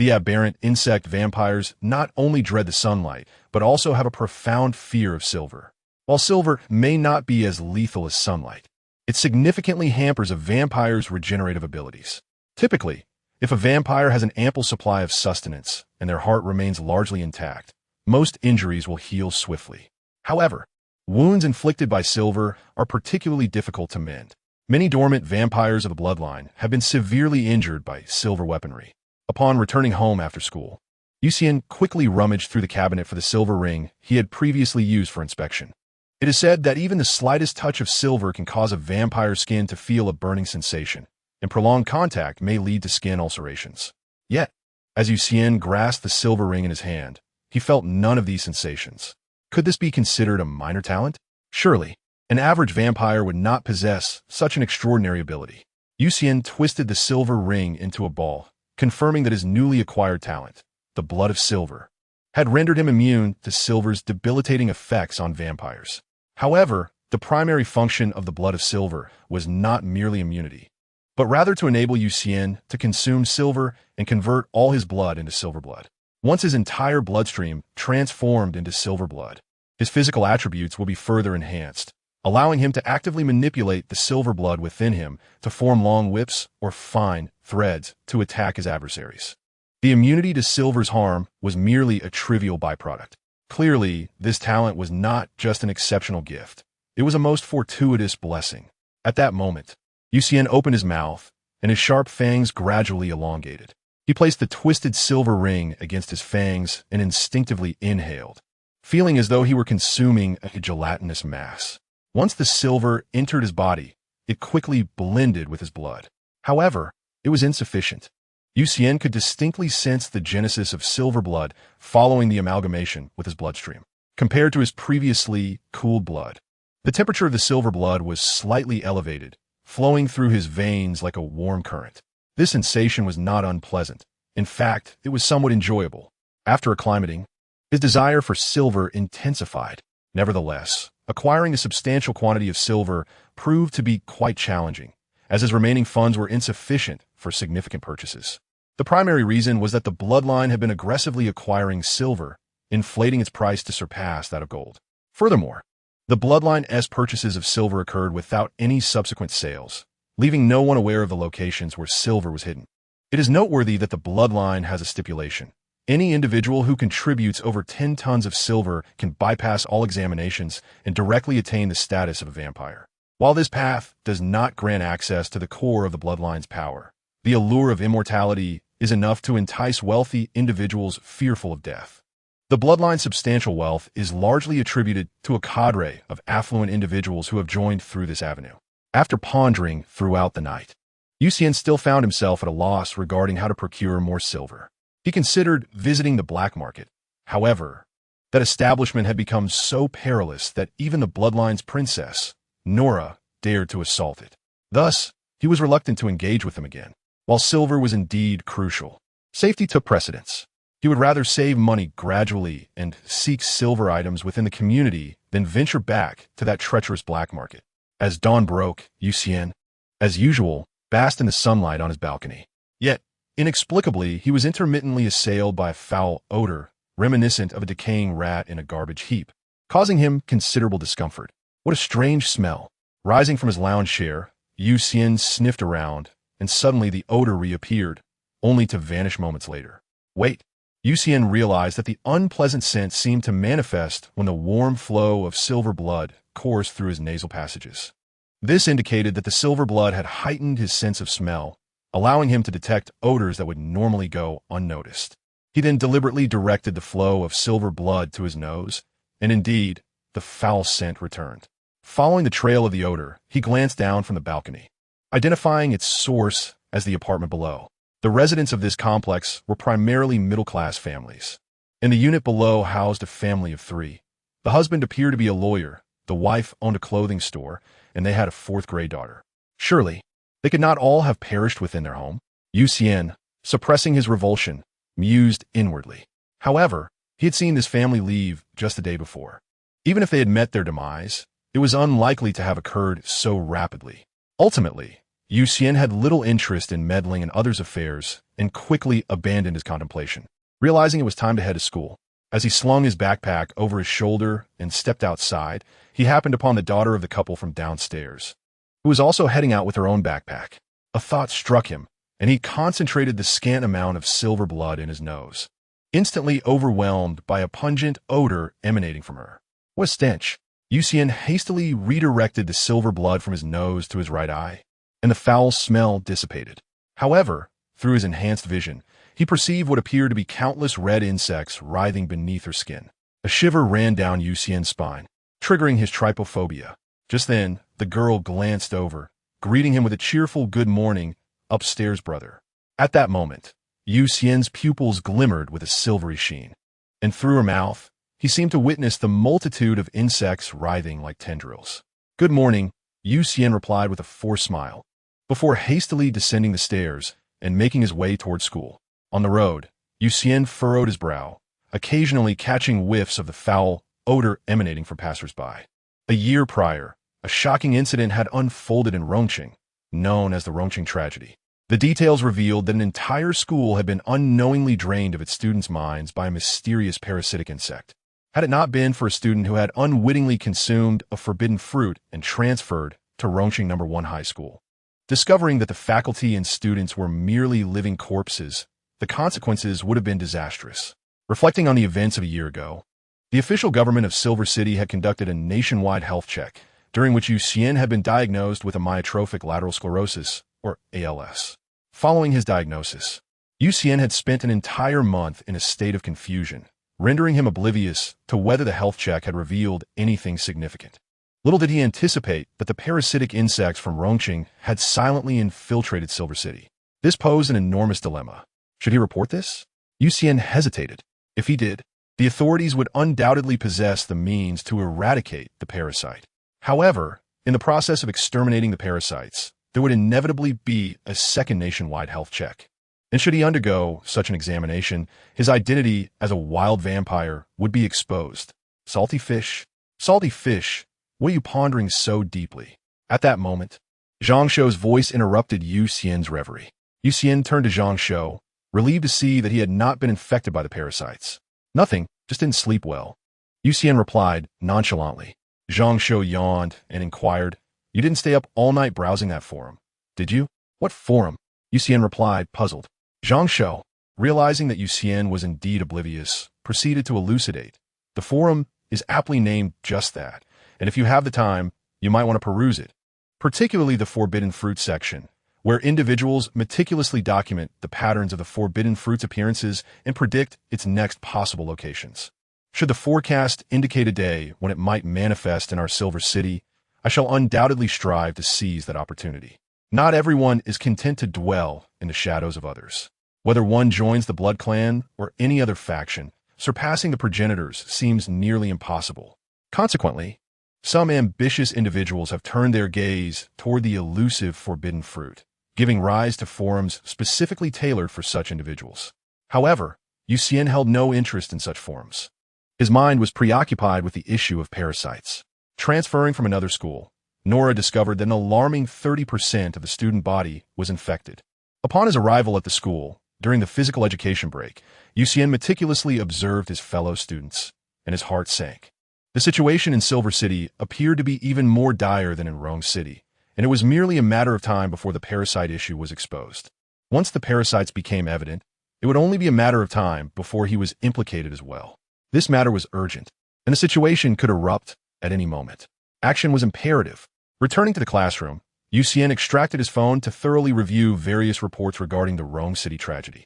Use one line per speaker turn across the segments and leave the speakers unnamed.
The aberrant insect vampires not only dread the sunlight, but also have a profound fear of silver. While silver may not be as lethal as sunlight, it significantly hampers a vampire's regenerative abilities. Typically, if a vampire has an ample supply of sustenance and their heart remains largely intact, most injuries will heal swiftly. However, wounds inflicted by silver are particularly difficult to mend. Many dormant vampires of the bloodline have been severely injured by silver weaponry. Upon returning home after school, Xian quickly rummaged through the cabinet for the silver ring he had previously used for inspection. It is said that even the slightest touch of silver can cause a vampire's skin to feel a burning sensation, and prolonged contact may lead to skin ulcerations. Yet, as Xian grasped the silver ring in his hand, he felt none of these sensations. Could this be considered a minor talent? Surely, an average vampire would not possess such an extraordinary ability. Xian twisted the silver ring into a ball, confirming that his newly acquired talent, the blood of silver, had rendered him immune to silver's debilitating effects on vampires. However, the primary function of the blood of silver was not merely immunity, but rather to enable Xian to consume silver and convert all his blood into silver blood. Once his entire bloodstream transformed into silver blood, his physical attributes will be further enhanced, allowing him to actively manipulate the silver blood within him to form long whips or fine threads to attack his adversaries. The immunity to silver's harm was merely a trivial byproduct. Clearly, this talent was not just an exceptional gift. It was a most fortuitous blessing. At that moment, Xian opened his mouth, and his sharp fangs gradually elongated. He placed the twisted silver ring against his fangs and instinctively inhaled, feeling as though he were consuming a gelatinous mass. Once the silver entered his body, it quickly blended with his blood. However, it was insufficient. Xian could distinctly sense the genesis of silver blood following the amalgamation with his bloodstream. Compared to his previously cooled blood, the temperature of the silver blood was slightly elevated, flowing through his veins like a warm current. This sensation was not unpleasant. In fact, it was somewhat enjoyable. After acclimating, his desire for silver intensified. Nevertheless, acquiring a substantial quantity of silver proved to be quite challenging, as his remaining funds were insufficient for significant purchases. The primary reason was that the bloodline had been aggressively acquiring silver, inflating its price to surpass that of gold. Furthermore, the bloodline's purchases of silver occurred without any subsequent sales, leaving no one aware of the locations where silver was hidden. It is noteworthy that the bloodline has a stipulation. Any individual who contributes over 10 tons of silver can bypass all examinations and directly attain the status of a vampire. While this path does not grant access to the core of the bloodline's power, the allure of immortality is enough to entice wealthy individuals fearful of death. The bloodline's substantial wealth is largely attributed to a cadre of affluent individuals who have joined through this avenue. After pondering throughout the night, Xian still found himself at a loss regarding how to procure more silver. He considered visiting the black market. However, that establishment had become so perilous that even the bloodline's princess, Nora, dared to assault it. Thus, he was reluctant to engage with them again. While silver was indeed crucial, safety took precedence. He would rather save money gradually and seek silver items within the community than venture back to that treacherous black market. As dawn broke, Xian, as usual, basked in the sunlight on his balcony. Yet, inexplicably, he was intermittently assailed by a foul odor, reminiscent of a decaying rat in a garbage heap, causing him considerable discomfort. What a strange smell! Rising from his lounge chair, Xian sniffed around, and suddenly the odor reappeared, only to vanish moments later. Wait! Xian realized that the unpleasant scent seemed to manifest when the warm flow of silver blood coursed through his nasal passages. This indicated that the silver blood had heightened his sense of smell, allowing him to detect odors that would normally go unnoticed. He then deliberately directed the flow of silver blood to his nose, and indeed, the foul scent returned. Following the trail of the odor, he glanced down from the balcony, identifying its source as the apartment below. The residents of this complex were primarily middle-class families. In the unit below housed a family of 3. The husband appeared to be a lawyer, the wife owned a clothing store, and they had a 4th-grade daughter. Surely, they could not all have perished within their home. Xian, suppressing his revulsion, mused inwardly. However, he had seen this family leave just the day before. Even if they had met their demise, it was unlikely to have occurred so rapidly. Ultimately, Xian had little interest in meddling in others' affairs and quickly abandoned his contemplation, realizing it was time to head to school. As he slung his backpack over his shoulder and stepped outside, he happened upon the daughter of the couple from downstairs, who was also heading out with her own backpack. A thought struck him, and he concentrated the scant amount of silver blood in his nose, instantly overwhelmed by a pungent odor emanating from her. What a stench! Xian hastily redirected the silver blood from his nose to his right eye, and the foul smell dissipated. However, through his enhanced vision, he perceived what appeared to be countless red insects writhing beneath her skin. A shiver ran down Xian's spine, triggering his trypophobia. Just then, the girl glanced over, greeting him with a cheerful "Good morning, upstairs, brother." At that moment, Xian's pupils glimmered with a silvery sheen, and through her mouth, he seemed to witness the multitude of insects writhing like tendrils. "Good morning," Xian replied with a forced smile, before hastily descending the stairs and making his way toward school. On the road, Xian furrowed his brow, occasionally catching whiffs of the foul odor emanating from passers-by. A year prior, a shocking incident had unfolded in Rongqing, known as the Rongqing tragedy. The details revealed that an entire school had been unknowingly drained of its students' minds by a mysterious parasitic insect. Had it not been for a student who had unwittingly consumed a forbidden fruit and transferred to Rongqing No. 1 High School, discovering that the faculty and students were merely living corpses, the consequences would have been disastrous. Reflecting on the events of a year ago, the official government of Silver City had conducted a nationwide health check, during which Xian had been diagnosed with amyotrophic lateral sclerosis, or ALS. Following his diagnosis, Xian had spent an entire month in a state of confusion, rendering him oblivious to whether the health check had revealed anything significant. Little did he anticipate that the parasitic insects from Rongqing had silently infiltrated Silver City. This posed an enormous dilemma. Should he report this? Xian hesitated. If he did, the authorities would undoubtedly possess the means to eradicate the parasite. However, in the process of exterminating the parasites, there would inevitably be a second nationwide health check. And should he undergo such an examination, his identity as a wild vampire would be exposed. Salty fish, what are you pondering so deeply? At that moment, Zhang Shou's voice interrupted Xian's reverie. Xian turned to Zhang Shou, relieved to see that he had not been infected by the parasites. Nothing, just didn't sleep well. Xian replied nonchalantly. Zhang Shou yawned and inquired, "You didn't stay up all night browsing that forum, did you?" "What forum?" Xian replied, puzzled. Zhang Shou, realizing that Xian was indeed oblivious, proceeded to elucidate. "The forum is aptly named just that, and if you have the time, you might want to peruse it, particularly the forbidden fruit section, where individuals meticulously document the patterns of the forbidden fruit's appearances and predict its next possible locations. Should the forecast indicate a day when it might manifest in our Silver City, I shall undoubtedly strive to seize that opportunity. Not everyone is content to dwell in the shadows of others. Whether one joins the Blood Clan or any other faction, surpassing the progenitors seems nearly impossible. Consequently, some ambitious individuals have turned their gaze toward the elusive forbidden fruit, giving rise to forums specifically tailored for such individuals. However, Xian held no interest in such forums. His mind was preoccupied with the issue of parasites. Transferring from another school, Nora discovered that an alarming 30% of the student body was infected. Upon his arrival at the school, during the physical education break, Xian meticulously observed his fellow students, and his heart sank. The situation in Silver City appeared to be even more dire than in Rong City, and it was merely a matter of time before the parasite issue was exposed. Once the parasites became evident, it would only be a matter of time before he was implicated as well. This matter was urgent, and the situation could erupt at any moment. Action was imperative. Returning to the classroom, Xian extracted his phone to thoroughly review various reports regarding the Rong City tragedy.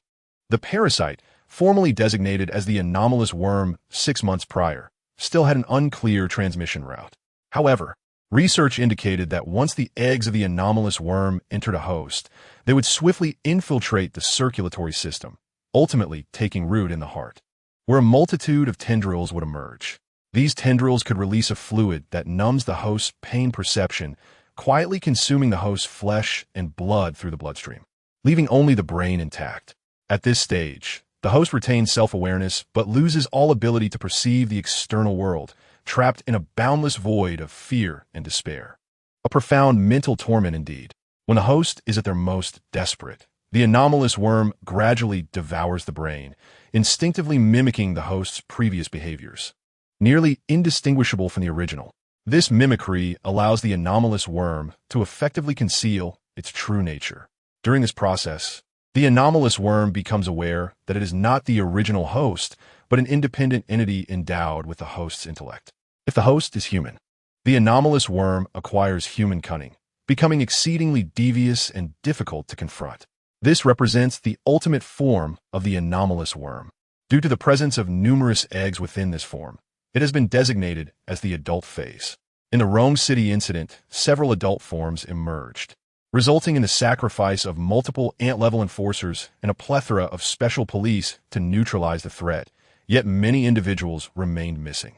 The parasite, formerly designated as the anomalous worm 6 months prior, still had an unclear transmission route. However, research indicated that once the eggs of the anomalous worm entered a host, they would swiftly infiltrate the circulatory system, ultimately taking root in the heart, where a multitude of tendrils would emerge. These tendrils could release a fluid that numbs the host's pain perception, quietly consuming the host's flesh and blood through the bloodstream, leaving only the brain intact. At this stage, the host retains self-awareness but loses all ability to perceive the external world, trapped in a boundless void of fear and despair. A profound mental torment indeed. When the host is at their most desperate, the anomalous worm gradually devours the brain, instinctively mimicking the host's previous behaviors. Nearly indistinguishable from the original, this mimicry allows the anomalous worm to effectively conceal its true nature. During this process, the anomalous worm becomes aware that it is not the original host, but an independent entity endowed with the host's intellect. If the host is human, the anomalous worm acquires human cunning, becoming exceedingly devious and difficult to confront. This represents the ultimate form of the anomalous worm. Due to the presence of numerous eggs within this form, it has been designated as the adult phase. In the Rome City incident, several adult forms emerged, resulting in the sacrifice of multiple ant-level enforcers and a plethora of special police to neutralize the threat, yet many individuals remained missing.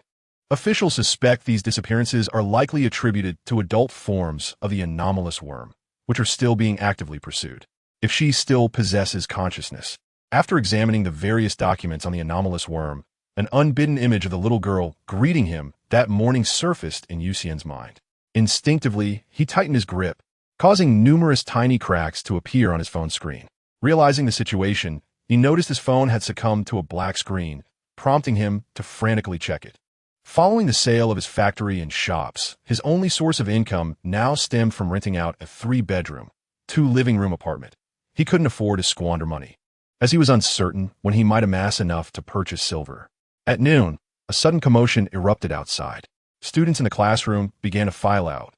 Officials suspect these disappearances are likely attributed to adult forms of the anomalous worm, which are still being actively pursued. If she still possesses consciousness. After examining the various documents on the anomalous worm, an unbidden image of the little girl greeting him that morning surfaced in Xian's mind. Instinctively, he tightened his grip, causing numerous tiny cracks to appear on his phone screen. Realizing the situation, he noticed his phone had succumbed to a black screen, prompting him to frantically check it. Following the sale of his factory and shops, his only source of income now stemmed from renting out a 3-bedroom, 2-living-room apartment. He couldn't afford to squander money, as he was uncertain when he might amass enough to purchase silver. At noon, a sudden commotion erupted outside. Students in the classroom began to file out,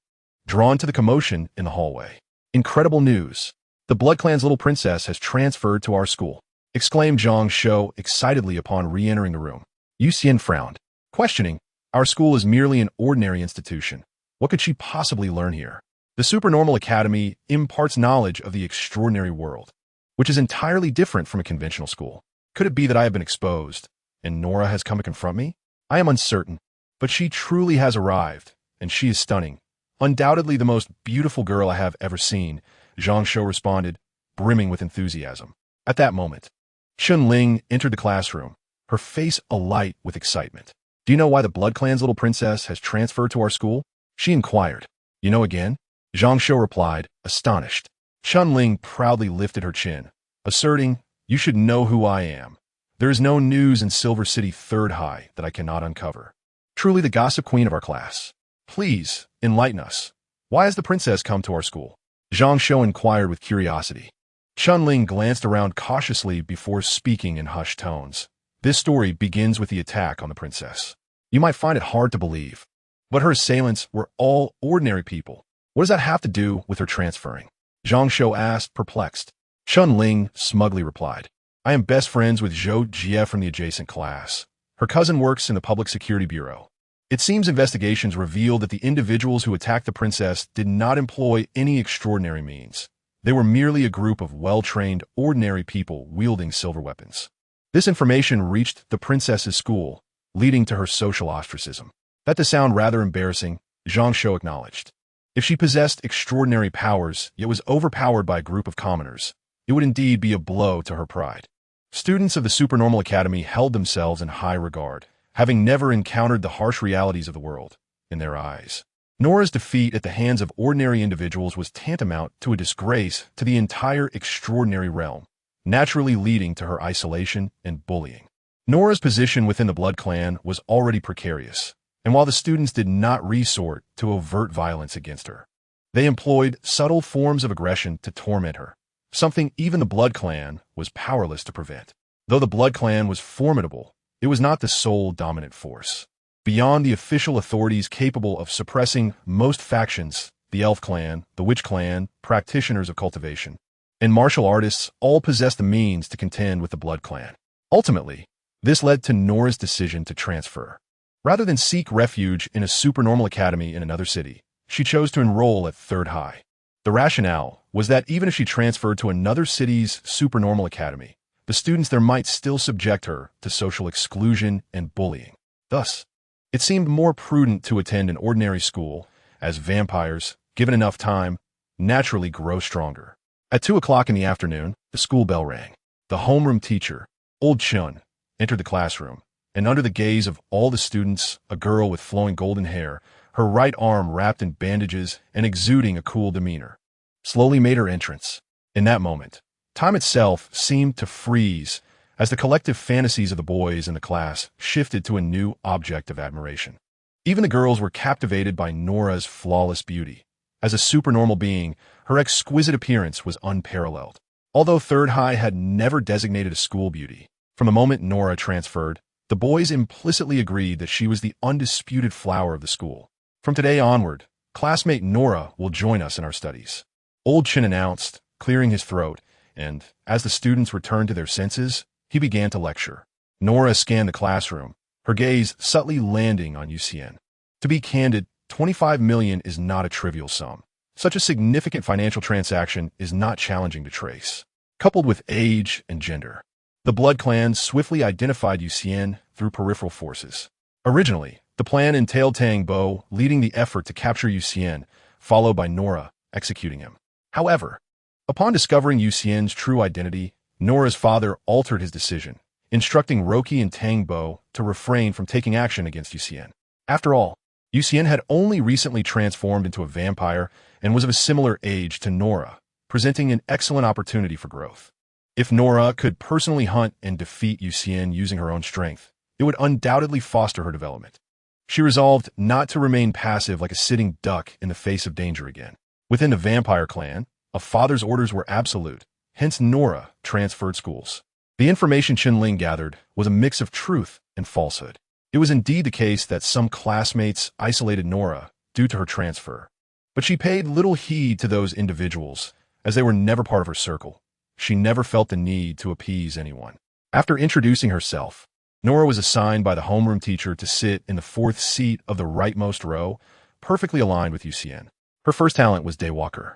drawn to the commotion in the hallway. "Incredible news! The Blood Clan's little princess has transferred to our school," exclaimed Zhang Shou excitedly upon re-entering the room. Xian frowned, questioning, "Our school is merely an ordinary institution. What could she possibly learn here? The Supernormal Academy imparts knowledge of the extraordinary world, which is entirely different from a conventional school. Could it be that I have been exposed, and Nora has come to confront me? I am uncertain, but she truly has arrived, and she is stunning. Undoubtedly the most beautiful girl I have ever seen," Zhang Shou responded, brimming with enthusiasm. At that moment, Chun Ling entered the classroom, her face alight with excitement. "Do you know why the Blood Clan's little princess has transferred to our school?" she inquired. "You know again?" Zhang Shou replied, astonished. Chun Ling proudly lifted her chin, asserting, "You should know who I am. There is no news in Silver City Third High that I cannot uncover. Truly the gossip queen of our class. Please, enlighten us. Why has the princess come to our school?" Zhang Shou inquired with curiosity. Chun Ling glanced around cautiously before speaking in hushed tones. "This story begins with the attack on the princess. You might find it hard to believe, but her assailants were all ordinary people. What does that have to do with her transferring?" Zhang Shou asked, perplexed. Chun Ling smugly replied, "I am best friends with Zhou Jie from the adjacent class. Her cousin works in the Public Security Bureau. It seems investigations revealed that the individuals who attacked the princess did not employ any extraordinary means. They were merely a group of well-trained, ordinary people wielding silver weapons. This information reached the princess's school, leading to her social ostracism." That does sound rather embarrassing, Zhang Shou acknowledged. If she possessed extraordinary powers, yet was overpowered by a group of commoners, it would indeed be a blow to her pride. Students of the Supernormal Academy held themselves in high regard, having never encountered the harsh realities of the world, in their eyes. Nora's defeat at the hands of ordinary individuals was tantamount to a disgrace to the entire extraordinary realm, naturally leading to her isolation and bullying. Nora's position within the Blood Clan was already precarious, and while the students did not resort to overt violence against her, they employed subtle forms of aggression to torment her, something even the Blood Clan was powerless to prevent. Though the Blood Clan was formidable, it was not the sole dominant force. Beyond the official authorities capable of suppressing most factions, the Elf Clan, the Witch Clan, practitioners of cultivation, and martial artists all possessed the means to contend with the Blood Clan. Ultimately, this led to Nora's decision to transfer. Rather than seek refuge in a supernormal academy in another city, she chose to enroll at Third High. The rationale was that even if she transferred to another city's supernormal academy, the students there might still subject her to social exclusion and bullying. Thus, it seemed more prudent to attend an ordinary school, as vampires, given enough time, naturally grow stronger. At 2 o'clock in the afternoon, the school bell rang. The homeroom teacher, Old Chun, entered the classroom, and under the gaze of all the students, a girl with flowing golden hair, her right arm wrapped in bandages and exuding a cool demeanor. slowly made her entrance. In that moment, time itself seemed to freeze as the collective fantasies of the boys in the class shifted to a new object of admiration. Even the girls were captivated by Nora's flawless beauty. As a supernormal being, her exquisite appearance was unparalleled. Although Third High had never designated a school beauty, from the moment Nora transferred, the boys implicitly agreed that she was the undisputed flower of the school. From today onward, classmate Nora will join us in our studies, Old Xian announced, clearing his throat, and, as the students returned to their senses, he began to lecture. Nora scanned the classroom, her gaze subtly landing on Xian. To be candid, 25 million is not a trivial sum. Such a significant financial transaction is not challenging to trace. Coupled with age and gender, the Blood Clan swiftly identified Xian through peripheral forces. Originally, the plan entailed Tang Bo leading the effort to capture Xian, followed by Nora executing him. However, upon discovering Xian's true identity, Nora's father altered his decision, instructing Roki and Tang Bo to refrain from taking action against Xian. After all, Xian had only recently transformed into a vampire and was of a similar age to Nora, presenting an excellent opportunity for growth. If Nora could personally hunt and defeat Xian using her own strength, it would undoubtedly foster her development. She resolved not to remain passive like a sitting duck in the face of danger again. Within the vampire clan, a father's orders were absolute, hence Nora transferred schools. The information Qinling gathered was a mix of truth and falsehood. It was indeed the case that some classmates isolated Nora due to her transfer, but she paid little heed to those individuals, as they were never part of her circle. She never felt the need to appease anyone. After introducing herself, Nora was assigned by the homeroom teacher to sit in the fourth seat of the rightmost row, perfectly aligned with Xian. Her first talent was Daywalker,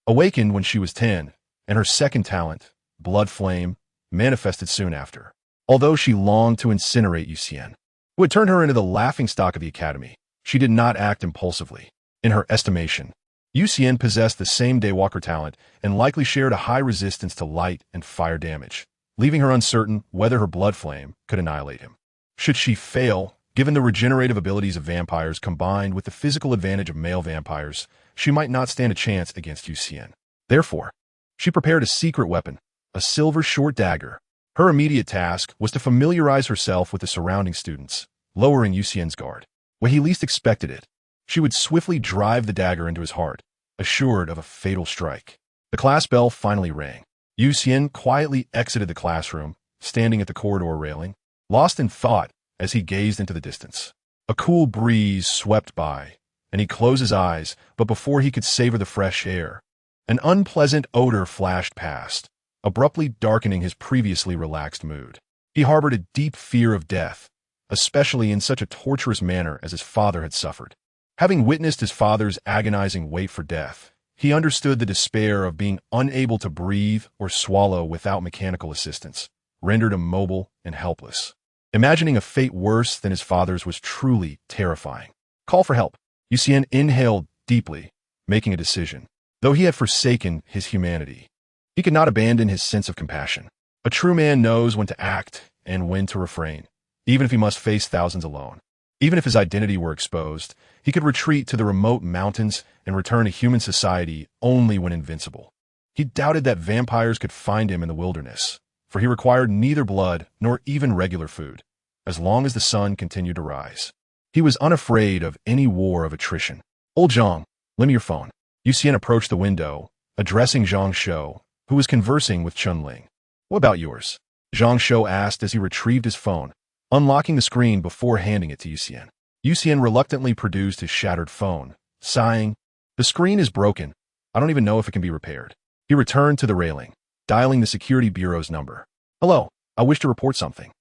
awakened when she was 10, and her second talent, Blood Flame, manifested soon after. Although she longed to incinerate Xian, who had turned her into the laughingstock of the academy, she did not act impulsively. In her estimation, Xian possessed the same Daywalker talent and likely shared a high resistance to light and fire damage, leaving her uncertain whether her blood flame could annihilate him. Should she fail, given the regenerative abilities of vampires combined with the physical advantage of male vampires, she might not stand a chance against Xian. Therefore, she prepared a secret weapon, a silver short dagger. Her immediate task was to familiarize herself with the surrounding students, lowering Xian's guard. When he least expected it, she would swiftly drive the dagger into his heart, assured of a fatal strike. The class bell finally rang. Xian quietly exited the classroom, standing at the corridor railing, lost in thought as he gazed into the distance. A cool breeze swept by, and he closed his eyes, but before he could savor the fresh air, an unpleasant odor flashed past, abruptly darkening his previously relaxed mood. He harbored a deep fear of death, especially in such a torturous manner as his father had suffered. Having witnessed his father's agonizing wait for death, he understood the despair of being unable to breathe or swallow without mechanical assistance, rendered immobile and helpless. Imagining a fate worse than his father's was truly terrifying. Call for help. Xian inhaled deeply, making a decision. Though he had forsaken his humanity, he could not abandon his sense of compassion. A true man knows when to act and when to refrain, even if he must face thousands alone. Even if his identity were exposed, he could retreat to the remote mountains and return to human society only when invincible. He doubted that vampires could find him in the wilderness, for he required neither blood nor even regular food, as long as the sun continued to rise. He was unafraid of any war of attrition. Old Zhang, lend me your phone. Xian approached the window, addressing Zhang Shou, who was conversing with Qinling. What about yours? Zhang Shou asked as he retrieved his phone, unlocking the screen before handing it to Xian. Xian reluctantly produced his shattered phone, sighing, "The screen is broken. I don't even know if it can be repaired." He returned to the railing, dialing the security bureau's number. "Hello, I wish to report something."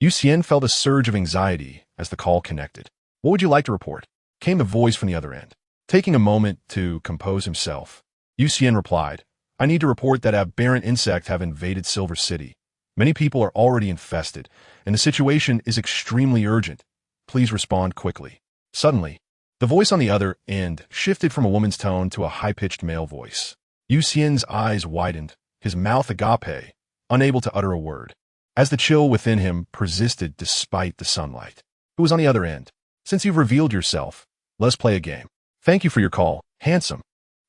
Xian felt a surge of anxiety as the call connected. "What would you like to report?" came the voice from the other end. Taking a moment to compose himself, Xian replied, "I need to report that aberrant insects have invaded Silver City. Many people are already infested, and the situation is extremely urgent. Please respond quickly." Suddenly, the voice on the other end shifted from a woman's tone to a high-pitched male voice. Xian's eyes widened, his mouth agape, unable to utter a word, as the chill within him persisted despite the sunlight. Who was on the other end? "Since you've revealed yourself, let's play a game." "Thank you for your call, handsome.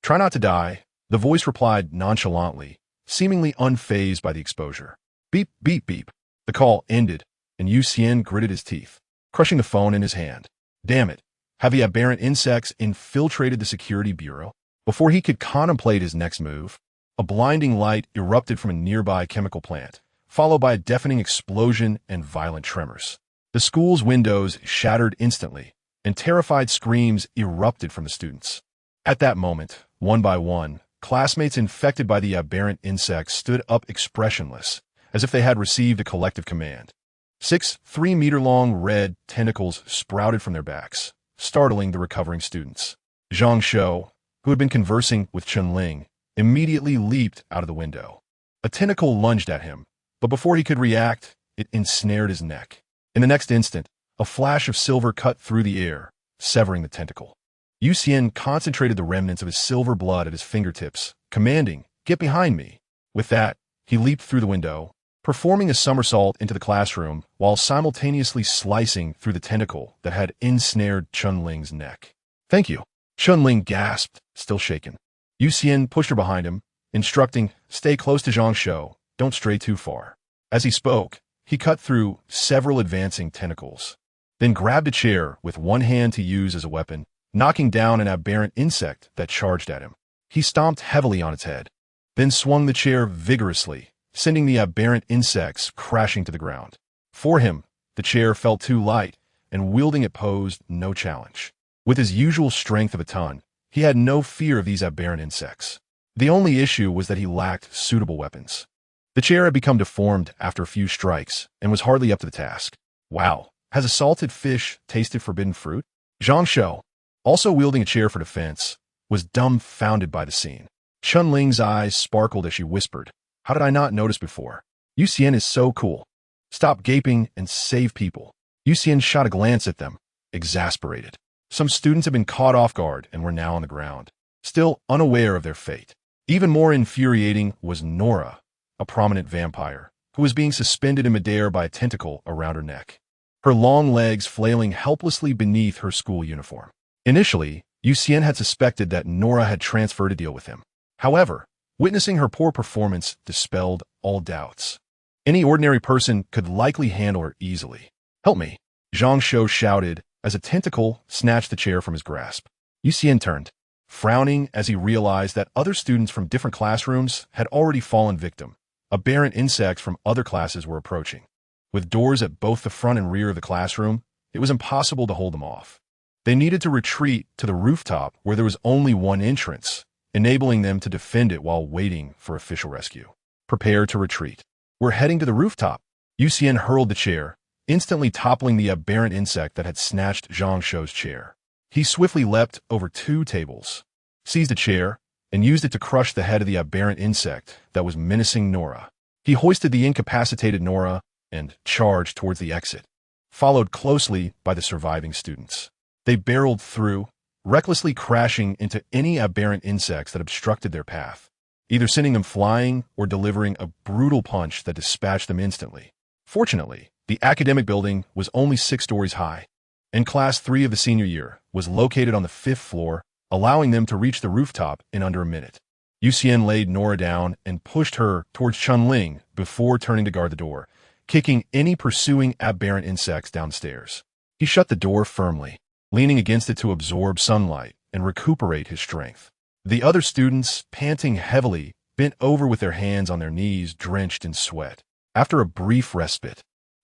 Try not to die. The voice replied nonchalantly, seemingly unfazed by the exposure. Beep, beep, beep. The call ended, and Xian gritted his teeth, crushing the phone in his hand. Damn it. Have the aberrant insects infiltrated the security bureau? Before he could contemplate his next move, a blinding light erupted from a nearby chemical plant, followed by a deafening explosion and violent tremors. The school's windows shattered instantly, and terrified screams erupted from the students. At that moment, one by one, classmates infected by the aberrant insects stood up expressionless, as if they had received a collective command. 6 3-meter-long red tentacles sprouted from their backs, startling the recovering students. Zhang Shou, who had been conversing with Chunling, immediately leaped out of the window. A tentacle lunged at him, but before he could react, it ensnared his neck. In the next instant, a flash of silver cut through the air, severing the tentacle. Xian concentrated the remnants of his silver blood at his fingertips, commanding, "Get behind me." With that, he leaped through the window, performing a somersault into the classroom while simultaneously slicing through the tentacle that had ensnared Chunling's neck. "Thank you." Chunling gasped, still shaken. Xian pushed her behind him, instructing, "Stay close to Zhang Shou, don't stray too far." As he spoke, he cut through several advancing tentacles, then grabbed a chair with one hand to use as a weapon, knocking down an aberrant insect that charged at him. He stomped heavily on its head, then swung the chair vigorously, sending the aberrant insects crashing to the ground. For him, the chair felt too light, and wielding it posed no challenge. With his usual strength of a ton, he had no fear of these aberrant insects. The only issue was that he lacked suitable weapons. The chair had become deformed after a few strikes and was hardly up to the task. Wow, has a salted fish tasted forbidden fruit? Zhang Shou, also wielding a chair for defense, was dumbfounded by the scene. Chunling's eyes sparkled as she whispered, "How did I not notice before? Xian is so cool. Stop gaping and save people." Xian shot a glance at them, exasperated. Some students had been caught off guard and were now on the ground, still unaware of their fate. Even more infuriating was Nora, a prominent vampire, who was being suspended in midair by a tentacle around her neck, her long legs flailing helplessly beneath her school uniform. Initially, Xian had suspected that Nora had transferred to deal with him. However, witnessing her poor performance dispelled all doubts. Any ordinary person could likely handle her easily. "Help me," Zhang Shou shouted as a tentacle snatched the chair from his grasp. Xian turned, frowning as he realized that other students from different classrooms had already fallen victim. Aberrant insects from other classes were approaching. With doors at both the front and rear of the classroom, it was impossible to hold them off. They needed to retreat to the rooftop where there was only one entrance, enabling them to defend it while waiting for official rescue. "Prepare to retreat. We're heading to the rooftop." Xian hurled the chair, instantly toppling the aberrant insect that had snatched Zhang Shou's chair. He swiftly leapt over 2 tables, seized a chair, and used it to crush the head of the aberrant insect that was menacing Nora. He hoisted the incapacitated Nora and charged towards the exit, followed closely by the surviving students. They barreled through, recklessly crashing into any aberrant insects that obstructed their path, either sending them flying or delivering a brutal punch that dispatched them instantly. Fortunately, the academic building was only 6 stories high, and Class 3 of the senior year was located on the 5th floor, allowing them to reach the rooftop in under a minute. Xian laid Nora down and pushed her towards Chunling before turning to guard the door, kicking any pursuing aberrant insects downstairs. He shut the door firmly, leaning against it to absorb sunlight and recuperate his strength. The other students, panting heavily, bent over with their hands on their knees, drenched in sweat. After a brief respite,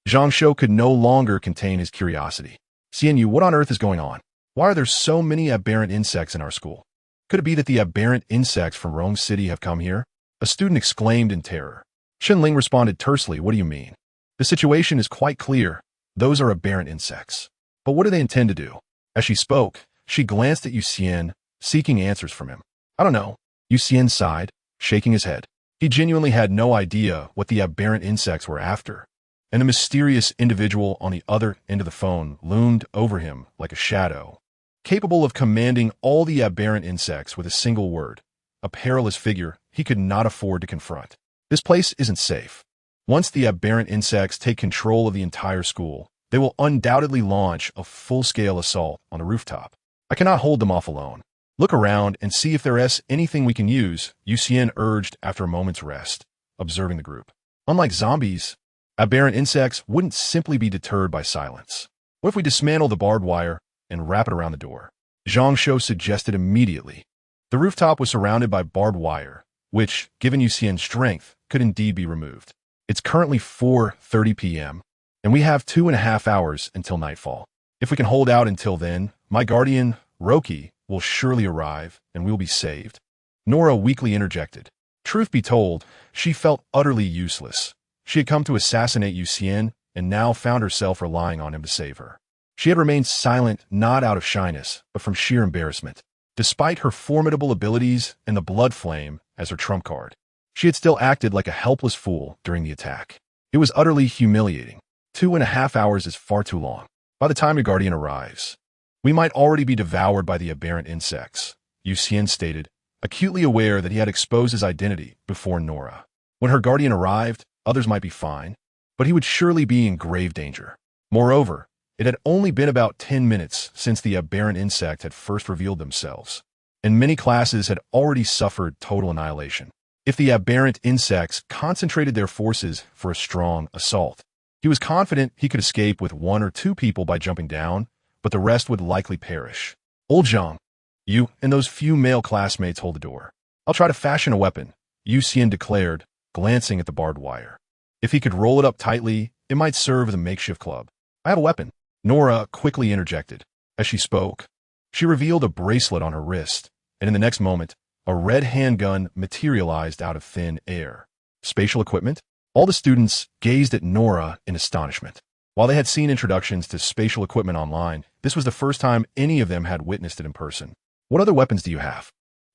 Zhang Shou could no longer contain his curiosity. "Xian, what on earth is going on? Why are there so many aberrant insects in our school? Could it be that the aberrant insects from Rome City have come here?" A student exclaimed in terror. Chunling responded tersely, "What do you mean? The situation is quite clear. Those are aberrant insects. But what do they intend to do?" As she spoke, she glanced at Xian, seeking answers from him. "I don't know." Xian sighed, shaking his head. He genuinely had no idea what the aberrant insects were after, and the mysterious individual on the other end of the phone loomed over him like a shadow, capable of commanding all the aberrant insects with a single word, a perilous figure he could not afford to confront. "This place isn't safe. Once the aberrant insects take control of the entire school, they will undoubtedly launch a full-scale assault on the rooftop. I cannot hold them off alone. Look around and see if there's anything we can use, Xian urged after a moment's rest, observing the group. Unlike zombies, aberrant insects wouldn't simply be deterred by silence. What if we dismantle the barbed wire and wrap it around the door? Zhang Shou suggested immediately. The rooftop was surrounded by barbed wire, which, given Xian's strength, could indeed be removed. It's currently 4:30 p.m., and we have 2.5 hours until nightfall. If we can hold out until then, my guardian, Roki, will surely arrive, and we'll be saved. Nora weakly interjected. Truth be told, she felt utterly useless. She had come to assassinate Xian, and now found herself relying on him to save her. She had remained silent not out of shyness, but from sheer embarrassment. Despite her formidable abilities and the blood flame as her trump card, she had still acted like a helpless fool during the attack. It was utterly humiliating. 2.5 hours is far too long. By the time your guardian arrives, we might already be devoured by the aberrant insects, Xian stated, acutely aware that he had exposed his identity before Nora. When her guardian arrived, others might be fine, but he would surely be in grave danger. Moreover, it had only been about 10 minutes since the aberrant insect had first revealed themselves, and many classes had already suffered total annihilation. If the aberrant insects concentrated their forces for a strong assault, he was confident he could escape with 1 or 2 people by jumping down, but the rest would likely perish. Old Zhang, you and those few male classmates hold the door. I'll try to fashion a weapon, Xian declared, glancing at the barbed wire. If he could roll it up tightly, it might serve as a makeshift club. I have a weapon, Nora quickly interjected. As she spoke, she revealed a bracelet on her wrist, and in the next moment, a red handgun materialized out of thin air. Spatial equipment? All the students gazed at Nora in astonishment. While they had seen introductions to spatial equipment online, this was the first time any of them had witnessed it in person. What other weapons do you have?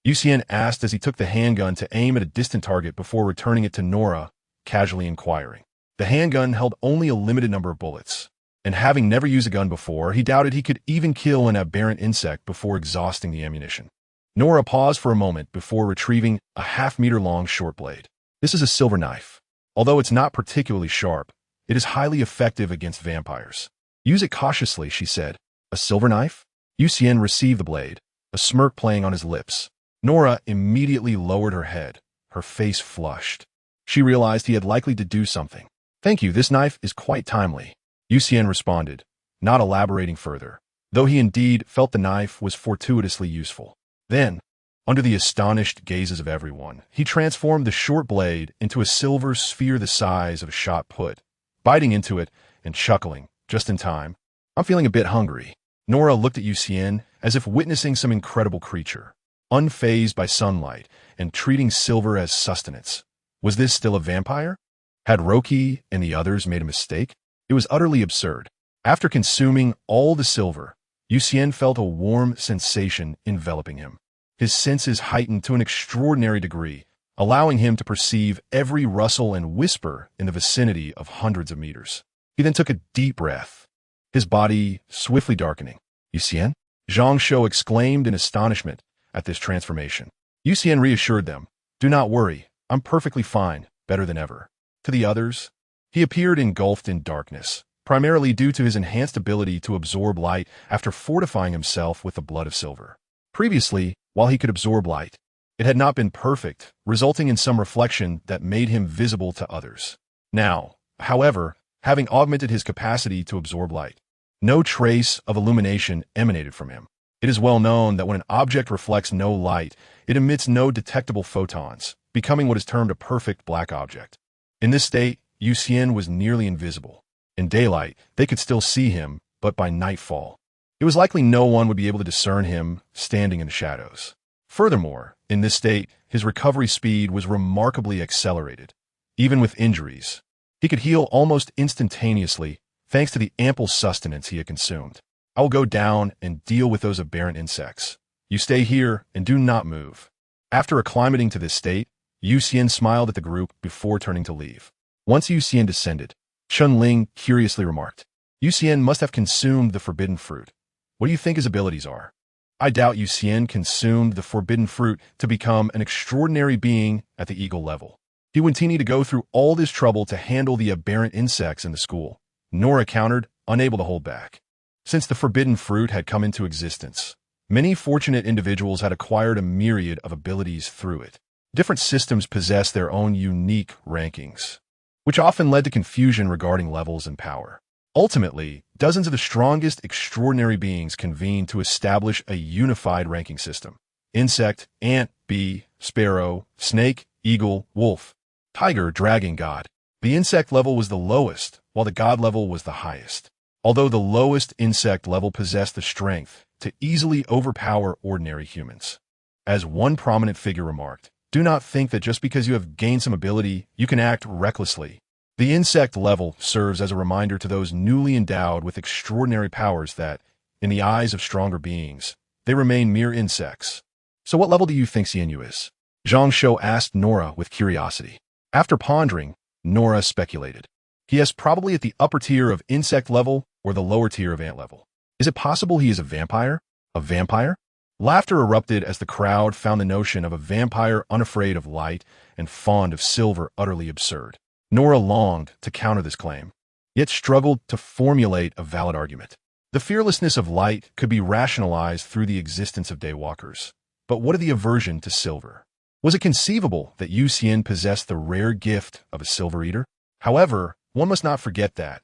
Xian asked as he took the handgun to aim at a distant target before returning it to Nora, casually inquiring. The handgun held only a limited number of bullets, and having never used a gun before, he doubted he could even kill an aberrant insect before exhausting the ammunition. Nora paused for a moment before retrieving a half-meter-long short blade. This is a silver knife. Although it's not particularly sharp, it is highly effective against vampires. Use it cautiously, she said. A silver knife? Xian received the blade, a smirk playing on his lips. Nora immediately lowered her head, her face flushed. She realized he had likely to do something. Thank you, this knife is quite timely, Xian responded, not elaborating further, though he indeed felt the knife was fortuitously useful. Then, under the astonished gazes of everyone, he transformed the short blade into a silver sphere the size of a shot put, biting into it and chuckling, just in time. I'm feeling a bit hungry. Nora looked at Xian as if witnessing some incredible creature, unfazed by sunlight and treating silver as sustenance. Was this still a vampire? Had Roki and the others made a mistake? It was utterly absurd. After consuming all the silver, Xian felt a warm sensation enveloping him. His senses heightened to an extraordinary degree, allowing him to perceive every rustle and whisper in the vicinity of hundreds of meters. He then took a deep breath, his body swiftly darkening. Xian? Zhang Shou exclaimed in astonishment at this transformation. Xian reassured them. Do not worry, I'm perfectly fine, better than ever. To the others, he appeared engulfed in darkness, primarily due to his enhanced ability to absorb light after fortifying himself with the blood of silver. Previously, while he could absorb light, it had not been perfect, resulting in some reflection that made him visible to others. Now, however, having augmented his capacity to absorb light, no trace of illumination emanated from him. It is well known that when an object reflects no light, it emits no detectable photons, becoming what is termed a perfect black object. In this state, Xian was nearly invisible. In daylight, they could still see him, but by nightfall, it was likely no one would be able to discern him standing in the shadows. Furthermore, in this state, his recovery speed was remarkably accelerated. Even with injuries, he could heal almost instantaneously thanks to the ample sustenance he had consumed. I will go down and deal with those aberrant insects. You stay here and do not move. After acclimating to this state, Xian smiled at the group before turning to leave. Once Xian descended, Chun-Ling curiously remarked, Xian must have consumed the forbidden fruit. What do you think his abilities are? I doubt Xian consumed the forbidden fruit to become an extraordinary being at the eagle level. He would need to go through all this trouble to handle the aberrant insects in the school, Nora countered, unable to hold back. Since the forbidden fruit had come into existence, Many fortunate individuals had acquired a myriad of abilities through it. Different systems possess their own unique rankings, which often led to confusion regarding levels and power. Ultimately, dozens of the strongest extraordinary beings convened to establish a unified ranking system. Insect, ant, bee, sparrow, snake, eagle, wolf, tiger, dragon, god. The insect level was the lowest, while the god level was the highest. Although the lowest insect level possessed the strength to easily overpower ordinary humans. As one prominent figure remarked, do not think that just because you have gained some ability, you can act recklessly. The insect level serves as a reminder to those newly endowed with extraordinary powers that, in the eyes of stronger beings, they remain mere insects. So what level do you think Xian is? Zhang Shou asked Nora with curiosity. After pondering, Nora speculated. He is probably at the upper tier of insect level or the lower tier of ant level. Is it possible he is a vampire? A vampire? Laughter erupted as the crowd found the notion of a vampire unafraid of light and fond of silver utterly absurd. Nora longed to counter this claim, yet struggled to formulate a valid argument. The fearlessness of light could be rationalized through the existence of daywalkers. But what of the aversion to silver? Was it conceivable that Xian possessed the rare gift of a silver eater? However, one must not forget that,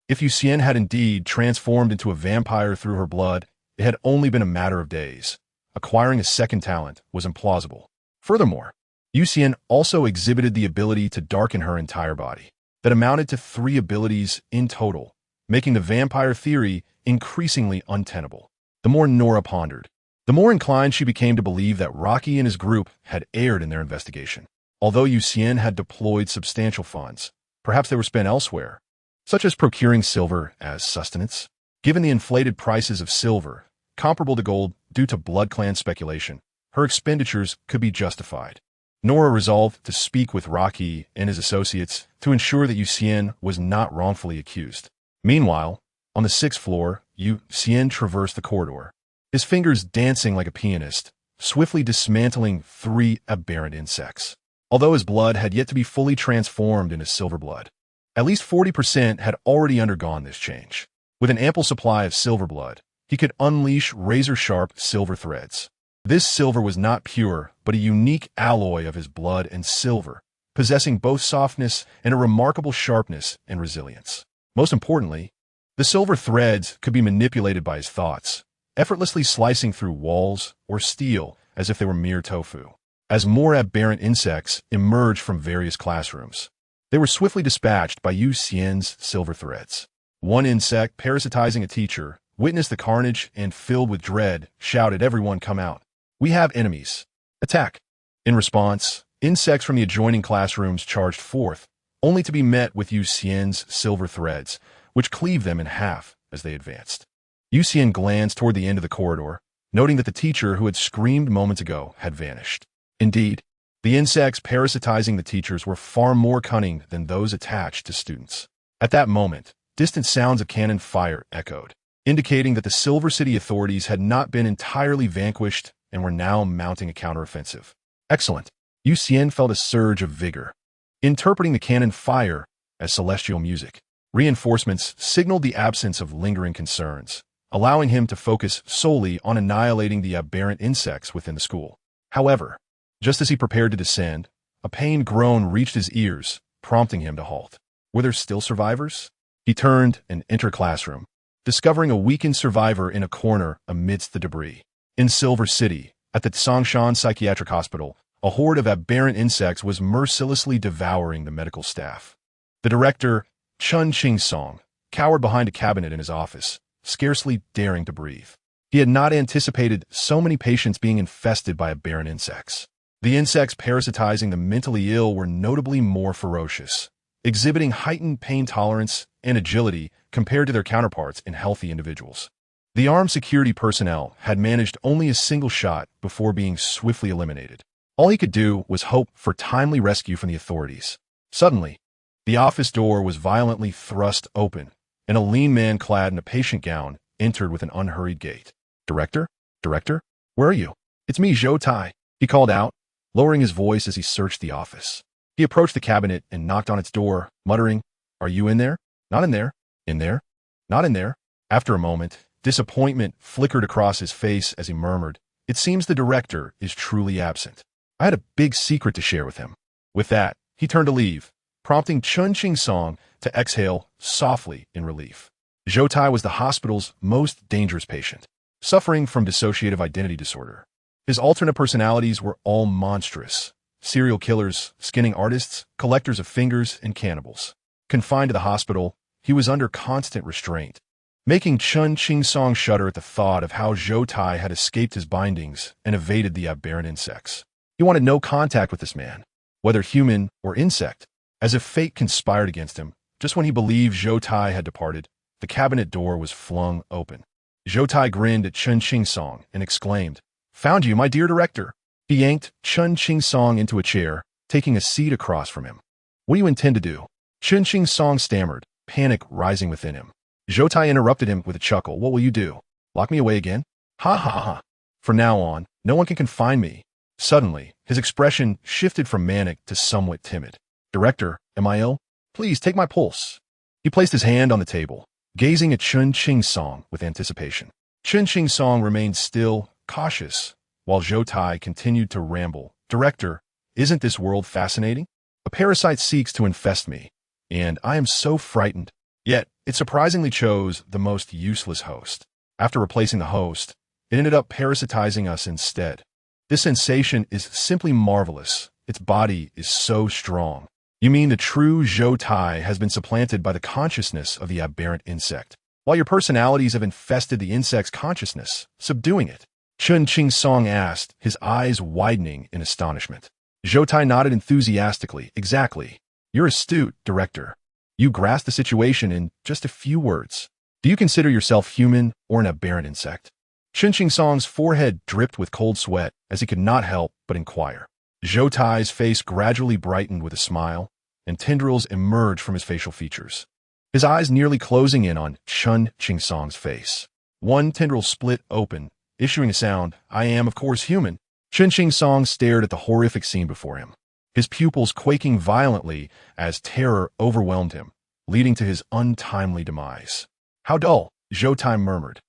if Xian had indeed transformed into a vampire through her blood, it had only been a matter of days. Acquiring a second talent was implausible. Furthermore, Xian also exhibited the ability to darken her entire body, that amounted to 3 abilities in total, making the vampire theory increasingly untenable. The more Nora pondered, the more inclined she became to believe that Rocky and his group had erred in their investigation. Although Xian had deployed substantial funds, perhaps they were spent elsewhere, such as procuring silver as sustenance. Given the inflated prices of silver, comparable to gold due to Blood Clan speculation, her expenditures could be justified. Nora resolved to speak with Rocky and his associates to ensure that Xian was not wrongfully accused. Meanwhile, on the 6th floor, Xian traversed the corridor, his fingers dancing like a pianist, swiftly dismantling 3 aberrant insects. Although his blood had yet to be fully transformed into silver blood, at least 40% had already undergone this change. With an ample supply of silver blood, he could unleash razor-sharp silver threads. This silver was not pure, but a unique alloy of his blood and silver, possessing both softness and a remarkable sharpness and resilience. Most importantly, the silver threads could be manipulated by his thoughts, effortlessly slicing through walls or steel as if they were mere tofu. As more aberrant insects emerged from various classrooms, they were swiftly dispatched by Xian's silver threads. One insect, parasitizing a teacher, witnessed the carnage and, filled with dread, shouted, "Everyone come out. We have enemies. Attack." In response, insects from the adjoining classrooms charged forth, only to be met with Xian's silver threads, which cleaved them in half as they advanced. Xian glanced toward the end of the corridor, noting that the teacher who had screamed moments ago had vanished. Indeed, the insects parasitizing the teachers were far more cunning than those attached to students. At that moment, distant sounds of cannon fire echoed, indicating that the Silver City authorities had not been entirely vanquished and were now mounting a counteroffensive. Excellent. Xian felt a surge of vigor, interpreting the cannon fire as celestial music. Reinforcements signaled the absence of lingering concerns, allowing him to focus solely on annihilating the aberrant insects within the school. However, just as he prepared to descend, a pained groan reached his ears, prompting him to halt. Were there still survivors? He turned and entered classroom, discovering a weakened survivor in a corner amidst the debris. In Silver City, at the Songshan Psychiatric Hospital, a horde of aberrant insects was mercilessly devouring the medical staff. The director, Chun Ching-song, cowered behind a cabinet in his office, scarcely daring to breathe. He had not anticipated so many patients being infested by aberrant insects. The insects parasitizing the mentally ill were notably more ferocious, exhibiting heightened pain tolerance and agility compared to their counterparts in healthy individuals. The armed security personnel had managed only a single shot before being swiftly eliminated. All he could do was hope for timely rescue from the authorities. Suddenly, the office door was violently thrust open, and a lean man clad in a patient gown entered with an unhurried gait. "Director? Director? Where are you?" "It's me, Zhou Tai," he called out, lowering his voice as he searched the office. He approached the cabinet and knocked on its door, muttering, "Are you in there?" "Not in there." "In there?" "Not in there." After a moment, Disappointment flickered across his face as he murmured, "It seems the director is truly absent. I had a big secret to share with him." With that, he turned to leave, prompting Chun Ching Song to exhale softly in relief. Zhou Tai was the hospital's most dangerous patient, suffering from dissociative identity disorder. His alternate personalities were all monstrous: serial killers, skinning artists, collectors of fingers, and cannibals. Confined to the hospital, he was under constant restraint, making Chun Ching Song shudder at the thought of how Zhou Tai had escaped his bindings and evaded the aberrant insects. He wanted no contact with this man, whether human or insect. As if fate conspired against him, just when he believed Zhou Tai had departed, the cabinet door was flung open. Zhou Tai grinned at Chun Ching Song and exclaimed, "Found you, my dear director." He yanked Chun Ching Song into a chair, taking a seat across from him. "What do you intend to do?" Chun Ching Song stammered, panic rising within him. Zhou Tai interrupted him with a chuckle. "What will you do? Lock me away again? Ha ha ha. From now on, no one can confine me." Suddenly, his expression shifted from manic to somewhat timid. "Director, am I ill? Please take my pulse." He placed his hand on the table, gazing at Chun Ching Song with anticipation. Chun Ching Song remained still, cautious, while Zhou Tai continued to ramble. "Director, isn't this world fascinating? A parasite seeks to infest me, and I am so frightened. Yet, it surprisingly chose the most useless host. After replacing the host, it ended up parasitizing us instead. This sensation is simply marvelous. Its body is so strong." "You mean the true Zhou Tai has been supplanted by the consciousness of the aberrant insect, while your personalities have infested the insect's consciousness, subduing it?" Chun Ching Song asked, his eyes widening in astonishment. Zhou Tai nodded enthusiastically. "Exactly. You're astute, director. You grasp the situation in just a few words. Do you consider yourself human or an aberrant insect?" Chun Ching Song's forehead dripped with cold sweat as he could not help but inquire. Zhou Tai's face gradually brightened with a smile, and tendrils emerged from his facial features, his eyes nearly closing in on Chun Ching Song's face. One tendril split open, issuing a sound, "I am, of course, human." Chun Ching Song stared at the horrific scene before him, his pupils quaking violently as terror overwhelmed him, leading to his untimely demise. "How dull," Zhou Tai murmured,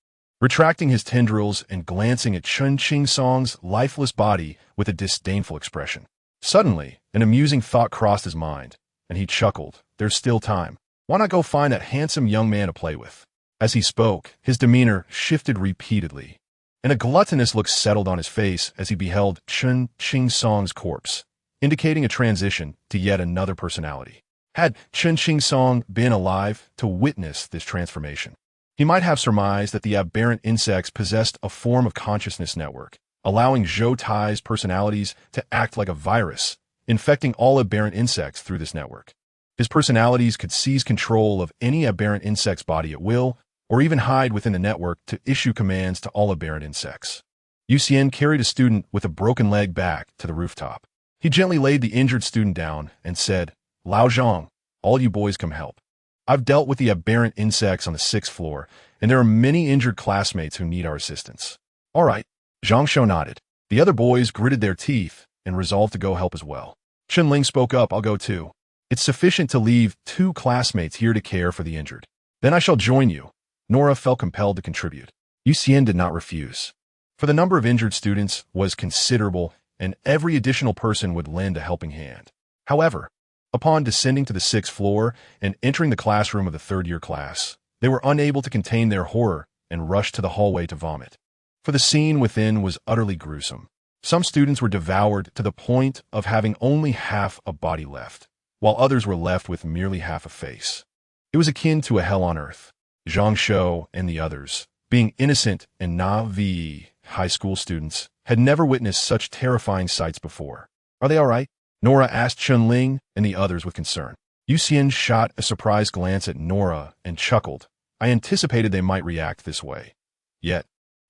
retracting his tendrils and glancing at Chun Ching Song's lifeless body with a disdainful expression. Suddenly, an amusing thought crossed his mind, and he chuckled. "There's still time. Why not go find that handsome young man to play with?" As he spoke, his demeanor shifted repeatedly, and a gluttonous look settled on his face as he beheld Chun Ching Song's corpse, indicating a transition to yet another personality. Had Chun Ching Song been alive to witness this transformation, he might have surmised that the aberrant insects possessed a form of consciousness network, allowing Zhou Tai's personalities to act like a virus, infecting all aberrant insects through this network. His personalities could seize control of any aberrant insect's body at will, or even hide within the network to issue commands to all aberrant insects. Xian carried a student with a broken leg back to the rooftop. He gently laid the injured student down and said, "Lao Zhang, all you boys come help. I've dealt with the aberrant insects on the 6th floor, and there are many injured classmates who need our assistance." "All right." Zhang Shou nodded. The other boys gritted their teeth and resolved to go help as well. Chen Ling spoke up, "I'll go too. It's sufficient to leave 2 classmates here to care for the injured. Then I shall join you." Nora felt compelled to contribute. Xian did not refuse, for the number of injured students was considerable, and every additional person would lend a helping hand. However, upon descending to the 6th floor and entering the classroom of the 3rd-year class, they were unable to contain their horror and rushed to the hallway to vomit. For the scene within was utterly gruesome. Some students were devoured to the point of having only half a body left, while others were left with merely half a face. It was akin to a hell on earth. Zhang Shou and the others, being innocent and naive high school students, had never witnessed such terrifying sights before. "Are they all right?" Nora asked Chun Ling and the others with concern. Xian shot a surprised glance at Nora and chuckled. "I anticipated they might react this way. Yet,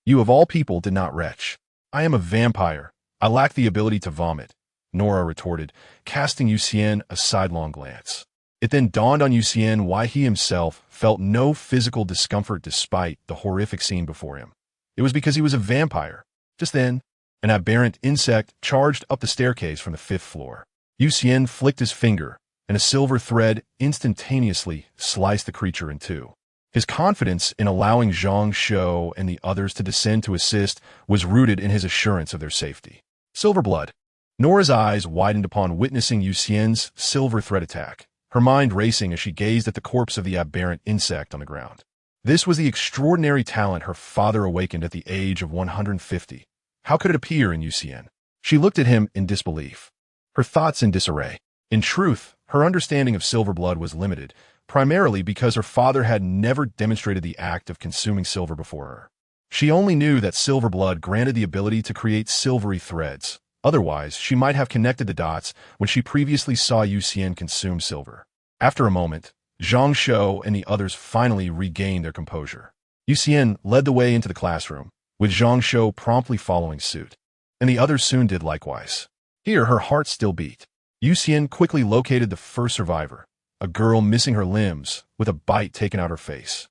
you of all people did not retch. I am a vampire. I lack the ability to vomit," Nora retorted, casting Xian a sidelong glance. It then dawned on Xian why he himself felt no physical discomfort despite the horrific scene before him. It was because he was a vampire. Just then, an aberrant insect charged up the staircase from the 5th floor. Xian flicked his finger, and a silver thread instantaneously sliced the creature in two. His confidence in allowing Zhang Shou and the others to descend to assist was rooted in his assurance of their safety. Silverblood. Nora's eyes widened upon witnessing Xian's silver thread attack, her mind racing as she gazed at the corpse of the aberrant insect on the ground. This was the extraordinary talent her father awakened at the age of 150. How could it appear in Xian? She looked at him in disbelief, her thoughts in disarray. In truth, her understanding of Silverblood was limited, primarily because her father had never demonstrated the act of consuming silver before her. She only knew that Silverblood granted the ability to create silvery threads. Otherwise, she might have connected the dots when she previously saw Xian consume silver. After a moment, Zhang Shou and the others finally regained their composure. Xian led the way into the classroom, with Zhang Shou promptly following suit. And the others soon did likewise. Here, her heart still beat. Xian quickly located the first survivor, a girl missing her limbs, with a bite taken out her face.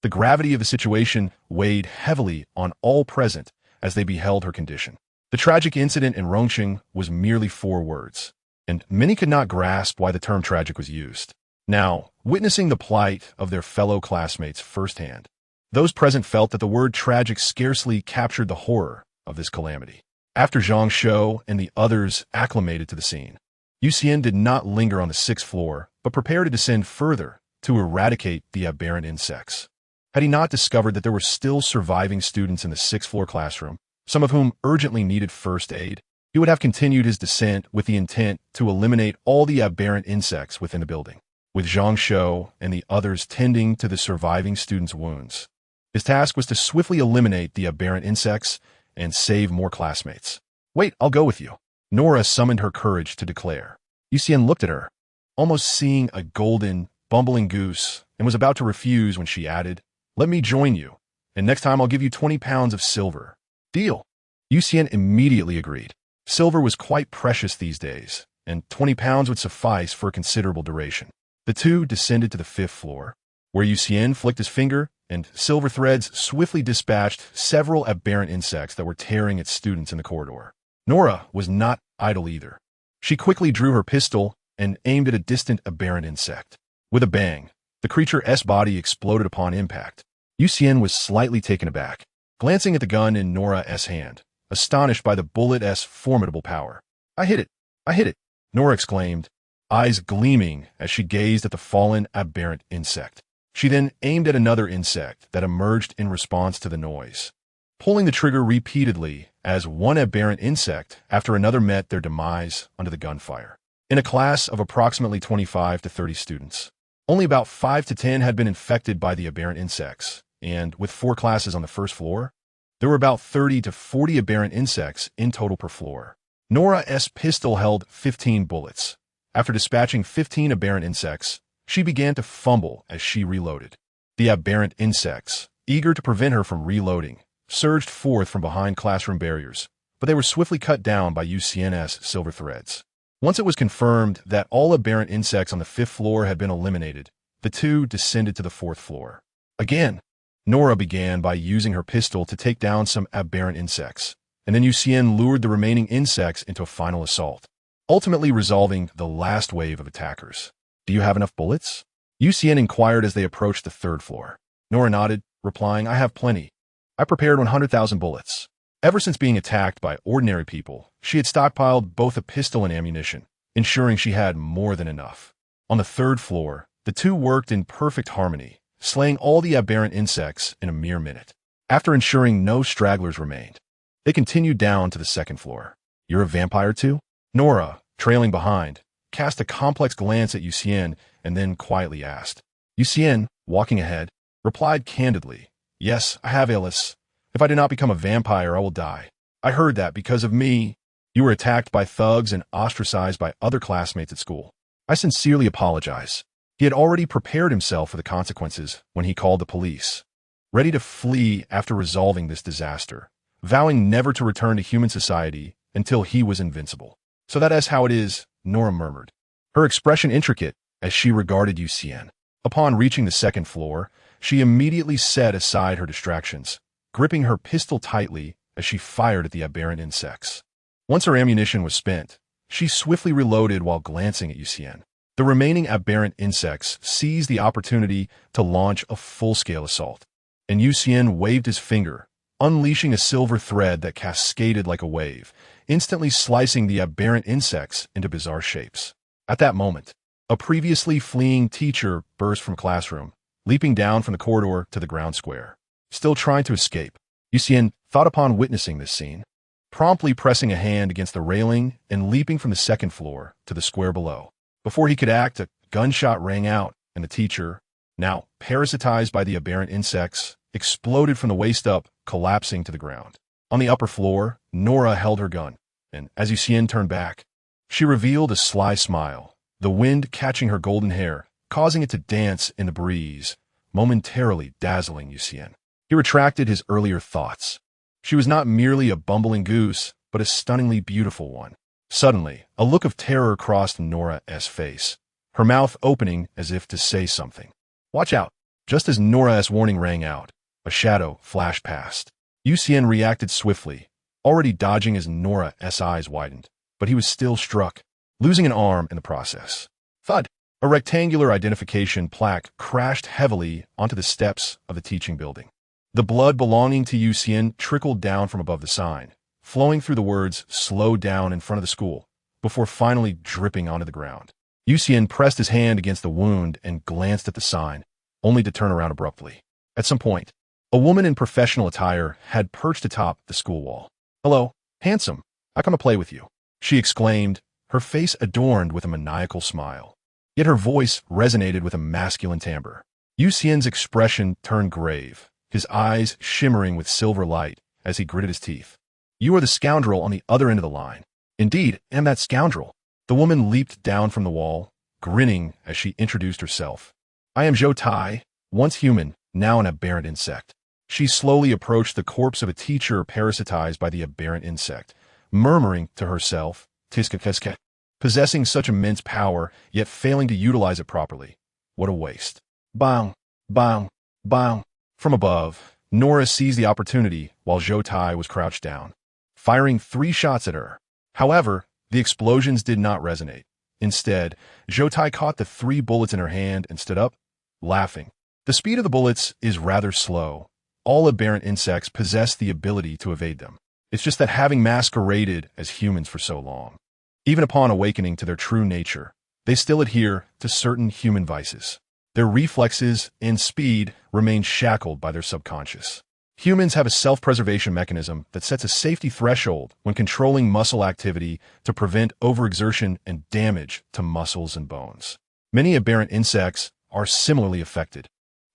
The gravity of the situation weighed heavily on all present as they beheld her condition. The tragic incident in Rongqing was merely 4 words, and many could not grasp why the term tragic was used. Now, witnessing the plight of their fellow classmates firsthand, those present felt that the word tragic scarcely captured the horror of this calamity. After Zhang Shou and the others acclimated to the scene, Xian did not linger on the 6th floor, but prepared to descend further to eradicate the aberrant insects. Had he not discovered that there were still surviving students in the 6th floor classroom, some of whom urgently needed first aid, he would have continued his descent with the intent to eliminate all the aberrant insects within the building, with Zhang Shou and the others tending to the surviving students' wounds. His task was to swiftly eliminate the aberrant insects and save more classmates. "Wait, I'll go with you," Nora summoned her courage to declare. Xian looked at her, almost seeing a golden, bumbling goose, and was about to refuse when she added, "Let me join you, and next time I'll give you 20 pounds of silver." "Deal." Xian immediately agreed. Silver was quite precious these days, and 20 pounds would suffice for a considerable duration. The two descended to the 5th floor, where Xian flicked his finger, and silver threads swiftly dispatched several aberrant insects that were tearing at students in the corridor. Nora was not idle either. She quickly drew her pistol and aimed at a distant aberrant insect. With a bang, the creature's body exploded upon impact. Xian was slightly taken aback, glancing at the gun in Nora's hand, astonished by the bullet's formidable power. I hit it, Nora exclaimed, eyes gleaming as she gazed at the fallen aberrant insect. She then aimed at another insect that emerged in response to the noise, pulling the trigger repeatedly as one aberrant insect after another met their demise under the gunfire. In a class of approximately 25 to 30 students, only about 5 to 10 had been infected by the aberrant insects, and with 4 classes on the 1st floor, there were about 30 to 40 aberrant insects in total per floor. Nora's pistol held 15 bullets. After dispatching 15 aberrant insects, she began to fumble as she reloaded. The aberrant insects, eager to prevent her from reloading, surged forth from behind classroom barriers, but they were swiftly cut down by Xian's silver threads. Once it was confirmed that all aberrant insects on the 5th floor had been eliminated, the two descended to the 4th floor. Again, Nora began by using her pistol to take down some aberrant insects, and then Xian lured the remaining insects into a final assault, ultimately resolving the last wave of attackers. "Do you have enough bullets?" Xian inquired as they approached the 3rd floor. Nora nodded, replying, "I have plenty. I prepared 100,000 bullets." Ever since being attacked by ordinary people, she had stockpiled both a pistol and ammunition, ensuring she had more than enough. On the 3rd floor, the two worked in perfect harmony, slaying all the aberrant insects in a mere minute. After ensuring no stragglers remained, they continued down to the 2nd floor. "You're a vampire too?" Nora, trailing behind, cast a complex glance at Xian and then quietly asked. Xian, walking ahead, replied candidly, "Yes, I have illness. If I do not become a vampire, I will die. I heard that because of me, you were attacked by thugs and ostracized by other classmates at school. I sincerely apologize." He had already prepared himself for the consequences when he called the police, ready to flee after resolving this disaster, vowing never to return to human society until he was invincible. "So that is how it is," Nora murmured, her expression intricate as she regarded Xian. Upon reaching the 2nd floor, she immediately set aside her distractions, gripping her pistol tightly as she fired at the aberrant insects. Once her ammunition was spent, she swiftly reloaded while glancing at Xian. The remaining aberrant insects seized the opportunity to launch a full-scale assault, and Xian waved his finger, unleashing a silver thread that cascaded like a wave, instantly slicing the aberrant insects into bizarre shapes. At that moment, a previously fleeing teacher burst from classroom, leaping down from the corridor to the ground square. Still trying to escape, Xian thought upon witnessing this scene, promptly pressing a hand against the railing and leaping from the second floor to the square below. Before he could act, a gunshot rang out, and the teacher, now parasitized by the aberrant insects, exploded from the waist up, collapsing to the ground. On the upper floor, Nora held her gun, and as Xian turned back, she revealed a sly smile, the wind catching her golden hair, causing it to dance in the breeze, momentarily dazzling Xian. He retracted his earlier thoughts. She was not merely a bumbling goose, but a stunningly beautiful one. Suddenly, a look of terror crossed Nora's face, her mouth opening as if to say something. "Watch out!" Just as Nora's warning rang out, a shadow flashed past. Xian reacted swiftly, already dodging as Nora's eyes widened, but he was still struck, losing an arm in the process. Thud! A rectangular identification plaque crashed heavily onto the steps of the teaching building. The blood belonging to Xian trickled down from above the sign, flowing through the words "slow down" in front of the school, before finally dripping onto the ground. Xian pressed his hand against the wound and glanced at the sign, only to turn around abruptly. At some point, a woman in professional attire had perched atop the school wall. "Hello, handsome. I come to play with you," she exclaimed, her face adorned with a maniacal smile. Yet her voice resonated with a masculine timbre. Xian's expression turned grave, his eyes shimmering with silver light as he gritted his teeth. "You are the scoundrel on the other end of the line." "Indeed, am that scoundrel." The woman leaped down from the wall, grinning as she introduced herself. "I am Zhou Tai, once human, now an aberrant insect." She slowly approached the corpse of a teacher parasitized by the aberrant insect, murmuring to herself, "Tiska. Possessing such immense power, yet failing to utilize it properly. What a waste." Bang! Bang! Bang! From above, Nora seized the opportunity while Zhou Tai was crouched down, firing 3 shots at her. However, the explosions did not resonate. Instead, Zhou Tai caught the 3 bullets in her hand and stood up, laughing. The speed of the bullets is rather slow. All aberrant insects possess the ability to evade them. It's just that having masqueraded as humans for so long, even upon awakening to their true nature, they still adhere to certain human vices. Their reflexes and speed remain shackled by their subconscious. Humans have a self-preservation mechanism that sets a safety threshold when controlling muscle activity to prevent overexertion and damage to muscles and bones. Many aberrant insects are similarly affected,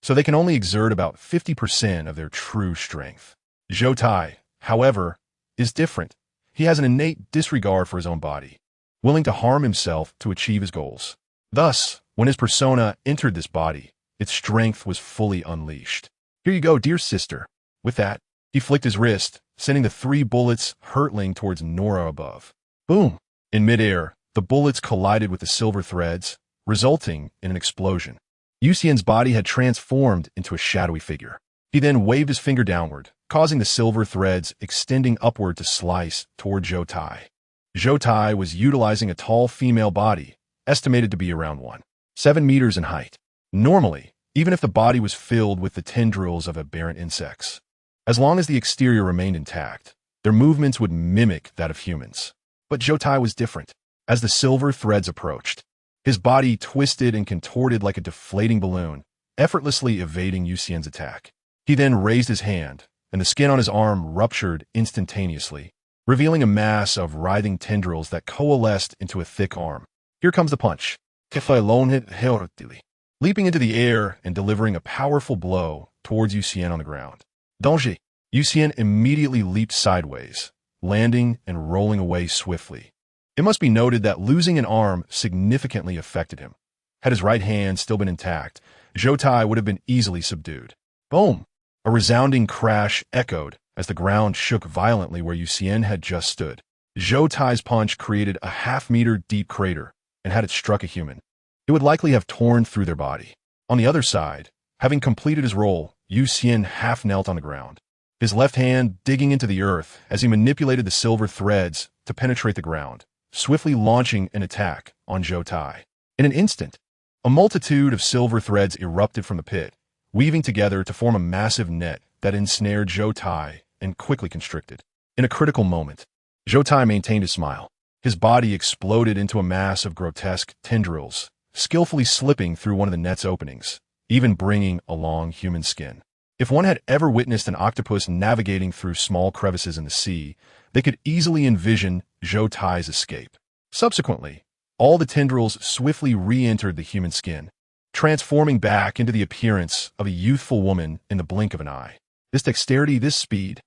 so they can only exert about 50% of their true strength. Zhou Tai, however, is different. He has an innate disregard for his own body, willing to harm himself to achieve his goals. Thus, when his persona entered this body, its strength was fully unleashed. "Here you go, dear sister." With that, he flicked his wrist, sending the 3 bullets hurtling towards Nora above. Boom! In midair, the bullets collided with the silver threads, resulting in an explosion. Xian's body had transformed into a shadowy figure. He then waved his finger downward, causing the silver threads extending upward to slice toward Zhou Tai. Zhou Tai was utilizing a tall female body, estimated to be around 1.7 meters in height. Normally, even if the body was filled with the tendrils of aberrant insects, as long as the exterior remained intact, their movements would mimic that of humans. But Zhou Tai was different. As the silver threads approached, his body twisted and contorted like a deflating balloon, effortlessly evading Xian's attack. He then raised his hand, and the skin on his arm ruptured instantaneously, revealing a mass of writhing tendrils that coalesced into a thick arm. Here comes the punch. Leaping into the air and delivering a powerful blow towards Xian on the ground. Danger! Xian immediately leaped sideways, landing and rolling away swiftly. It must be noted that losing an arm significantly affected him. Had his right hand still been intact, Zhou Tai would have been easily subdued. Boom! A resounding crash echoed as the ground shook violently where Xian had just stood. Zhou Tai's punch created a half-meter deep crater, and had it struck a human, it would likely have torn through their body. On the other side, having completed his role, Xian half knelt on the ground, his left hand digging into the earth as he manipulated the silver threads to penetrate the ground, swiftly launching an attack on Zhou Tai. In an instant, a multitude of silver threads erupted from the pit, weaving together to form a massive net that ensnared Zhou Tai and quickly constricted. In a critical moment, Zhou Tai maintained his smile. His body exploded into a mass of grotesque tendrils, skillfully slipping through one of the net's openings, even bringing along human skin. If one had ever witnessed an octopus navigating through small crevices in the sea, they could easily envision Zhou Tai's escape. Subsequently, all the tendrils swiftly re-entered the human skin, transforming back into the appearance of a youthful woman in the blink of an eye. This dexterity, this speed.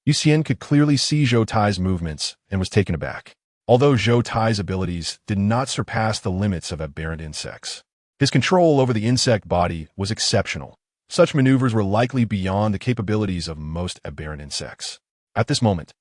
Xian could clearly see Zhou Tai's movements and was taken aback. Although Zhou Tai's abilities did not surpass the limits of aberrant insects, his control over the insect body was exceptional. Such maneuvers were likely beyond the capabilities of most aberrant insects. At this moment,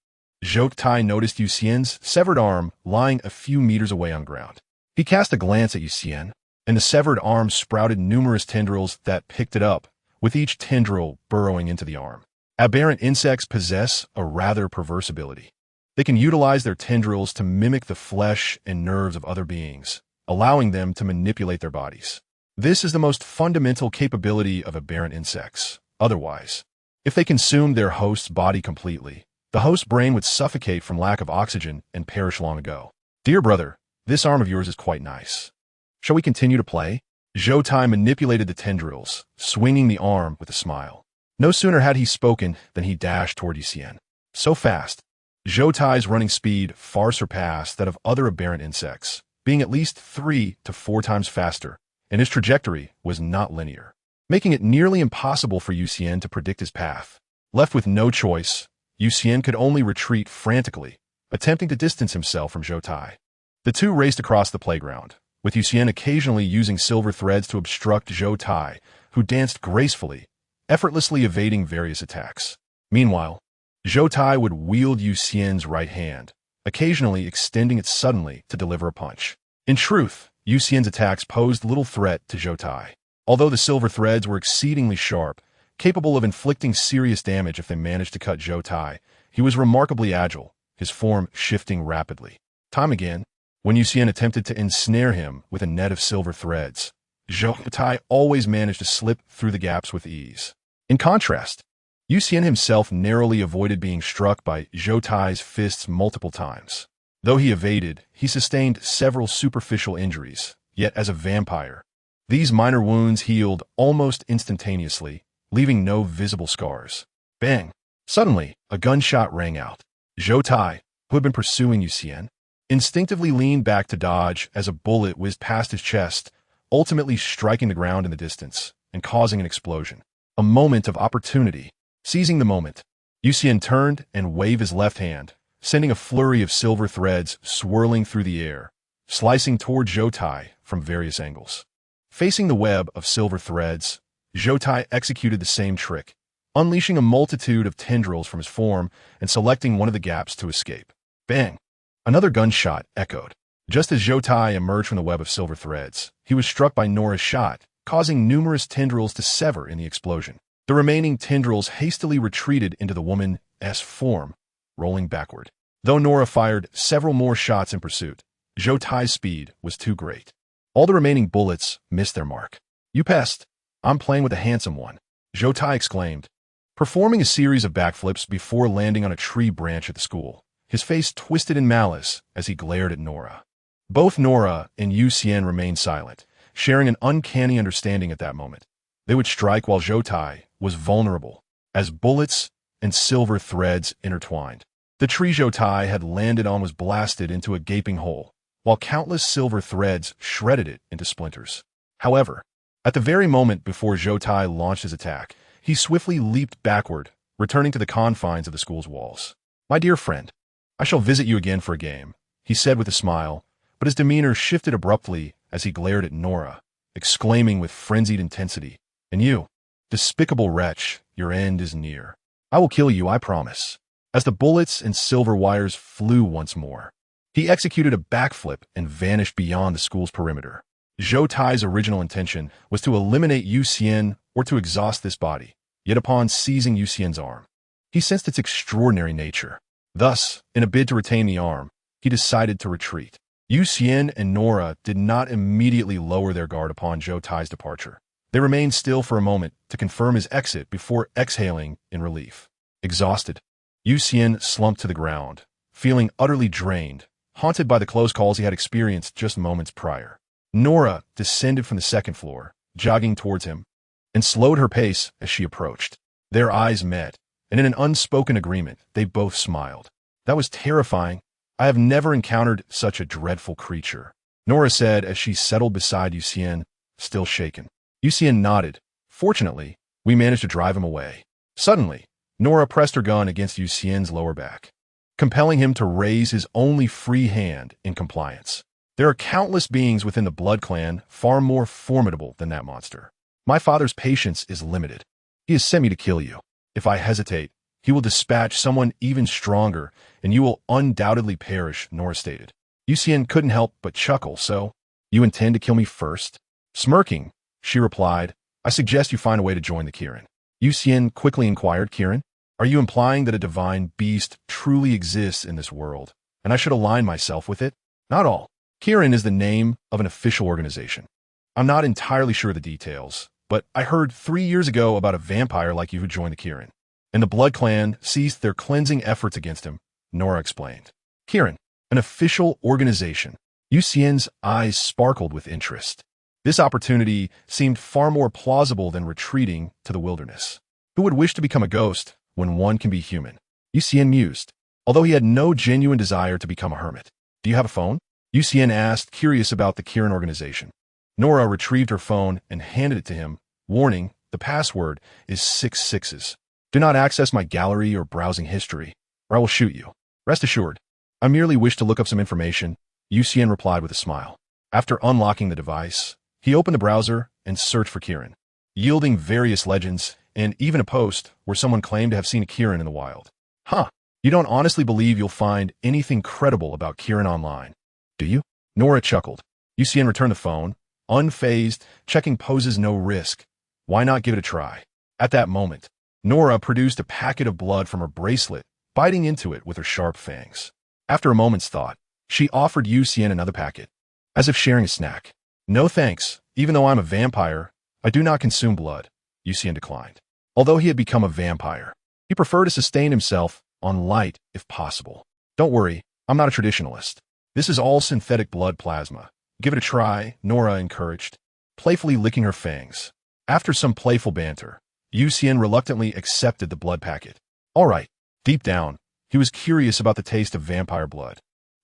Zhou Tai noticed Xian's severed arm lying a few meters away on the ground. He cast a glance at Xian, and the severed arm sprouted numerous tendrils that picked it up, with each tendril burrowing into the arm. Aberrant insects possess a rather perverse ability. They can utilize their tendrils to mimic the flesh and nerves of other beings, allowing them to manipulate their bodies. This is the most fundamental capability of aberrant insects. Otherwise, if they consumed their host's body completely, the host's brain would suffocate from lack of oxygen and perish long ago. Dear brother, this arm of yours is quite nice. Shall we continue to play? Zhou Tai manipulated the tendrils, swinging the arm with a smile. No sooner had he spoken than he dashed toward Xian. So fast, Zhou Tai's running speed far surpassed that of other aberrant insects, being at least 3 to 4 times faster, and his trajectory was not linear, making it nearly impossible for Xian to predict his path. Left with no choice, Xian could only retreat frantically, attempting to distance himself from Zhou Tai. The two raced across the playground, with Xian occasionally using silver threads to obstruct Zhou Tai, who danced gracefully, effortlessly evading various attacks. Meanwhile, Zhou Tai would wield Xian's right hand, occasionally extending it suddenly to deliver a punch. In truth, Xian's attacks posed little threat to Zhou Tai. Although the silver threads were exceedingly sharp, capable of inflicting serious damage if they managed to cut Zhou Tai, he was remarkably agile, his form shifting rapidly. Time again, when Xian attempted to ensnare him with a net of silver threads, Zhou Tai always managed to slip through the gaps with ease. In contrast, Xian himself narrowly avoided being struck by Zhou Tai's fists multiple times. Though he evaded, he sustained several superficial injuries, yet as a vampire, these minor wounds healed almost instantaneously, leaving no visible scars. Bang! Suddenly, a gunshot rang out. Zhou Tai, who had been pursuing Xian, instinctively leaned back to dodge as a bullet whizzed past his chest, ultimately striking the ground in the distance and causing an explosion. A moment of opportunity. Seizing the moment, Xian turned and waved his left hand, sending a flurry of silver threads swirling through the air, slicing toward Zhou Tai from various angles. Facing the web of silver threads, Zhou Tai executed the same trick, unleashing a multitude of tendrils from his form and selecting one of the gaps to escape. Bang! Another gunshot echoed. Just as Zhou Tai emerged from the web of silver threads, he was struck by Nora's shot, causing numerous tendrils to sever in the explosion. The remaining tendrils hastily retreated into the woman's form, rolling backward. Though Nora fired several more shots in pursuit, Zhou Tai's speed was too great. All the remaining bullets missed their mark. "You pest! I'm playing with a handsome one," Zhou Tai exclaimed, performing a series of backflips before landing on a tree branch at the school, his face twisted in malice as he glared at Nora. Both Nora and Xian remained silent, sharing an uncanny understanding at that moment. They would strike while Zhou Tai was vulnerable, as bullets and silver threads intertwined. The tree Zhou Tai had landed on was blasted into a gaping hole, while countless silver threads shredded it into splinters. However, at the very moment before Zhou Tai launched his attack, he swiftly leaped backward, returning to the confines of the school's walls. "My dear friend, I shall visit you again for a game," he said with a smile, but his demeanor shifted abruptly as he glared at Nora, exclaiming with frenzied intensity, "And you, despicable wretch, your end is near. I will kill you, I promise." As the bullets and silver wires flew once more, he executed a backflip and vanished beyond the school's perimeter. Zhou Tai's original intention was to eliminate Xian or to exhaust this body, yet upon seizing Xian's arm, he sensed its extraordinary nature. Thus, in a bid to retain the arm, he decided to retreat. Xian and Nora did not immediately lower their guard upon Zhou Tai's departure. They remained still for a moment to confirm his exit before exhaling in relief. Exhausted, Xian slumped to the ground, feeling utterly drained, haunted by the close calls he had experienced just moments prior. Nora descended from the second floor, jogging towards him, and slowed her pace as she approached. Their eyes met, and in an unspoken agreement, they both smiled. That was terrifying. I have never encountered such a dreadful creature, Nora said as she settled beside Xian, still shaken. Xian nodded. Fortunately, we managed to drive him away. Suddenly, Nora pressed her gun against Xian's lower back, compelling him to raise his only free hand in compliance. There are countless beings within the Blood Clan far more formidable than that monster. My father's patience is limited. He has sent me to kill you. If I hesitate, he will dispatch someone even stronger, and you will undoubtedly perish, Nora stated. Xian couldn't help but chuckle. So, you intend to kill me first? Smirking, she replied, I suggest you find a way to join the Xian. Xian quickly inquired, Xian, are you implying that a divine beast truly exists in this world, and I should align myself with it? Not all. Xian is the name of an official organization. I'm not entirely sure of the details, but I heard 3 years ago about a vampire like you who joined the Xian, and the Blood Clan ceased their cleansing efforts against him, Nora explained. Xian, an official organization. Xian's eyes sparkled with interest. This opportunity seemed far more plausible than retreating to the wilderness. Who would wish to become a ghost when one can be human? Xian mused, although he had no genuine desire to become a hermit. Do you have a phone? Xian asked, curious about the Xian organization. Nora retrieved her phone and handed it to him, warning, the password is 6 sixes. Do not access my gallery or browsing history, or I will shoot you. Rest assured, I merely wish to look up some information, Xian replied with a smile. After unlocking the device, he opened the browser and searched for Xian, yielding various legends and even a post where someone claimed to have seen a Xian in the wild. Huh, you don't honestly believe you'll find anything credible about Xian online, do you? Nora chuckled. Xian returned the phone, unfazed, checking poses no risk. Why not give it a try? At that moment, Nora produced a packet of blood from her bracelet, biting into it with her sharp fangs. After a moment's thought, she offered Xian another packet, as if sharing a snack. No thanks, even though I'm a vampire, I do not consume blood, Xian declined. Although he had become a vampire, he preferred to sustain himself on light if possible. Don't worry, I'm not a traditionalist. This is all synthetic blood plasma. Give it a try, Nora encouraged, playfully licking her fangs. After some playful banter, Xian reluctantly accepted the blood packet. All right, deep down, he was curious about the taste of vampire blood.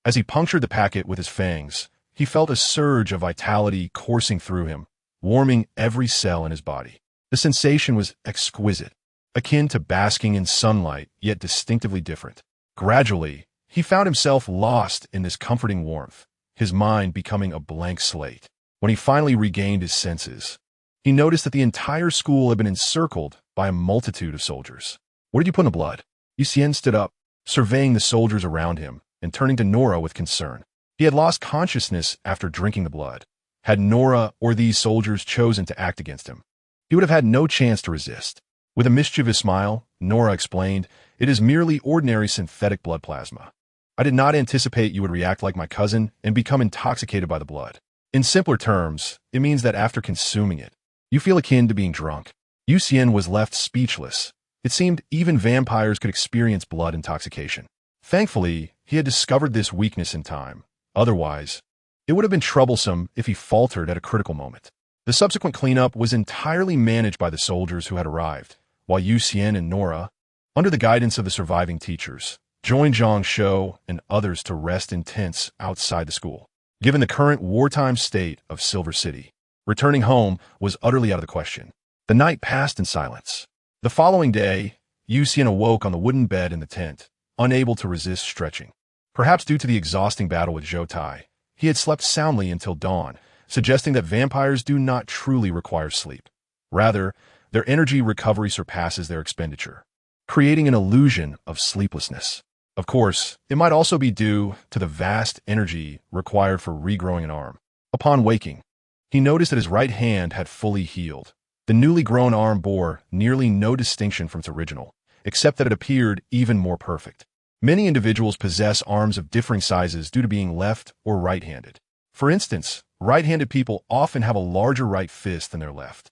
As he punctured the packet with his fangs, he felt a surge of vitality coursing through him, warming every cell in his body. The sensation was exquisite, akin to basking in sunlight, yet distinctively different. Gradually, he found himself lost in this comforting warmth, his mind becoming a blank slate. When he finally regained his senses, he noticed that the entire school had been encircled by a multitude of soldiers. What did you put in the blood? Xian stood up, surveying the soldiers around him and turning to Nora with concern. He had lost consciousness after drinking the blood. Had Nora or these soldiers chosen to act against him, he would have had no chance to resist. With a mischievous smile, Nora explained, it is merely ordinary synthetic blood plasma. I did not anticipate you would react like my cousin and become intoxicated by the blood. In simpler terms, it means that after consuming it, you feel akin to being drunk. Xian was left speechless. It seemed even vampires could experience blood intoxication. Thankfully, he had discovered this weakness in time. Otherwise, it would have been troublesome if he faltered at a critical moment. The subsequent cleanup was entirely managed by the soldiers who had arrived, while Xian and Nora, under the guidance of the surviving teachers, joined Zhang Shou and others to rest in tents outside the school. Given the current wartime state of Silver City, returning home was utterly out of the question. The night passed in silence. The following day, Xian awoke on the wooden bed in the tent, unable to resist stretching. Perhaps due to the exhausting battle with Zhou Tai, he had slept soundly until dawn, suggesting that vampires do not truly require sleep. Rather, their energy recovery surpasses their expenditure, creating an illusion of sleeplessness. Of course, it might also be due to the vast energy required for regrowing an arm. Upon waking, he noticed that his right hand had fully healed. The newly grown arm bore nearly no distinction from its original, except that it appeared even more perfect. Many individuals possess arms of differing sizes due to being left or right-handed. For instance, right-handed people often have a larger right fist than their left.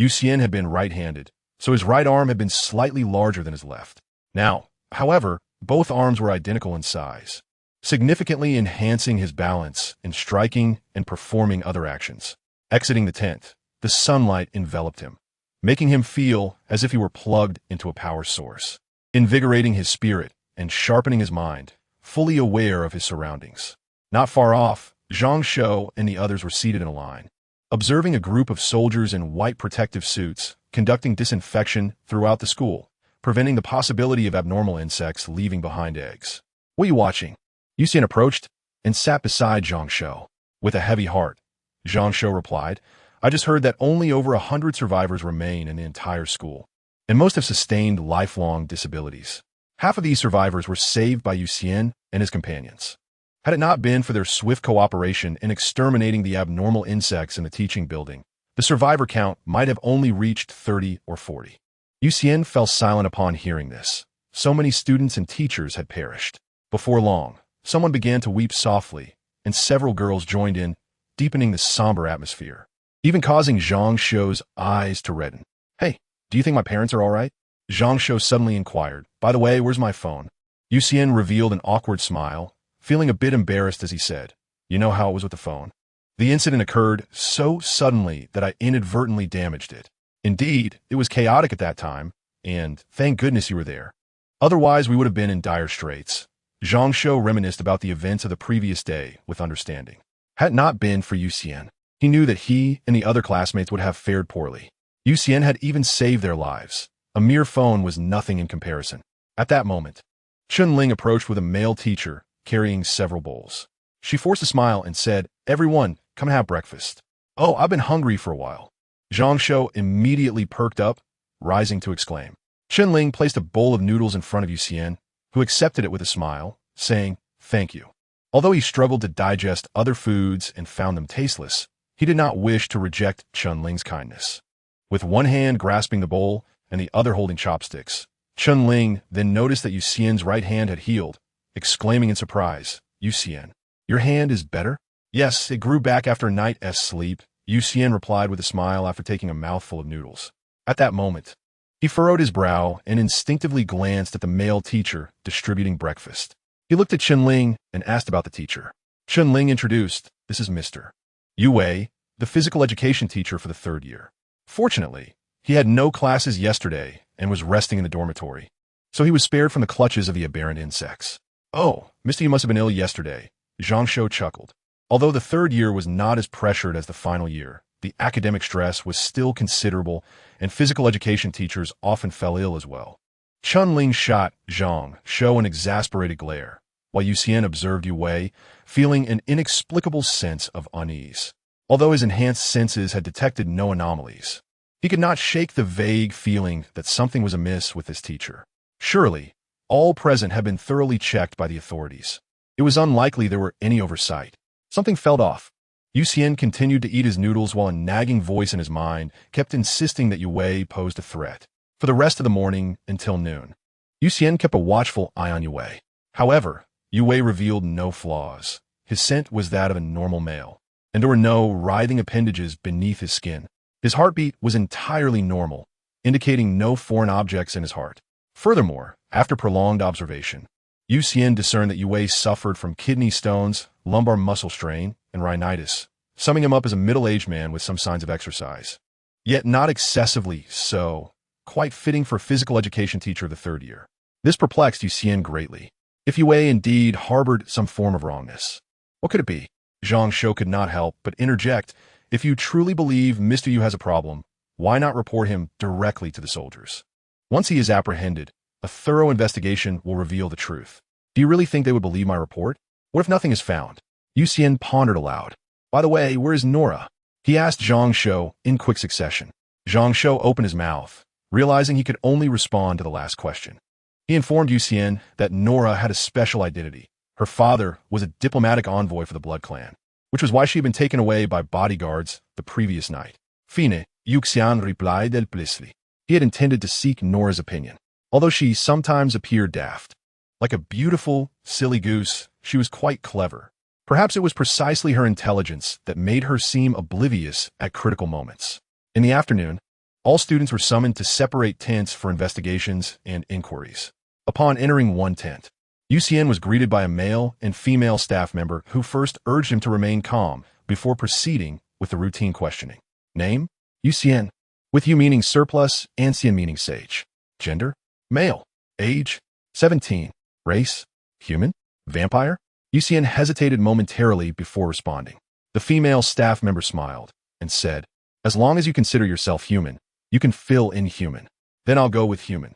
Xian had been right-handed, so his right arm had been slightly larger than his left. Now, however, both arms were identical in size, significantly enhancing his balance in striking and performing other actions. Exiting the tent, the sunlight enveloped him, making him feel as if he were plugged into a power source, invigorating his spirit and sharpening his mind, fully aware of his surroundings. Not far off, Zhang Shou and the others were seated in a line, observing a group of soldiers in white protective suits conducting disinfection throughout the school, preventing the possibility of abnormal insects leaving behind eggs. "What are you watching?" Xian approached and sat beside Zhang Shou. With a heavy heart, Zhang Shou replied, "I just heard that only over 100 survivors remain in the entire school, and most have sustained lifelong disabilities. Half of these survivors were saved by Xian and his companions. Had it not been for their swift cooperation in exterminating the abnormal insects in the teaching building, the survivor count might have only reached 30 or 40. Xian fell silent upon hearing this. So many students and teachers had perished. Before long, someone began to weep softly, and several girls joined in, deepening the somber atmosphere, even causing Zhang Shou's eyes to redden. "Hey, do you think my parents are all right?" Zhang Shou suddenly inquired. "By the way, where's my phone?" Xian revealed an awkward smile, feeling a bit embarrassed as he said, "You know how it was with the phone. The incident occurred so suddenly that I inadvertently damaged it. Indeed, it was chaotic at that time, and thank goodness you were there. Otherwise, we would have been in dire straits." Zhang Shou reminisced about the events of the previous day with understanding. Had it not been for Xian, he knew that he and the other classmates would have fared poorly. Xian had even saved their lives. A mere phone was nothing in comparison. At that moment, Chunling approached with a male teacher carrying several bowls. She forced a smile and said, "Everyone, come and have breakfast." "Oh, I've been hungry for a while." Zhang Shou immediately perked up, rising to exclaim. Chunling placed a bowl of noodles in front of Xian, who accepted it with a smile, saying, "Thank you." Although he struggled to digest other foods and found them tasteless, he did not wish to reject Chunling's kindness. With one hand grasping the bowl and the other holding chopsticks, Chunling then noticed that Xian's right hand had healed, exclaiming in surprise, "Xian, your hand is better?" "Yes, it grew back after a night's sleep," Xian replied with a smile after taking a mouthful of noodles. At that moment, he furrowed his brow and instinctively glanced at the male teacher distributing breakfast. He looked at Chunling and asked about the teacher. Chunling introduced, "This is Mr. Yue, the physical education teacher for the 3rd year. Fortunately, he had no classes yesterday and was resting in the dormitory, so he was spared from the clutches of the aberrant insects." "Oh, Mr. You must have been ill yesterday," Zhang Shou chuckled. Although the 3rd year was not as pressured as the final year, the academic stress was still considerable, and physical education teachers often fell ill as well. Chunling shot Zhang Shou an exasperated glare, while Xian observed Yue, feeling an inexplicable sense of unease. Although his enhanced senses had detected no anomalies, he could not shake the vague feeling that something was amiss with this teacher. Surely, all present had been thoroughly checked by the authorities. It was unlikely there were any oversight. Something felt off. Xian continued to eat his noodles while a nagging voice in his mind kept insisting that Yue posed a threat. For the rest of the morning until noon, Xian kept a watchful eye on Yue. However, Yue revealed no flaws. His scent was that of a normal male, and there were no writhing appendages beneath his skin. His heartbeat was entirely normal, indicating no foreign objects in his heart. Furthermore, after prolonged observation, Xian discerned that Yue suffered from kidney stones, lumbar muscle strain, and rhinitis, summing him up as a middle-aged man with some signs of exercise. Yet not excessively so, quite fitting for a physical education teacher of the 3rd year. This perplexed Xian greatly. If Yue indeed harbored some form of wrongness, what could it be? Zhang Shou could not help but interject, "If you truly believe Mr. Yu has a problem, why not report him directly to the soldiers? Once he is apprehended, a thorough investigation will reveal the truth." "Do you really think they would believe my report? What if nothing is found?" Xian pondered aloud. "By the way, where is Nora?" he asked Zhang Shou in quick succession. Zhang Shou opened his mouth, realizing he could only respond to the last question. He informed Xian that Nora had a special identity. Her father was a diplomatic envoy for the Blood Clan, which was why she had been taken away by bodyguards the previous night. "Fine," Xian replied helplessly. He had intended to seek Nora's opinion, although she sometimes appeared daft. Like a beautiful, silly goose, she was quite clever. Perhaps it was precisely her intelligence that made her seem oblivious at critical moments. In the afternoon, all students were summoned to separate tents for investigations and inquiries. Upon entering one tent, Xian was greeted by a male and female staff member who first urged him to remain calm before proceeding with the routine questioning. Name? Xian, with you meaning surplus and Xian meaning sage. Gender? Male. Age? 17. Race? Human? Vampire? Xian hesitated momentarily before responding. The female staff member smiled and said, as long as you consider yourself human, you can fill in human. Then I'll go with human.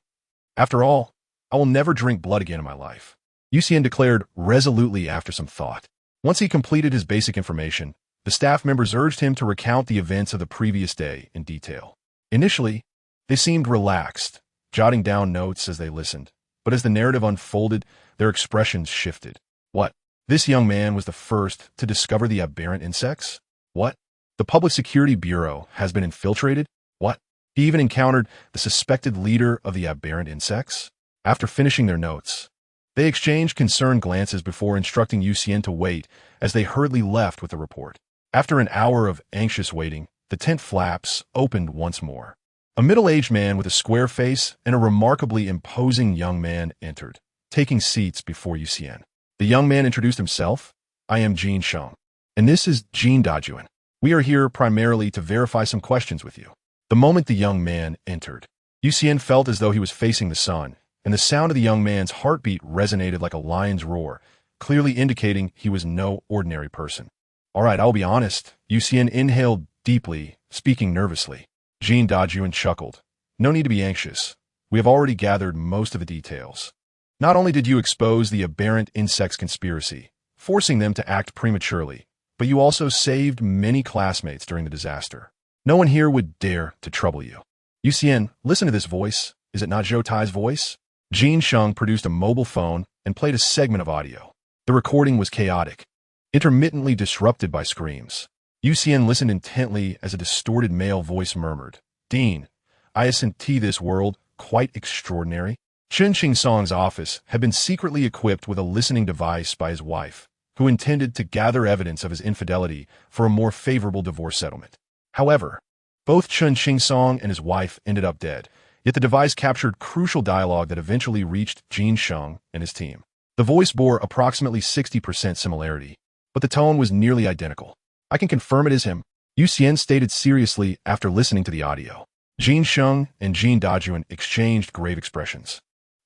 After all, I will never drink blood again in my life. Xian declared resolutely after some thought. Once he completed his basic information, the staff members urged him to recount the events of the previous day in detail. Initially, they seemed relaxed, jotting down notes as they listened, but as the narrative unfolded, their expressions shifted. What? This young man was the first to discover the aberrant insects? What? The Public Security Bureau has been infiltrated? What? He even encountered the suspected leader of the aberrant insects? After finishing their notes, they exchanged concerned glances before instructing Xian to wait as they hurriedly left with the report. After an hour of anxious waiting, the tent flaps opened once more. A middle-aged man with a square face and a remarkably imposing young man entered, taking seats before Xian. The young man introduced himself. I am Jin Sheng, and this is Jin Dajuan. We are here primarily to verify some questions with you. The moment the young man entered, Xian felt as though he was facing the sun, and the sound of the young man's heartbeat resonated like a lion's roar, clearly indicating he was no ordinary person. All right, I'll be honest. Xian inhaled deeply, speaking nervously. Jin Dajuan chuckled. No need to be anxious. We have already gathered most of the details. Not only did you expose the aberrant insects conspiracy, forcing them to act prematurely, but you also saved many classmates during the disaster. No one here would dare to trouble you. Xian, listen to this voice. Is it not Zhou Tai's voice? Jin Sheng produced a mobile phone and played a segment of audio. The recording was chaotic, intermittently disrupted by screams. Xian listened intently as a distorted male voice murmured, Dean, I assent this world quite extraordinary. Chen Qingsong's office had been secretly equipped with a listening device by his wife, who intended to gather evidence of his infidelity for a more favorable divorce settlement. However, both Chen Qingsong and his wife ended up dead, yet the device captured crucial dialogue that eventually reached Jin Sheng and his team. The voice bore approximately 60% similarity, but the tone was nearly identical. I can confirm it is him, Xian stated seriously after listening to the audio. Jin Sheng and Jin Dajuan exchanged grave expressions.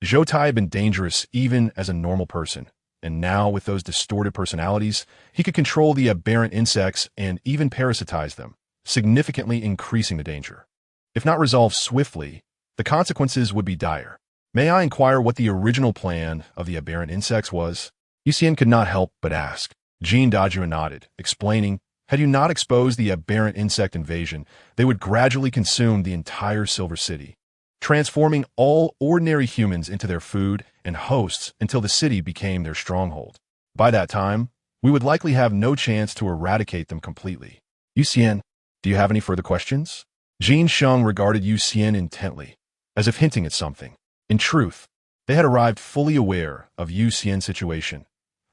Zhou Tai had been dangerous even as a normal person, and now with those distorted personalities, he could control the aberrant insects and even parasitize them, significantly increasing the danger. If not resolved swiftly, the consequences would be dire. May I inquire what the original plan of the aberrant insects was? Xian could not help but ask. Jin Dajuan nodded, explaining, had you not exposed the aberrant insect invasion, they would gradually consume the entire Silver City, transforming all ordinary humans into their food and hosts until the city became their stronghold. By that time, we would likely have no chance to eradicate them completely. Xian, do you have any further questions? Jin Sheng regarded Xian intently, as if hinting at something. In truth, they had arrived fully aware of Xian's situation,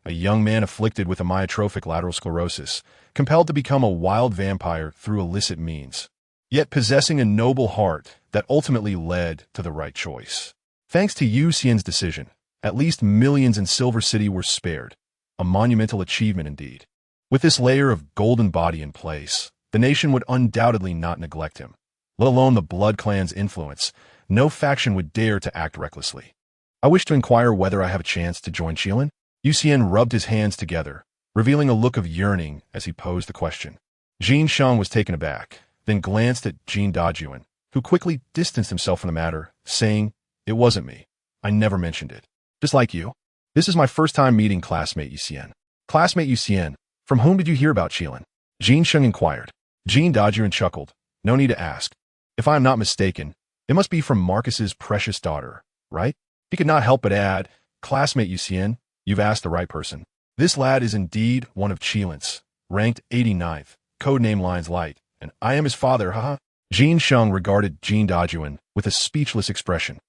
a young man afflicted with amyotrophic lateral sclerosis, compelled to become a wild vampire through illicit means, yet possessing a noble heart that ultimately led to the right choice. Thanks to Xian's decision, at least millions in Silver City were spared, a monumental achievement indeed. With this layer of golden body in place, the nation would undoubtedly not neglect him. Let alone the Blood Clan's influence, no faction would dare to act recklessly. I wish to inquire whether I have a chance to join Xian. Xian rubbed his hands together, revealing a look of yearning as he posed the question. Jin Sheng was taken aback, then glanced at Jin Dajuan, who quickly distanced himself from the matter, saying, It wasn't me. I never mentioned it. Just like you. This is my first time meeting classmate Xian. Classmate Xian, from whom did you hear about Xian? Jin Sheng inquired. Jin Dajuan chuckled. No need to ask. If I am not mistaken, it must be from Marcus's precious daughter, right? He could not help but add, Classmate Xian, you've asked the right person. This lad is indeed one of Qilin's, ranked 89th, codename Lion's Light, and I am his father, haha. Jin Sheng regarded Jin Dajuan with a speechless expression.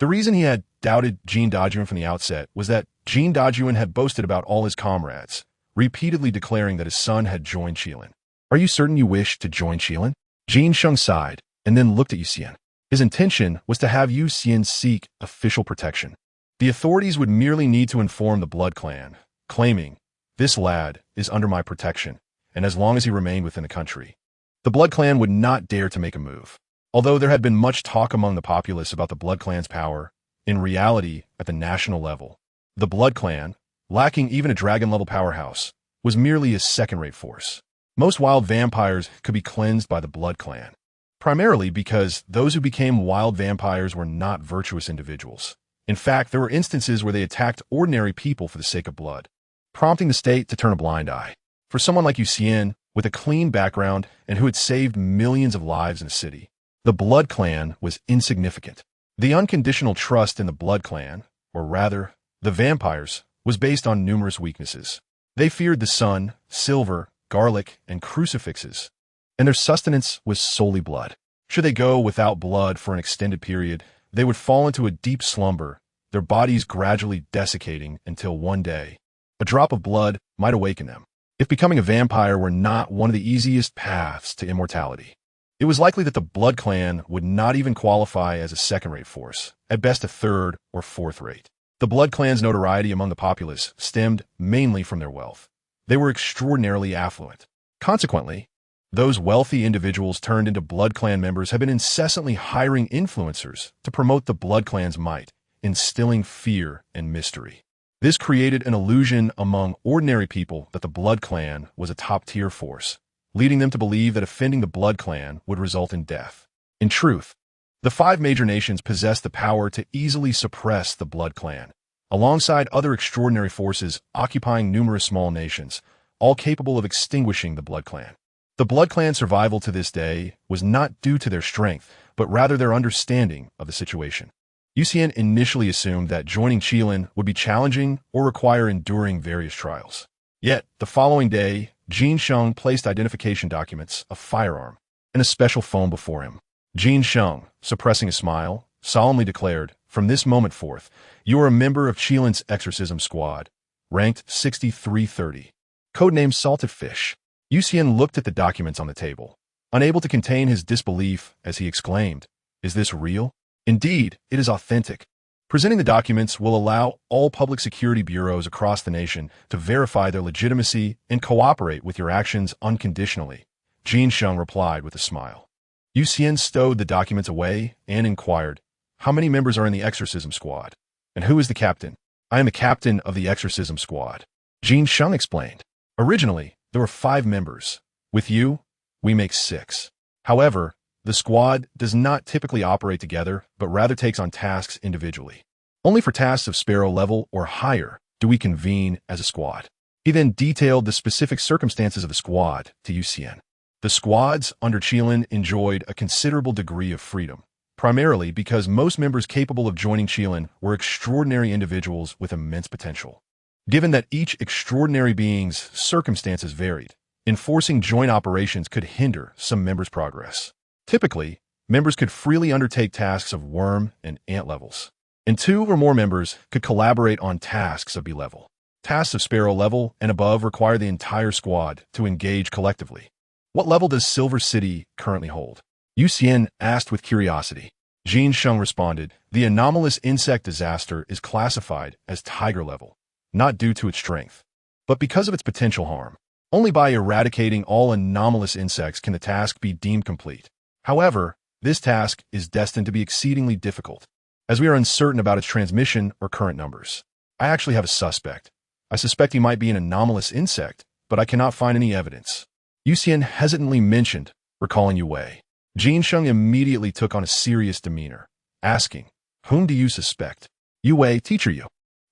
The reason he had doubted Xian Dajuan from the outset was that Xian Dajuan had boasted about all his comrades, repeatedly declaring that his son had joined Xian. Are you certain you wish to join Xian? Jin Sheng sighed, and then looked at Yu Xian. His intention was to have Yu Xian seek official protection. The authorities would merely need to inform the Blood Clan, claiming, "This lad is under my protection, and as long as he remained within the country." The Blood Clan would not dare to make a move. Although there had been much talk among the populace about the Blood Clan's power, in reality, at the national level, the Blood Clan, lacking even a dragon-level powerhouse, was merely a second-rate force. Most wild vampires could be cleansed by the Blood Clan, primarily because those who became wild vampires were not virtuous individuals. In fact, there were instances where they attacked ordinary people for the sake of blood, prompting the state to turn a blind eye. For someone like Yu Xian, with a clean background and who had saved millions of lives in a city, the Blood Clan was insignificant. The unconditional trust in the Blood Clan, or rather, the vampires, was based on numerous weaknesses. They feared the sun, silver, garlic, and crucifixes, and their sustenance was solely blood. Should they go without blood for an extended period, they would fall into a deep slumber, their bodies gradually desiccating until one day, a drop of blood might awaken them. If becoming a vampire were not one of the easiest paths to immortality, it was likely that the Blood Clan would not even qualify as a second-rate force, at best a third or fourth-rate. The Blood Clan's notoriety among the populace stemmed mainly from their wealth. They were extraordinarily affluent. Consequently, those wealthy individuals turned into Blood Clan members have been incessantly hiring influencers to promote the Blood Clan's might, instilling fear and mystery. This created an illusion among ordinary people that the Blood Clan was a top-tier force, leading them to believe that offending the Blood Clan would result in death. In truth, the 5 major nations possessed the power to easily suppress the Blood Clan, alongside other extraordinary forces occupying numerous small nations, all capable of extinguishing the Blood Clan. The Blood Clan's survival to this day was not due to their strength, but rather their understanding of the situation. Yu Xian initially assumed that joining Xian would be challenging or require enduring various trials. Yet, the following day, Jin Sheng placed identification documents, a firearm, and a special phone before him. Jin Sheng, suppressing a smile, solemnly declared, "From this moment forth, you are a member of Xian's exorcism squad, ranked 6330. Codename Salted Fish." Yu Xian looked at the documents on the table, unable to contain his disbelief as he exclaimed, "Is this real? Indeed, it is authentic." Presenting the documents will allow all public security bureaus across the nation to verify their legitimacy and cooperate with your actions unconditionally, Jin Sheng replied with a smile. Yu Xian stowed the documents away and inquired, "How many members are in the exorcism squad? And who is the captain?" "I am the captain of the exorcism squad," Jin Sheng explained. "Originally, there were 5 members. With you, we make 6. However, the squad does not typically operate together, but rather takes on tasks individually. Only for tasks of Sparrow level or higher do we convene as a squad." He then detailed the specific circumstances of the squad to Yu Xian. The squads under Xian enjoyed a considerable degree of freedom, primarily because most members capable of joining Xian were extraordinary individuals with immense potential. Given that each extraordinary being's circumstances varied, enforcing joint operations could hinder some members' progress. Typically, members could freely undertake tasks of worm and ant levels, and 2 or more members could collaborate on tasks of B level. Tasks of Sparrow level and above require the entire squad to engage collectively. What level does Silver City currently hold? Yu Xian asked with curiosity. Jin Sheng responded, "The anomalous insect disaster is classified as Tiger level, not due to its strength, but because of its potential harm. Only by eradicating all anomalous insects can the task be deemed complete. However, this task is destined to be exceedingly difficult, as we are uncertain about its transmission or current numbers. I actually have a suspect. I suspect he might be an anomalous insect, but I cannot find any evidence." Yu Xian hesitantly mentioned, recalling Yu Wei. Jin Sheng immediately took on a serious demeanor, asking, "Whom do you suspect?" "Yu Wei, teacher Yu.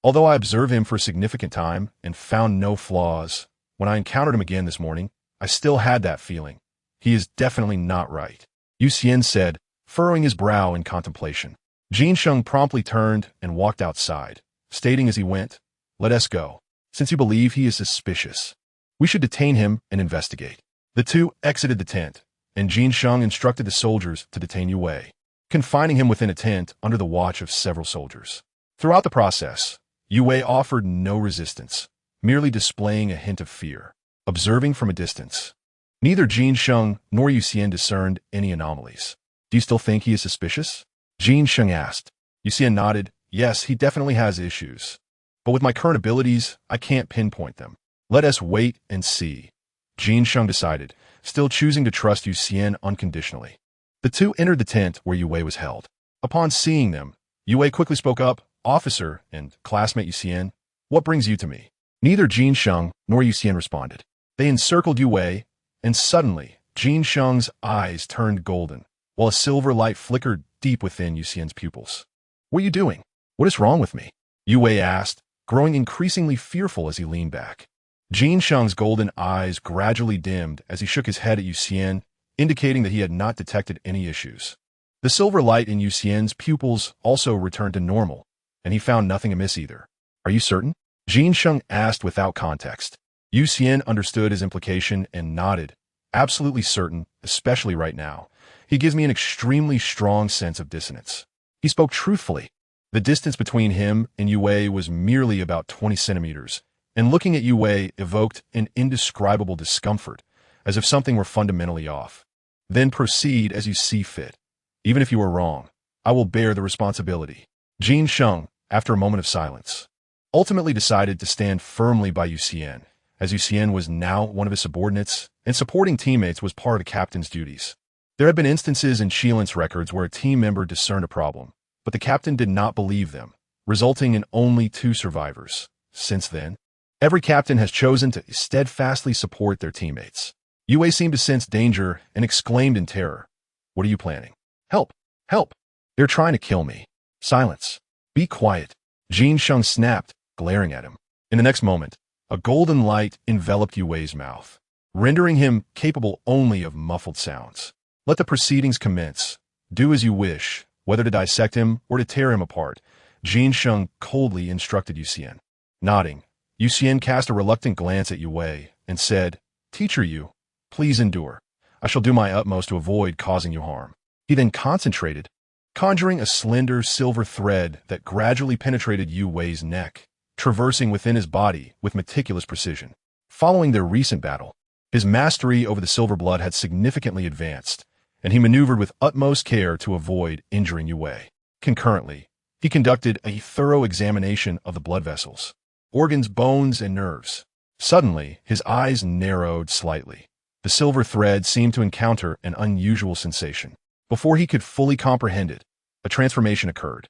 Although I observed him for a significant time and found no flaws, when I encountered him again this morning, I still had that feeling. He is definitely not right," Yu Xian said, furrowing his brow in contemplation. Jin Sheng promptly turned and walked outside, stating as he went, "Let us go. Since you believe he is suspicious, we should detain him and investigate." The 2 exited the tent, and Jin Sheng instructed the soldiers to detain Yu Wei. confining him within a tent under the watch of several soldiers. Throughout the process, Yue offered no resistance, merely displaying a hint of fear, observing from a distance. Neither Jin Sheng nor Xian discerned any anomalies. Do you still think he is suspicious? Jin Sheng asked. Xian nodded. Yes, he definitely has issues. But with my current abilities, I can't pinpoint them. Let us wait and see. Jin Sheng decided, still choosing to trust Xian unconditionally. The two entered the tent where Yue was held. Upon seeing them, Yue quickly spoke up. Officer and classmate Xian, what brings you to me? Neither Jin Sheng nor Xian responded. They encircled Yue, and suddenly, Jin Sheng's eyes turned golden, while a silver light flickered deep within Xian's pupils. What are you doing? What is wrong with me? Yue asked, growing increasingly fearful as he leaned back. Jin Sheng's golden eyes gradually dimmed as he shook his head at Xian, indicating that he had not detected any issues. The silver light in Xian's pupils also returned to normal, and he found nothing amiss either. Are you certain? Jin Sheng asked without context. Xian understood his implication and nodded. Absolutely certain, especially right now. He gives me an extremely strong sense of dissonance. He spoke truthfully. The distance between him and Yue was merely about 20 centimeters, and looking at Yue evoked an indescribable discomfort, as if something were fundamentally off. Then proceed as you see fit. Even if you are wrong, I will bear the responsibility. Jin Sheng, after a moment of silence, ultimately decided to stand firmly by Xian, as Xian was now one of his subordinates, and supporting teammates was part of the captain's duties. There had been instances in Xian's records where a team member discerned a problem, but the captain did not believe them, resulting in only 2 survivors. Since then, every captain has chosen to steadfastly support their teammates. Yue seemed to sense danger and exclaimed in terror, "What are you planning? Help! Help! They're trying to kill me." Silence. Be quiet. Jin Sheng snapped, glaring at him. In the next moment, a golden light enveloped Yue's mouth, rendering him capable only of muffled sounds. Let the proceedings commence. Do as you wish, whether to dissect him or to tear him apart, Jin Sheng coldly instructed Xian. Nodding, Xian cast a reluctant glance at Yue and said, "Teacher Yu, please endure. I shall do my utmost to avoid causing you harm." He then concentrated, conjuring a slender silver thread that gradually penetrated Yue's neck, traversing within his body with meticulous precision. Following their recent battle, his mastery over the silver blood had significantly advanced, and he maneuvered with utmost care to avoid injuring Yue. Concurrently, he conducted a thorough examination of the blood vessels, organs, bones, and nerves. Suddenly, his eyes narrowed slightly. The silver thread seemed to encounter an unusual sensation. Before he could fully comprehend it, a transformation occurred.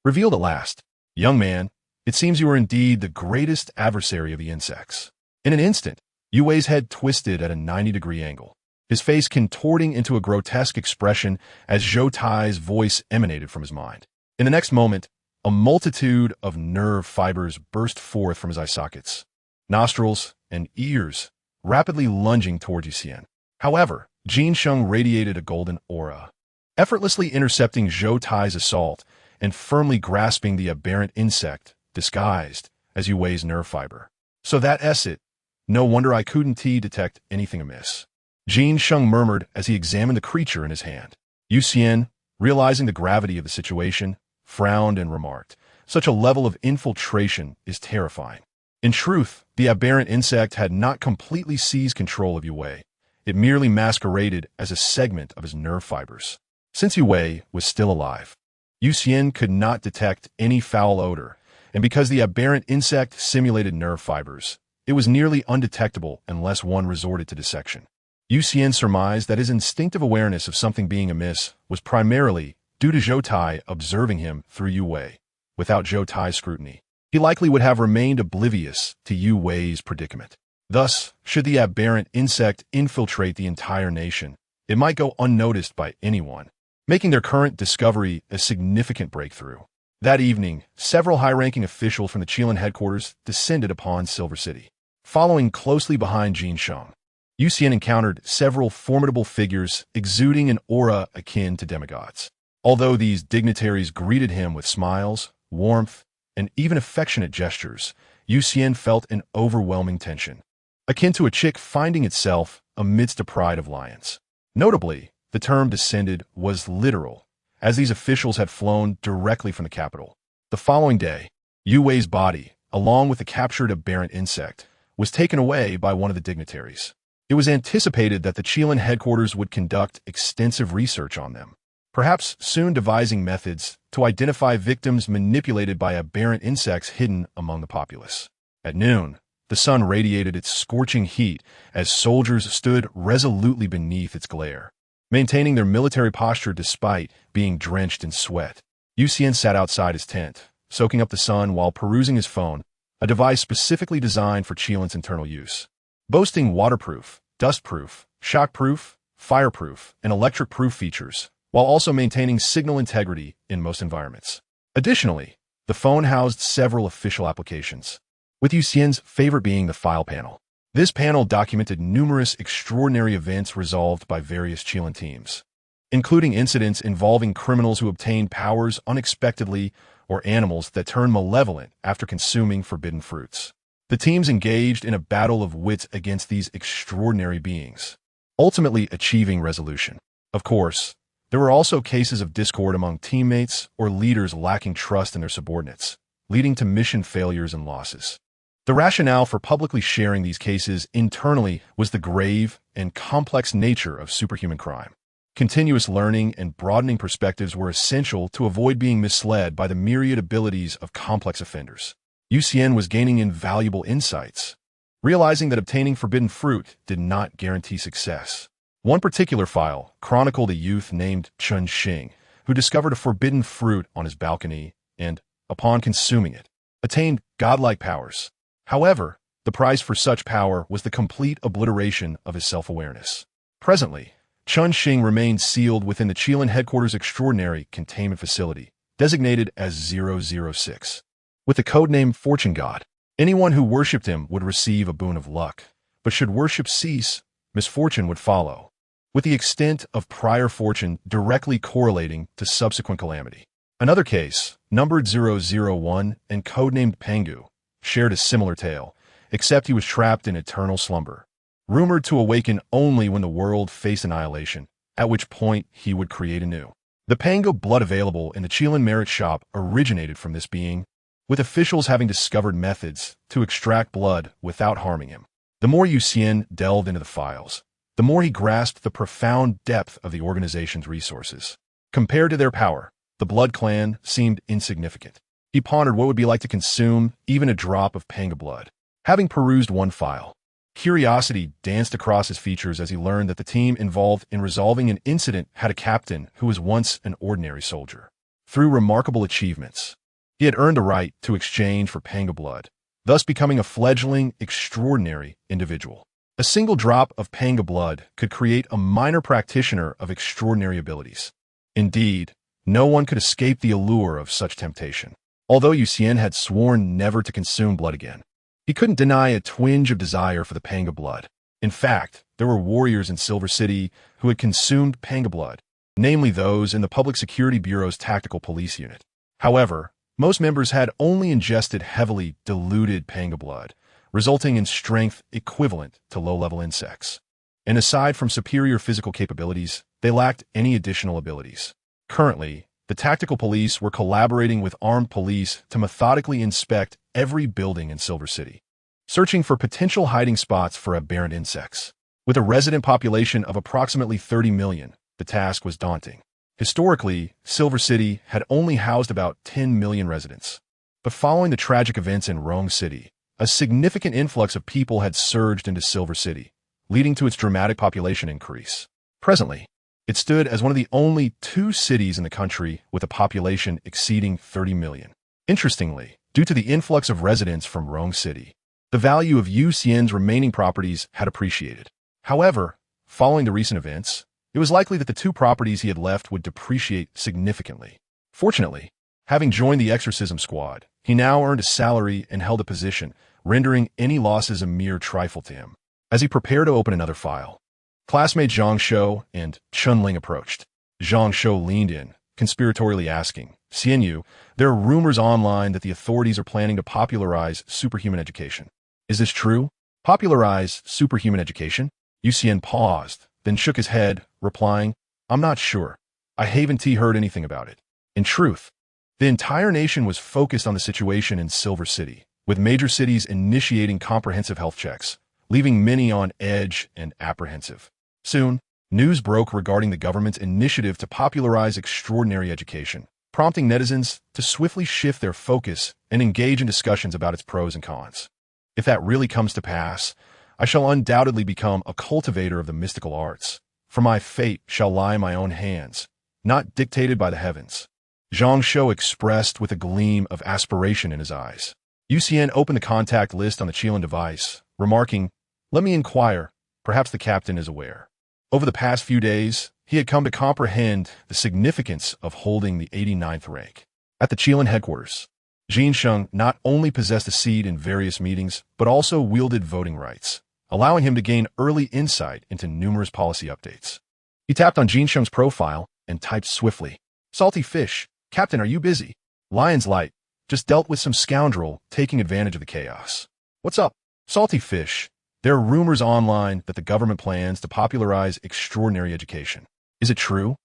Revealed at last. Young man, it seems you are indeed the greatest adversary of the insects. In an instant, Yue's head twisted at a 90-degree angle, his face contorting into a grotesque expression as Zhou Tai's voice emanated from his mind. In the next moment, a multitude of nerve fibers burst forth from his eye sockets, nostrils, and ears, rapidly lunging towards Xian. However, Jin Sheng radiated a golden aura, effortlessly intercepting Zhou Tai's assault and firmly grasping the aberrant insect disguised as Yue's nerve fiber. So that's it. No wonder I couldn't detect anything amiss. Jin Sheng murmured as he examined the creature in his hand. Xian, realizing the gravity of the situation, frowned and remarked, "Such a level of infiltration is terrifying." In truth, the aberrant insect had not completely seized control of Yue. It merely masqueraded as a segment of his nerve fibers. Since Yue was still alive, Xian could not detect any foul odor, and because the aberrant insect simulated nerve fibers, it was nearly undetectable unless one resorted to dissection. Xian surmised that his instinctive awareness of something being amiss was primarily due to Zhou Tai observing him through Yue. Without Zhou Tai's scrutiny, he likely would have remained oblivious to Yue's predicament. Thus, should the aberrant insect infiltrate the entire nation, it might go unnoticed by anyone, making their current discovery a significant breakthrough. That evening, several high-ranking officials from the Xian headquarters descended upon Silver City. Following closely behind Jin Sheng, Xian encountered several formidable figures exuding an aura akin to demigods. Although these dignitaries greeted him with smiles, warmth, and even affectionate gestures, Xian felt an overwhelming tension, akin to a chick finding itself amidst a pride of lions. Notably, the term descended was literal, as these officials had flown directly from the capital. The following day, Yu Wei's body, along with the captured aberrant insect, was taken away by one of the dignitaries. It was anticipated that the Xian headquarters would conduct extensive research on them, perhaps soon devising methods to identify victims manipulated by aberrant insects hidden among the populace. At noon, the sun radiated its scorching heat as soldiers stood resolutely beneath its glare, maintaining their military posture despite being drenched in sweat. Xian sat outside his tent, soaking up the sun while perusing his phone, a device specifically designed for Qian's internal use. Boasting waterproof, dustproof, shockproof, fireproof, and electric-proof features, while also maintaining signal integrity in most environments. Additionally, the phone housed several official applications, with Xian's favorite being the file panel. This panel documented numerous extraordinary events resolved by various Qian teams, including incidents involving criminals who obtained powers unexpectedly or animals that turn malevolent after consuming forbidden fruits. The teams engaged in a battle of wits against these extraordinary beings, ultimately achieving resolution. Of course, there were also cases of discord among teammates or leaders lacking trust in their subordinates, leading to mission failures and losses. The rationale for publicly sharing these cases internally was the grave and complex nature of superhuman crime. Continuous learning and broadening perspectives were essential to avoid being misled by the myriad abilities of complex offenders. Xian was gaining invaluable insights, realizing that obtaining forbidden fruit did not guarantee success. One particular file chronicled a youth named Chen Xing, who discovered a forbidden fruit on his balcony and, upon consuming it, attained godlike powers. However, the price for such power was the complete obliteration of his self-awareness. Presently, Chen Xing remained sealed within the Qian headquarters extraordinary containment facility, designated as 006. With the codename Fortune God, anyone who worshipped him would receive a boon of luck, but should worship cease, misfortune would follow, with the extent of prior fortune directly correlating to subsequent calamity. Another case, numbered 001 and codenamed Pengu, shared a similar tale, except he was trapped in eternal slumber, rumored to awaken only when the world faced annihilation, at which point he would create anew. The Pengu blood available in the Qian merit shop originated from this being, with officials having discovered methods to extract blood without harming him. The more Xian delved into the files, the more he grasped the profound depth of the organization's resources. Compared to their power, the Blood Clan seemed insignificant. He pondered what would be like to consume even a drop of Pengu blood. Having perused one file, curiosity danced across his features as he learned that the team involved in resolving an incident had a captain who was once an ordinary soldier. Through remarkable achievements, he had earned the right to exchange for Pengu blood, thus becoming a fledgling, extraordinary individual. A single drop of Pengu blood could create a minor practitioner of extraordinary abilities. Indeed, no one could escape the allure of such temptation. Although Xian had sworn never to consume blood again, he couldn't deny a twinge of desire for the Pengu blood. In fact, there were warriors in Silver City who had consumed Pengu blood, namely those in the Public Security Bureau's Tactical Police Unit. However, most members had only ingested heavily diluted Pengu blood, resulting in strength equivalent to low-level insects. And aside from superior physical capabilities, they lacked any additional abilities. Currently, the tactical police were collaborating with armed police to methodically inspect every building in Silver City, searching for potential hiding spots for aberrant insects. With a resident population of approximately 30 million, the task was daunting. Historically, Silver City had only housed about 10 million residents. But following the tragic events in Rome City, a significant influx of people had surged into Silver City, leading to its dramatic population increase. Presently, it stood as one of the only 2 cities in the country with a population exceeding 30 million. Interestingly, due to the influx of residents from Rome City, the value of Xian's remaining properties had appreciated. However, following the recent events, it was likely that the 2 properties he had left would depreciate significantly. Fortunately, having joined the exorcism squad, he now earned a salary and held a position, rendering any losses a mere trifle to him. As he prepared to open another file, classmates Zhang Shou and Chun Ling approached. Zhang Shou leaned in, conspiratorially asking, "Xian Yu, there are rumors online that the authorities are planning to popularize superhuman education. Is this true?" "Popularize superhuman education?" Xian paused, then shook his head, replying, "I'm not sure. I haven't heard anything about it. In truth, the entire nation was focused on the situation in Silver City, with major cities initiating comprehensive health checks, leaving many on edge and apprehensive. Soon, news broke regarding the government's initiative to popularize extraordinary education, prompting netizens to swiftly shift their focus and engage in discussions about its pros and cons. If that really comes to pass, I shall undoubtedly become a cultivator of the mystical arts, for my fate shall lie in my own hands, not dictated by the heavens. Zhang Shou expressed with a gleam of aspiration in his eyes. Xian opened the contact list on the Xian device, remarking, "Let me inquire, perhaps the captain is aware." Over the past few days, he had come to comprehend the significance of holding the 89th rank. At the Xian headquarters, Jinsheng not only possessed a seat in various meetings, but also wielded voting rights, allowing him to gain early insight into numerous policy updates. He tapped on Jinsheng's profile and typed swiftly, "Salty fish, Captain, are you busy? Lion's Light just dealt with some scoundrel taking advantage of the chaos. What's up, Salty fish? There are rumors online that the government plans to popularize extraordinary education. Is it true?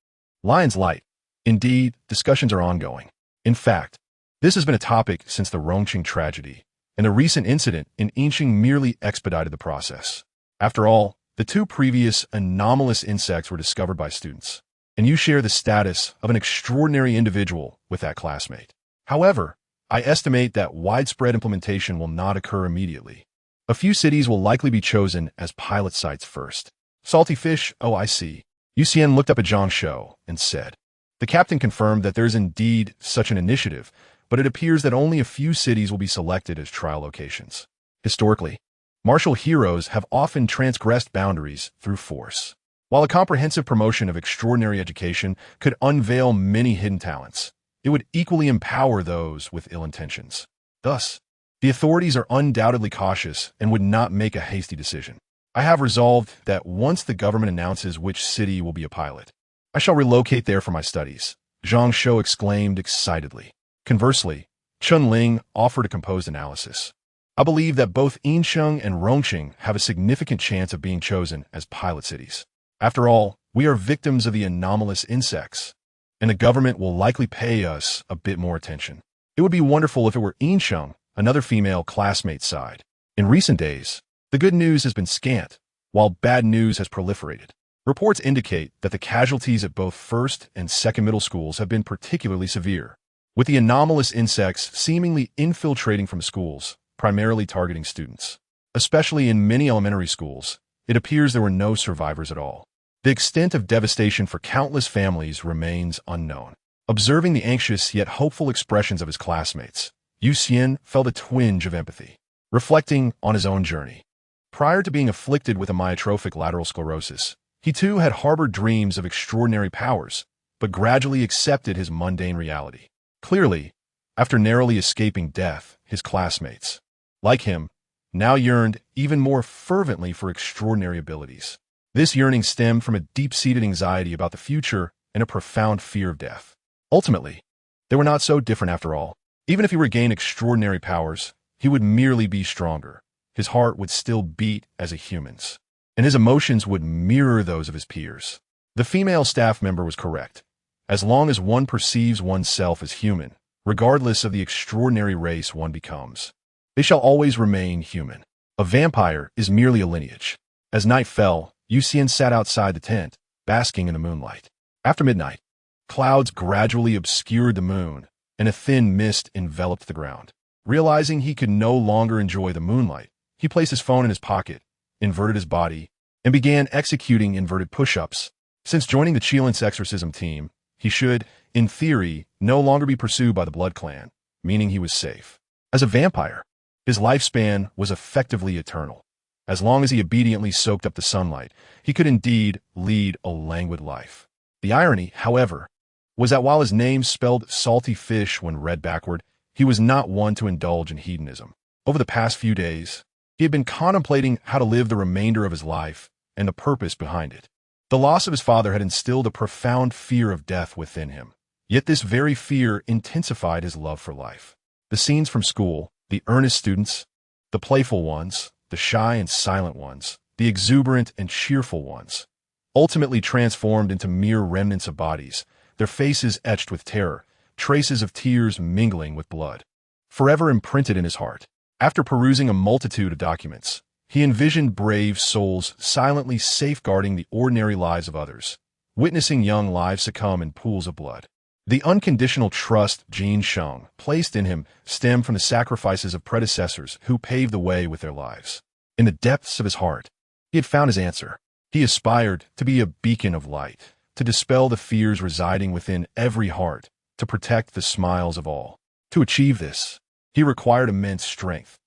Lion's Light. Indeed, discussions are ongoing. In fact, this has been a topic since the Rongqing tragedy, and the recent incident in Yinxing merely expedited the process. After all, the two previous anomalous insects were discovered by students, and you share the status of an extraordinary individual with that classmate. However, I estimate that widespread implementation will not occur immediately. A few cities will likely be chosen as pilot sites first. Salty fish, oh I see. Xian looked up at Zhang Shou and said, "The captain confirmed that there is indeed such an initiative, but it appears that only a few cities will be selected as trial locations. Historically, martial heroes have often transgressed boundaries through force. While a comprehensive promotion of extraordinary education could unveil many hidden talents, it would equally empower those with ill intentions. Thus, the authorities are undoubtedly cautious and would not make a hasty decision. I have resolved that once the government announces which city will be a pilot, I shall relocate there for my studies," Zhang Shou exclaimed excitedly. Conversely, Chun Ling offered a composed analysis. "I believe that both Yinsheng and Rongqing have a significant chance of being chosen as pilot cities. After all, we are victims of the anomalous insects, and the government will likely pay us a bit more attention. It would be wonderful if it were Yinsheng," another female classmate sighed. In recent days, the good news has been scant, while bad news has proliferated. Reports indicate that the casualties at both first and second middle schools have been particularly severe, with the anomalous insects seemingly infiltrating from schools, primarily targeting students. Especially in many elementary schools, it appears there were no survivors at all. The extent of devastation for countless families remains unknown. Observing the anxious yet hopeful expressions of his classmates, Xian felt a twinge of empathy. Reflecting on his own journey, prior to being afflicted with amyotrophic lateral sclerosis, he too had harbored dreams of extraordinary powers, but gradually accepted his mundane reality. Clearly, after narrowly escaping death, his classmates, like him, now yearned even more fervently for extraordinary abilities. This yearning stemmed from a deep-seated anxiety about the future and a profound fear of death. Ultimately, they were not so different after all. Even if he were to gain extraordinary powers, he would merely be stronger. His heart would still beat as a human's, and his emotions would mirror those of his peers. The female staff member was correct. As long as one perceives oneself as human, regardless of the extraordinary race one becomes, they shall always remain human. A vampire is merely a lineage. As night fell, Xian sat outside the tent, basking in the moonlight. After midnight, clouds gradually obscured the moon, and a thin mist enveloped the ground. Realizing he could no longer enjoy the moonlight, he placed his phone in his pocket, inverted his body, and began executing inverted push-ups. Since joining the Qilin's exorcism team, he should, in theory, no longer be pursued by the Blood Clan, meaning he was safe. As a vampire, his lifespan was effectively eternal. As long as he obediently soaked up the sunlight, he could indeed lead a languid life. The irony, however, was that while his name spelled salty fish when read backward, he was not one to indulge in hedonism. Over the past few days, he had been contemplating how to live the remainder of his life and the purpose behind it. The loss of his father had instilled a profound fear of death within him, yet this very fear intensified his love for life. The scenes from school, the earnest students, the playful ones, the shy and silent ones, the exuberant and cheerful ones, ultimately transformed into mere remnants of bodies, their faces etched with terror, traces of tears mingling with blood. Forever imprinted in his heart. After perusing a multitude of documents, he envisioned brave souls silently safeguarding the ordinary lives of others, witnessing young lives succumb in pools of blood. The unconditional trust Xian placed in him stemmed from the sacrifices of predecessors who paved the way with their lives. In the depths of his heart, he had found his answer. He aspired to be a beacon of light, to dispel the fears residing within every heart, to protect the smiles of all. To achieve this, he required immense strength.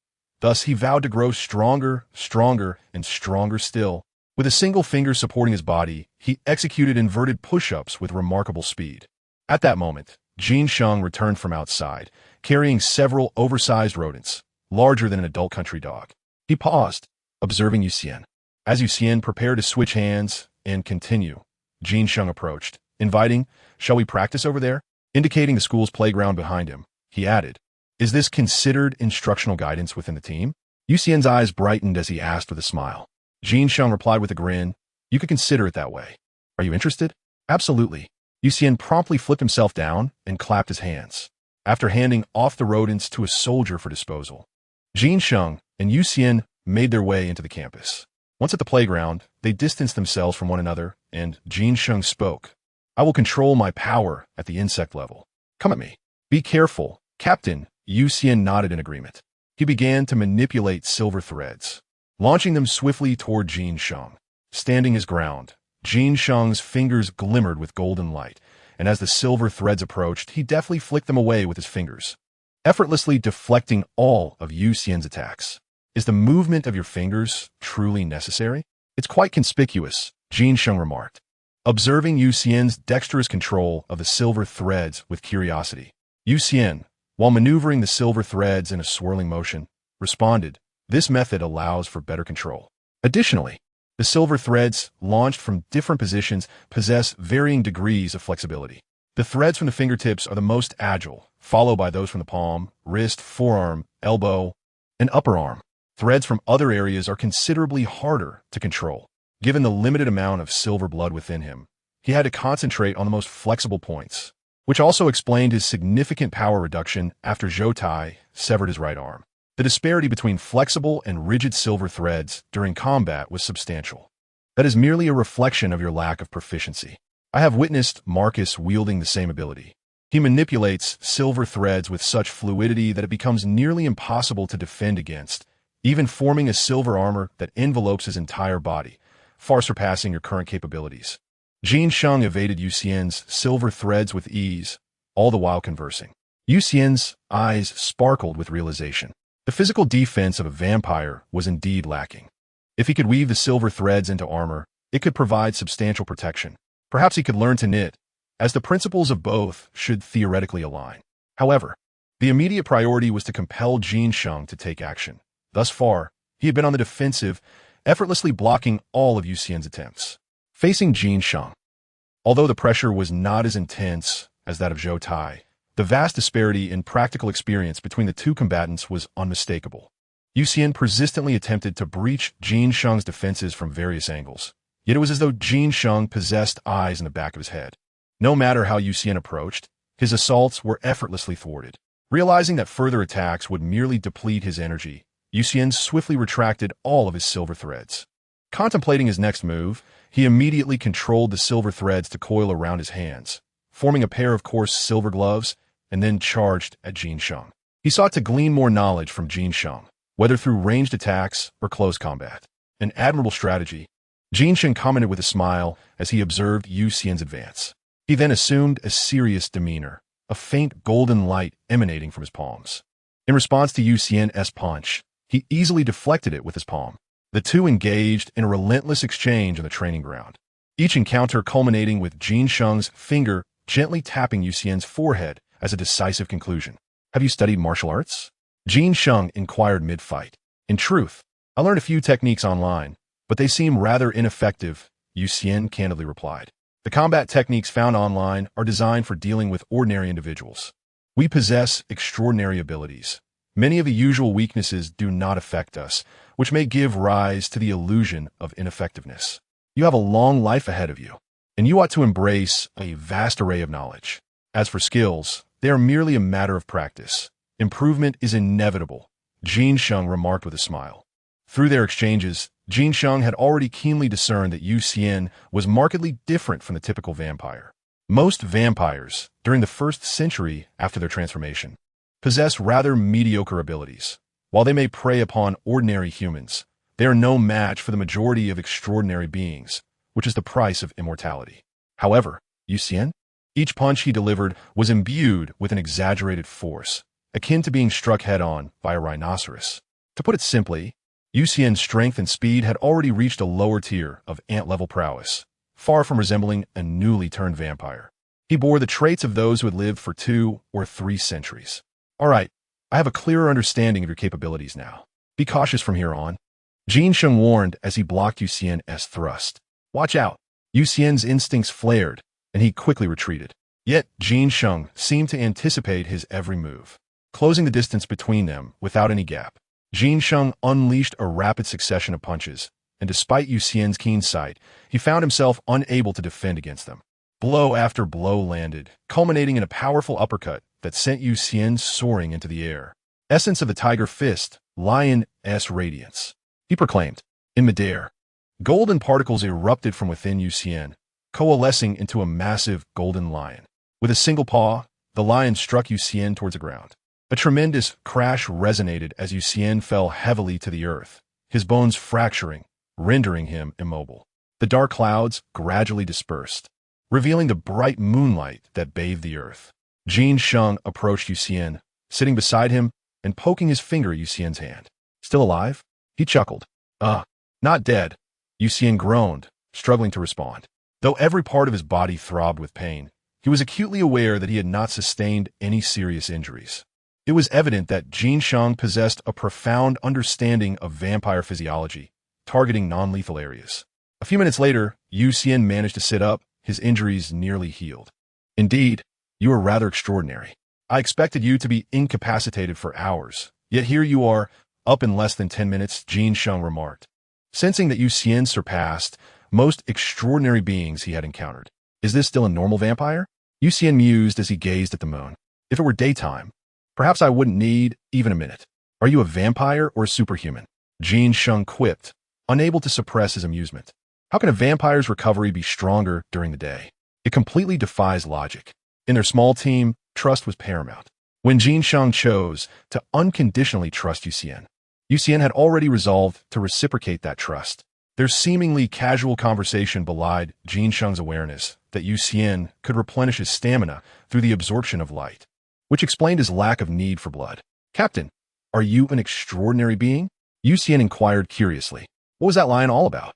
Thus he vowed to grow stronger, and stronger still. With a single finger supporting his body, he executed inverted push-ups with remarkable speed. At that moment, Xian returned from outside, carrying several oversized rodents, larger than an adult country dog. He paused, observing Xian. As Xian prepared to switch hands and continue, Xian approached, inviting, "Shall we practice over there?" Indicating the school's playground behind him, he added, "Is this considered instructional guidance within the team?" Xian's eyes brightened as he asked with a smile. Xian replied with a grin, "You could consider it that way. Are you interested?" "Absolutely." Xian promptly flipped himself down and clapped his hands, after handing off the rodents to a soldier for disposal. Xian and Xian made their way into the campus. Once at the playground, they distanced themselves from one another, and Xian spoke. "I will control my power at the insect level. Come at me." "Be careful, Captain." Xian nodded in agreement. He began to manipulate silver threads, launching them swiftly toward Xian. Standing his ground, Xian's fingers glimmered with golden light, and as the silver threads approached, he deftly flicked them away with his fingers, effortlessly deflecting all of Xian's attacks. "Is the movement of your fingers truly necessary?" "It's quite conspicuous," Xian remarked, observing Xian's dexterous control of the silver threads with curiosity. Xian, while maneuvering the silver threads in a swirling motion, responded, "This method allows for better control." Additionally, the silver threads, launched from different positions, possess varying degrees of flexibility. The threads from the fingertips are the most agile, followed by those from the palm, wrist, forearm, elbow, and upper arm. Threads from other areas are considerably harder to control. Given the limited amount of silver blood within him, he had to concentrate on the most flexible points, which also explained his significant power reduction after Zhou Tai severed his right arm. The disparity between flexible and rigid silver threads during combat was substantial. That is merely a reflection of your lack of proficiency. I have witnessed Marcus wielding the same ability. He manipulates silver threads with such fluidity that it becomes nearly impossible to defend against, even forming a silver armor that envelopes his entire body, far surpassing your current capabilities. Xian evaded Xian's silver threads with ease, all the while conversing. Xian's eyes sparkled with realization. The physical defense of a vampire was indeed lacking. If he could weave the silver threads into armor, it could provide substantial protection. Perhaps he could learn to knit, as the principles of both should theoretically align. However, the immediate priority was to compel Xian to take action. Thus far, he had been on the defensive, effortlessly blocking all of Xian's attempts. Facing Xian, although the pressure was not as intense as that of Zhou Tai, the vast disparity in practical experience between the two combatants was unmistakable. Xian persistently attempted to breach Xian's defenses from various angles, yet it was as though Xian possessed eyes in the back of his head. No matter how Xian approached, his assaults were effortlessly thwarted. Realizing that further attacks would merely deplete his energy, Xian swiftly retracted all of his silver threads. Contemplating his next move, he immediately controlled the silver threads to coil around his hands, forming a pair of coarse silver gloves, and then charged at Xian. He sought to glean more knowledge from Xian, whether through ranged attacks or close combat. An admirable strategy, Xian commented with a smile as he observed Xian's advance. He then assumed a serious demeanor, a faint golden light emanating from his palms. In response to Xian's punch, he easily deflected it with his palm. The two engaged in a relentless exchange on the training ground, each encounter culminating with Xian's finger gently tapping Xian's forehead as a decisive conclusion. "Have you studied martial arts?" Xian inquired mid-fight. "In truth, I learned a few techniques online, but they seem rather ineffective," Xian candidly replied. "The combat techniques found online are designed for dealing with ordinary individuals. We possess extraordinary abilities. Many of the usual weaknesses do not affect us, which may give rise to the illusion of ineffectiveness. You have a long life ahead of you." and you ought to embrace a vast array of knowledge. As for skills, they are merely a matter of practice. Improvement is inevitable, Jin Sheng remarked with a smile. Through their exchanges, Jin Sheng had already keenly discerned that Xian was markedly different from the typical vampire. Most vampires, during the first century after their transformation, possess rather mediocre abilities. While they may prey upon ordinary humans, they are no match for the majority of extraordinary beings, which is the price of immortality. However, Xian? Each punch he delivered was imbued with an exaggerated force, akin to being struck head-on by a rhinoceros. To put it simply, Xian's strength and speed had already reached a lower tier of ant-level prowess, far from resembling a newly turned vampire. He bore the traits of those who had lived for 2 or 3 centuries. All right, I have a clearer understanding of your capabilities now. Be cautious from here on. Jin Sheng warned as he blocked Xian's thrust. Watch out. Xian's instincts flared, and he quickly retreated. Yet Jin Sheng seemed to anticipate his every move, closing the distance between them without any gap. Jin Sheng unleashed a rapid succession of punches, and despite Xian's keen sight, he found himself unable to defend against them. Blow after blow landed, culminating in a powerful uppercut that sent Xian soaring into the air. Essence of the tiger fist, lion's radiance, he proclaimed. In midair, golden particles erupted from within Xian, coalescing into a massive golden lion. With a single paw, the lion struck Xian towards the ground. A tremendous crash resonated as Xian fell heavily to the earth, his bones fracturing, rendering him immobile. The dark clouds gradually dispersed, revealing the bright moonlight that bathed the earth. Jin Sheng approached Xian, sitting beside him and poking his finger at Xian's hand. Still alive? He chuckled. Not dead. Xian groaned, struggling to respond. Though every part of his body throbbed with pain, he was acutely aware that he had not sustained any serious injuries. It was evident that Jin Sheng possessed a profound understanding of vampire physiology, targeting non-lethal areas. A few minutes later, Xian managed to sit up, his injuries nearly healed. Indeed, you are rather extraordinary. I expected you to be incapacitated for hours, yet here you are, up in less than 10 minutes, Jin Sheng remarked, sensing that Xian surpassed most extraordinary beings he had encountered. Is this still a normal vampire? Xian mused as he gazed at the moon. If it were daytime, perhaps I wouldn't need even a minute. Are you a vampire or a superhuman? Jin Sheng quipped, unable to suppress his amusement. How can a vampire's recovery be stronger during the day? It completely defies logic. In their small team, trust was paramount. When Jin Sheng chose to unconditionally trust Xian had already resolved to reciprocate that trust. Their seemingly casual conversation belied Jin Sheng's awareness that Xian could replenish his stamina through the absorption of light, which explained his lack of need for blood. Captain, are you an extraordinary being? Xian inquired curiously. What was that line all about?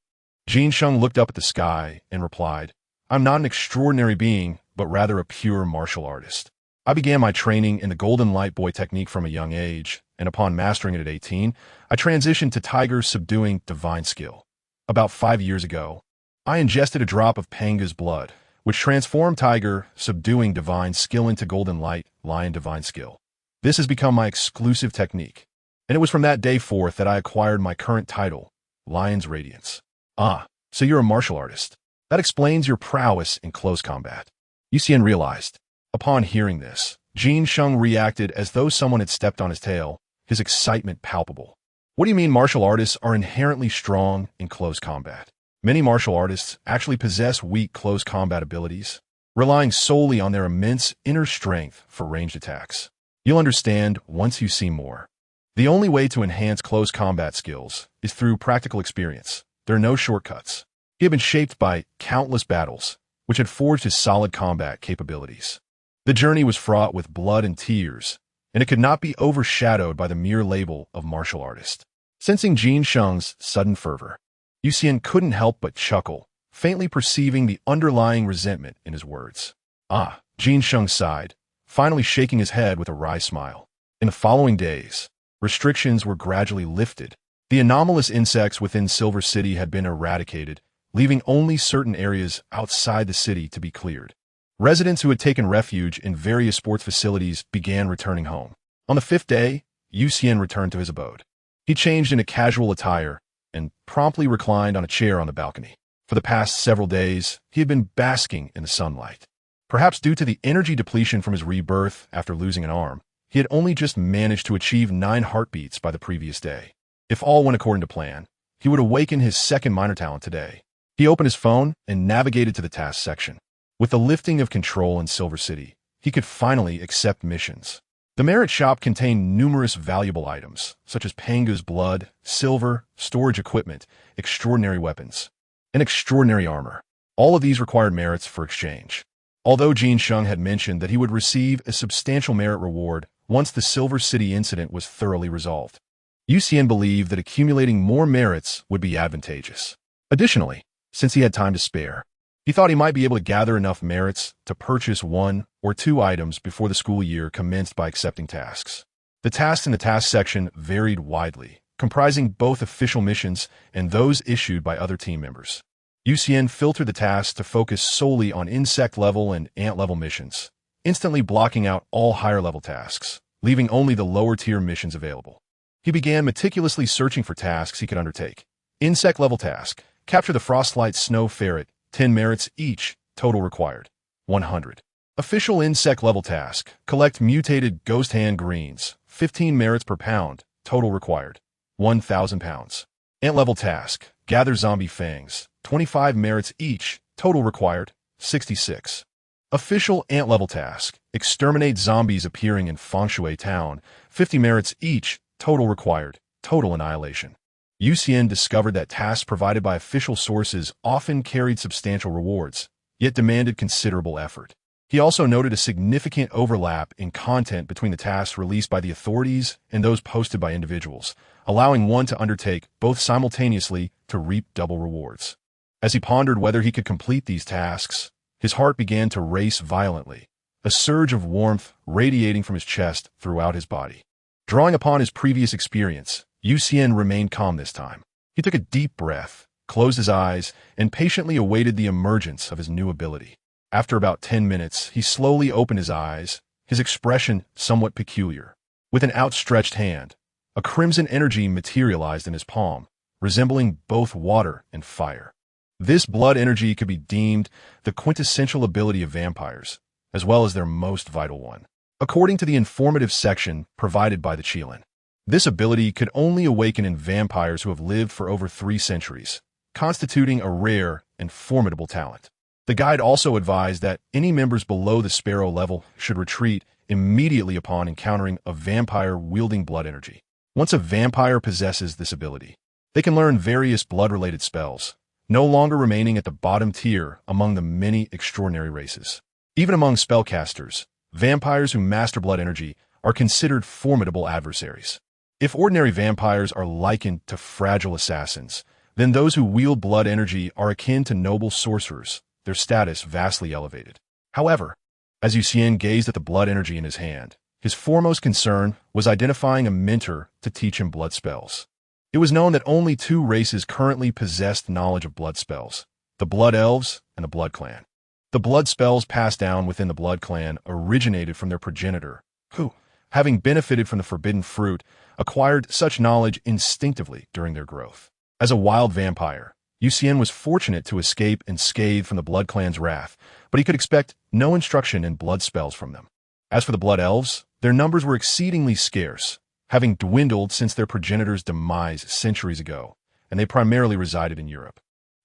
Jin Sheng looked up at the sky and replied, I'm not an extraordinary being, but rather a pure martial artist. I began my training in the Golden Light Boy technique from a young age, and upon mastering it at 18, I transitioned to Tiger's subduing divine skill. About 5 years ago, I ingested a drop of Panga's blood, which transformed Tiger subduing divine skill into Golden Light Lion divine skill. This has become my exclusive technique, and it was from that day forth that I acquired my current title, Lion's Radiance. So you're a martial artist. That explains your prowess in close combat. Xian realized. Upon hearing this, Jin Sheng reacted as though someone had stepped on his tail, his excitement palpable. What do you mean martial artists are inherently strong in close combat? Many martial artists actually possess weak close combat abilities, relying solely on their immense inner strength for ranged attacks. You'll understand once you see more. The only way to enhance close combat skills is through practical experience. There are no shortcuts. He had been shaped by countless battles, which had forged his solid combat capabilities. The journey was fraught with blood and tears, and it could not be overshadowed by the mere label of martial artist. Sensing Jin Sheng's sudden fervor, Xian couldn't help but chuckle, faintly perceiving the underlying resentment in his words. Jin Sheng sighed, finally shaking his head with a wry smile. In the following days, restrictions were gradually lifted. The anomalous insects within Silver City had been eradicated, leaving only certain areas outside the city to be cleared. Residents who had taken refuge in various sports facilities began returning home. On the 5th day, Xian returned to his abode. He changed into casual attire and promptly reclined on a chair on the balcony. For the past several days, he had been basking in the sunlight. Perhaps due to the energy depletion from his rebirth after losing an arm, he had only just managed to achieve 9 heartbeats by the previous day. If all went according to plan, he would awaken his second minor talent today. He opened his phone and navigated to the task section. With the lifting of control in Silver City, he could finally accept missions. The merit shop contained numerous valuable items, such as Panga's blood, silver, storage equipment, extraordinary weapons, and extraordinary armor. All of these required merits for exchange. Although Xian had mentioned that he would receive a substantial merit reward once the Silver City incident was thoroughly resolved, Xian believed that accumulating more merits would be advantageous. Additionally, since he had time to spare, he thought he might be able to gather enough merits to purchase 1 or 2 items before the school year commenced by accepting tasks. The tasks in the task section varied widely, comprising both official missions and those issued by other team members. Xian filtered the tasks to focus solely on insect-level and ant-level missions, instantly blocking out all higher-level tasks, leaving only the lower-tier missions available. He began meticulously searching for tasks he could undertake. Insect-level task: capture the frostlight snow ferret, 10 merits each, total required, 100. Official insect-level task: collect mutated ghost hand greens, 15 merits per pound, total required, 1,000 pounds. Ant-level task: gather zombie fangs, 25 merits each, total required, 66. Official ant-level task: exterminate zombies appearing in Fengshui Town, 50 merits each, total required, total annihilation. Xian discovered that tasks provided by official sources often carried substantial rewards, yet demanded considerable effort. He also noted a significant overlap in content between the tasks released by the authorities and those posted by individuals, allowing one to undertake both simultaneously to reap double rewards. As he pondered whether he could complete these tasks, his heart began to race violently, a surge of warmth radiating from his chest throughout his body. Drawing upon his previous experience, Xian remained calm this time. He took a deep breath, closed his eyes, and patiently awaited the emergence of his new ability. After about 10 minutes, he slowly opened his eyes, his expression somewhat peculiar. With an outstretched hand, a crimson energy materialized in his palm, resembling both water and fire. This blood energy could be deemed the quintessential ability of vampires, as well as their most vital one. According to the informative section provided by the Xian, this ability could only awaken in vampires who have lived for over 3 centuries, constituting a rare and formidable talent. The guide also advised that any members below the Sparrow level should retreat immediately upon encountering a vampire wielding blood energy. Once a vampire possesses this ability, they can learn various blood-related spells, no longer remaining at the bottom tier among the many extraordinary races. Even among spellcasters, vampires who master blood energy are considered formidable adversaries. If ordinary vampires are likened to fragile assassins, then those who wield blood energy are akin to noble sorcerers, their status vastly elevated. However, as Xian gazed at the blood energy in his hand, his foremost concern was identifying a mentor to teach him blood spells. It was known that only 2 races currently possessed knowledge of blood spells: the Blood Elves and the Blood Clan. The blood spells passed down within the Blood Clan originated from their progenitor, who, having benefited from the forbidden fruit, acquired such knowledge instinctively during their growth. As a wild vampire, Xian was fortunate to escape unscathed from the Blood Clan's wrath, but he could expect no instruction in blood spells from them. As for the Blood Elves, their numbers were exceedingly scarce, having dwindled since their progenitor's demise centuries ago, and they primarily resided in Europe.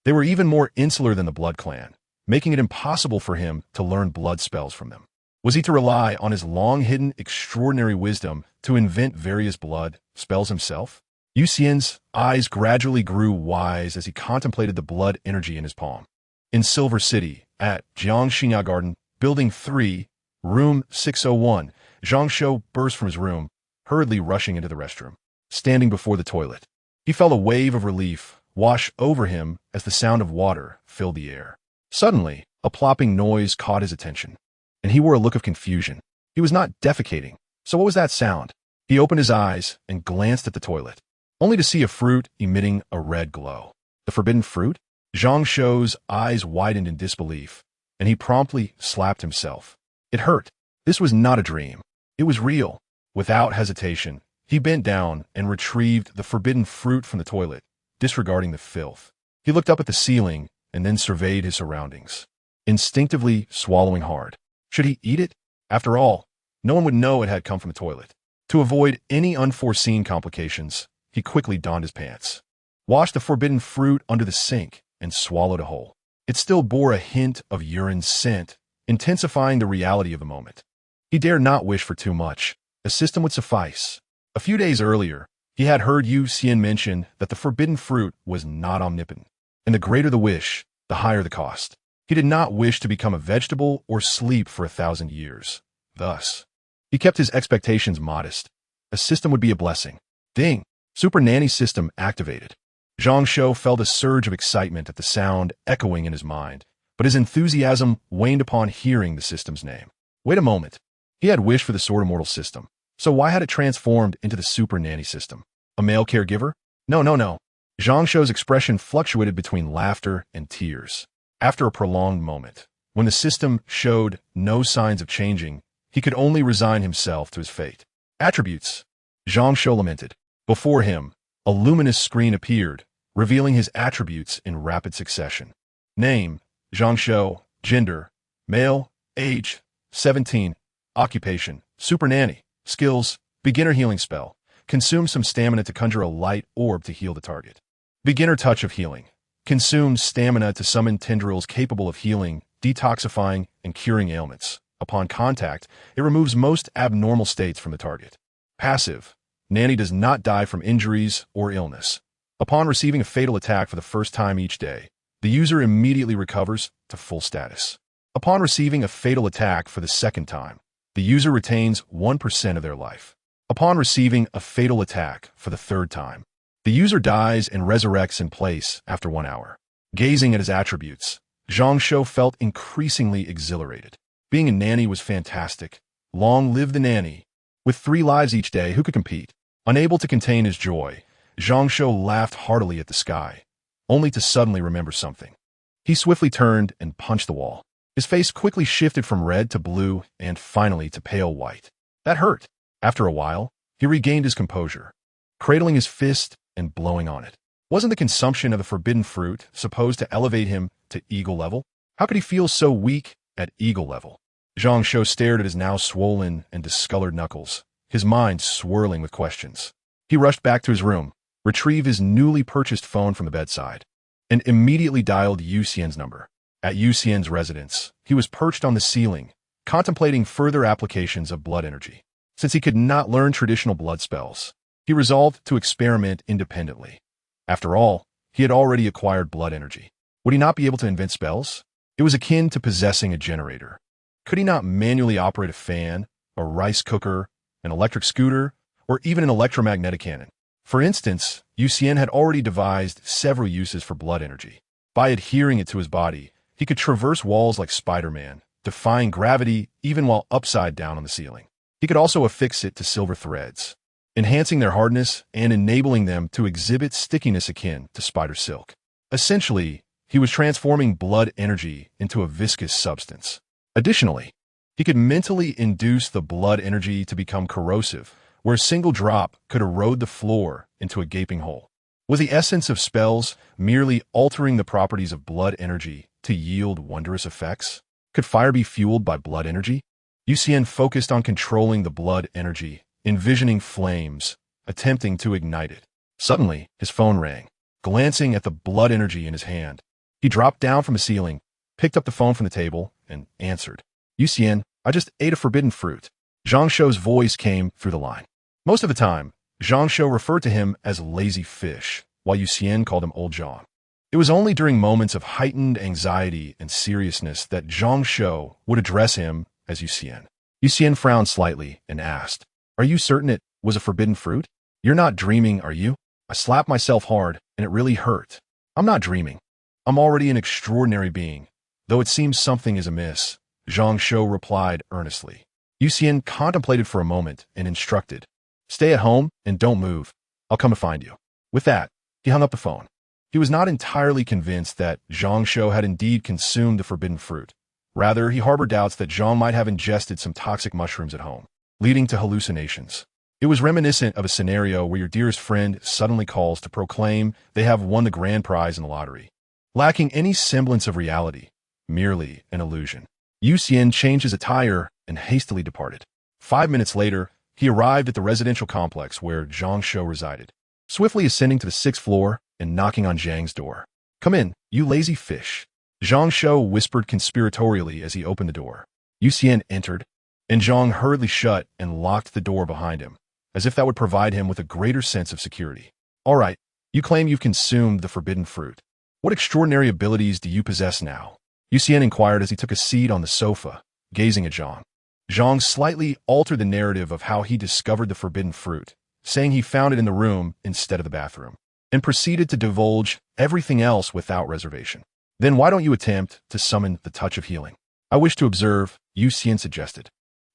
They were even more insular than the Blood Clan, making it impossible for him to learn blood spells from them. Was he to rely on his long-hidden extraordinary wisdom to invent various blood spells himself? Xian's eyes gradually grew wise as he contemplated the blood energy in his palm. In Silver City, at Jiangxia Garden, Building 3, Room 601, Zhang Shou burst from his room, hurriedly rushing into the restroom. Standing before the toilet, he felt a wave of relief wash over him as the sound of water filled the air. Suddenly, a plopping noise caught his attention, and he wore a look of confusion. He was not defecating, so what was that sound? He opened his eyes and glanced at the toilet, only to see a fruit emitting a red glow. The forbidden fruit? Zhang Shou's eyes widened in disbelief, and he promptly slapped himself. It hurt. This was not a dream. It was real. Without hesitation, he bent down and retrieved the forbidden fruit from the toilet, disregarding the filth. He looked up at the ceiling and then surveyed his surroundings, instinctively swallowing hard. Should he eat it? After all, no one would know it had come from the toilet. To avoid any unforeseen complications, he quickly donned his pants, washed the forbidden fruit under the sink, and swallowed it whole. It still bore a hint of urine scent, intensifying the reality of the moment. He dared not wish for too much. A system would suffice. A few days earlier, he had heard Xian mention that the forbidden fruit was not omnipotent, and the greater the wish, the higher the cost. He did not wish to become a vegetable or sleep for 1,000 years. Thus, he kept his expectations modest. A system would be a blessing. Ding! Super Nanny system activated. Zhang Shou felt a surge of excitement at the sound echoing in his mind, but his enthusiasm waned upon hearing the system's name. Wait a moment. He had wished for the Sword Immortal system, so why had it transformed into the Super Nanny system? A male caregiver? No. Zhang Shou's expression fluctuated between laughter and tears. After a prolonged moment, when the system showed no signs of changing, he could only resign himself to his fate. Attributes. Zhang Shou lamented. Before him, a luminous screen appeared, revealing his attributes in rapid succession. Name, Zhang Shou. Gender, male. Age, 17. Occupation, Super Nanny. Skills, beginner healing spell. Consume some stamina to conjure a light orb to heal the target. Beginner touch of healing. Consume stamina to summon tendrils capable of healing, detoxifying, and curing ailments. Upon contact, it removes most abnormal states from the target. Passive. Nanny does not die from injuries or illness. Upon receiving a fatal attack for the first time each day, the user immediately recovers to full status. Upon receiving a fatal attack for the second time, the user retains 1% of their life. Upon receiving a fatal attack for the third time, the user dies and resurrects in place after 1 hour. Gazing at his attributes, Zhang Shou felt increasingly exhilarated. Being a nanny was fantastic. Long live the nanny. With 3 lives each day, who could compete? Unable to contain his joy, Zhang Shou laughed heartily at the sky, only to suddenly remember something. He swiftly turned and punched the wall. His face quickly shifted from red to blue and finally to pale white. That hurt. After a while, he regained his composure, cradling his fist and blowing on it. Wasn't the consumption of the forbidden fruit supposed to elevate him to eagle level? How could he feel so weak at eagle level? Zhang Shou stared at his now swollen and discolored knuckles, his mind swirling with questions. He rushed back to his room, retrieved his newly purchased phone from the bedside, and immediately dialed Xian's number. At Xian's residence, he was perched on the ceiling, contemplating further applications of blood energy. Since he could not learn traditional blood spells, he resolved to experiment independently. After all, he had already acquired blood energy. Would he not be able to invent spells? It was akin to possessing a generator. Could he not manually operate a fan, a rice cooker, an electric scooter, or even an electromagnetic cannon? For instance, Xian had already devised several uses for blood energy. By adhering it to his body, he could traverse walls like Spider-Man, defying gravity even while upside down on the ceiling. He could also affix it to silver threads, enhancing their hardness and enabling them to exhibit stickiness akin to spider silk. Essentially, he was transforming blood energy into a viscous substance. Additionally, he could mentally induce the blood energy to become corrosive, where a single drop could erode the floor into a gaping hole. Was the essence of spells merely altering the properties of blood energy to yield wondrous effects? Could fire be fueled by blood energy? Xian focused on controlling the blood energy, envisioning flames, attempting to ignite it. Suddenly, his phone rang. Glancing at the blood energy in his hand, he dropped down from the ceiling, picked up the phone from the table, and answered. Xian, I just ate a forbidden fruit. Zhang Shou's voice came through the line. Most of the time, Zhang Shou referred to him as lazy fish, while Xian called him Old John. It was only during moments of heightened anxiety and seriousness that Zhang Shou would address him as Xian. Xian frowned slightly and asked, Are you certain it was a forbidden fruit? You're not dreaming, are you? I slapped myself hard, and it really hurt. I'm not dreaming. I'm already an extraordinary being, though it seems something is amiss, Zhang Shou replied earnestly. Xian contemplated for a moment and instructed, Stay at home and don't move. I'll come to find you. With that, he hung up the phone. He was not entirely convinced that Zhang Shou had indeed consumed the forbidden fruit. Rather, he harbored doubts that Zhang might have ingested some toxic mushrooms at home, leading to hallucinations. It was reminiscent of a scenario where your dearest friend suddenly calls to proclaim they have won the grand prize in the lottery. lacking any semblance of reality, merely an illusion. Xian changed his attire and hastily departed. 5 minutes later, he arrived at the residential complex where Zhang Shou resided, swiftly ascending to the 6th floor and knocking on Zhang's door. "Come in, you lazy fish," Zhang Shou whispered conspiratorially as he opened the door. Xian entered, and Zhang hurriedly shut and locked the door behind him, as if that would provide him with a greater sense of security. "All right, you claim you've consumed the forbidden fruit. What extraordinary abilities do you possess now?" Xian inquired as he took a seat on the sofa, gazing at Zhang. Zhang slightly altered the narrative of how he discovered the forbidden fruit, saying he found it in the room instead of the bathroom, and proceeded to divulge everything else without reservation. "Then why don't you attempt to summon the touch of healing?" "I wish to observe," Xian suggested.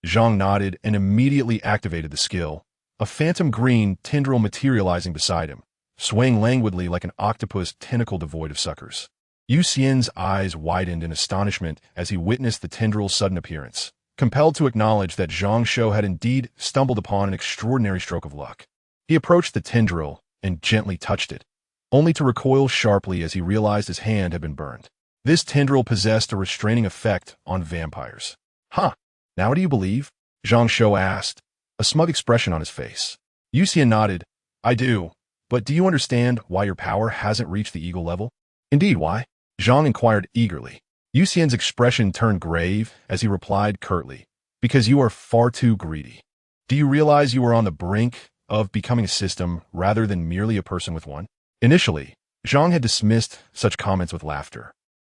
Zhang nodded and immediately activated the skill, a phantom green tendril materializing beside him, swaying languidly like an octopus tentacle devoid of suckers. Xian's eyes widened in astonishment as he witnessed the tendril's sudden appearance, compelled to acknowledge that Zhang Shou had indeed stumbled upon an extraordinary stroke of luck. He approached the tendril and gently touched it, only to recoil sharply as he realized his hand had been burned. This tendril possessed a restraining effect on vampires. "Huh, now do you believe?" Zhang Shou asked, a smug expression on his face. Xian nodded. "I do, but do you understand why your power hasn't reached the eagle level?" "Indeed, why?" Zhang inquired eagerly. Xian's expression turned grave as he replied curtly, "Because you are far too greedy. Do you realize you are on the brink of becoming a system rather than merely a person with one?" Initially, Zhang had dismissed such comments with laughter.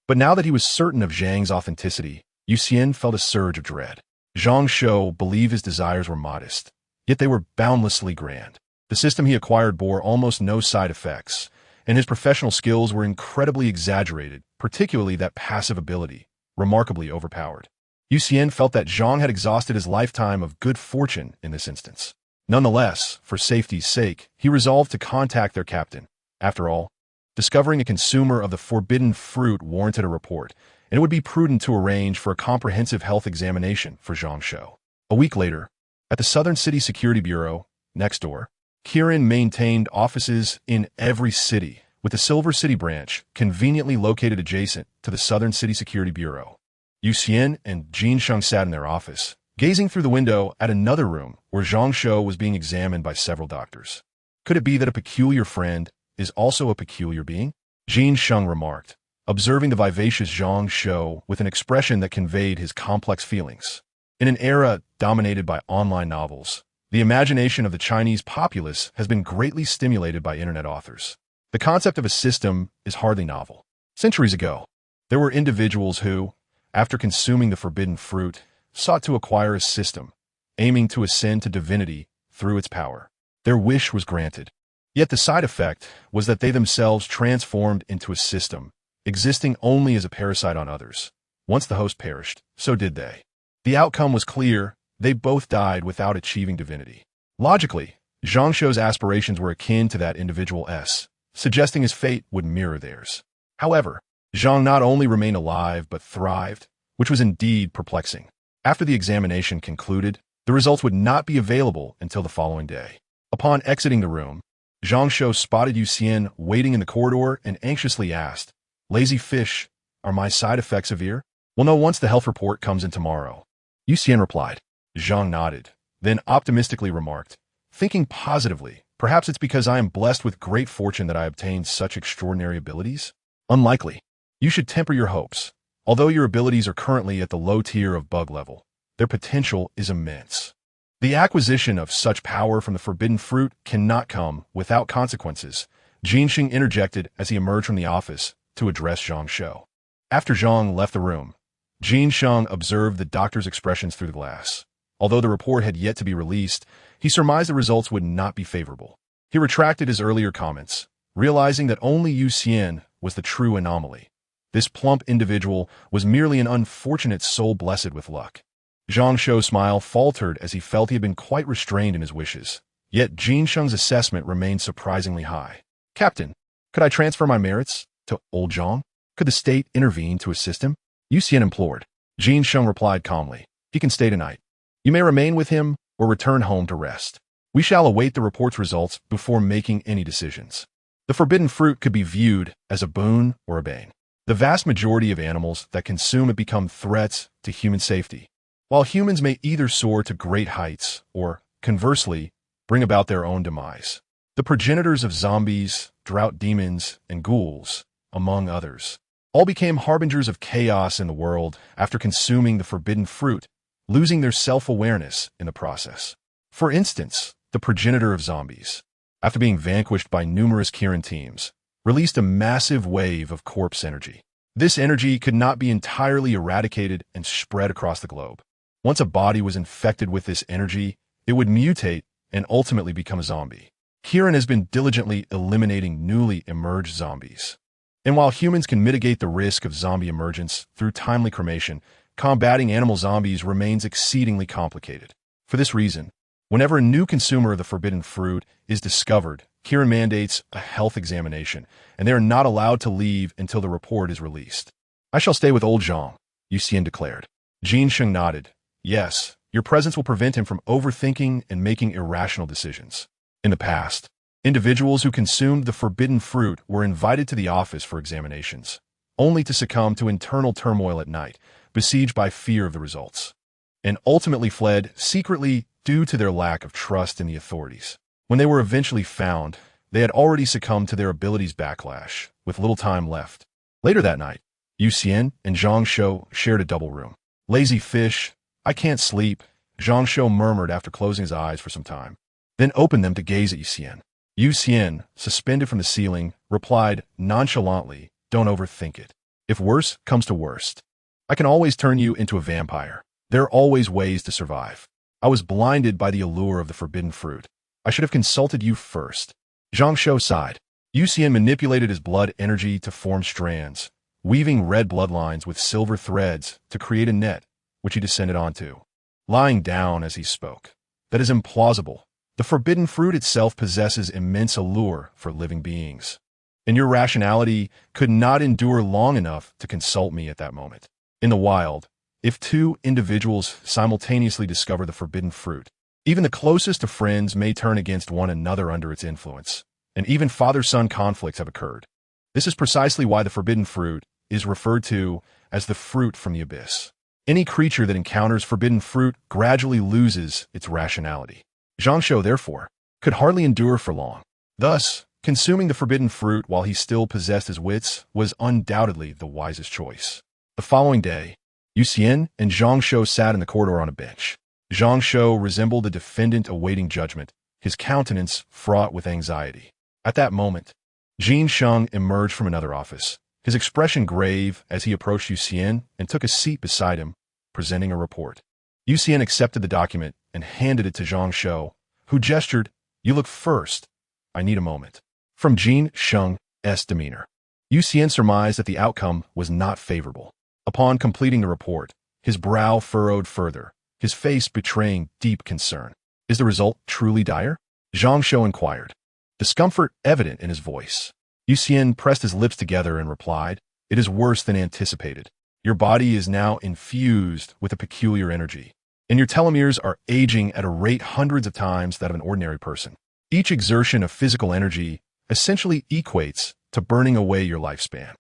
But now that he was certain of Zhang's authenticity, Xian felt a surge of dread. Zhang Shou believed his desires were modest, yet they were boundlessly grand. The system he acquired bore almost no side effects, and his professional skills were incredibly exaggerated, particularly that passive ability, remarkably overpowered. Xian felt that Zhang had exhausted his lifetime of good fortune in this instance. Nonetheless, for safety's sake, he resolved to contact their captain. After all, discovering a consumer of the forbidden fruit warranted a report, and it would be prudent to arrange for a comprehensive health examination for Zhang Shou. A week later, at the Southern City Security Bureau, next door, Xian maintained offices in every city, with the Silver City branch conveniently located adjacent to the Southern City Security Bureau. Xian and Jin Sheng sat in their office, gazing through the window at another room where Zhang Shou was being examined by several doctors. "Could it be that a peculiar friend is also a peculiar being?" Jin Sheng remarked, observing the vivacious Zhang Shou with an expression that conveyed his complex feelings. In an era dominated by online novels, the imagination of the Chinese populace has been greatly stimulated by internet authors. The concept of a system is hardly novel. Centuries ago, there were individuals who, after consuming the forbidden fruit, sought to acquire a system, aiming to ascend to divinity through its power. Their wish was granted. Yet the side effect was that they themselves transformed into a system, existing only as a parasite on others. Once the host perished, so did they. The outcome was clear: they both died without achieving divinity. Logically, Zhang Shou's aspirations were akin to that individual's, suggesting his fate would mirror theirs. However, Zhang not only remained alive but thrived, which was indeed perplexing. After the examination concluded, the results would not be available until the following day. Upon exiting the room, Zhang Shou spotted Xian waiting in the corridor and anxiously asked, "Lazy fish, are my side effects severe?" "We'll know once the health report comes in tomorrow," Xian replied. Zhang nodded, then optimistically remarked, "Thinking positively, perhaps it's because I am blessed with great fortune that I obtained such extraordinary abilities?" "Unlikely. You should temper your hopes. Although your abilities are currently at the low tier of bug level, their potential is immense. The acquisition of such power from the forbidden fruit cannot come without consequences," Jinxing interjected as he emerged from the office to address Zhang Shou. After Zhang left the room, Jin Sheng observed the doctor's expressions through the glass. Although the report had yet to be released, he surmised the results would not be favorable. He retracted his earlier comments, realizing that only Xian was the true anomaly. This plump individual was merely an unfortunate soul blessed with luck. Zhang Shou's smile faltered as he felt he had been quite restrained in his wishes. Yet Jin Sheng's assessment remained surprisingly high. "Captain, could I transfer my merits to old Zhang? Could the state intervene to assist him?" Xian implored. Jin Sheng replied calmly, "He can stay tonight. You may remain with him or return home to rest. We shall await the report's results before making any decisions." The forbidden fruit could be viewed as a boon or a bane. The vast majority of animals that consume it become threats to human safety, while humans may either soar to great heights or, conversely, bring about their own demise. The progenitors of zombies, drought demons, and ghouls, among others, all became harbingers of chaos in the world after consuming the forbidden fruit, losing their self-awareness in the process. For instance, the progenitor of zombies, after being vanquished by numerous Xian teams, released a massive wave of corpse energy. This energy could not be entirely eradicated and spread across the globe. Once a body was infected with this energy, it would mutate and ultimately become a zombie. Xian has been diligently eliminating newly emerged zombies. And while humans can mitigate the risk of zombie emergence through timely cremation, combating animal zombies remains exceedingly complicated. For this reason, whenever a new consumer of the forbidden fruit is discovered, Xian mandates a health examination, and they are not allowed to leave until the report is released. "I shall stay with old Xian," Xian declared. Xian nodded. "Yes, your presence will prevent him from overthinking and making irrational decisions." In the past, individuals who consumed the forbidden fruit were invited to the office for examinations, only to succumb to internal turmoil at night, besieged by fear of the results, and ultimately fled secretly due to their lack of trust in the authorities. When they were eventually found, they had already succumbed to their abilities' backlash, with little time left. Later that night, Xian and Zhang Shou shared a double room. "Lazy fish, I can't sleep," Zhang Shou murmured after closing his eyes for some time, then opened them to gaze at Xian. Xian, suspended from the ceiling, replied nonchalantly, "Don't overthink it. If worse comes to worst, I can always turn you into a vampire. There are always ways to survive. I was blinded by the allure of the forbidden fruit. I should have consulted you first." Zhang Shou sighed. Xian manipulated his blood energy to form strands, weaving red bloodlines with silver threads to create a net, which he descended onto, lying down as he spoke. "That is implausible. The forbidden fruit itself possesses immense allure for living beings, and your rationality could not endure long enough to consult me at that moment. In the wild, if two individuals simultaneously discover the forbidden fruit, even the closest of friends may turn against one another under its influence, and even father-son conflicts have occurred. This is precisely why the forbidden fruit is referred to as the fruit from the abyss. Any creature that encounters forbidden fruit gradually loses its rationality. Zhang Shou, therefore, could hardly endure for long. Thus, consuming the forbidden fruit while he still possessed his wits was undoubtedly the wisest choice. The following day, Xian and Zhang Shou sat in the corridor on a bench. Zhang Shou resembled a defendant awaiting judgment, his countenance fraught with anxiety. At that moment, Jin Sheng emerged from another office, his expression grave as he approached Xian and took a seat beside him, presenting a report. Xian accepted the document and handed it to Zhang Shou, who gestured, "You look first. I need a moment." From Jin Sheng's demeanor, Xian surmised that the outcome was not favorable. Upon completing the report, his brow furrowed further, his face betraying deep concern. "Is the result truly dire?" Zhang Shou inquired, discomfort evident in his voice. Xian pressed his lips together and replied, "It is worse than anticipated. Your body is now infused with a peculiar energy, and your telomeres are aging at a rate hundreds of times that of an ordinary person. Each exertion of physical energy essentially equates to burning away your lifespan.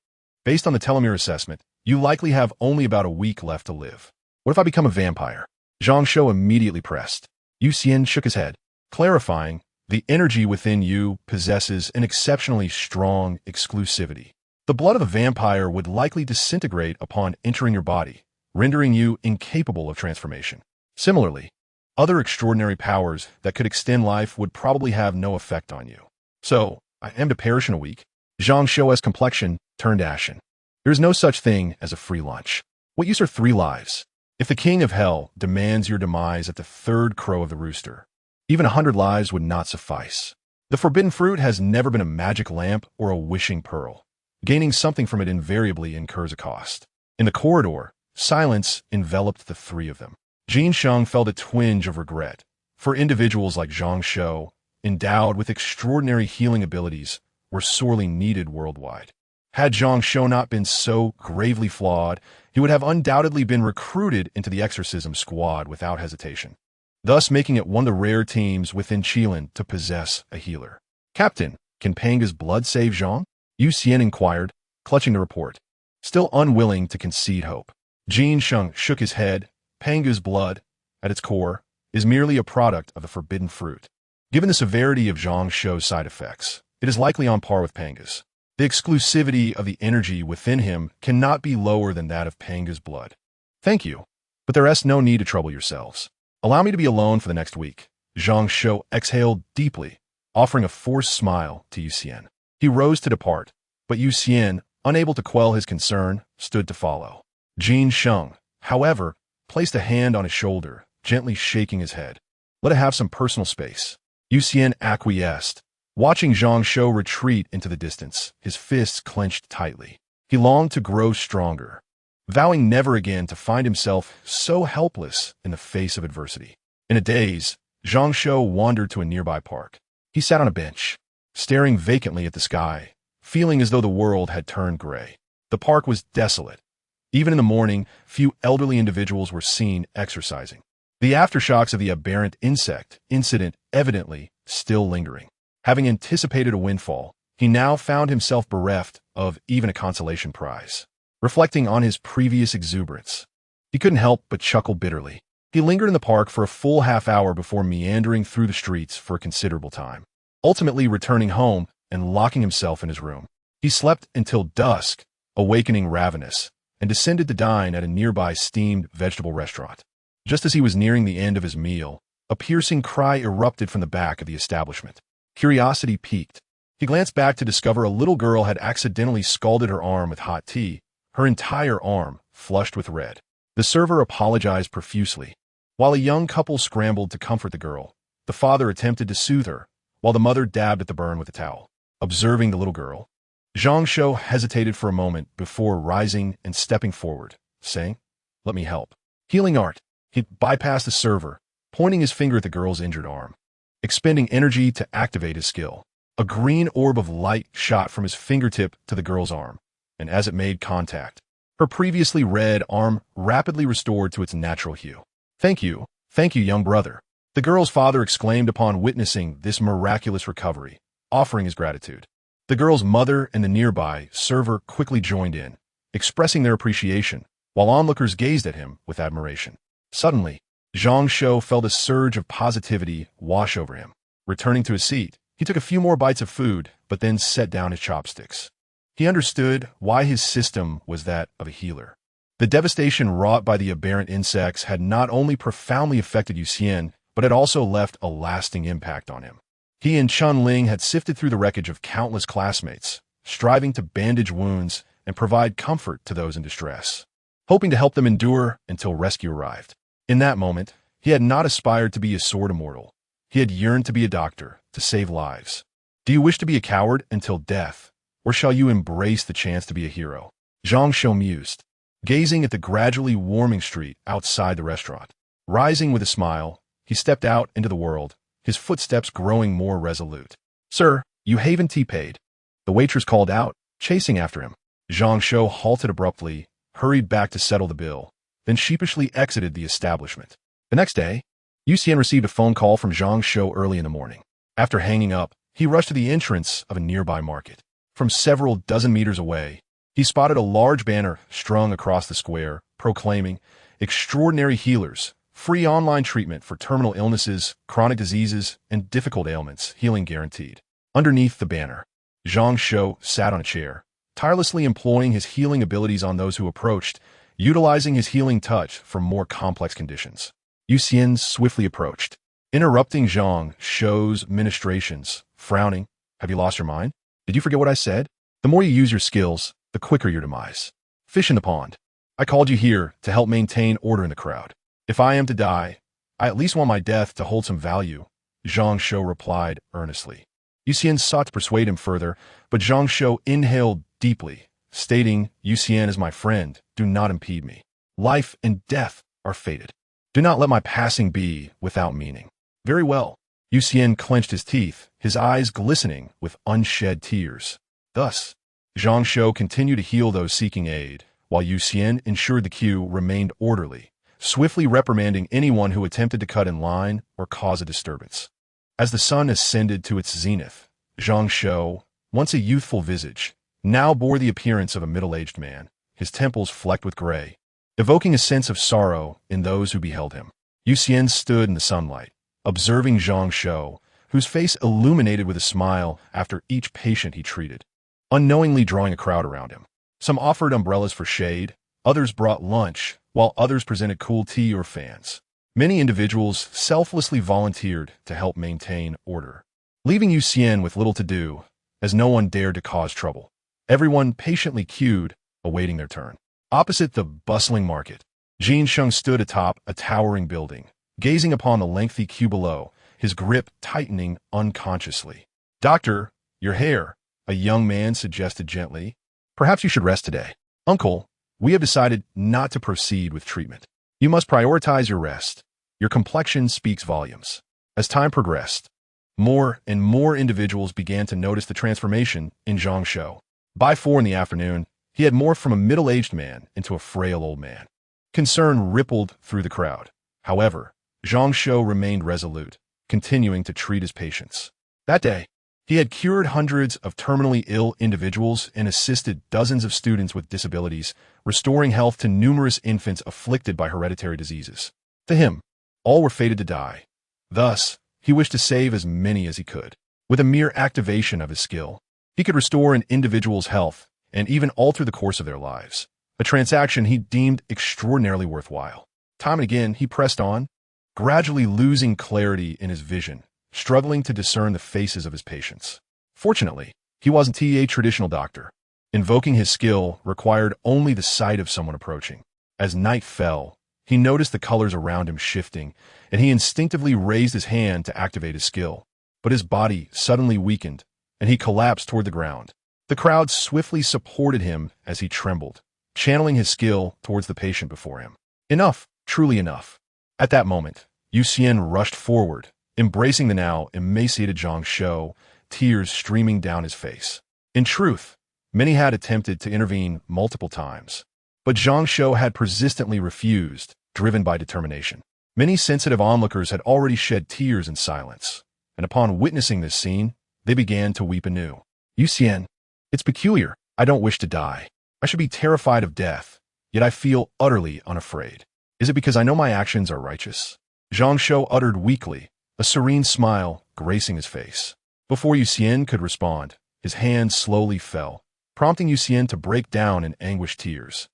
Based on the telomere assessment, you likely have only about a week left to live. What if I become a vampire?" Zhang Shou immediately pressed. Xian shook his head, clarifying, "The energy within you possesses an exceptionally strong exclusivity. The blood of a vampire would likely disintegrate upon entering your body, rendering you incapable of transformation. Similarly, other extraordinary powers that could extend life would probably have no effect on you. So, I am to perish in a week." Zhang Shou's complexion turned ashen. "There is no such thing as a free lunch. What use are 3 lives? If the king of hell demands your demise at the 3rd crow of the rooster, even 100 lives would not suffice. The forbidden fruit has never been a magic lamp or a wishing pearl. Gaining something from it invariably incurs a cost." In the corridor, silence enveloped the 3 of them. Jin Sheng felt a twinge of regret, for individuals like Zhang Shou, endowed with extraordinary healing abilities, were sorely needed worldwide. Had Zhang Shou not been so gravely flawed, he would have undoubtedly been recruited into the exorcism squad without hesitation, thus making it one of the rare teams within Xian to possess a healer. "Captain," Can Panga's blood save Zhang? Xian inquired, clutching the report, still unwilling to concede hope. Jin Sheng shook his head. Panga's blood, at its core, is merely a product of the forbidden fruit. Given the severity of Zhang Shou's side effects, it is likely on par with Panga's. The exclusivity of the energy within him cannot be lower than that of Panga's blood. Thank you, but there is no need to trouble yourselves. Allow me to be alone for the next week. Zhang Shou exhaled deeply, offering a forced smile to Xian. He rose to depart, but Xian, unable to quell his concern, stood to follow. Jin Sheng, however, placed a hand on his shoulder, gently shaking his head. Let it have some personal space. Xian acquiesced, watching Zhang Shou retreat into the distance, his fists clenched tightly. He longed to grow stronger, vowing never again to find himself so helpless in the face of adversity. In a daze, Zhang Shou wandered to a nearby park. He sat on a bench, staring vacantly at the sky, feeling as though the world had turned gray. The park was desolate. Even in the morning, few elderly individuals were seen exercising. The aftershocks of the aberrant insect incident evidently still lingering. Having anticipated a windfall, he now found himself bereft of even a consolation prize. Reflecting on his previous exuberance, he couldn't help but chuckle bitterly. He lingered in the park for a full half-hour before meandering through the streets for a considerable time, ultimately returning home and locking himself in his room. He slept until dusk, awakening ravenous, and descended to dine at a nearby steamed vegetable restaurant. Just as he was nearing the end of his meal, a piercing cry erupted from the back of the establishment. Curiosity piqued. He glanced back to discover a little girl had accidentally scalded her arm with hot tea, her entire arm flushed with red. The server apologized profusely. While a young couple scrambled to comfort the girl, the father attempted to soothe her, while the mother dabbed at the burn with a towel. Observing the little girl, Zhang Shou hesitated for a moment before rising and stepping forward, saying, "Let me help." Healing art. He bypassed the server, pointing his finger at the girl's injured arm, expending energy to activate his skill. A green orb of light shot from his fingertip to the girl's arm, and as it made contact, her previously red arm rapidly restored to its natural hue. Thank you, young brother," the girl's father exclaimed upon witnessing this miraculous recovery, offering his gratitude. The girl's mother and the nearby server quickly joined in, expressing their appreciation, while onlookers gazed at him with admiration. Suddenly, Zhang Shou felt a surge of positivity wash over him. Returning to his seat, he took a few more bites of food, but then set down his chopsticks. He understood why his system was that of a healer. The devastation wrought by the aberrant insects had not only profoundly affected Xian, but had also left a lasting impact on him. He and Chun Ling had sifted through the wreckage of countless classmates, striving to bandage wounds and provide comfort to those in distress, hoping to help them endure until rescue arrived. In that moment, he had not aspired to be a sword immortal. He had yearned to be a doctor, to save lives. Do you wish to be a coward until death, or shall you embrace the chance to be a hero? Zhang Shou mused, gazing at the gradually warming street outside the restaurant. Rising with a smile, he stepped out into the world, his footsteps growing more resolute. "Sir, you haven't tea paid," the waitress called out, chasing after him. Zhang Shou halted abruptly, hurried back to settle the bill, then sheepishly exited the establishment. The next day, Xian received a phone call from Zhang Shou early in the morning. After hanging up, he rushed to the entrance of a nearby market. From several dozen meters away, he spotted a large banner strung across the square, proclaiming, "Extraordinary healers, free online treatment for terminal illnesses, chronic diseases, and difficult ailments, healing guaranteed." Underneath the banner, Zhang Shou sat on a chair, tirelessly employing his healing abilities on those who approached, utilizing his healing touch for more complex conditions. Xian swiftly approached, interrupting Zhang Shou's ministrations, frowning. "Have you lost your mind? Did you forget what I said? The more you use your skills, the quicker your demise. Fish in the pond. I called you here to help maintain order in the crowd. If I am to die, I at least want my death to hold some value," Zhang Shou replied earnestly. Xian sought to persuade him further, but Zhang Shou inhaled deeply, stating, "Xian is my friend, do not impede me. Life and death are fated. Do not let my passing be without meaning." "Very well." Xian clenched his teeth, his eyes glistening with unshed tears. Thus, Zhang Shou continued to heal those seeking aid, while Xian ensured the queue remained orderly, swiftly reprimanding anyone who attempted to cut in line or cause a disturbance. As the sun ascended to its zenith, Zhang Shou, once a youthful visage, now bore the appearance of a middle-aged man, his temples flecked with gray, evoking a sense of sorrow in those who beheld him. Xian stood in the sunlight, observing Zhang Shou, whose face illuminated with a smile after each patient he treated, unknowingly drawing a crowd around him. Some offered umbrellas for shade, others brought lunch, while others presented cool tea or fans. Many individuals selflessly volunteered to help maintain order, leaving Xian with little to do, as no one dared to cause trouble. Everyone patiently queued, awaiting their turn. Opposite the bustling market, Jin Sheng stood atop a towering building, gazing upon the lengthy queue below, his grip tightening unconsciously. "Doctor, your hair," a young man suggested gently. "Perhaps you should rest today." "Uncle, we have decided not to proceed with treatment. You must prioritize your rest. Your complexion speaks volumes." As time progressed, more and more individuals began to notice the transformation in Zhang Shou. By 4 in the afternoon, he had morphed from a middle-aged man into a frail old man. Concern rippled through the crowd. However, Zhang Shou remained resolute, continuing to treat his patients. That day, he had cured hundreds of terminally ill individuals and assisted dozens of students with disabilities, restoring health to numerous infants afflicted by hereditary diseases. To him, all were fated to die. Thus, he wished to save as many as he could. With a mere activation of his skill, he could restore an individual's health and even alter the course of their lives, a transaction he deemed extraordinarily worthwhile. Time and again, he pressed on, gradually losing clarity in his vision, struggling to discern the faces of his patients. Fortunately, he wasn't a traditional doctor. Invoking his skill required only the sight of someone approaching. As night fell, he noticed the colors around him shifting, and he instinctively raised his hand to activate his skill. But his body suddenly weakened, and he collapsed toward the ground. The crowd swiftly supported him as he trembled, channeling his skill towards the patient before him. Enough, truly enough. At that moment, Xian rushed forward, embracing the now emaciated Zhang Shou, tears streaming down his face. In truth, many had attempted to intervene multiple times, but Zhang Shou had persistently refused, driven by determination. Many sensitive onlookers had already shed tears in silence, and upon witnessing this scene, they began to weep anew. "Xian, it's peculiar. I don't wish to die. I should be terrified of death, yet I feel utterly unafraid. Is it because I know my actions are righteous?" Zhang Shou uttered weakly, a serene smile gracing his face. Before Xian could respond, his hand slowly fell, prompting Xian to break down in anguished tears.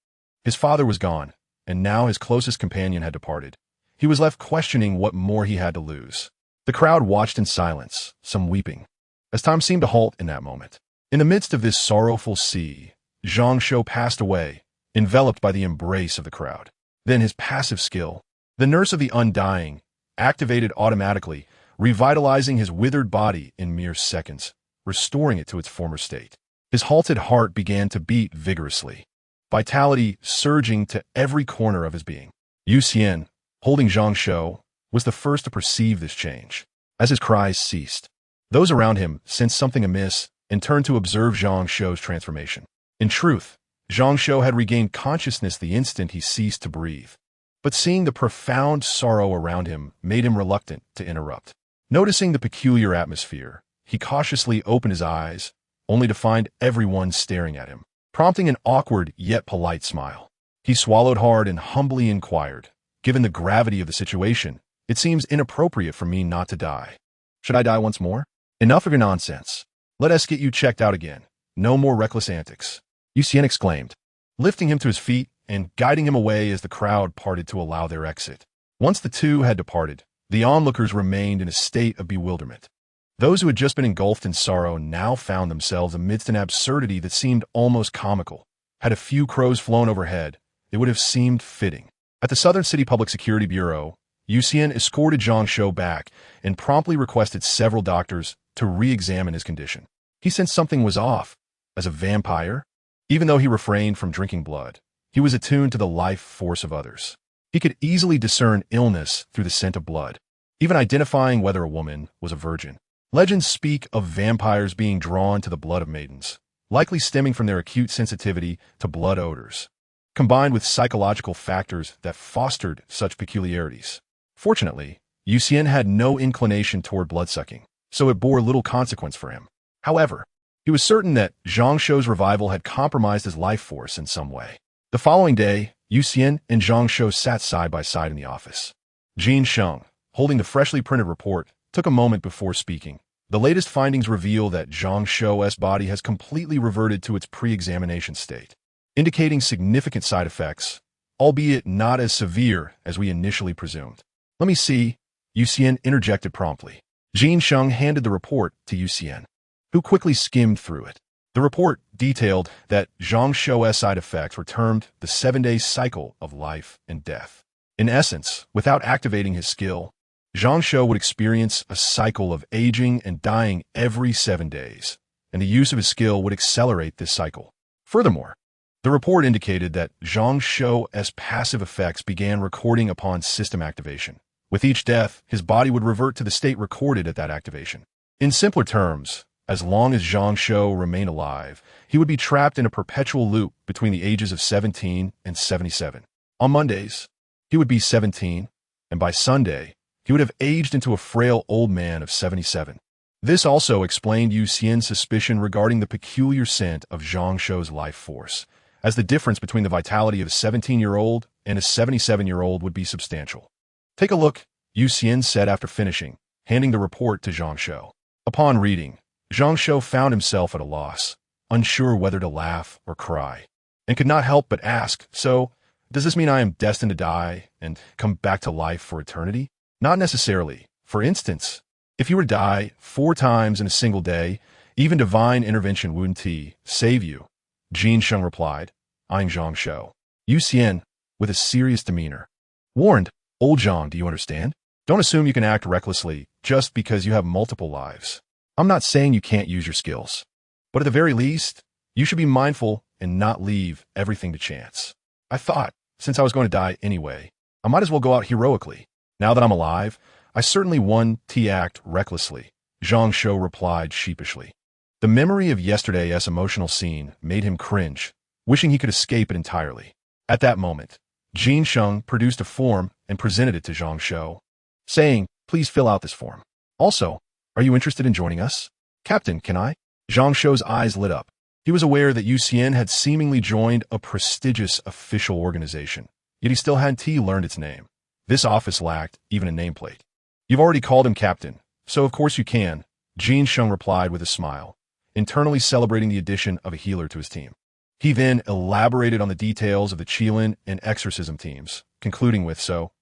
His father was gone, and now his closest companion had departed. He was left questioning what more he had to lose. The crowd watched in silence, some weeping, as time seemed to halt in that moment. In the midst of this sorrowful sea, Zhang Shou passed away, enveloped by the embrace of the crowd. Then his passive skill, the nurse of the undying, activated automatically, revitalizing his withered body in mere seconds, restoring it to its former state. His halted heart began to beat vigorously, vitality surging to every corner of his being. Xian, holding Zhang Shou, was the first to perceive this change. As his cries ceased, those around him sensed something amiss and turned to observe Zhang Shou's transformation. In truth, Zhang Shou had regained consciousness the instant he ceased to breathe. But seeing the profound sorrow around him made him reluctant to interrupt. Noticing the peculiar atmosphere, he cautiously opened his eyes, only to find everyone staring at him, prompting an awkward yet polite smile. He swallowed hard and humbly inquired, "Given the gravity of the situation, it seems inappropriate for me not to die. Should I die once more? Enough of your nonsense. Let us get you checked out again. No more reckless antics," Xian exclaimed, lifting him to his feet and guiding him away as the crowd parted to allow their exit. Once the two had departed, the onlookers remained in a state of bewilderment. Those who had just been engulfed in sorrow now found themselves amidst an absurdity that seemed almost comical. Had a few crows flown overhead, it would have seemed fitting. At the Southern City Public Security Bureau, Xian escorted Zhang Shou back and promptly requested several doctors to re-examine his condition. He sensed something was off. As a vampire, even though he refrained from drinking blood, he was attuned to the life force of others. He could easily discern illness through the scent of blood, even identifying whether a woman was a virgin. Legends speak of vampires being drawn to the blood of maidens, likely stemming from their acute sensitivity to blood odors, combined with psychological factors that fostered such peculiarities. Fortunately, Xian had no inclination toward bloodsucking, so it bore little consequence for him. However, he was certain that Zhang Shou's revival had compromised his life force in some way. The following day, Xian and Zhang Shou sat side by side in the office. Jin Sheng, holding the freshly printed report, took a moment before speaking. The latest findings reveal that Zhang Shou's body has completely reverted to its pre-examination state, indicating significant side effects, albeit not as severe as we initially presumed. Let me see, Xian interjected promptly. Jin Sheng handed the report to Xian, who quickly skimmed through it. The report detailed that Zhang Shou's side effects were termed the 7-day cycle of life and death. In essence, without activating his skill, Zhang Shou would experience a cycle of aging and dying every 7 days, and the use of his skill would accelerate this cycle. Furthermore, the report indicated that Zhang Shou's passive effects began recording upon system activation. With each death, his body would revert to the state recorded at that activation. In simpler terms, as long as Zhang Shou remained alive, he would be trapped in a perpetual loop between the ages of 17 and 77. On Mondays, he would be 17, and by Sunday, he would have aged into a frail old man of 77. This also explained Xian's suspicion regarding the peculiar scent of Zhang Shou's life force, as the difference between the vitality of a 17-year-old and a 77-year-old would be substantial. Take a look, Xian said after finishing, handing the report to Zhang Shou. Upon reading, Zhang Shou found himself at a loss, unsure whether to laugh or cry, and could not help but ask, "So, does this mean I am destined to die and come back to life for eternity?" Not necessarily. For instance, if you were to die 4 times in a single day, even divine intervention wouldn't save you, Jin Sheng replied, eyeing Zhang Shou. Xian, with a serious demeanor, warned, "Old Zhang, do you understand? Don't assume you can act recklessly just because you have multiple lives. I'm not saying you can't use your skills, but at the very least, you should be mindful and not leave everything to chance. I thought, since I was going to die anyway, I might as well go out heroically. Now that I'm alive, I certainly won't act recklessly," Zhang Shou replied sheepishly. The memory of yesterday's emotional scene made him cringe, wishing he could escape it entirely. At that moment, Jin Sheng produced a form and presented it to Zhang Shou, saying, "Please fill out this form. Also, are you interested in joining us?" "Captain, can I?" Zhang Shou's eyes lit up. He was aware that Xian had seemingly joined a prestigious official organization, yet he still hadn't learned its name. This office lacked even a nameplate. "You've already called him captain, so of course you can," Jin Sheng replied with a smile, internally celebrating the addition of a healer to his team. He then elaborated on the details of the Xian and exorcism teams, concluding with, "So,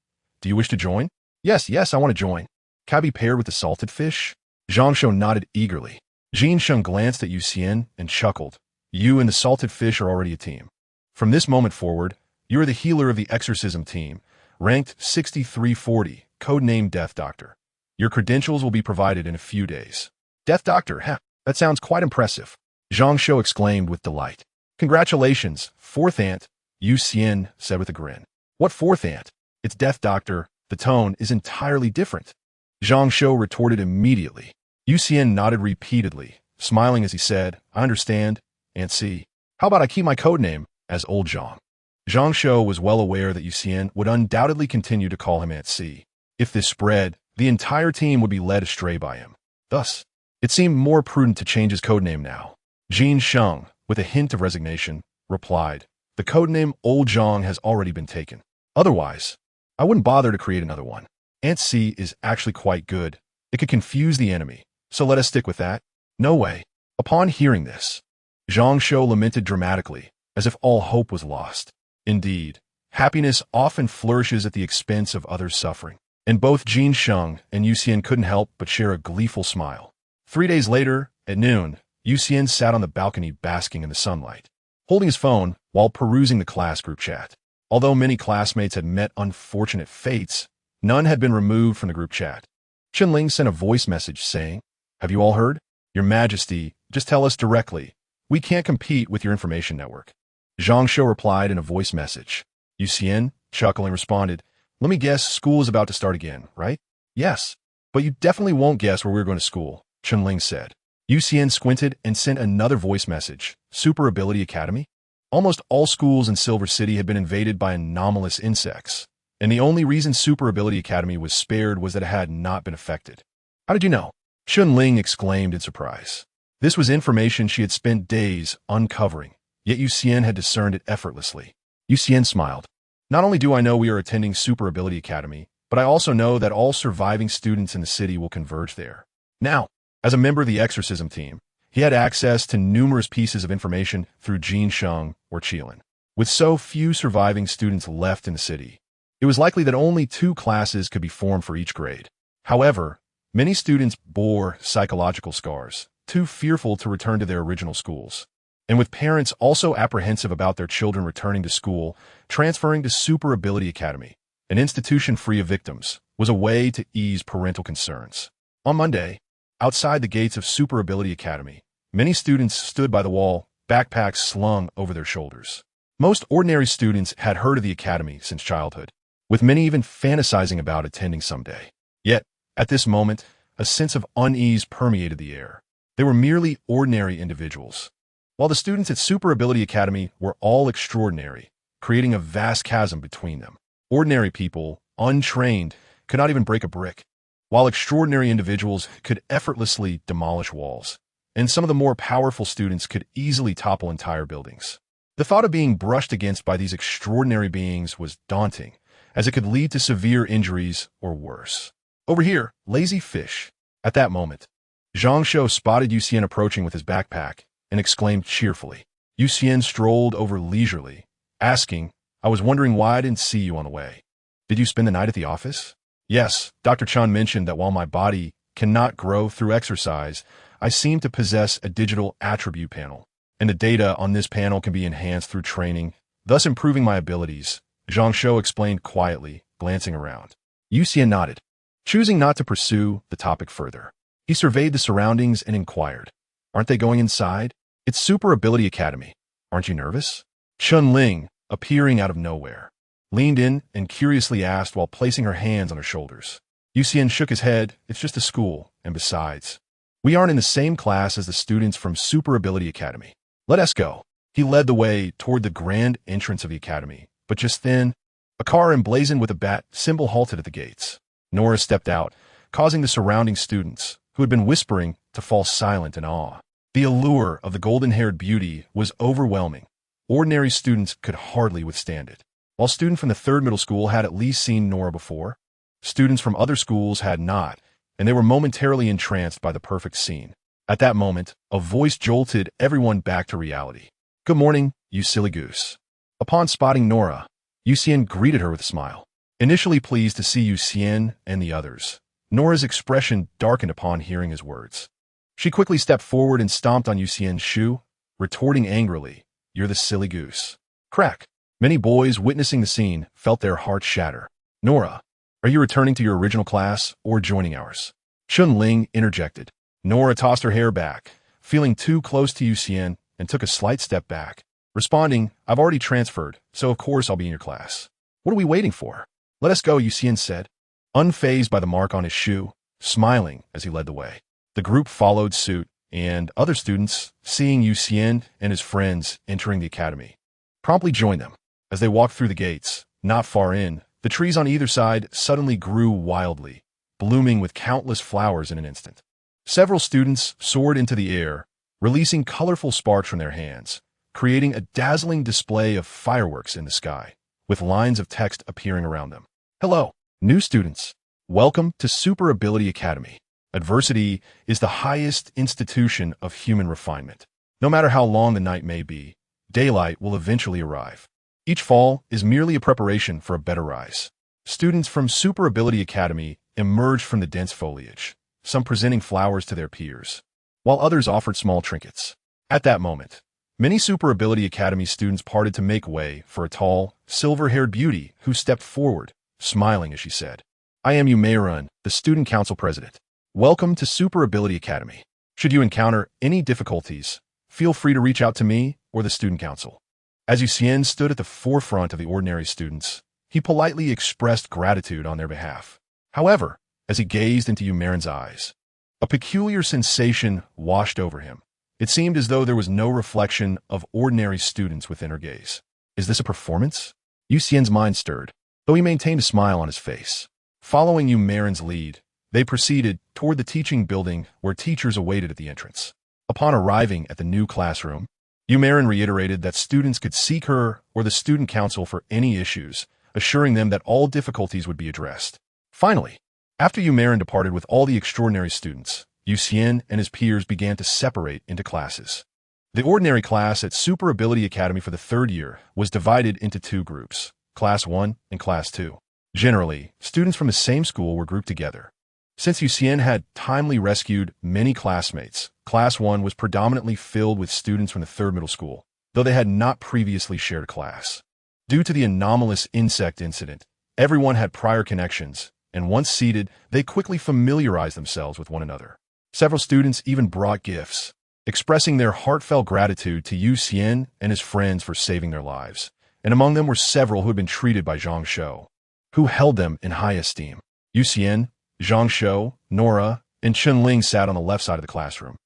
do you wish to join?" Yes, I want to join. Can I be paired with the salted fish?" Zhang Shou nodded eagerly. Jin Sheng glanced at Xian and chuckled. "You and the salted fish are already a team. From this moment forward, you are the healer of the exorcism team, ranked 6340, codenamed Death Doctor. Your credentials will be provided in a few days." "Death Doctor, that sounds quite impressive," Zhang Shou exclaimed with delight. "Congratulations, fourth aunt," Xian said with a grin. "What fourth aunt? It's Death Doctor. The tone is entirely different," Zhang Shou retorted immediately. Xian nodded repeatedly, smiling as he said, "I understand, Aunt C. How about I keep my codename as Old Zhang?" Zhang Shou was well aware that Xian would undoubtedly continue to call him Aunt C. If this spread, the entire team would be led astray by him. Thus, it seemed more prudent to change his codename now. Jin Sheng, with a hint of resignation, replied, "The codename Old Zhang has already been taken. Otherwise, I wouldn't bother to create another one. Aunt C is actually quite good. It could confuse the enemy, so let us stick with that." "No way." Upon hearing this, Zhang Shou lamented dramatically, as if all hope was lost. Indeed, happiness often flourishes at the expense of others' suffering, and both Jin Sheng and Xian couldn't help but share a gleeful smile. 3 days later, at noon, Xian sat on the balcony basking in the sunlight, holding his phone while perusing the class group chat. Although many classmates had met unfortunate fates, none had been removed from the group chat. Ling sent a voice message saying, "Have you all heard? Your Majesty, just tell us directly. We can't compete with your information network." Zhang Shou replied in a voice message. Xian, chuckling, responded, "Let me guess, school is about to start again, right?" "Yes, but you definitely won't guess where we're going to school," Ling said. Xian squinted and sent another voice message, "Super Ability Academy?" Almost all schools in Silver City had been invaded by anomalous insects, and the only reason Super Ability Academy was spared was that it had not been affected. "How did you know?" Ling exclaimed in surprise. This was information she had spent days uncovering, yet Xian had discerned it effortlessly. Xian smiled. Not only do I know we are attending Super Ability Academy, but I also know that all surviving students in the city will converge there. Now, as a member of the exorcism team, he had access to numerous pieces of information through Sheng or Xian. With so few surviving students left in the city, it was likely that only 2 classes could be formed for each grade. However, many students bore psychological scars, too fearful to return to their original schools. And with parents also apprehensive about their children returning to school, transferring to Super Ability Academy, an institution free of victims, was a way to ease parental concerns. On Monday, outside the gates of Super Ability Academy, many students stood by the wall, backpacks slung over their shoulders. Most ordinary students had heard of the academy since childhood, with many even fantasizing about attending someday. Yet, at this moment, a sense of unease permeated the air. They were merely ordinary individuals, while the students at Super Ability Academy were all extraordinary, creating a vast chasm between them. Ordinary people, untrained, could not even break a brick, while extraordinary individuals could effortlessly demolish walls, and some of the more powerful students could easily topple entire buildings. The thought of being brushed against by these extraordinary beings was daunting, as it could lead to severe injuries or worse. Over here, lazy fish. At that moment, Zhang Shou spotted Xian approaching with his backpack and exclaimed cheerfully. Xian strolled over leisurely, asking, I was wondering why I didn't see you on the way. Did you spend the night at the office? Yes, Dr. Chan mentioned that while my body cannot grow through exercise, I seem to possess a digital attribute panel, and the data on this panel can be enhanced through training, thus improving my abilities, Zhang Shou explained quietly, glancing around. Xian nodded, choosing not to pursue the topic further. He surveyed the surroundings and inquired, Aren't they going inside? It's Super Ability Academy. Aren't you nervous? Chun Ling, appearing out of nowhere, leaned in and curiously asked while placing her hands on her shoulders. Xian shook his head. It's just a school, and besides, we aren't in the same class as the students from Super Ability Academy. Let us go. He led the way toward the grand entrance of the academy, but just then, a car emblazoned with a bat symbol halted at the gates. Nora stepped out, causing the surrounding students, who had been whispering, to fall silent in awe. The allure of the golden-haired beauty was overwhelming. Ordinary students could hardly withstand it. While students from the 3rd middle school had at least seen Nora before, students from other schools had not, and they were momentarily entranced by the perfect scene. At that moment, a voice jolted everyone back to reality. Good morning, you silly goose. Upon spotting Nora, Xian greeted her with a smile. Initially pleased to see Xian and the others, Nora's expression darkened upon hearing his words. She quickly stepped forward and stomped on Xian's shoe, retorting angrily, You're the silly goose. Crack. Many boys witnessing the scene felt their hearts shatter. Nora, are you returning to your original class or joining ours? Chun Ling interjected. Nora tossed her hair back, feeling too close to Xian, and took a slight step back, responding, I've already transferred, so of course I'll be in your class. What are we waiting for? Let us go, Xian said, unfazed by the mark on his shoe, smiling as he led the way. The group followed suit, and other students, seeing Xian and his friends entering the academy, promptly joined them. As they walked through the gates, not far in, the trees on either side suddenly grew wildly, blooming with countless flowers in an instant. Several students soared into the air, releasing colorful sparks from their hands, creating a dazzling display of fireworks in the sky, with lines of text appearing around them. Hello, new students. Welcome to Super Ability Academy. Adversity is the highest institution of human refinement. No matter how long the night may be, daylight will eventually arrive. Each fall is merely a preparation for a better rise. Students from Super Ability Academy emerged from the dense foliage, some presenting flowers to their peers, while others offered small trinkets. At that moment, many Super Ability Academy students parted to make way for a tall, silver-haired beauty who stepped forward, smiling as she said, I am Yumeirun, the Student Council President. Welcome to Super Ability Academy. Should you encounter any difficulties, feel free to reach out to me or the Student Council. As Xian stood at the forefront of the ordinary students, he politely expressed gratitude on their behalf. However, as he gazed into Yumeirun's eyes, a peculiar sensation washed over him. It seemed as though there was no reflection of ordinary students within her gaze. Is this a performance? Xian's mind stirred, though he maintained a smile on his face. Following Yumeirun's lead, they proceeded toward the teaching building where teachers awaited at the entrance. Upon arriving at the new classroom, Umarin reiterated that students could seek her or the student council for any issues, assuring them that all difficulties would be addressed. Finally, after Umarin departed with all the extraordinary students, Xian and his peers began to separate into classes. The ordinary class at Super Ability Academy for the third year was divided into two groups, Class 1 and Class 2. Generally, students from the same school were grouped together. Since Xian had timely rescued many classmates, Class 1 was predominantly filled with students from the third middle school, though they had not previously shared a class. Due to the anomalous insect incident, everyone had prior connections, and once seated, they quickly familiarized themselves with one another. Several students even brought gifts, expressing their heartfelt gratitude to Xian and his friends for saving their lives, and among them were several who had been treated by Zhang Shou, who held them in high esteem. Xian, Zhang Shou, Nora, and Chunling sat on the left side of the classroom,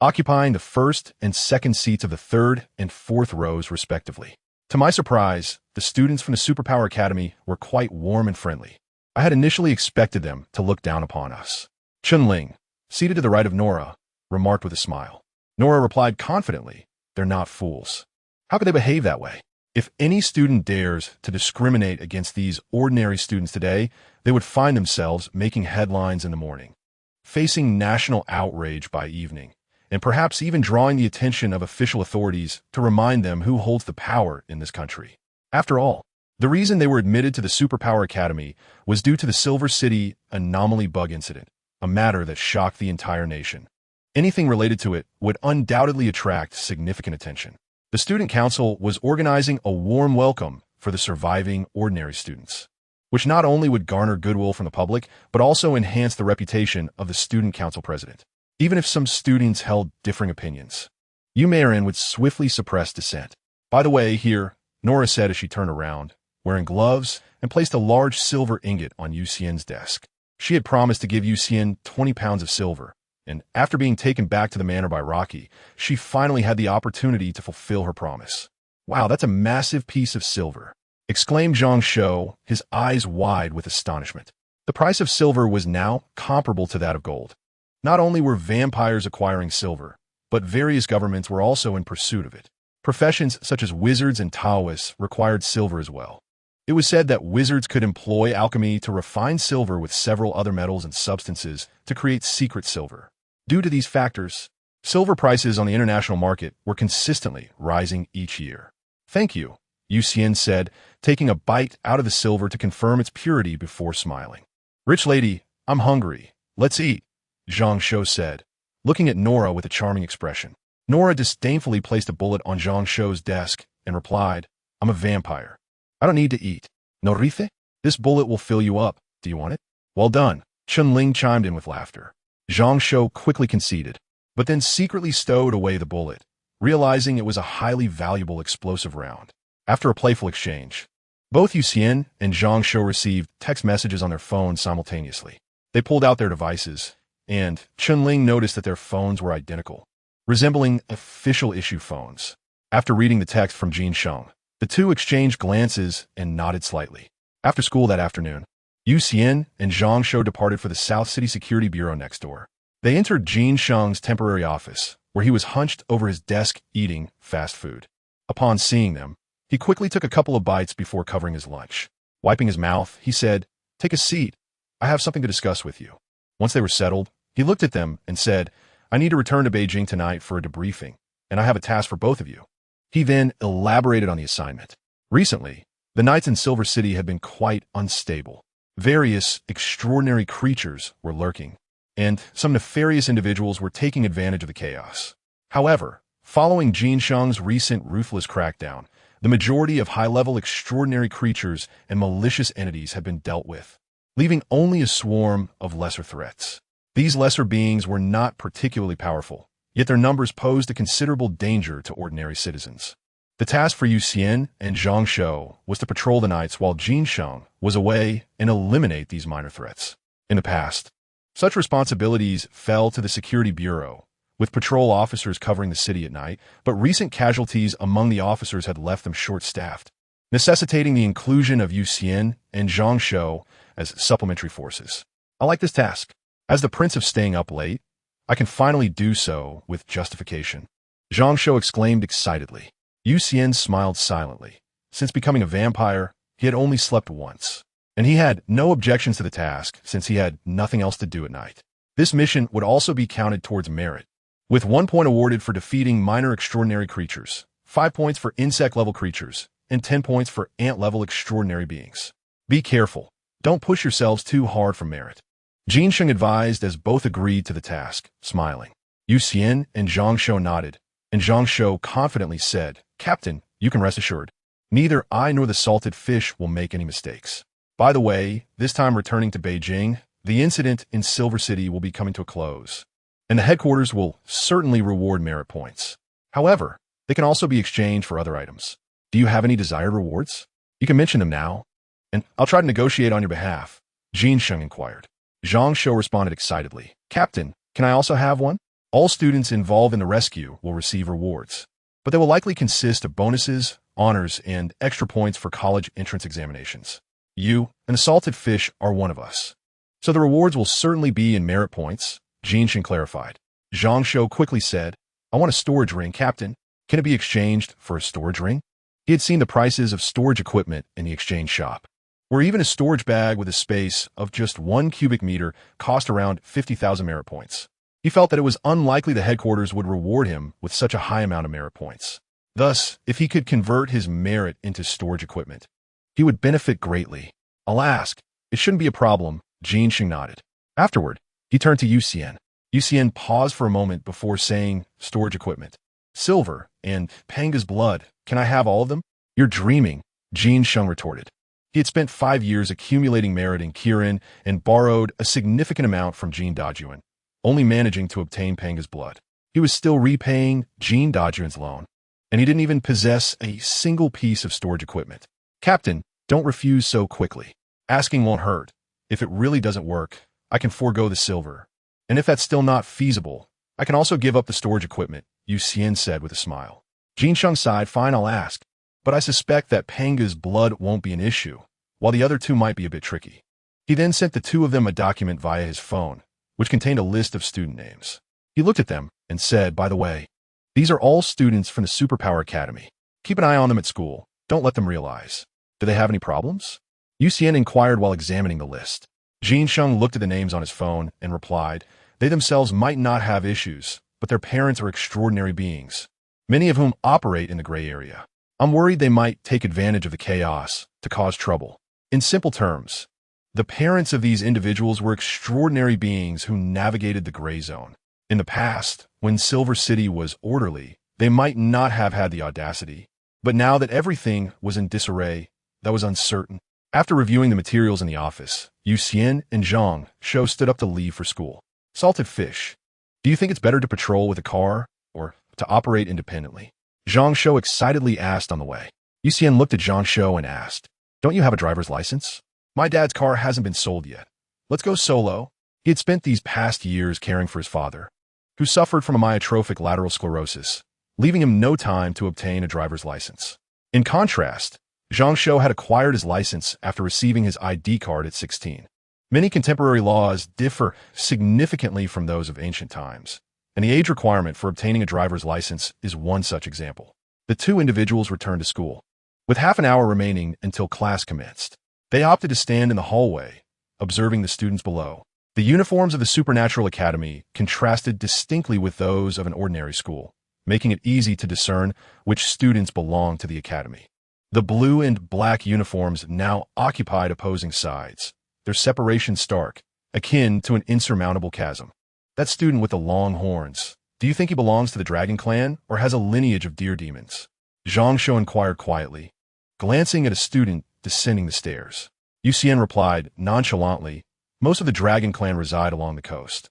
occupying the first and second seats of the third and fourth rows respectively. To my surprise, the students from the Superpower Academy were quite warm and friendly. I had initially expected them to look down upon us. Chunling, seated to the right of Nora, remarked with a smile. Nora replied confidently, "They're not fools. How could they behave that way? If any student dares to discriminate against these ordinary students today, they would find themselves making headlines in the morning, facing national outrage by evening, and perhaps even drawing the attention of official authorities to remind them who holds the power in this country." After all, the reason they were admitted to the Superpower Academy was due to the Silver City anomaly bug incident, a matter that shocked the entire nation. Anything related to it would undoubtedly attract significant attention. The Student Council was organizing a warm welcome for the surviving ordinary students, which not only would garner goodwill from the public, but also enhance the reputation of the Student Council president. Even if some students held differing opinions, Umarin would swiftly suppress dissent. "By the way, here," Nora said as she turned around, wearing gloves, and placed a large silver ingot on Xian's desk. She had promised to give Xian 20 pounds of silver, and after being taken back to the manor by Rocky, she finally had the opportunity to fulfill her promise. "Wow, that's a massive piece of silver," exclaimed Zhang Shou, his eyes wide with astonishment. The price of silver was now comparable to that of gold. Not only were vampires acquiring silver, but various governments were also in pursuit of it. Professions such as wizards and Taoists required silver as well. It was said that wizards could employ alchemy to refine silver with several other metals and substances to create secret silver. Due to these factors, silver prices on the international market were consistently rising each year. "Thank you," Xian said, taking a bite out of the silver to confirm its purity before smiling. "Rich lady, I'm hungry. Let's eat," Zhang Shou said, looking at Nora with a charming expression. Nora disdainfully placed a bullet on Zhang Shou's desk and replied, "I'm a vampire. I don't need to eat. No rife? This bullet will fill you up. Do you want it?" "Well done," Chunling chimed in with laughter. Zhang Shou quickly conceded, but then secretly stowed away the bullet, realizing it was a highly valuable explosive round. After a playful exchange, both Xian and Zhang Shou received text messages on their phones simultaneously. They pulled out their devices, and Chunling noticed that their phones were identical, resembling official issue phones. After reading the text from Jin Sheng, the two exchanged glances and nodded slightly. After school that afternoon, Xian and Zhang Shou departed for the South City Security Bureau next door. They entered Jin Sheng's temporary office, where he was hunched over his desk eating fast food. Upon seeing them, he quickly took a couple of bites before covering his lunch. Wiping his mouth, he said, "Take a seat. I have something to discuss with you." Once they were settled, he looked at them and said, "I need to return to Beijing tonight for a debriefing, and I have a task for both of you." He then elaborated on the assignment. Recently, the nights in Silver City had been quite unstable. Various extraordinary creatures were lurking, and some nefarious individuals were taking advantage of the chaos. However, following Jin Sheng's recent ruthless crackdown, the majority of high-level extraordinary creatures and malicious entities had been dealt with, leaving only a swarm of lesser threats. These lesser beings were not particularly powerful, yet their numbers posed a considerable danger to ordinary citizens. The task for Xian and Zhang Shou was to patrol the nights while Jin Sheng was away and eliminate these minor threats. In the past, such responsibilities fell to the Security Bureau, with patrol officers covering the city at night, but recent casualties among the officers had left them short-staffed, necessitating the inclusion of Xian and Zhang Shou as supplementary forces. "I like this task. As the prince of staying up late, I can finally do so with justification. Zhang Shou exclaimed excitedly. Xian smiled silently. Since becoming a vampire, he had only slept once, and he had no objections to the task since he had nothing else to do at night. This mission would also be counted towards merit, with 1 point awarded for defeating minor extraordinary creatures, 5 points for insect-level creatures, and 10 points for ant-level extraordinary beings. Be careful. Don't push yourselves too hard for merit. Jinsheng advised as both agreed to the task, smiling. Xian and Zhang Shou nodded, and Zhang Shou confidently said, Captain, you can rest assured. Neither I nor the salted fish will make any mistakes. By the way, this time returning to Beijing, the incident in Silver City will be coming to a close, and the headquarters will certainly reward merit points. However, they can also be exchanged for other items. Do you have any desired rewards? You can mention them now, and I'll try to negotiate on your behalf, Jinsheng inquired. Zhang Shou responded excitedly. Captain, can I also have one? All students involved in the rescue will receive rewards, but they will likely consist of bonuses, honors, and extra points for college entrance examinations. You and the salted fish are one of us, so the rewards will certainly be in merit points, Jinsheng clarified. Zhang Shou quickly said, I want a storage ring, Captain. Can it be exchanged for a storage ring? He had seen the prices of storage equipment in the exchange shop, where even a storage bag with a space of just 1 cubic meter cost around 50,000 merit points. He felt that it was unlikely the headquarters would reward him with such a high amount of merit points. Thus, if he could convert his merit into storage equipment, he would benefit greatly. I'll ask. It shouldn't be a problem, Jinsheng nodded. Afterward, he turned to Xian. Xian paused for a moment before saying, storage equipment. Silver and Panga's blood. Can I have all of them? You're dreaming, Jinsheng retorted. He had spent 5 years accumulating merit in Kirin and borrowed a significant amount from Jin Dajuan, only managing to obtain Panga's blood. He was still repaying Jin Dajuan's loan, and he didn't even possess a single piece of storage equipment. Captain, don't refuse so quickly. Asking won't hurt. If it really doesn't work, I can forego the silver. And if that's still not feasible, I can also give up the storage equipment, Xian said with a smile. Jinsheng sighed, fine, I'll ask. But I suspect that Panga's blood won't be an issue, while the other two might be a bit tricky. He then sent the two of them a document via his phone, which contained a list of student names. He looked at them and said, by the way, these are all students from the Superpower Academy. Keep an eye on them at school. Don't let them realize. Do they have any problems? Xian inquired while examining the list. Jinsheng looked at the names on his phone and replied, they themselves might not have issues, but their parents are extraordinary beings, many of whom operate in the gray area. I'm worried they might take advantage of the chaos to cause trouble. In simple terms, the parents of these individuals were extraordinary beings who navigated the gray zone. In the past, when Silver City was orderly, they might not have had the audacity. But now that everything was in disarray, that was uncertain. After reviewing the materials in the office, Xian and Zhang Shou stood up to leave for school. Salted fish. Do you think it's better to patrol with a car or to operate independently? Zhang Shou excitedly asked on the way. Xian looked at Zhang Shou and asked, don't you have a driver's license? My dad's car hasn't been sold yet. Let's go solo. He had spent these past years caring for his father, who suffered from amyotrophic lateral sclerosis, leaving him no time to obtain a driver's license. In contrast, Zhang Shou had acquired his license after receiving his ID card at 16. Many contemporary laws differ significantly from those of ancient times, and the age requirement for obtaining a driver's license is one such example. The two individuals returned to school. With half an hour remaining until class commenced, they opted to stand in the hallway, observing the students below. The uniforms of the Supernatural Academy contrasted distinctly with those of an ordinary school, making it easy to discern which students belonged to the academy. The blue and black uniforms now occupied opposing sides, their separation stark, akin to an insurmountable chasm. That student with the long horns, do you think he belongs to the Dragon Clan or has a lineage of deer demons? Zhang Shou inquired quietly, glancing at a student descending the stairs. Xian replied nonchalantly, most of the Dragon Clan reside along the coast.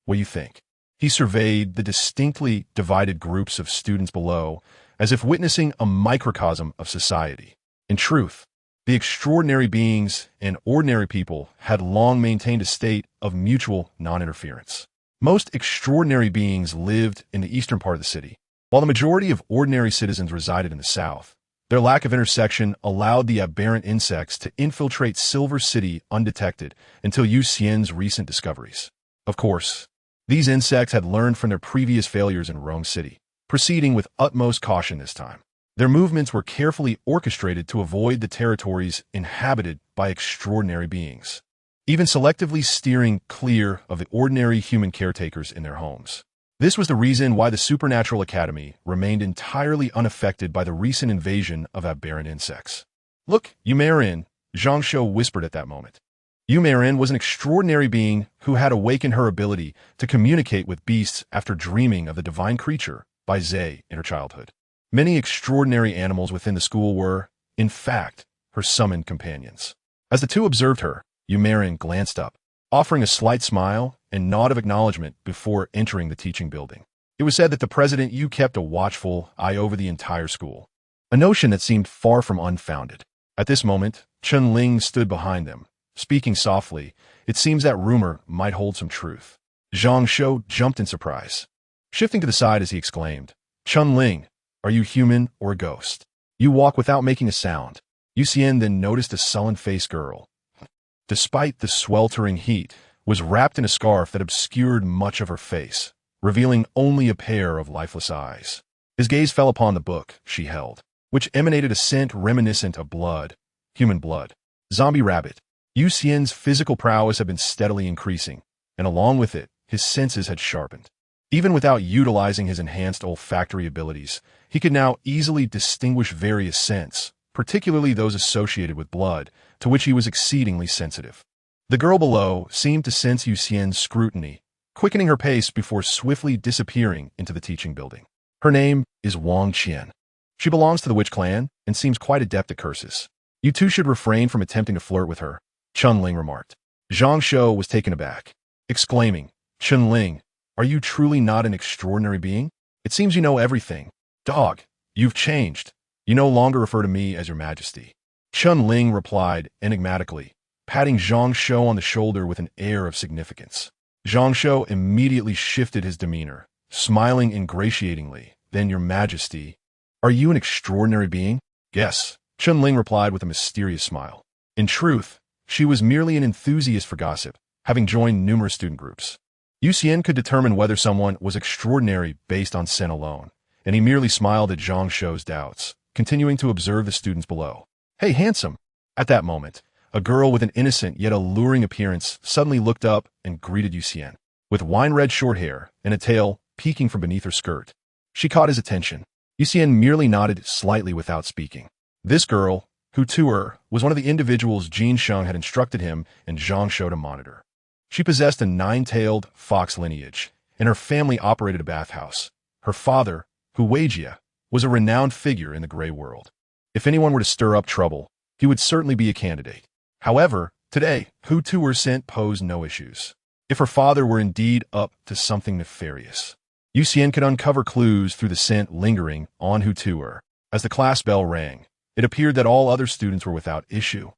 What do you think? He surveyed the distinctly divided groups of students below, as if witnessing a microcosm of society. In truth, the extraordinary beings and ordinary people had long maintained a state of mutual non-interference. Most extraordinary beings lived in the eastern part of the city, while the majority of ordinary citizens resided in the south. Their lack of intersection allowed the aberrant insects to infiltrate Silver City undetected until Xian's recent discoveries. Of course, These insects had learned from their previous failures in Rome City, proceeding with utmost caution this time. Their movements were carefully orchestrated to avoid the territories inhabited by extraordinary beings, even selectively steering clear of the ordinary human caretakers in their homes. This was the reason why the Supernatural Academy remained entirely unaffected by the recent invasion of aberrant insects. "Look, Yumerin," Zhang Shou whispered at that moment. Yumerin was an extraordinary being who had awakened her ability to communicate with beasts after dreaming of the divine creature by Zhe in her childhood. Many extraordinary animals within the school were, in fact, her summoned companions. As the two observed her, Yumerin glanced up, offering a slight smile and nod of acknowledgement before entering the teaching building. It was said that the president Yu kept a watchful eye over the entire school, a notion that seemed far from unfounded. At this moment, Chen Ling stood behind them, speaking softly. It seems that rumor might hold some truth. Zhang Shou jumped in surprise, shifting to the side as he exclaimed, "Chen Ling, are you human or a ghost? You walk without making a sound." Xian then noticed a sullen-faced girl, despite the sweltering heat, was wrapped in a scarf that obscured much of her face, revealing only a pair of lifeless eyes. His gaze fell upon the book she held, which emanated a scent reminiscent of blood, human blood. Zombie rabbit. Xian's physical prowess had been steadily increasing, and along with it, his senses had sharpened. Even without utilizing his enhanced olfactory abilities, he could now easily distinguish various scents, particularly those associated with blood, to which he was exceedingly sensitive. The girl below seemed to sense Xian's scrutiny, quickening her pace before swiftly disappearing into the teaching building. Her name is Wang Qian. She belongs to the witch clan and seems quite adept at curses. You two should refrain from attempting to flirt with her, Chen Ling remarked. Zhang Shou was taken aback, exclaiming, "Chen Ling, are you truly not an extraordinary being? It seems you know everything. Dog, you've changed. You no longer refer to me as your majesty." Chen Ling replied enigmatically, patting Zhang Shou on the shoulder with an air of significance. Zhang Shou immediately shifted his demeanor, smiling ingratiatingly. "Then, your majesty, are you an extraordinary being?" "Yes," Chen Ling replied with a mysterious smile. In truth, she was merely an enthusiast for gossip, having joined numerous student groups. Xian could determine whether someone was extraordinary based on scent alone, and he merely smiled at Zhang Shou's doubts, continuing to observe the students below. "Hey, handsome!" At that moment, a girl with an innocent yet alluring appearance suddenly looked up and greeted Xian. With wine-red short hair and a tail peeking from beneath her skirt, she caught his attention. Xian merely nodded slightly without speaking. This girl, who to her was one of the individuals Jin Sheng had instructed him and Zhang Shou to monitor. She possessed a nine-tailed fox lineage, and her family operated a bathhouse. Her father, Hu Weijia, was a renowned figure in the gray world. If anyone were to stir up trouble, he would certainly be a candidate. However, today, Hu Tuer's scent posed no issues. If her father were indeed up to something nefarious, Xian could uncover clues through the scent lingering on Hu Tuer. As the class bell rang, it appeared that all other students were without issue,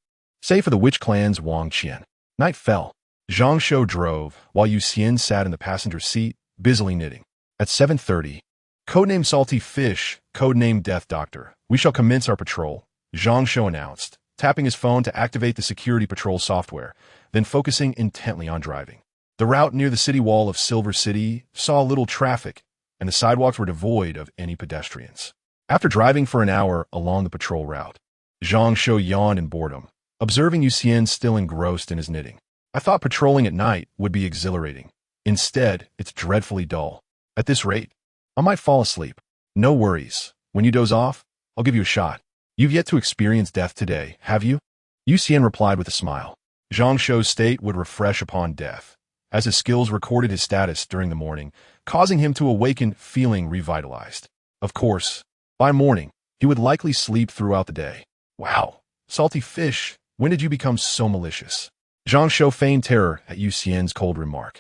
save for the witch clan's Wang Qian. Night fell. Zhang Shou drove, while Xian sat in the passenger seat, busily knitting. At 7:30, codename Salty Fish, codename Death Doctor, we shall commence our patrol, Zhang Shou announced, tapping his phone to activate the security patrol software, then focusing intently on driving. The route near the city wall of Silver City saw little traffic, and the sidewalks were devoid of any pedestrians. After driving for an hour along the patrol route, Zhang Shou yawned in boredom, observing Xian still engrossed in his knitting. "I thought patrolling at night would be exhilarating. Instead, it's dreadfully dull. At this rate, I might fall asleep." "No worries. When you doze off, I'll give you a shot. You've yet to experience death today, have you?" Xian replied with a smile. Zhang Shou's state would refresh upon death, as his skills recorded his status during the morning, causing him to awaken feeling revitalized. Of course, by morning, he would likely sleep throughout the day. "Wow, Salty Fish, when did you become so malicious?" Zhang Shou feigned terror at Xian's cold remark.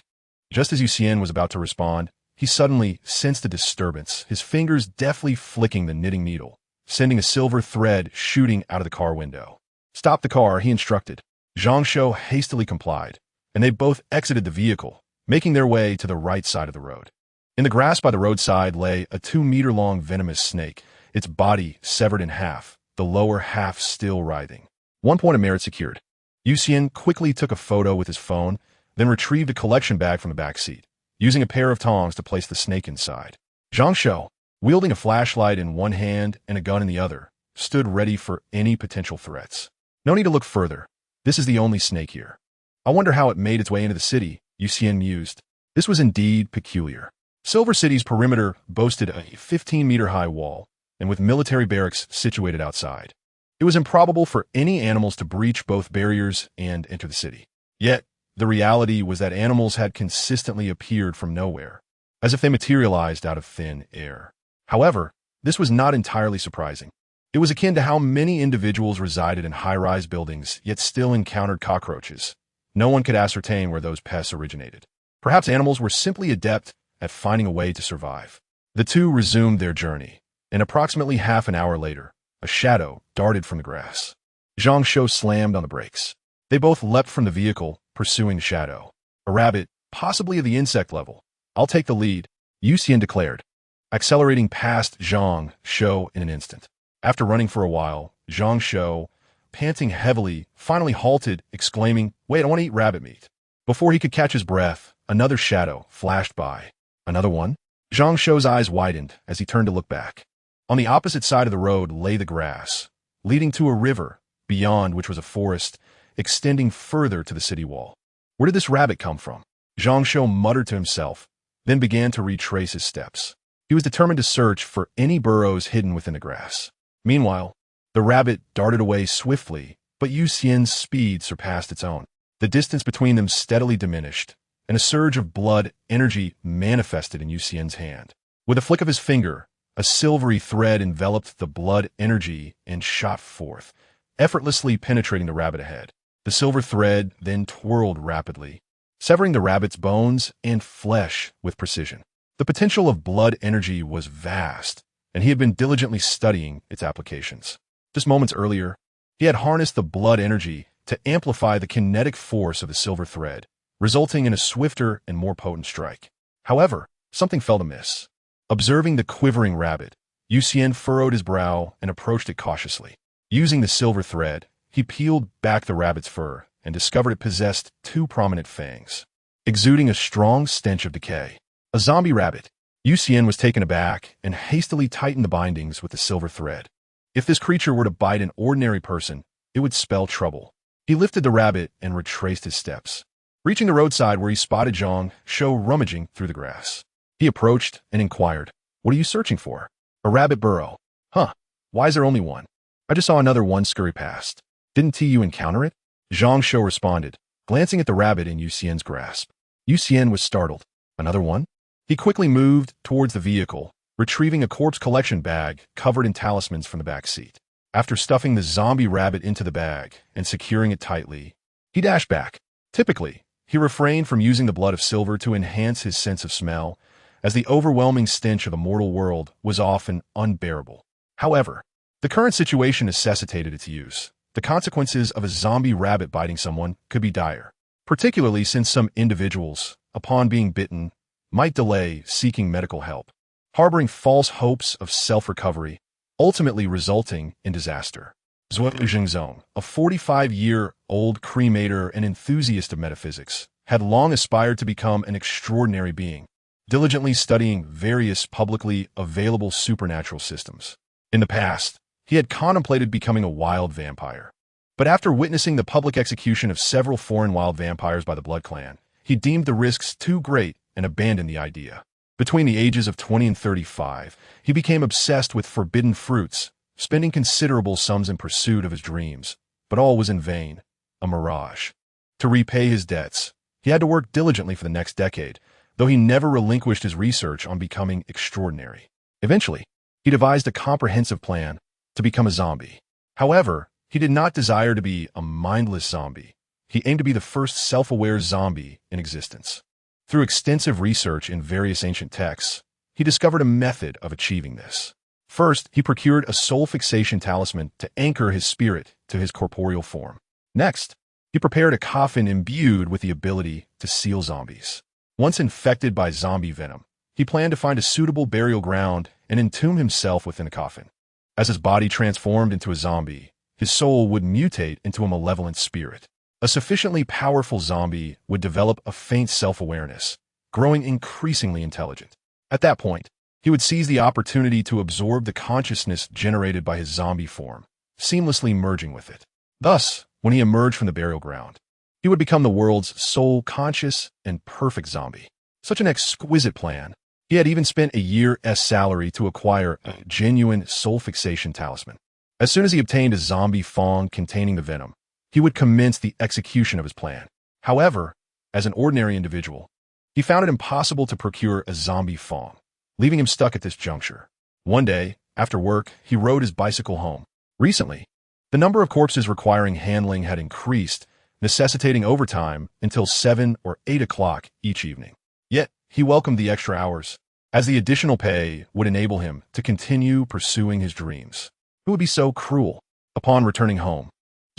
Just as Xian was about to respond, he suddenly sensed a disturbance, his fingers deftly flicking the knitting needle, sending a silver thread shooting out of the car window. "Stop the car," he instructed. Zhang Shou hastily complied, and they both exited the vehicle, making their way to the right side of the road. In the grass by the roadside lay a 2-meter-long venomous snake, its body severed in half, the lower half still writhing. 1 point of merit secured. Xian quickly took a photo with his phone, then retrieved a collection bag from the back seat. using a pair of tongs to place the snake inside. Zhang Shou, wielding a flashlight in one hand and a gun in the other, stood ready for any potential threats. No need to look further. This is the only snake here. I wonder how it made its way into the city, Xian mused. This was indeed peculiar. Silver City's perimeter boasted a 15-meter-high wall, and with military barracks situated outside. It was improbable for any animals to breach both barriers and enter the city. Yet, the reality was that animals had consistently appeared from nowhere, as if they materialized out of thin air. However, this was not entirely surprising. It was akin to how many individuals resided in high-rise buildings, yet still encountered cockroaches. No one could ascertain where those pests originated. Perhaps animals were simply adept at finding a way to survive. The two resumed their journey, and approximately half an hour later, a shadow darted from the grass. Zhang Shou slammed on the brakes. They both leapt from the vehicle, pursuing the shadow. A rabbit, possibly of the insect level. I'll take the lead, Xian declared, accelerating past Zhang Shou in an instant. After running for a while, Zhang Shou, panting heavily, finally halted, exclaiming, "Wait, I want to eat rabbit meat." Before he could catch his breath, another shadow flashed by. Another one? Zhang Shou's eyes widened as he turned to look back. On the opposite side of the road lay the grass, leading to a river, beyond which was a forest, extending further to the city wall. Where did this rabbit come from? Zhang Shou muttered to himself, then began to retrace his steps. He was determined to search for any burrows hidden within the grass. Meanwhile, the rabbit darted away swiftly, but Xian's speed surpassed its own. The distance between them steadily diminished, and a surge of blood energy manifested in Xian's hand. With a flick of his finger, a silvery thread enveloped the blood energy and shot forth, effortlessly penetrating the rabbit ahead. The silver thread then twirled rapidly, severing the rabbit's bones and flesh with precision. The potential of blood energy was vast, and he had been diligently studying its applications. Just moments earlier, he had harnessed the blood energy to amplify the kinetic force of the silver thread, resulting in a swifter and more potent strike. However, something felt amiss. Observing the quivering rabbit, Xian furrowed his brow and approached it cautiously. Using the silver thread, he peeled back the rabbit's fur and discovered it possessed two prominent fangs, exuding a strong stench of decay. A zombie rabbit. Xian was taken aback and hastily tightened the bindings with the silver thread. If this creature were to bite an ordinary person, it would spell trouble. He lifted the rabbit and retraced his steps, reaching the roadside where he spotted Zhang Shou rummaging through the grass. He approached and inquired, "What are you searching for?" "A rabbit burrow." "Huh, why is there only one?" "I just saw another one scurry past." "Didn't you encounter it?" Zhang Shou responded, glancing at the rabbit in Xian's grasp. Xian was startled. "Another one?" He quickly moved towards the vehicle, retrieving a corpse collection bag covered in talismans from the back seat. After stuffing the zombie rabbit into the bag and securing it tightly, he dashed back. Typically, he refrained from using the blood of silver to enhance his sense of smell, as the overwhelming stench of the mortal world was often unbearable. However, the current situation necessitated its use. The consequences of a zombie rabbit biting someone could be dire, particularly since some individuals, upon being bitten, might delay seeking medical help, harboring false hopes of self-recovery, ultimately resulting in disaster. Zhuo Jingzong, a 45-year-old cremator and enthusiast of metaphysics, had long aspired to become an extraordinary being, diligently studying various publicly available supernatural systems. In the past, he had contemplated becoming a wild vampire. But after witnessing the public execution of several foreign wild vampires by the Blood Clan, he deemed the risks too great and abandoned the idea. Between the ages of 20 and 35, he became obsessed with forbidden fruits, spending considerable sums in pursuit of his dreams, but all was in vain, a mirage. To repay his debts, he had to work diligently for the next decade, though he never relinquished his research on becoming extraordinary. Eventually, he devised a comprehensive plan to become a zombie. However, he did not desire to be a mindless zombie. He aimed to be the first self-aware zombie in existence. Through extensive research in various ancient texts, he discovered a method of achieving this. First, he procured a soul fixation talisman to anchor his spirit to his corporeal form. Next, he prepared a coffin imbued with the ability to seal zombies. Once infected by zombie venom, he planned to find a suitable burial ground and entomb himself within the coffin. As his body transformed into a zombie, his soul would mutate into a malevolent spirit. A sufficiently powerful zombie would develop a faint self-awareness, growing increasingly intelligent. At that point, he would seize the opportunity to absorb the consciousness generated by his zombie form, seamlessly merging with it. Thus, when he emerged from the burial ground, he would become the world's sole conscious and perfect zombie. Such an exquisite plan. He had even spent a year's salary to acquire a genuine soul fixation talisman. As soon as he obtained a zombie fong containing the venom, he would commence the execution of his plan. However, as an ordinary individual, he found it impossible to procure a zombie fong, leaving him stuck at this juncture. One day, after work, he rode his bicycle home. Recently, the number of corpses requiring handling had increased, necessitating overtime until 7 or 8 o'clock each evening. Yet, he welcomed the extra hours, as the additional pay would enable him to continue pursuing his dreams. Who would be so cruel? Upon returning home,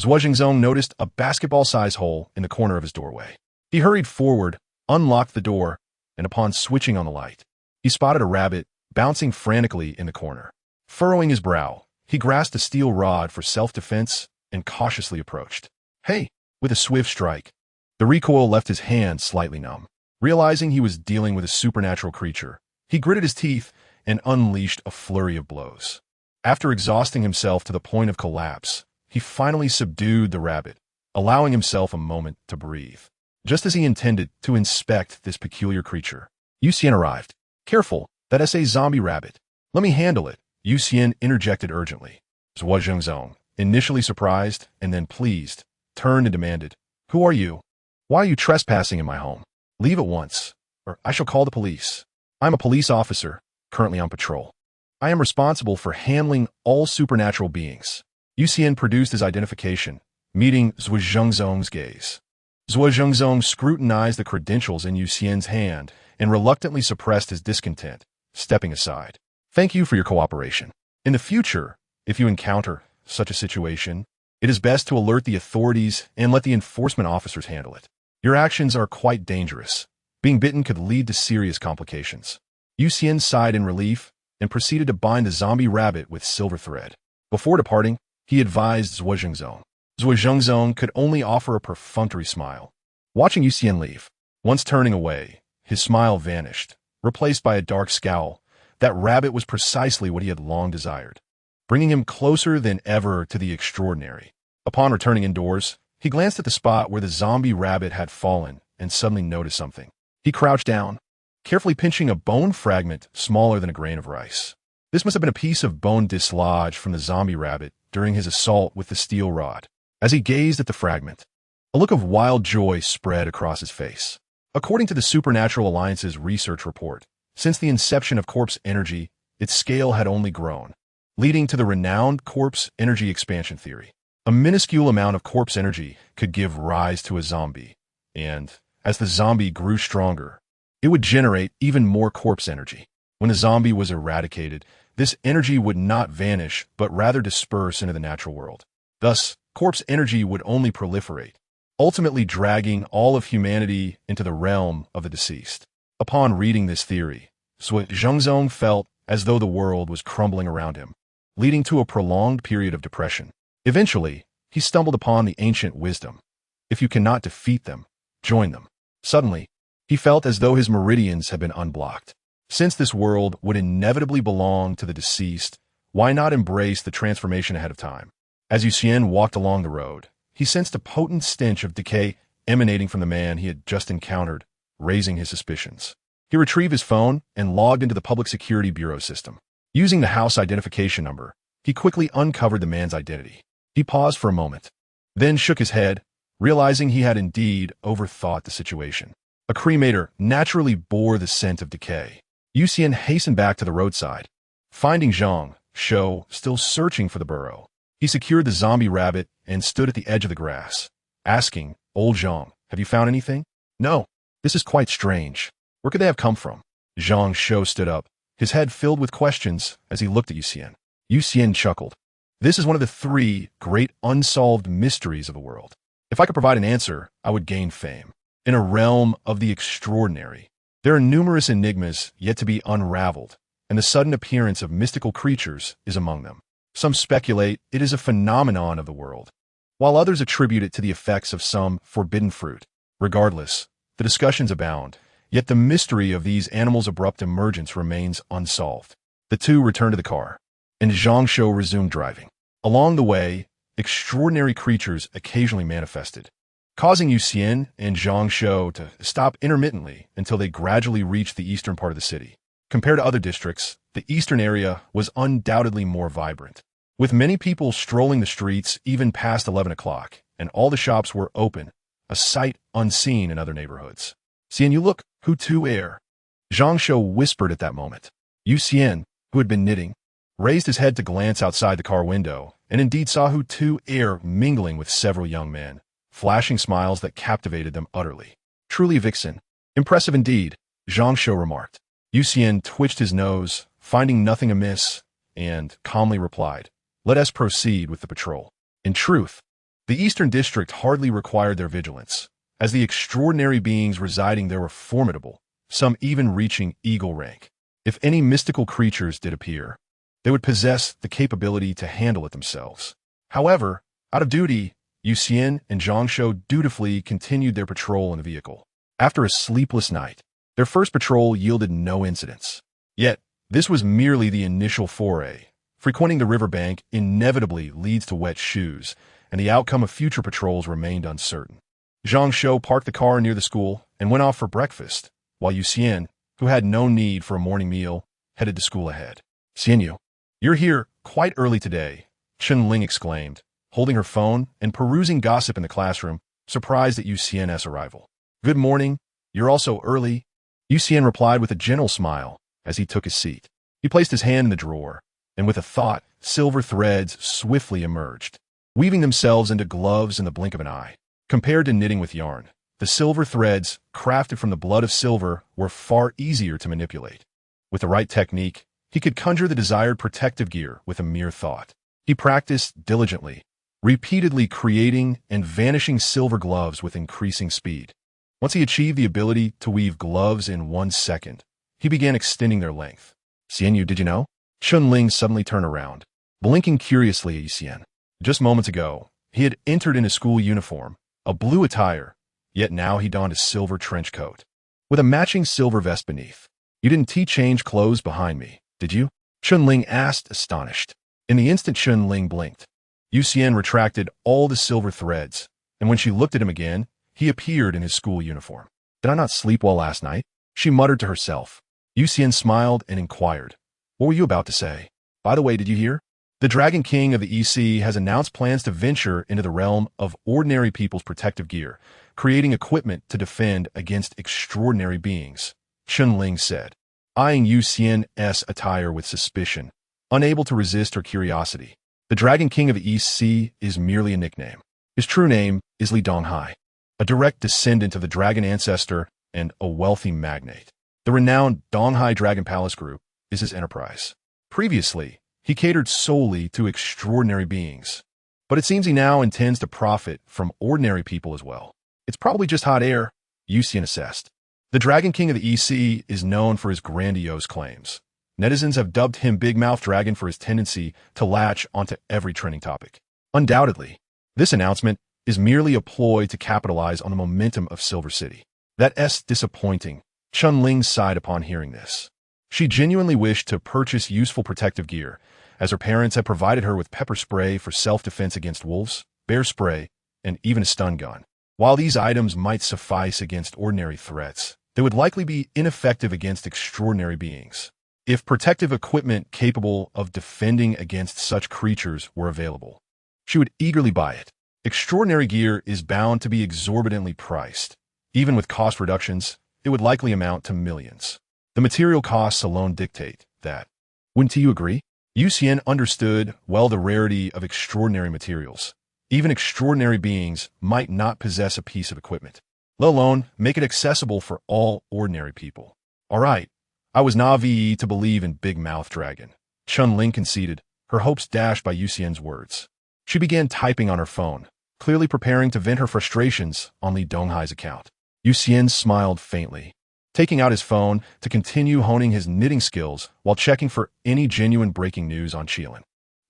Zhuozhengzong noticed a basketball-sized hole in the corner of his doorway. He hurried forward, unlocked the door, and upon switching on the light, he spotted a rabbit bouncing frantically in the corner. Furrowing his brow, he grasped a steel rod for self-defense and cautiously approached. Hey! With a swift strike, the recoil left his hand slightly numb. Realizing he was dealing with a supernatural creature, he gritted his teeth and unleashed a flurry of blows. After exhausting himself to the point of collapse, he finally subdued the rabbit, allowing himself a moment to breathe. Just as he intended to inspect this peculiar creature, Xian arrived. Careful, that's a zombie rabbit. Let me handle it, Xian interjected urgently. Zhuozhengzong, initially surprised and then pleased, turned and demanded, "Who are you? Why are you trespassing in my home? Leave at once, or I shall call the police. I'm a police officer, currently on patrol. I am responsible for handling all supernatural beings." Xian produced his identification, meeting Zhuozhengzong's gaze. Zhuozhengzong scrutinized the credentials in Xian's hand and reluctantly suppressed his discontent, stepping aside. "Thank you for your cooperation. In the future, if you encounter such a situation, it is best to alert the authorities and let the enforcement officers handle it. Your actions are quite dangerous. Being bitten could lead to serious complications." Xian sighed in relief and proceeded to bind the zombie rabbit with silver thread. Before departing, he advised Zhuozhengzong. Zhuozhengzong could only offer a perfunctory smile. Watching Xian leave, once turning away, his smile vanished, replaced by a dark scowl. That rabbit was precisely what he had long desired, bringing him closer than ever to the extraordinary. Upon returning indoors, he glanced at the spot where the zombie rabbit had fallen and suddenly noticed something. He crouched down, carefully pinching a bone fragment smaller than a grain of rice. This must have been a piece of bone dislodged from the zombie rabbit during his assault with the steel rod. As he gazed at the fragment, a look of wild joy spread across his face. According to the Supernatural Alliance's research report, since the inception of corpse energy, its scale had only grown, leading to the renowned corpse energy expansion theory. A minuscule amount of corpse energy could give rise to a zombie, and, as the zombie grew stronger, it would generate even more corpse energy. When a zombie was eradicated, this energy would not vanish, but rather disperse into the natural world. Thus, corpse energy would only proliferate, ultimately dragging all of humanity into the realm of the deceased. Upon reading this theory, Zhuozhengzong felt as though the world was crumbling around him, leading to a prolonged period of depression. Eventually, he stumbled upon the ancient wisdom. If you cannot defeat them, join them. Suddenly, he felt as though his meridians had been unblocked. Since this world would inevitably belong to the deceased, why not embrace the transformation ahead of time? As Xian walked along the road, he sensed a potent stench of decay emanating from the man he had just encountered, raising his suspicions. He retrieved his phone and logged into the Public Security Bureau system. Using the house identification number, he quickly uncovered the man's identity. He paused for a moment, then shook his head, realizing he had indeed overthought the situation. A cremator naturally bore the scent of decay. Xian hastened back to the roadside. Finding Zhang Shou still searching for the burrow, he secured the zombie rabbit and stood at the edge of the grass, asking, "Old Zhang, have you found anything?" "No, this is quite strange. Where could they have come from?" Zhang Shou stood up, his head filled with questions as he looked at Xian. Xian chuckled. "This is one of the 3 great unsolved mysteries of the world. If I could provide an answer, I would gain fame. In a realm of the extraordinary, there are numerous enigmas yet to be unraveled, and the sudden appearance of mystical creatures is among them. Some speculate it is a phenomenon of the world, while others attribute it to the effects of some forbidden fruit. Regardless, the discussions abound, Yet the mystery of these animals' abrupt emergence remains unsolved. The two returned to the car, and Zhang Shou resumed driving. Along the way, extraordinary creatures occasionally manifested, causing Xian and Zhang Shou to stop intermittently until they gradually reached the eastern part of the city. Compared to other districts, the eastern area was undoubtedly more vibrant, with many people strolling the streets even past 11 o'clock, and all the shops were open, a sight unseen in other neighborhoods. Xian, you look, who tu air? Zhang Shou whispered at that moment. Xian, who had been knitting, raised his head to glance outside the car window, and indeed saw Hu Tu air mingling with several young men, flashing smiles that captivated them utterly. Truly a vixen. Impressive indeed, Zhang Shou remarked. Xian twitched his nose, finding nothing amiss, and calmly replied, "Let us proceed with the patrol." In truth, the Eastern District hardly required their vigilance, as the extraordinary beings residing there were formidable, some even reaching eagle rank. If any mystical creatures did appear, they would possess the capability to handle it themselves. However, out of duty, Xian and Zhang Shou dutifully continued their patrol in the vehicle. After a sleepless night, their first patrol yielded no incidents. Yet, this was merely the initial foray. Frequenting the riverbank inevitably leads to wet shoes, and the outcome of future patrols remained uncertain. Zhang Shou parked the car near the school and went off for breakfast, while Xian, who had no need for a morning meal, headed to school ahead. "Xian, you're here quite early today," Chen Ling exclaimed, holding her phone and perusing gossip in the classroom, surprised at Xian's arrival. "Good morning. You're also early," Xian replied with a gentle smile as he took his seat. He placed his hand in the drawer, and with a thought, silver threads swiftly emerged, weaving themselves into gloves in the blink of an eye. Compared to knitting with yarn, the silver threads, crafted from the blood of silver, were far easier to manipulate. With the right technique, he could conjure the desired protective gear with a mere thought. He practiced diligently, repeatedly creating and vanishing silver gloves with increasing speed. Once he achieved the ability to weave gloves in 1 second, he began extending their length. "Xian, did you know?" Chun Ling suddenly turned around, blinking curiously at Xian. Just moments ago, he had entered in his school uniform, a blue attire, yet now he donned a silver trench coat, with a matching silver vest beneath. "You didn't change clothes behind me, did you?" Chun Ling asked, astonished. In the instant Chun Ling blinked, Xian retracted all the silver threads, and when she looked at him again, he appeared in his school uniform. "Did I not sleep well last night?" she muttered to herself. Xian smiled and inquired, "What were you about to say? By the way, did you hear? The Dragon King of the EC has announced plans to venture into the realm of ordinary people's protective gear, creating equipment to defend against extraordinary beings," Chun Ling said, eyeing Xian's attire with suspicion, unable to resist her curiosity. The Dragon King of the EC is merely a nickname. His true name is Li Donghai, a direct descendant of the dragon ancestor and a wealthy magnate. The renowned Donghai Dragon Palace Group is his enterprise. Previously, he catered solely to extraordinary beings, but it seems he now intends to profit from ordinary people as well. "It's probably just hot air," Xian assessed. The Dragon King of the EC is known for his grandiose claims. Netizens have dubbed him Big Mouth Dragon for his tendency to latch onto every trending topic. Undoubtedly, this announcement is merely a ploy to capitalize on the momentum of Silver City. That's disappointing, Chun Ling sighed upon hearing this. She genuinely wished to purchase useful protective gear, as her parents had provided her with pepper spray for self-defense against wolves, bear spray, and even a stun gun. While these items might suffice against ordinary threats, they would likely be ineffective against extraordinary beings. If protective equipment capable of defending against such creatures were available, she would eagerly buy it. Extraordinary gear is bound to be exorbitantly priced. Even with cost reductions, it would likely amount to millions. The material costs alone dictate that. Wouldn't you agree? Xian understood well the rarity of extraordinary materials. Even extraordinary beings might not possess a piece of equipment, let alone make it accessible for all ordinary people. All right, I was naive to believe in Big Mouth Dragon, Chun Ling conceded, her hopes dashed by Xian's words. She began typing on her phone, clearly preparing to vent her frustrations on Li Donghai's account. Xian smiled faintly, taking out his phone to continue honing his knitting skills while checking for any genuine breaking news on Xian.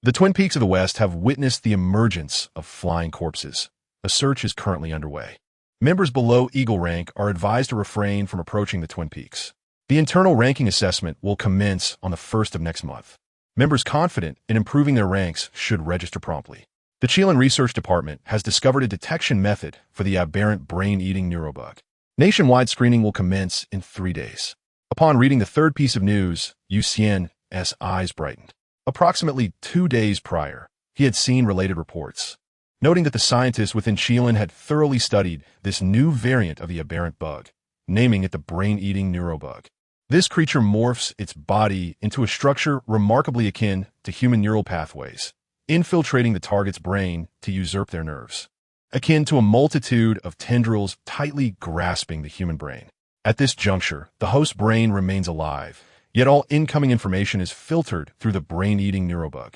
The Twin Peaks of the West have witnessed the emergence of flying corpses. A search is currently underway. Members below Eagle rank are advised to refrain from approaching the Twin Peaks. The internal ranking assessment will commence on the 1st of next month. Members confident in improving their ranks should register promptly. The Xian Research Department has discovered a detection method for the aberrant brain-eating neurobug. Nationwide screening will commence in 3 days. Upon reading the third piece of news, Xian's eyes brightened. Approximately 2 days prior, he had seen related reports, noting that the scientists within Xian had thoroughly studied this new variant of the aberrant bug, naming it the brain-eating neurobug. This creature morphs its body into a structure remarkably akin to human neural pathways, infiltrating the target's brain to usurp their nerves, akin to a multitude of tendrils tightly grasping the human brain. At this juncture, the host brain remains alive, yet all incoming information is filtered through the brain-eating neurobug.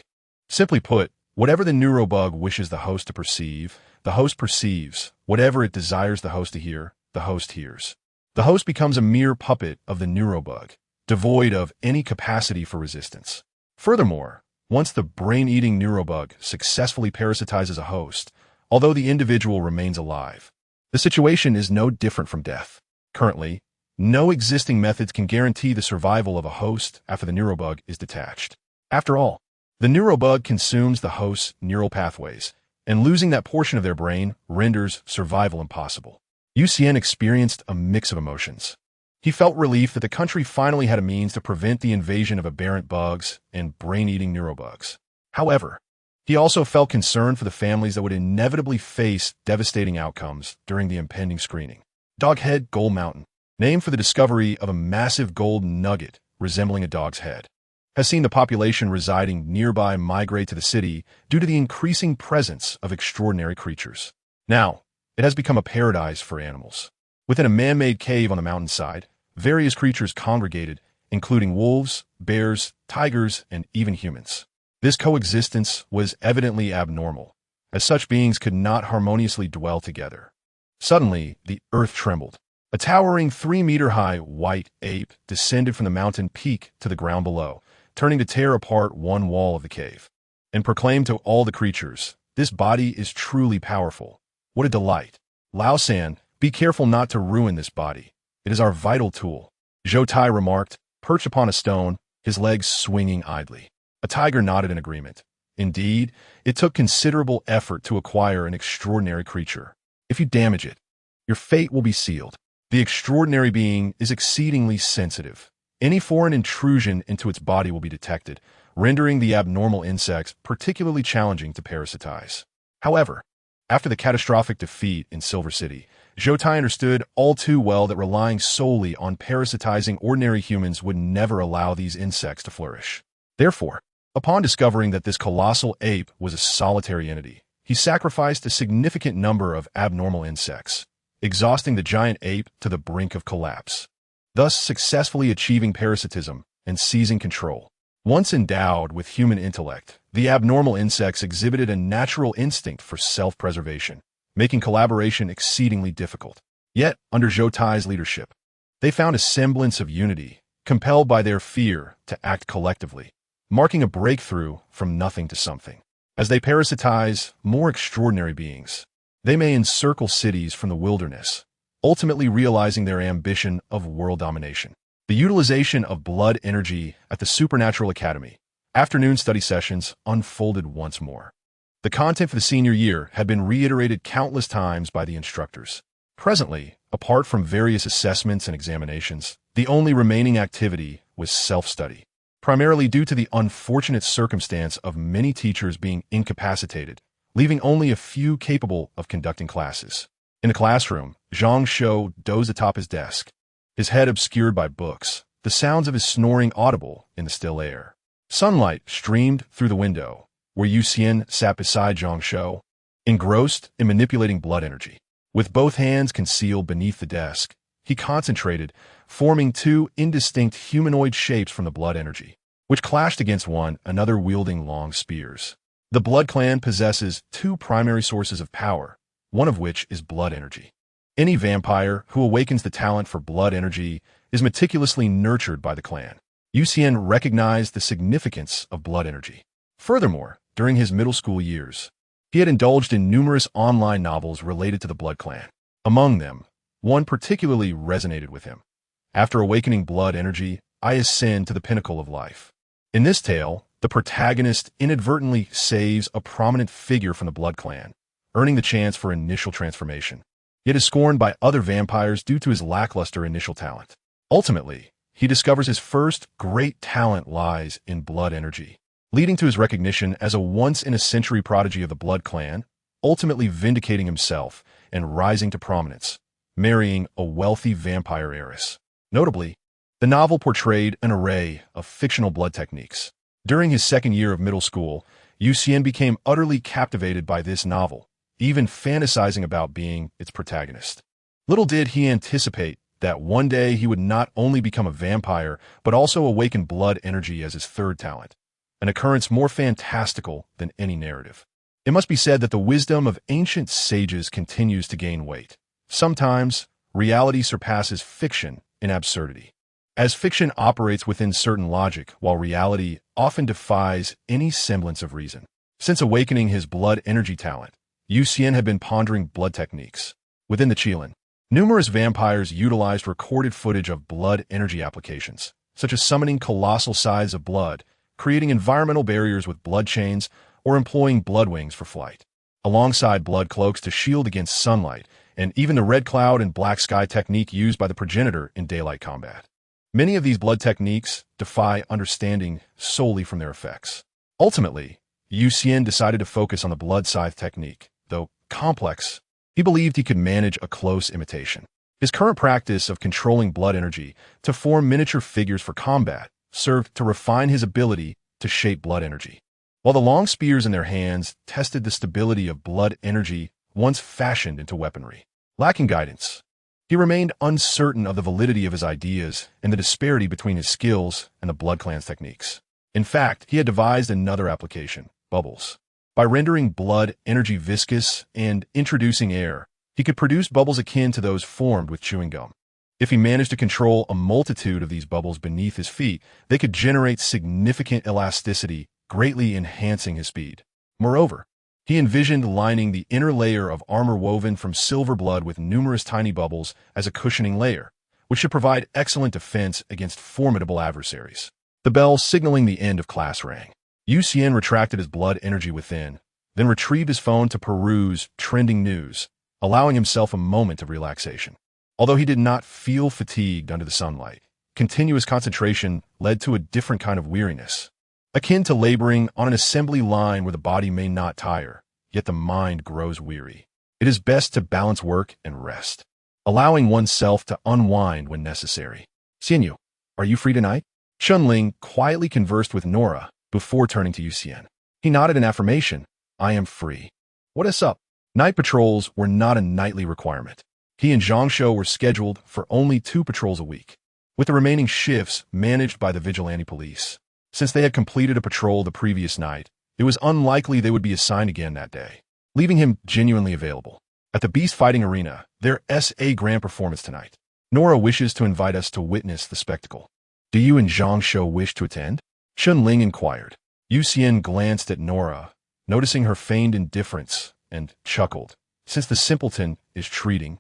Simply put, whatever the neurobug wishes the host to perceive, the host perceives. Whatever it desires the host to hear, the host hears. The host becomes a mere puppet of the neurobug, devoid of any capacity for resistance. Furthermore, once the brain-eating neurobug successfully parasitizes a host, although the individual remains alive, the situation is no different from death. Currently, no existing methods can guarantee the survival of a host after the neurobug is detached. After all, the neurobug consumes the host's neural pathways, and losing that portion of their brain renders survival impossible. Xian experienced a mix of emotions. He felt relief that the country finally had a means to prevent the invasion of aberrant bugs and brain-eating neurobugs. However, he also felt concern for the families that would inevitably face devastating outcomes during the impending screening. Doghead Gold Mountain, named for the discovery of a massive gold nugget resembling a dog's head, has seen the population residing nearby migrate to the city due to the increasing presence of extraordinary creatures. Now, it has become a paradise for animals. Within a man-made cave on the mountainside, various creatures congregated, including wolves, bears, tigers, and even humans. This coexistence was evidently abnormal, as such beings could not harmoniously dwell together. Suddenly, the earth trembled. A towering 3-meter-high white ape descended from the mountain peak to the ground below, turning to tear apart one wall of the cave, and proclaimed to all the creatures, "This body is truly powerful. What a delight. Lao San, be careful not to ruin this body. It is our vital tool," Zhou Tai remarked, perched upon a stone, his legs swinging idly. A tiger nodded in agreement. Indeed, it took considerable effort to acquire an extraordinary creature. If you damage it, your fate will be sealed. The extraordinary being is exceedingly sensitive. Any foreign intrusion into its body will be detected, rendering the abnormal insects particularly challenging to parasitize. However, after the catastrophic defeat in Silver City, Zhou Tai understood all too well that relying solely on parasitizing ordinary humans would never allow these insects to flourish. Therefore, upon discovering that this colossal ape was a solitary entity, he sacrificed a significant number of abnormal insects, exhausting the giant ape to the brink of collapse, thus successfully achieving parasitism and seizing control. Once endowed with human intellect, the abnormal insects exhibited a natural instinct for self-preservation, making collaboration exceedingly difficult. Yet, under Zhou Tai's leadership, they found a semblance of unity, compelled by their fear to act collectively, marking a breakthrough from nothing to something. As they parasitize more extraordinary beings, they may encircle cities from the wilderness, ultimately realizing their ambition of world domination. The utilization of blood energy at the Supernatural Academy afternoon study sessions unfolded once more. The content for the senior year had been reiterated countless times by the instructors. Presently, apart from various assessments and examinations, the only remaining activity was self-study, primarily due to the unfortunate circumstance of many teachers being incapacitated, leaving only a few capable of conducting classes. In the classroom, Zhang Shou dozed atop his desk, his head obscured by books, the sounds of his snoring audible in the still air. Sunlight streamed through the window, where Xian sat beside Zhang Shou, engrossed in manipulating blood energy. With both hands concealed beneath the desk, he concentrated, forming two indistinct humanoid shapes from the blood energy, which clashed against one another wielding long spears. The Blood Clan possesses two primary sources of power, one of which is blood energy. Any vampire who awakens the talent for blood energy is meticulously nurtured by the clan. Xian recognized the significance of blood energy. Furthermore, during his middle school years, he had indulged in numerous online novels related to the Blood Clan. Among them, one particularly resonated with him. After awakening blood energy, I ascend to the pinnacle of life. In this tale, the protagonist inadvertently saves a prominent figure from the Blood Clan, earning the chance for initial transformation, yet is scorned by other vampires due to his lackluster initial talent. Ultimately, he discovers his first great talent lies in blood energy, leading to his recognition as a once-in-a-century prodigy of the Blood Clan, ultimately vindicating himself and rising to prominence, marrying a wealthy vampire heiress. Notably, the novel portrayed an array of fictional blood techniques. During his second year of middle school, Xian became utterly captivated by this novel, even fantasizing about being its protagonist. Little did he anticipate that one day he would not only become a vampire, but also awaken blood energy as his third talent, an occurrence more fantastical than any narrative. It must be said that the wisdom of ancient sages continues to gain weight. Sometimes, reality surpasses fiction in absurdity, as fiction operates within certain logic, while reality often defies any semblance of reason. Since awakening his blood energy talent, Xian had been pondering blood techniques. Within the Xian, numerous vampires utilized recorded footage of blood energy applications, such as summoning colossal size of blood, creating environmental barriers with blood chains, or employing blood wings for flight, alongside blood cloaks to shield against sunlight, and even the red cloud and black sky technique used by the progenitor in daylight combat. Many of these blood techniques defy understanding solely from their effects. Ultimately, Xian decided to focus on the blood scythe technique. Though complex, he believed he could manage a close imitation. His current practice of controlling blood energy to form miniature figures for combat served to refine his ability to shape blood energy, while the long spears in their hands tested the stability of blood energy once fashioned into weaponry. Lacking guidance, he remained uncertain of the validity of his ideas and the disparity between his skills and the Blood Clan's techniques. In fact, he had devised another application, bubbles. By rendering blood energy viscous and introducing air, he could produce bubbles akin to those formed with chewing gum. If he managed to control a multitude of these bubbles beneath his feet, they could generate significant elasticity, greatly enhancing his speed. Moreover, he envisioned lining the inner layer of armor woven from silver blood with numerous tiny bubbles as a cushioning layer, which should provide excellent defense against formidable adversaries. The bell signaling the end of class rang. Xian retracted his blood energy within, then retrieved his phone to peruse trending news, allowing himself a moment of relaxation. Although he did not feel fatigued under the sunlight, continuous concentration led to a different kind of weariness, akin to laboring on an assembly line where the body may not tire, yet the mind grows weary. It is best to balance work and rest, allowing oneself to unwind when necessary. Xian, are you free tonight? Chunling quietly conversed with Nora before turning to Xian. He nodded in affirmation. I am free. What is up? Night patrols were not a nightly requirement. He and Zhangshou were scheduled for only 2 patrols a week, with the remaining shifts managed by the vigilante police. Since they had completed a patrol the previous night, it was unlikely they would be assigned again that day, leaving him genuinely available. At the Beast Fighting Arena, their SA Grand performance tonight. Nora wishes to invite us to witness the spectacle. Do you and Zhangshou wish to attend? Chunling inquired. Xian glanced at Nora, noticing her feigned indifference, and chuckled. Since the simpleton is treating,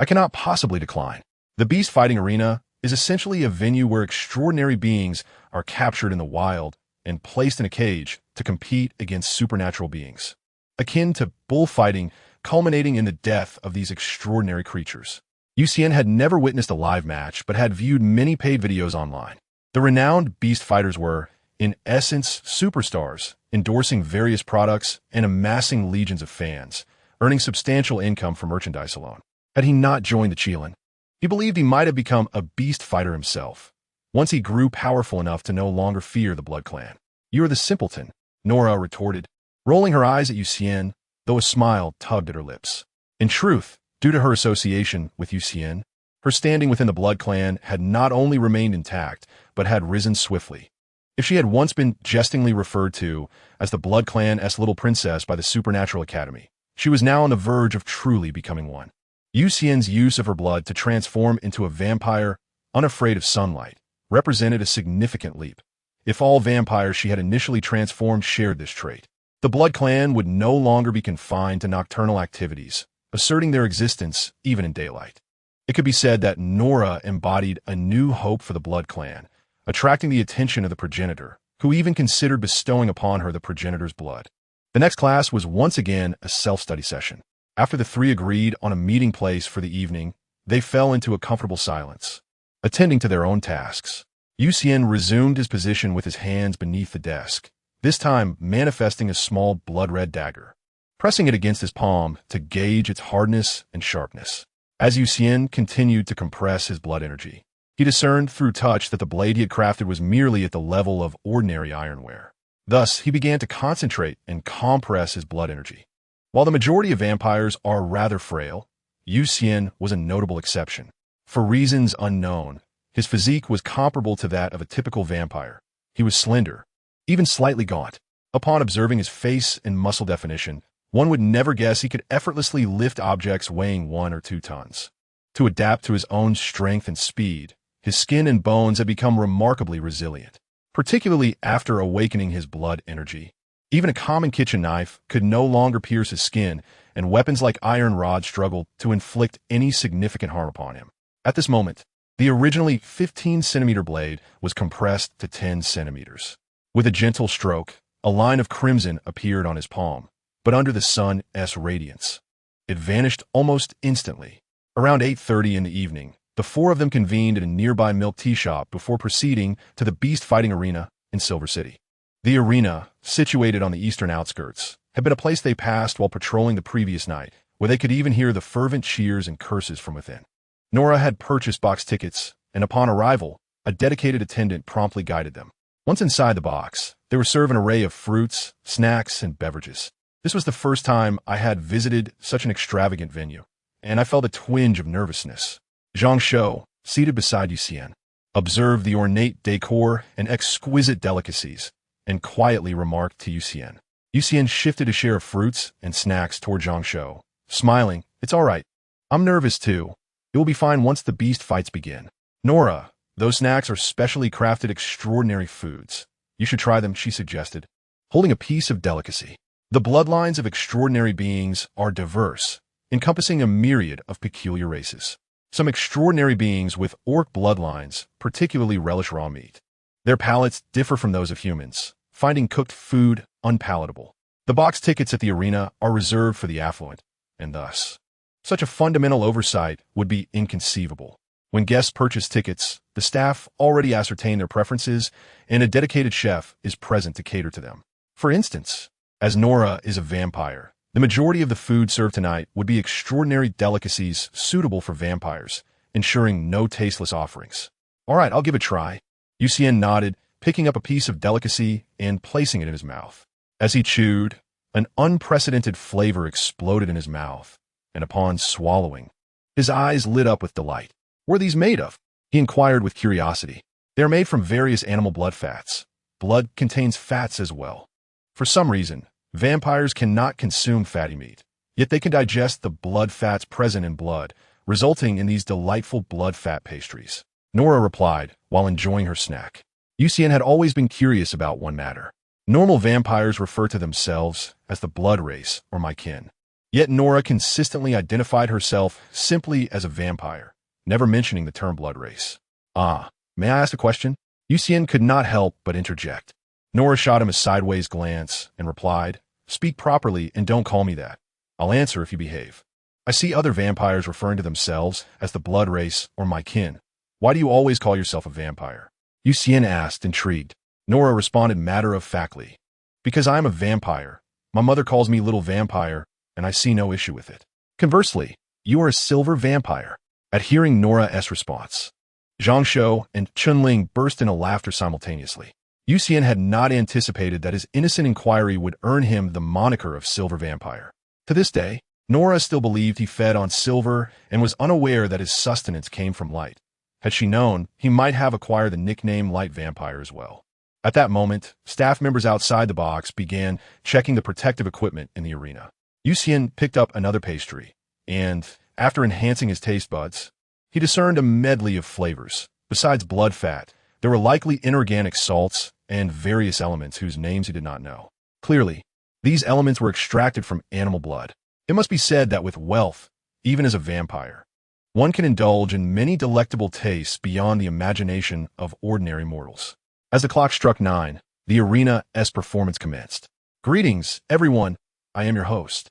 I cannot possibly decline. The Beast Fighting Arena is essentially a venue where extraordinary beings are captured in the wild and placed in a cage to compete against supernatural beings, akin to bullfighting culminating in the death of these extraordinary creatures. Xian had never witnessed a live match but had viewed many paid videos online. The renowned beast fighters were, in essence, superstars, endorsing various products and amassing legions of fans, earning substantial income from merchandise alone. Had he not joined the Xian, he believed he might have become a beast fighter himself, once he grew powerful enough to no longer fear the Blood Clan. You are the simpleton, Nora retorted, rolling her eyes at Xian, though a smile tugged at her lips. In truth, due to her association with Xian, her standing within the Blood Clan had not only remained intact, but had risen swiftly. If she had once been jestingly referred to as the Blood Clan's little princess by the Supernatural Academy, she was now on the verge of truly becoming one. Xian's use of her blood to transform into a vampire, unafraid of sunlight, represented a significant leap. If all vampires she had initially transformed shared this trait, the Blood Clan would no longer be confined to nocturnal activities, asserting their existence even in daylight. It could be said that Nora embodied a new hope for the blood clan, attracting the attention of the progenitor, who even considered bestowing upon her the progenitor's blood. The next class was once again a self-study session. After the three agreed on a meeting place for the evening, they fell into a comfortable silence, attending to their own tasks. Xian resumed his position with his hands beneath the desk, this time manifesting a small blood-red dagger, pressing it against his palm to gauge its hardness and sharpness. As Xian continued to compress his blood energy, he discerned through touch that the blade he had crafted was merely at the level of ordinary ironware. Thus, he began to concentrate and compress his blood energy. While the majority of vampires are rather frail, Xian was a notable exception. For reasons unknown, his physique was comparable to that of a typical vampire. He was slender, even slightly gaunt. Upon observing his face and muscle definition, one would never guess he could effortlessly lift objects weighing 1 or 2 tons. To adapt to his own strength and speed, his skin and bones had become remarkably resilient, particularly after awakening his blood energy. Even a common kitchen knife could no longer pierce his skin, and weapons like iron rods struggled to inflict any significant harm upon him. At this moment, the originally 15-centimeter blade was compressed to 10 centimeters. With a gentle stroke, a line of crimson appeared on his palm, but under the sun's radiance, it vanished almost instantly. Around 8:30 in the evening, the four of them convened at a nearby milk tea shop before proceeding to the beast fighting arena in Silver City. The arena, situated on the eastern outskirts, had been a place they passed while patrolling the previous night, where they could even hear the fervent cheers and curses from within. Nora had purchased box tickets, and upon arrival, a dedicated attendant promptly guided them. Once inside the box, they were served an array of fruits, snacks, and beverages. This was the first time I had visited such an extravagant venue, and I felt a twinge of nervousness. Zhang Shou, seated beside Xian, observed the ornate decor and exquisite delicacies, and quietly remarked to Xian. Xian shifted a share of fruits and snacks toward Zhang Shou, smiling. "It's all right. I'm nervous too. It will be fine once the beast fights begin. Nora, those snacks are specially crafted extraordinary foods. You should try them," she suggested, holding a piece of delicacy. The bloodlines of extraordinary beings are diverse, encompassing a myriad of peculiar races. Some extraordinary beings with orc bloodlines particularly relish raw meat. Their palates differ from those of humans, finding cooked food unpalatable. The box tickets at the arena are reserved for the affluent, and thus, such a fundamental oversight would be inconceivable. When guests purchase tickets, the staff already ascertain their preferences, and a dedicated chef is present to cater to them. For instance, as Nora is a vampire, the majority of the food served tonight would be extraordinary delicacies suitable for vampires, ensuring no tasteless offerings. "All right, I'll give it a try." Xian nodded, picking up a piece of delicacy and placing it in his mouth. As he chewed, an unprecedented flavor exploded in his mouth, and upon swallowing, his eyes lit up with delight. "What are these made of?" he inquired with curiosity. "They are made from various animal blood fats. Blood contains fats as well. For some reason, vampires cannot consume fatty meat, yet they can digest the blood fats present in blood, resulting in these delightful blood fat pastries," Nora replied while enjoying her snack. Xian had always been curious about one matter. Normal vampires refer to themselves as the blood race or my kin. Yet Nora consistently identified herself simply as a vampire, never mentioning the term blood race. "Ah, may I ask a question?" Xian could not help but interject. Nora shot him a sideways glance and replied, "Speak properly and don't call me that. I'll answer if you behave. I see other vampires referring to themselves as the blood race or my kin. Why do you always call yourself a vampire?" Xian asked, intrigued. Nora responded matter-of-factly, "Because I am a vampire. My mother calls me Little Vampire, and I see no issue with it." Conversely, "You are a silver vampire." At hearing Nora's response, Zhang Shou and Chunling burst into laughter simultaneously. Xian had not anticipated that his innocent inquiry would earn him the moniker of Silver Vampire. To this day, Nora still believed he fed on silver and was unaware that his sustenance came from light. Had she known, he might have acquired the nickname Light Vampire as well. At that moment, staff members outside the box began checking the protective equipment in the arena. Xian picked up another pastry, and, after enhancing his taste buds, he discerned a medley of flavors. Besides blood fat, there were likely inorganic salts and various elements whose names he did not know. Clearly, these elements were extracted from animal blood. It must be said that with wealth, even as a vampire, one can indulge in many delectable tastes beyond the imagination of ordinary mortals. As the clock struck 9, the arena's performance commenced. Greetings, everyone. I am your host,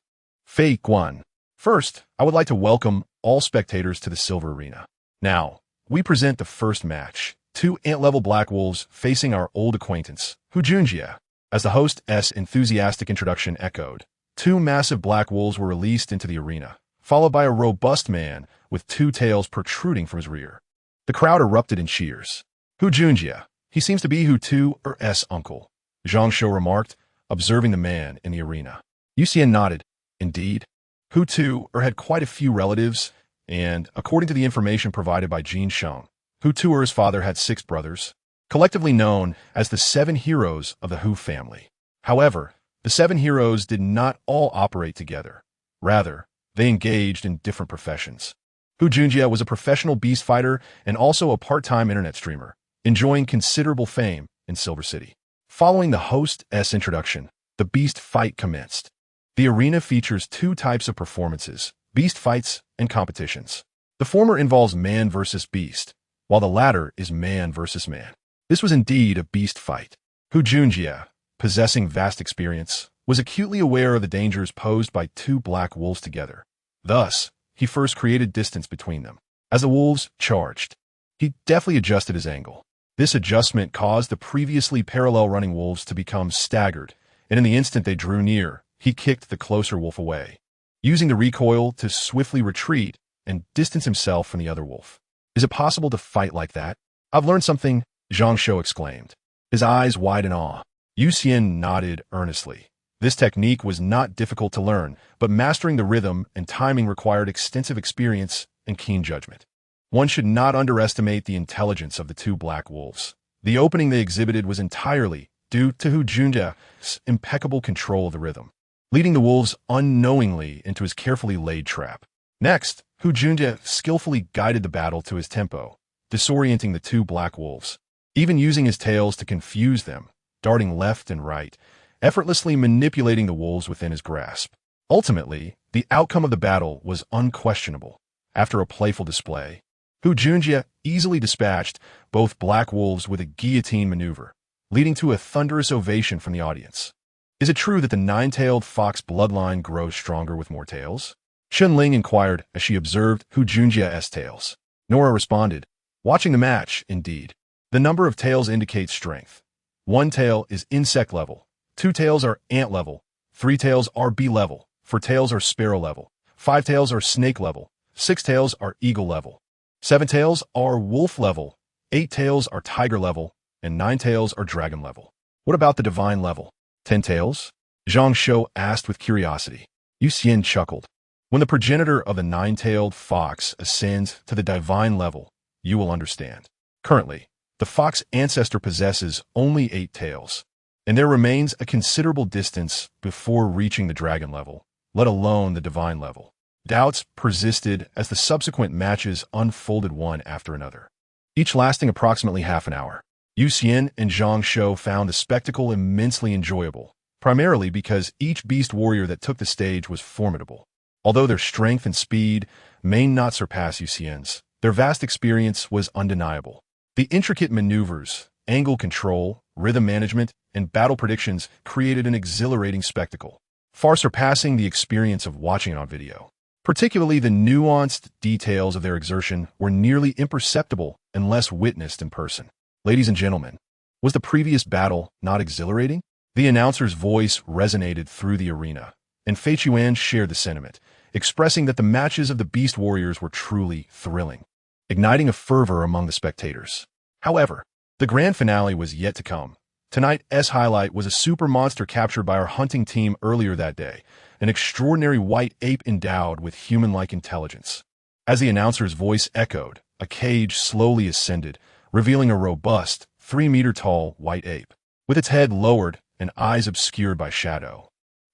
Fei Guan. First, I would like to welcome all spectators to the Silver Arena. Now, we present the first match, two ant-level black wolves facing our old acquaintance, Hu Junjie. As the host's enthusiastic introduction echoed, two massive black wolves were released into the arena, followed by a robust man with two tails protruding from his rear. The crowd erupted in cheers. Hu Junjie, he seems to be Hu Tu's uncle, Zhang Shou remarked, observing the man in the arena. Xian nodded. Indeed, Hu Tu had quite a few relatives, and, according to the information provided by Jin Sheng, Hu Tu's father had 6 brothers, collectively known as the 7 heroes of the Hu family. However, the 7 heroes did not all operate together. Rather, they engaged in different professions. Hu Junjie was a professional beast fighter and also a part-time internet streamer, enjoying considerable fame in Silver City. Following the host's introduction, the beast fight commenced. The arena features 2 types of performances, beast fights and competitions. The former involves man versus beast, while the latter is man versus man. This was indeed a beast fight. Hu Junjie, possessing vast experience, was acutely aware of the dangers posed by 2 black wolves together. Thus, he first created distance between them. As the wolves charged, he deftly adjusted his angle. This adjustment caused the previously parallel running wolves to become staggered, and in the instant they drew near, he kicked the closer wolf away, using the recoil to swiftly retreat and distance himself from the other wolf. Is it possible to fight like that? I've learned something, Zhang Shou exclaimed, his eyes wide in awe. Xian nodded earnestly. This technique was not difficult to learn, but mastering the rhythm and timing required extensive experience and keen judgment. One should not underestimate the intelligence of the 2 black wolves. The opening they exhibited was entirely due to Hu Junjie's impeccable control of the rhythm, leading the wolves unknowingly into his carefully laid trap. Next, Hu Junjie skillfully guided the battle to his tempo, disorienting the 2 black wolves, even using his tails to confuse them, darting left and right, effortlessly manipulating the wolves within his grasp. Ultimately, the outcome of the battle was unquestionable. After a playful display, Hu Junjie easily dispatched both black wolves with a guillotine maneuver, leading to a thunderous ovation from the audience. Is it true that the 9-tailed fox bloodline grows stronger with more tails? Ling inquired as she observed Hu Junjie's tails. Nora responded, watching the match, indeed. The number of tails indicates strength. 1 tail is insect level, 2 tails are ant level, 3 tails are bee level, 4 tails are sparrow level, 5 tails are snake level, 6 tails are eagle level, 7 tails are wolf level, 8 tails are tiger level, and 9 tails are dragon level. What about the divine level? 10 tails? Zhang Shou asked with curiosity. Xian chuckled. When the progenitor of the 9-tailed fox ascends to the divine level, you will understand. Currently, the fox ancestor possesses only 8 tails, and there remains a considerable distance before reaching the dragon level, let alone the divine level. Doubts persisted as the subsequent matches unfolded one after another, each lasting approximately half an hour. Xian and Zhang Shou found the spectacle immensely enjoyable, primarily because each beast warrior that took the stage was formidable. Although their strength and speed may not surpass Xian's, their vast experience was undeniable. The intricate maneuvers, angle control, rhythm management, and battle predictions created an exhilarating spectacle, far surpassing the experience of watching it on video. Particularly the nuanced details of their exertion were nearly imperceptible unless witnessed in person. Ladies and gentlemen, was the previous battle not exhilarating? The announcer's voice resonated through the arena, and Fei Chuan shared the sentiment, expressing that the matches of the Beast Warriors were truly thrilling, igniting a fervor among the spectators. However, the grand finale was yet to come. Tonight's highlight was a super monster captured by our hunting team earlier that day, an extraordinary white ape endowed with human-like intelligence. As the announcer's voice echoed, a cage slowly ascended, revealing a robust, 3-meter-tall white ape, with its head lowered and eyes obscured by shadow.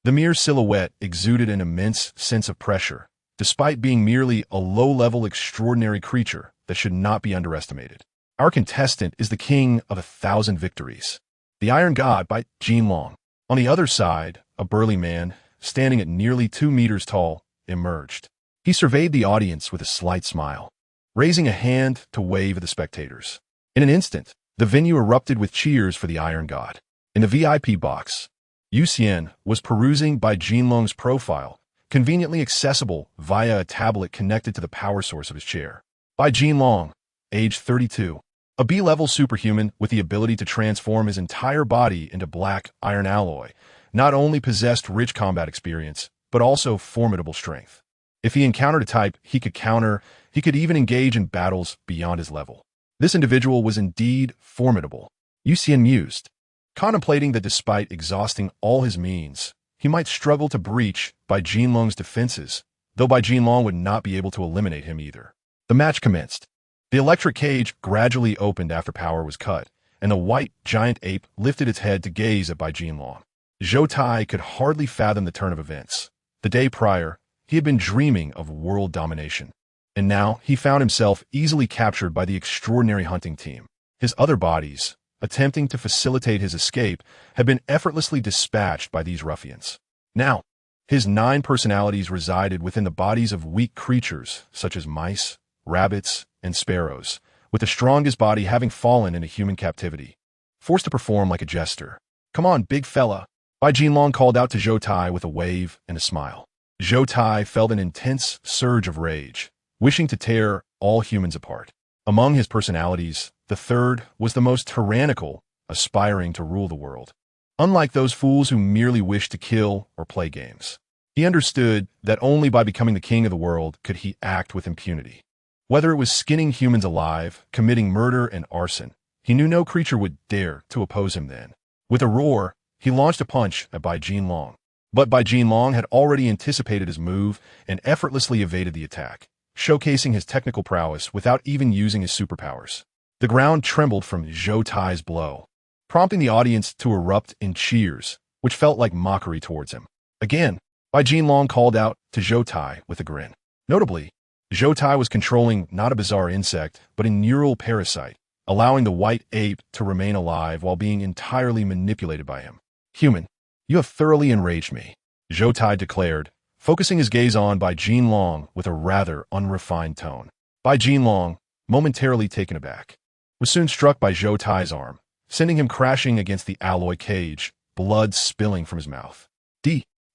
The mere silhouette exuded an immense sense of pressure, despite being merely a low-level extraordinary creature that should not be underestimated. Our contestant is the king of 1,000 victories, the Iron God by Jin Long. On the other side, a burly man, standing at nearly 2 meters tall, emerged. He surveyed the audience with a slight smile, raising a hand to wave at the spectators. In an instant, the venue erupted with cheers for the Iron God. In the VIP box, Xian was perusing Bai Jinlong's profile, conveniently accessible via a tablet connected to the power source of his chair. Bai Jinlong, age 32, a B-level superhuman with the ability to transform his entire body into black iron alloy, not only possessed rich combat experience, but also formidable strength. If he encountered a type he could counter, he could even engage in battles beyond his level. This individual was indeed formidable. Xian mused, contemplating that despite exhausting all his means, he might struggle to breach Bai Jinlong's defenses, though Bai Jinlong would not be able to eliminate him either. The match commenced. The electric cage gradually opened after power was cut, and the white giant ape lifted its head to gaze at Bai Jinlong. Zhou Tai could hardly fathom the turn of events. The day prior, he had been dreaming of world domination, and now he found himself easily captured by the extraordinary hunting team. His other bodies, attempting to facilitate his escape, had been effortlessly dispatched by these ruffians. Now, his 9 personalities resided within the bodies of weak creatures such as mice, rabbits, and sparrows, with the strongest body having fallen into human captivity, forced to perform like a jester. "Come on, big fella," Bai Jinlong called out to Zhou Tai with a wave and a smile. Zhou Tai felt an intense surge of rage, wishing to tear all humans apart. Among his personalities, the third was the most tyrannical, aspiring to rule the world. Unlike those fools who merely wished to kill or play games, he understood that only by becoming the king of the world could he act with impunity. Whether it was skinning humans alive, committing murder and arson, he knew no creature would dare to oppose him then. With a roar, he launched a punch at Bai Jinlong. But Bai Jinlong had already anticipated his move and effortlessly evaded the attack, showcasing his technical prowess without even using his superpowers. The ground trembled from Zhou Tai's blow, prompting the audience to erupt in cheers, which felt like mockery towards him. Again, Bai Jinlong called out to Zhou Tai with a grin. Notably, Zhou Tai was controlling not a bizarre insect, but a neural parasite, allowing the white ape to remain alive while being entirely manipulated by him. "Human, you have thoroughly enraged me," Zhou Tai declared, focusing his gaze on Bai Jinlong with a rather unrefined tone. Bai Jinlong, momentarily taken aback, was soon struck by Zhou Tai's arm, sending him crashing against the alloy cage, blood spilling from his mouth.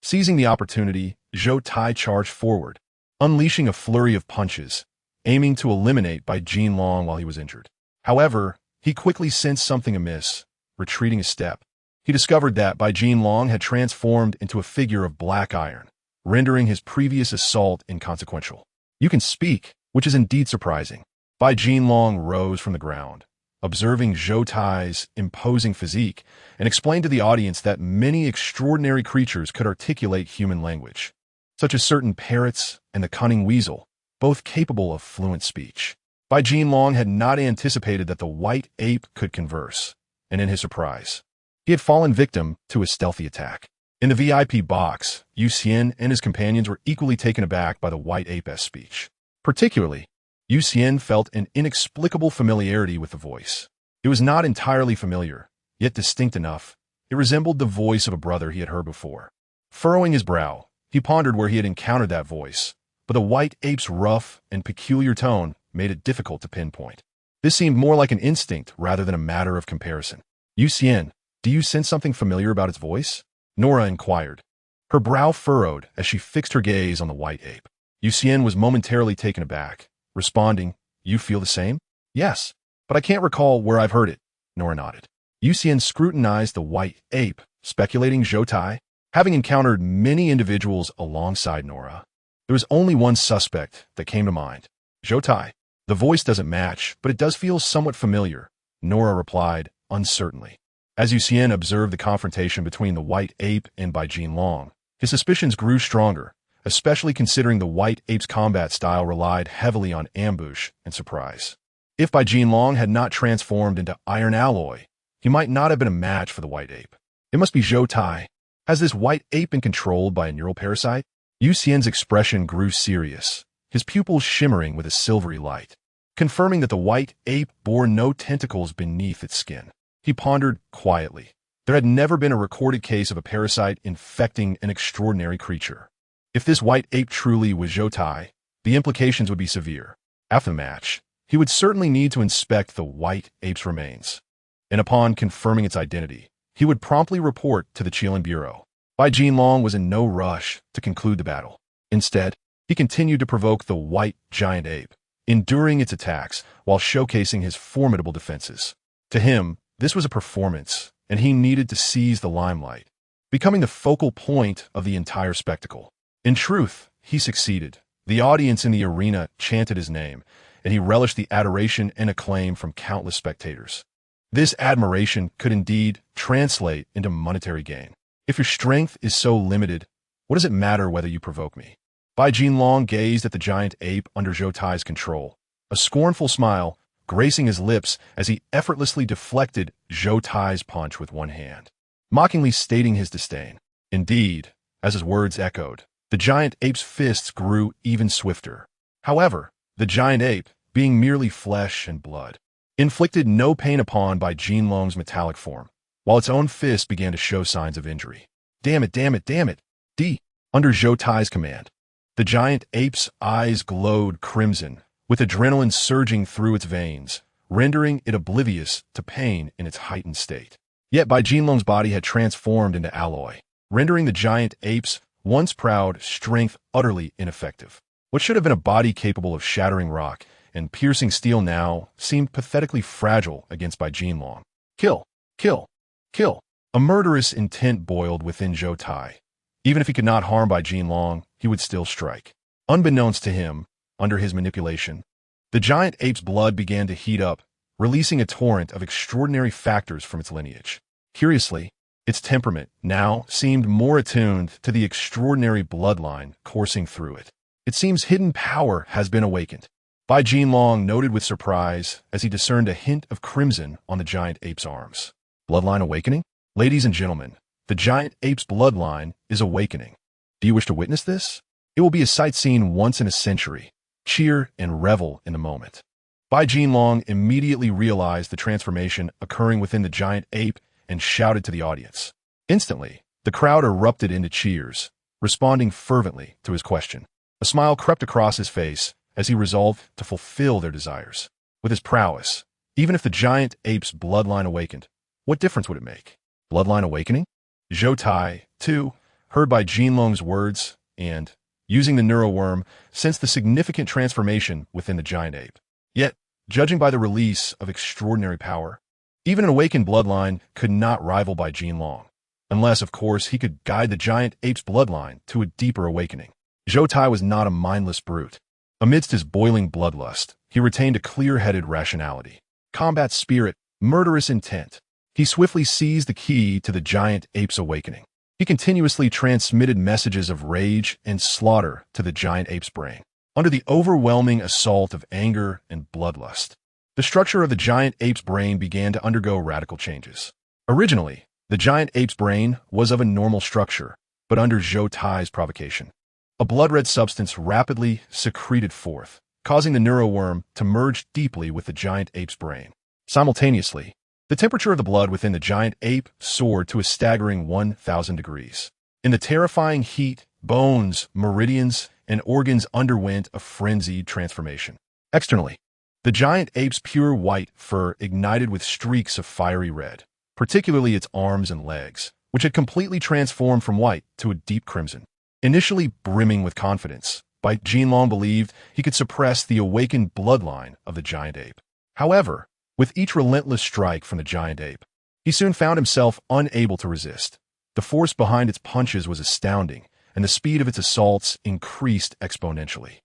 Seizing the opportunity, Zhou Tai charged forward, unleashing a flurry of punches, aiming to eliminate Bai Jinlong while he was injured. However, he quickly sensed something amiss, retreating a step. He discovered that Bai Jinlong had transformed into a figure of black iron, rendering his previous assault inconsequential. "You can speak, which is indeed surprising." Bai Jinlong rose from the ground, observing Zhou Tai's imposing physique, and explained to the audience that many extraordinary creatures could articulate human language, such as certain parrots and the cunning weasel, both capable of fluent speech. Bai Jinlong had not anticipated that the white ape could converse, and in his surprise, he had fallen victim to a stealthy attack. In the VIP box, Xian and his companions were equally taken aback by the white ape's speech. Particularly, Xian felt an inexplicable familiarity with the voice. It was not entirely familiar, yet distinct enough. It resembled the voice of a brother he had heard before. Furrowing his brow, he pondered where he had encountered that voice, but the white ape's rough and peculiar tone made it difficult to pinpoint. This seemed more like an instinct rather than a matter of comparison. "Xian, do you sense something familiar about its voice?" Nora inquired. Her brow furrowed as she fixed her gaze on the white ape. Xian was momentarily taken aback, responding, "You feel the same?" "Yes, but I can't recall where I've heard it," Nora nodded. Xian scrutinized the white ape, speculating Zhou Tai. Having encountered many individuals alongside Nora, there was only one suspect that came to mind. "Zhou Tai. The voice doesn't match, but it does feel somewhat familiar," Nora replied, uncertainly. As Xian observed the confrontation between the white ape and Bai Jinlong, his suspicions grew stronger, especially considering the white ape's combat style relied heavily on ambush and surprise. If Bai Jinlong had not transformed into iron alloy, he might not have been a match for the white ape. It must be Zhou Tai. Has this white ape been controlled by a neural parasite? Xian's expression grew serious, his pupils shimmering with a silvery light, confirming that the white ape bore no tentacles beneath its skin. He pondered quietly, There had never been a recorded case of a parasite infecting an extraordinary creature. If this white ape truly was Zhou Tai, the implications would be severe. After the match, he would certainly need to inspect the white ape's remains. And upon confirming its identity, he would promptly report to the Xian Bureau. Bai Jinlong was in no rush to conclude the battle. Instead, he continued to provoke the white giant ape, enduring its attacks while showcasing his formidable defenses. To him, this was a performance, and he needed to seize the limelight, becoming the focal point of the entire spectacle. In truth, he succeeded. The audience in the arena chanted his name, and he relished the adoration and acclaim from countless spectators. This admiration could indeed translate into monetary gain. If your strength is so limited, what does it matter whether you provoke me? Bai Jinlong gazed at the giant ape under Zhou Tai's control, a scornful smile gracing his lips as he effortlessly deflected Zhou Tai's punch with one hand, mockingly stating his disdain. Indeed, as his words echoed, the giant ape's fists grew even swifter. However, the giant ape, being merely flesh and blood, inflicted no pain upon Bai Jinlong's metallic form, while its own fist began to show signs of injury. Damn it, damn it, damn it! Under Zhou Tai's command, the giant ape's eyes glowed crimson, with adrenaline surging through its veins, rendering it oblivious to pain in its heightened state. Yet Bai Jinlong's body had transformed into alloy, rendering the giant ape's once proud strength utterly ineffective. What should have been a body capable of shattering rock and piercing steel now seemed pathetically fragile against Bai Jinlong. Kill! Kill! Kill! A murderous intent boiled within Zhou Tai. Even if he could not harm Bai Jinlong, he would still strike. Unbeknownst to him, under his manipulation, the giant ape's blood began to heat up, releasing a torrent of extraordinary factors from its lineage. Curiously, its temperament now seemed more attuned to the extraordinary bloodline coursing through it. It seems hidden power has been awakened. Bai Jinlong noted with surprise as he discerned a hint of crimson on the giant ape's arms. Bloodline awakening? Ladies and gentlemen, the giant ape's bloodline is awakening. Do you wish to witness this? It will be a sight seen once in a century. Cheer and revel in the moment. Bai Jinlong immediately realized the transformation occurring within the giant ape and shouted to the audience. Instantly, the crowd erupted into cheers, responding fervently to his question. A smile crept across his face as he resolved to fulfill their desires. With his prowess, even if the giant ape's bloodline awakened, what difference would it make? Bloodline awakening? Zhou Tai, too, heard Bai Jinlong's words and, using the neuroworm, sensed the significant transformation within the giant ape. Yet, judging by the release of extraordinary power, even an awakened bloodline could not rival Bai Jinlong, unless, of course, he could guide the giant ape's bloodline to a deeper awakening. Zhou Tai was not a mindless brute. Amidst his boiling bloodlust, he retained a clear-headed rationality, combat spirit, murderous intent. He swiftly seized the key to the giant ape's awakening. He continuously transmitted messages of rage and slaughter to the giant ape's brain. Under the overwhelming assault of anger and bloodlust, the structure of the giant ape's brain began to undergo radical changes. Originally, the giant ape's brain was of a normal structure, but under Zhou Tai's provocation, a blood-red substance rapidly secreted forth, causing the neuroworm to merge deeply with the giant ape's brain. Simultaneously, the temperature of the blood within the giant ape soared to a staggering 1,000 degrees. In the terrifying heat, bones, meridians, and organs underwent a frenzied transformation. Externally, the giant ape's pure white fur ignited with streaks of fiery red, particularly its arms and legs, which had completely transformed from white to a deep crimson. Initially brimming with confidence, Bai Jinlong believed he could suppress the awakened bloodline of the giant ape. However, with each relentless strike from the giant ape, he soon found himself unable to resist. The force behind its punches was astounding, and the speed of its assaults increased exponentially.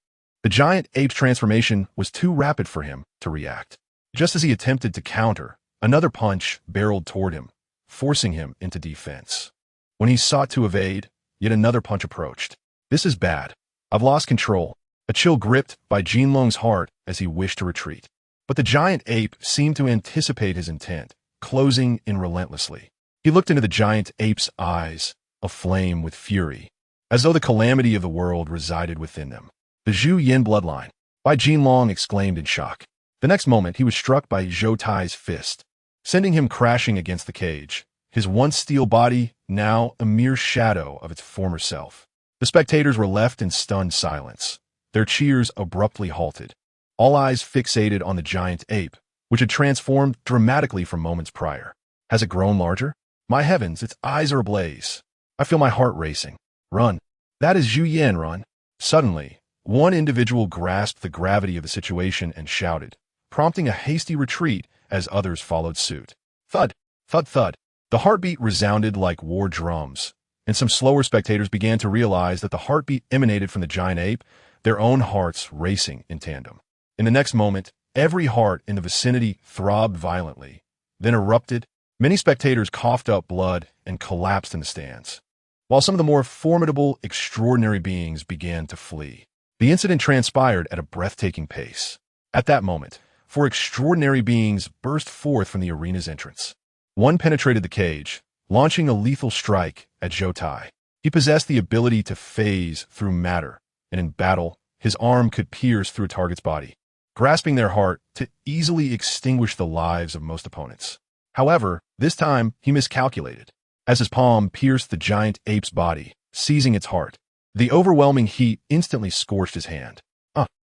The giant ape's transformation was too rapid for him to react. Just as he attempted to counter, another punch barreled toward him, forcing him into defense. When he sought to evade, yet another punch approached. This is bad. I've lost control. A chill gripped Bai Jinlong's heart as he wished to retreat. But the giant ape seemed to anticipate his intent, closing in relentlessly. He looked into the giant ape's eyes, aflame with fury, as though the calamity of the world resided within them. The Zhu Yin bloodline, Bai Jinlong exclaimed in shock. The next moment he was struck by Zhou Tai's fist, sending him crashing against the cage, his once steel body now a mere shadow of its former self. The spectators were left in stunned silence, their cheers abruptly halted, all eyes fixated on the giant ape, which had transformed dramatically from moments prior. Has it grown larger? My heavens, its eyes are ablaze. I feel my heart racing. Run. That is Xian, run. Suddenly, one individual grasped the gravity of the situation and shouted, prompting a hasty retreat as others followed suit. Thud, thud, thud. The heartbeat resounded like war drums, and some slower spectators began to realize that the heartbeat emanated from the giant ape, their own hearts racing in tandem. In the next moment, every heart in the vicinity throbbed violently, then erupted. Many spectators coughed up blood and collapsed in the stands, while some of the more formidable, extraordinary beings began to flee. The incident transpired at a breathtaking pace. At that moment, four extraordinary beings burst forth from the arena's entrance. One penetrated the cage, launching a lethal strike at Zhou Tai. He possessed the ability to phase through matter, and in battle, his arm could pierce through a target's body, grasping their heart to easily extinguish the lives of most opponents. However, this time he miscalculated, as his palm pierced the giant ape's body, seizing its heart. The overwhelming heat instantly scorched his hand.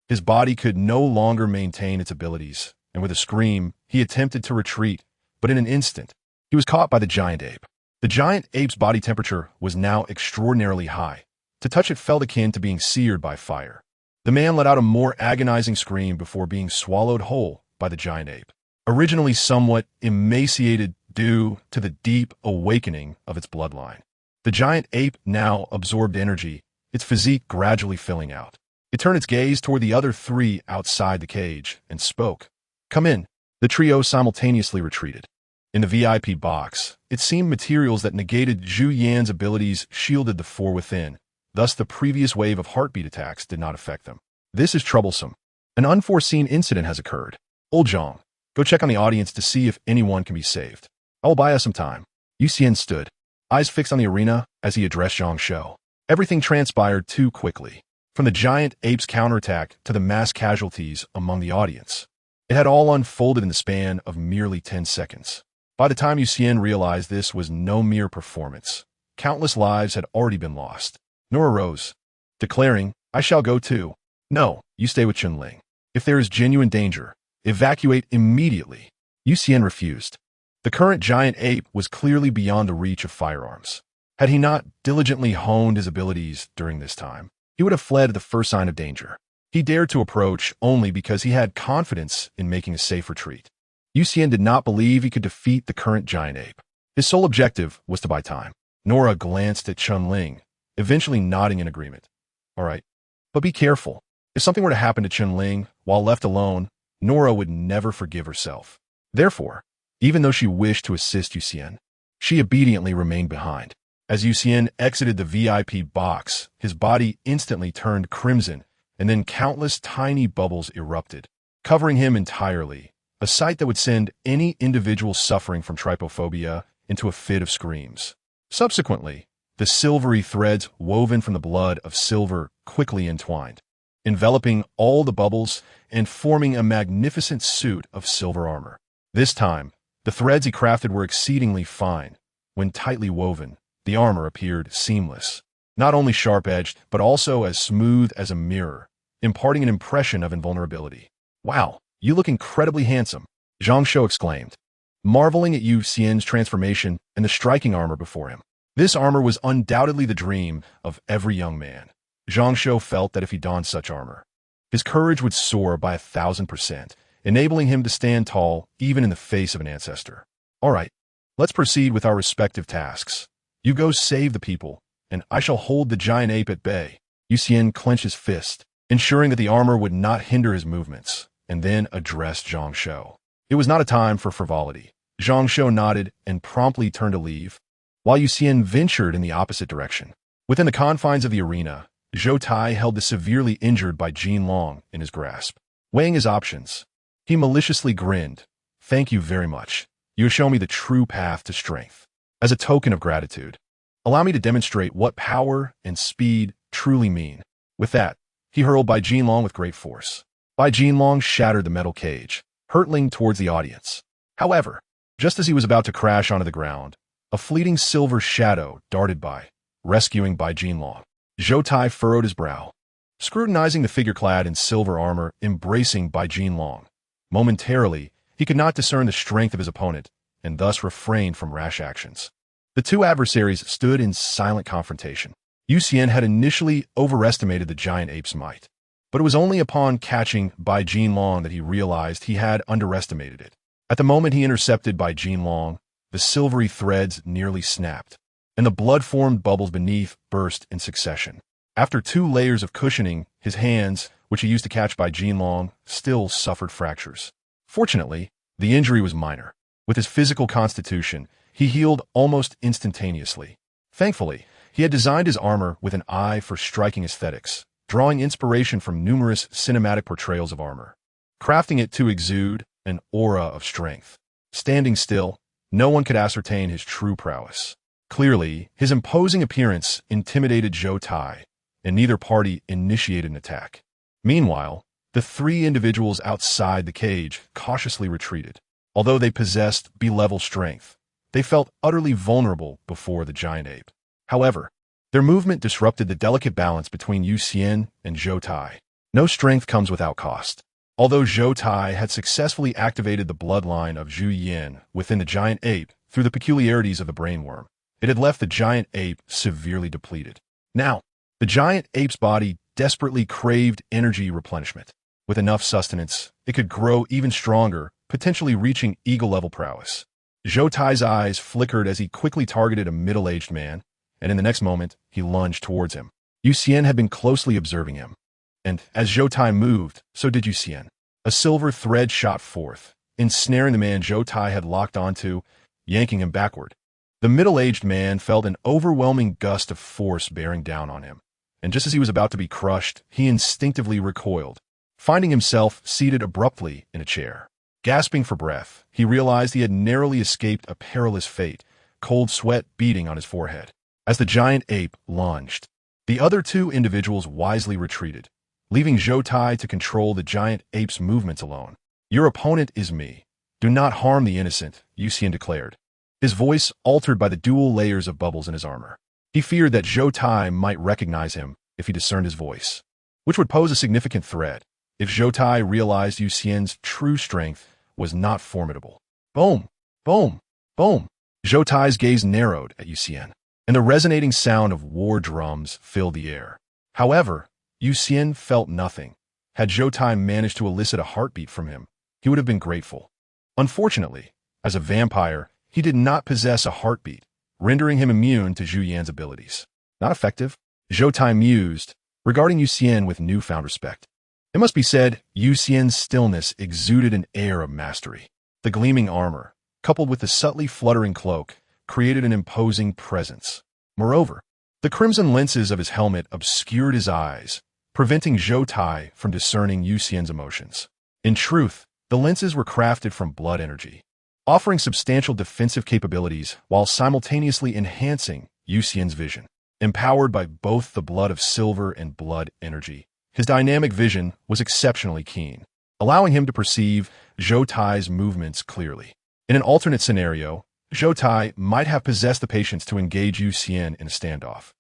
His body could no longer maintain its abilities, and with a scream, he attempted to retreat, but in an instant, he was caught by the giant ape. The giant ape's body temperature was now extraordinarily high. To touch it felt akin to being seared by fire. The man let out a more agonizing scream before being swallowed whole by the giant ape, originally somewhat emaciated due to the deep awakening of its bloodline. The giant ape now absorbed energy, its physique gradually filling out. It turned its gaze toward the other three outside the cage and spoke. Come in. The trio simultaneously retreated. In the VIP box, it seemed materials that negated Zhu Yan's abilities shielded the four within. Thus, the previous wave of heartbeat attacks did not affect them. This is troublesome. An unforeseen incident has occurred. Old Zhang, go check on the audience to see if anyone can be saved. I will buy us some time. Xian stood, eyes fixed on the arena as he addressed Zhang Shou. Everything transpired too quickly. From the giant ape's counterattack to the mass casualties among the audience, it had all unfolded in the span of merely 10 seconds. By the time Xian realized this was no mere performance, countless lives had already been lost. Nora rose, declaring, I shall go too. No, you stay with Chunling. If there is genuine danger, evacuate immediately. Xian refused. The current giant ape was clearly beyond the reach of firearms. Had he not diligently honed his abilities during this time, he would have fled at the first sign of danger. He dared to approach only because he had confidence in making a safe retreat. Xian did not believe he could defeat the current giant ape. His sole objective was to buy time. Nora glanced at Chunling, eventually nodding in agreement. All right, but be careful. If something were to happen to Chunling while left alone, Nora would never forgive herself. Therefore, even though she wished to assist Xian, she obediently remained behind. As Xian exited the VIP box, his body instantly turned crimson, and then countless tiny bubbles erupted, covering him entirely, a sight that would send any individual suffering from trypophobia into a fit of screams. Subsequently, the silvery threads woven from the blood of silver quickly entwined, enveloping all the bubbles and forming a magnificent suit of silver armor. This time, the threads he crafted were exceedingly fine. When tightly woven, the armor appeared seamless, not only sharp-edged, but also as smooth as a mirror, imparting an impression of invulnerability. Wow, you look incredibly handsome, Zhang Shou exclaimed, marveling at Xian's transformation and the striking armor before him. This armor was undoubtedly the dream of every young man. Zhang Shou felt that if he donned such armor, his courage would soar by 1,000%, enabling him to stand tall even in the face of an ancestor. All right, let's proceed with our respective tasks. You go save the people, and I shall hold the giant ape at bay. Xian clenched his fist, ensuring that the armor would not hinder his movements, and then addressed Zhang Shou. It was not a time for frivolity. Zhang Shou nodded and promptly turned to leave, while Xian ventured in the opposite direction. Within the confines of the arena, Zhou Tai held the severely injured by Jin Long in his grasp. Weighing his options, he maliciously grinned. Thank you very much. You have shown me the true path to strength. As a token of gratitude, allow me to demonstrate what power and speed truly mean. With that, he hurled Bai Jinlong with great force. Bai Jinlong shattered the metal cage, hurtling towards the audience. However, just as he was about to crash onto the ground, A fleeting silver shadow darted by, rescuing Bai Jinlong. Zhou Tai furrowed his brow, scrutinizing the figure clad in silver armor embracing Bai Jinlong. Momentarily, he could not discern the strength of his opponent, and thus refrained from rash actions. The two adversaries stood in silent confrontation. Xian had initially overestimated the giant ape's might, but it was only upon catching Bai Jinlong that he realized he had underestimated it. At the moment he intercepted Bai Jinlong, the silvery threads nearly snapped, and the blood-formed bubbles beneath burst in succession. After 2 layers of cushioning, his hands, which he used to catch Bai Jinlong, still suffered fractures. Fortunately, the injury was minor. With his physical constitution, he healed almost instantaneously. Thankfully, he had designed his armor with an eye for striking aesthetics, drawing inspiration from numerous cinematic portrayals of armor, crafting it to exude an aura of strength. Standing still, no one could ascertain his true prowess. Clearly, his imposing appearance intimidated Zhou Tai, and neither party initiated an attack. Meanwhile, the 3 individuals outside the cage cautiously retreated. Although they possessed B-level strength, they felt utterly vulnerable before the giant ape. However, their movement disrupted the delicate balance between Xian and Zhou Tai. No strength comes without cost. Although Zhou Tai had successfully activated the bloodline of Zhu Yin within the giant ape through the peculiarities of the brainworm, it had left the giant ape severely depleted. Now, the giant ape's body desperately craved energy replenishment. With enough sustenance, it could grow even stronger, potentially reaching eagle-level prowess. Zhou Tai's eyes flickered as he quickly targeted a middle-aged man, and in the next moment, he lunged towards him. Xian had been closely observing him, and as Zhou Tai moved, so did Xian. A silver thread shot forth, ensnaring the man Zhou Tai had locked onto, yanking him backward. The middle-aged man felt an overwhelming gust of force bearing down on him, and just as he was about to be crushed, he instinctively recoiled, finding himself seated abruptly in a chair. Gasping for breath, he realized he had narrowly escaped a perilous fate, cold sweat beading on his forehead. As the giant ape lunged, the other 2 individuals wisely retreated, leaving Zhou Tai to control the giant ape's movements alone. "Your opponent is me. Do not harm the innocent," Xian declared, his voice altered by the dual layers of bubbles in his armor. He feared that Zhou Tai might recognize him if he discerned his voice, which would pose a significant threat if Zhou Tai realized Xian's true strength was not formidable. Boom! Boom! Boom! Zhou Tai's gaze narrowed at Xian, and the resonating sound of war drums filled the air. However, Xian felt nothing. Had Zhou Tai managed to elicit a heartbeat from him, he would have been grateful. Unfortunately, as a vampire, he did not possess a heartbeat, rendering him immune to Zhu Yan's abilities. Not effective? Zhou Tai mused, regarding Xian with newfound respect. It must be said, Xian's stillness exuded an air of mastery. The gleaming armor, coupled with the subtly fluttering cloak, created an imposing presence. Moreover, the crimson lenses of his helmet obscured his eyes, preventing Zhou Tai from discerning Xian's emotions. In truth, the lenses were crafted from blood energy, offering substantial defensive capabilities while simultaneously enhancing Xian's vision. Empowered by both the blood of silver and blood energy, his dynamic vision was exceptionally keen, allowing him to perceive Zhou Tai's movements clearly. In an alternate scenario, Zhou Tai might have possessed the patience to engage Xian in a standoff,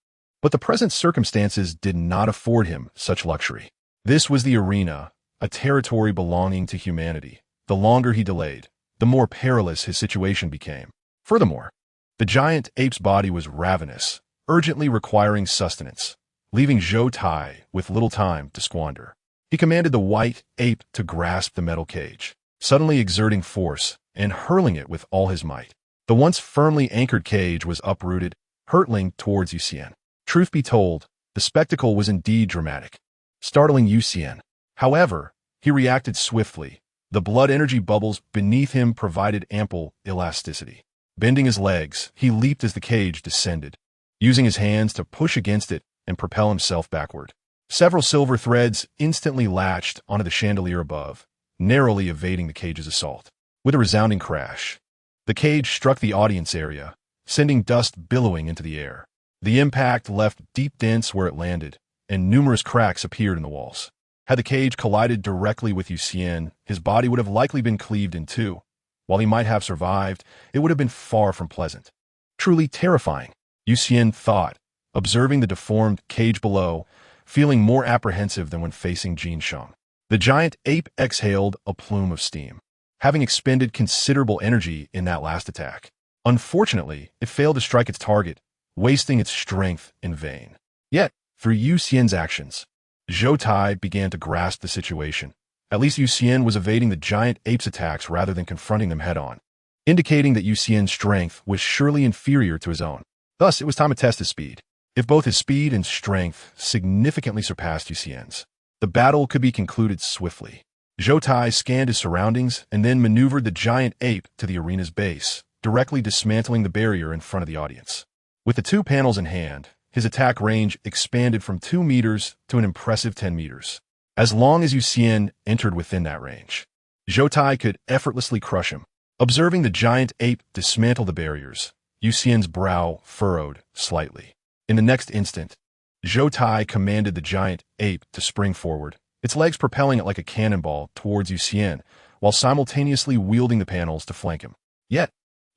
but the present circumstances did not afford him such luxury. This was the arena, a territory belonging to humanity. The longer he delayed, the more perilous his situation became. Furthermore, the giant ape's body was ravenous, urgently requiring sustenance, leaving Zhou Tai with little time to squander. He commanded the white ape to grasp the metal cage, suddenly exerting force and hurling it with all his might. The once firmly anchored cage was uprooted, hurtling towards Xian. Truth be told, the spectacle was indeed dramatic, startling Xian. However, he reacted swiftly. The blood energy bubbles beneath him provided ample elasticity. Bending his legs, he leaped as the cage descended, using his hands to push against it and propel himself backward. Several silver threads instantly latched onto the chandelier above, narrowly evading the cage's assault. With a resounding crash, the cage struck the audience area, sending dust billowing into the air. The impact left deep dents where it landed, and numerous cracks appeared in the walls. Had the cage collided directly with Xian, his body would have likely been cleaved in two. While he might have survived, it would have been far from pleasant. Truly terrifying, Xian thought, observing the deformed cage below, feeling more apprehensive than when facing Jin Sheng. The giant ape exhaled a plume of steam, having expended considerable energy in that last attack. Unfortunately, it failed to strike its target, wasting its strength in vain. Yet, through Xian's actions, Zhou Tai began to grasp the situation. At least Xian was evading the giant ape's attacks rather than confronting them head-on, indicating that Xian's strength was surely inferior to his own. Thus, it was time to test his speed. If both his speed and strength significantly surpassed Xian's, the battle could be concluded swiftly. Zhou Tai scanned his surroundings and then maneuvered the giant ape to the arena's base, directly dismantling the barrier in front of the audience. With the two panels in hand, his attack range expanded from 2 meters to an impressive 10 meters. As long as Xian entered within that range, Zhou Tai could effortlessly crush him. Observing the giant ape dismantle the barriers, Xian's brow furrowed slightly. In the next instant, Zhou Tai commanded the giant ape to spring forward, its legs propelling it like a cannonball towards Xian, while simultaneously wielding the panels to flank him. Yet,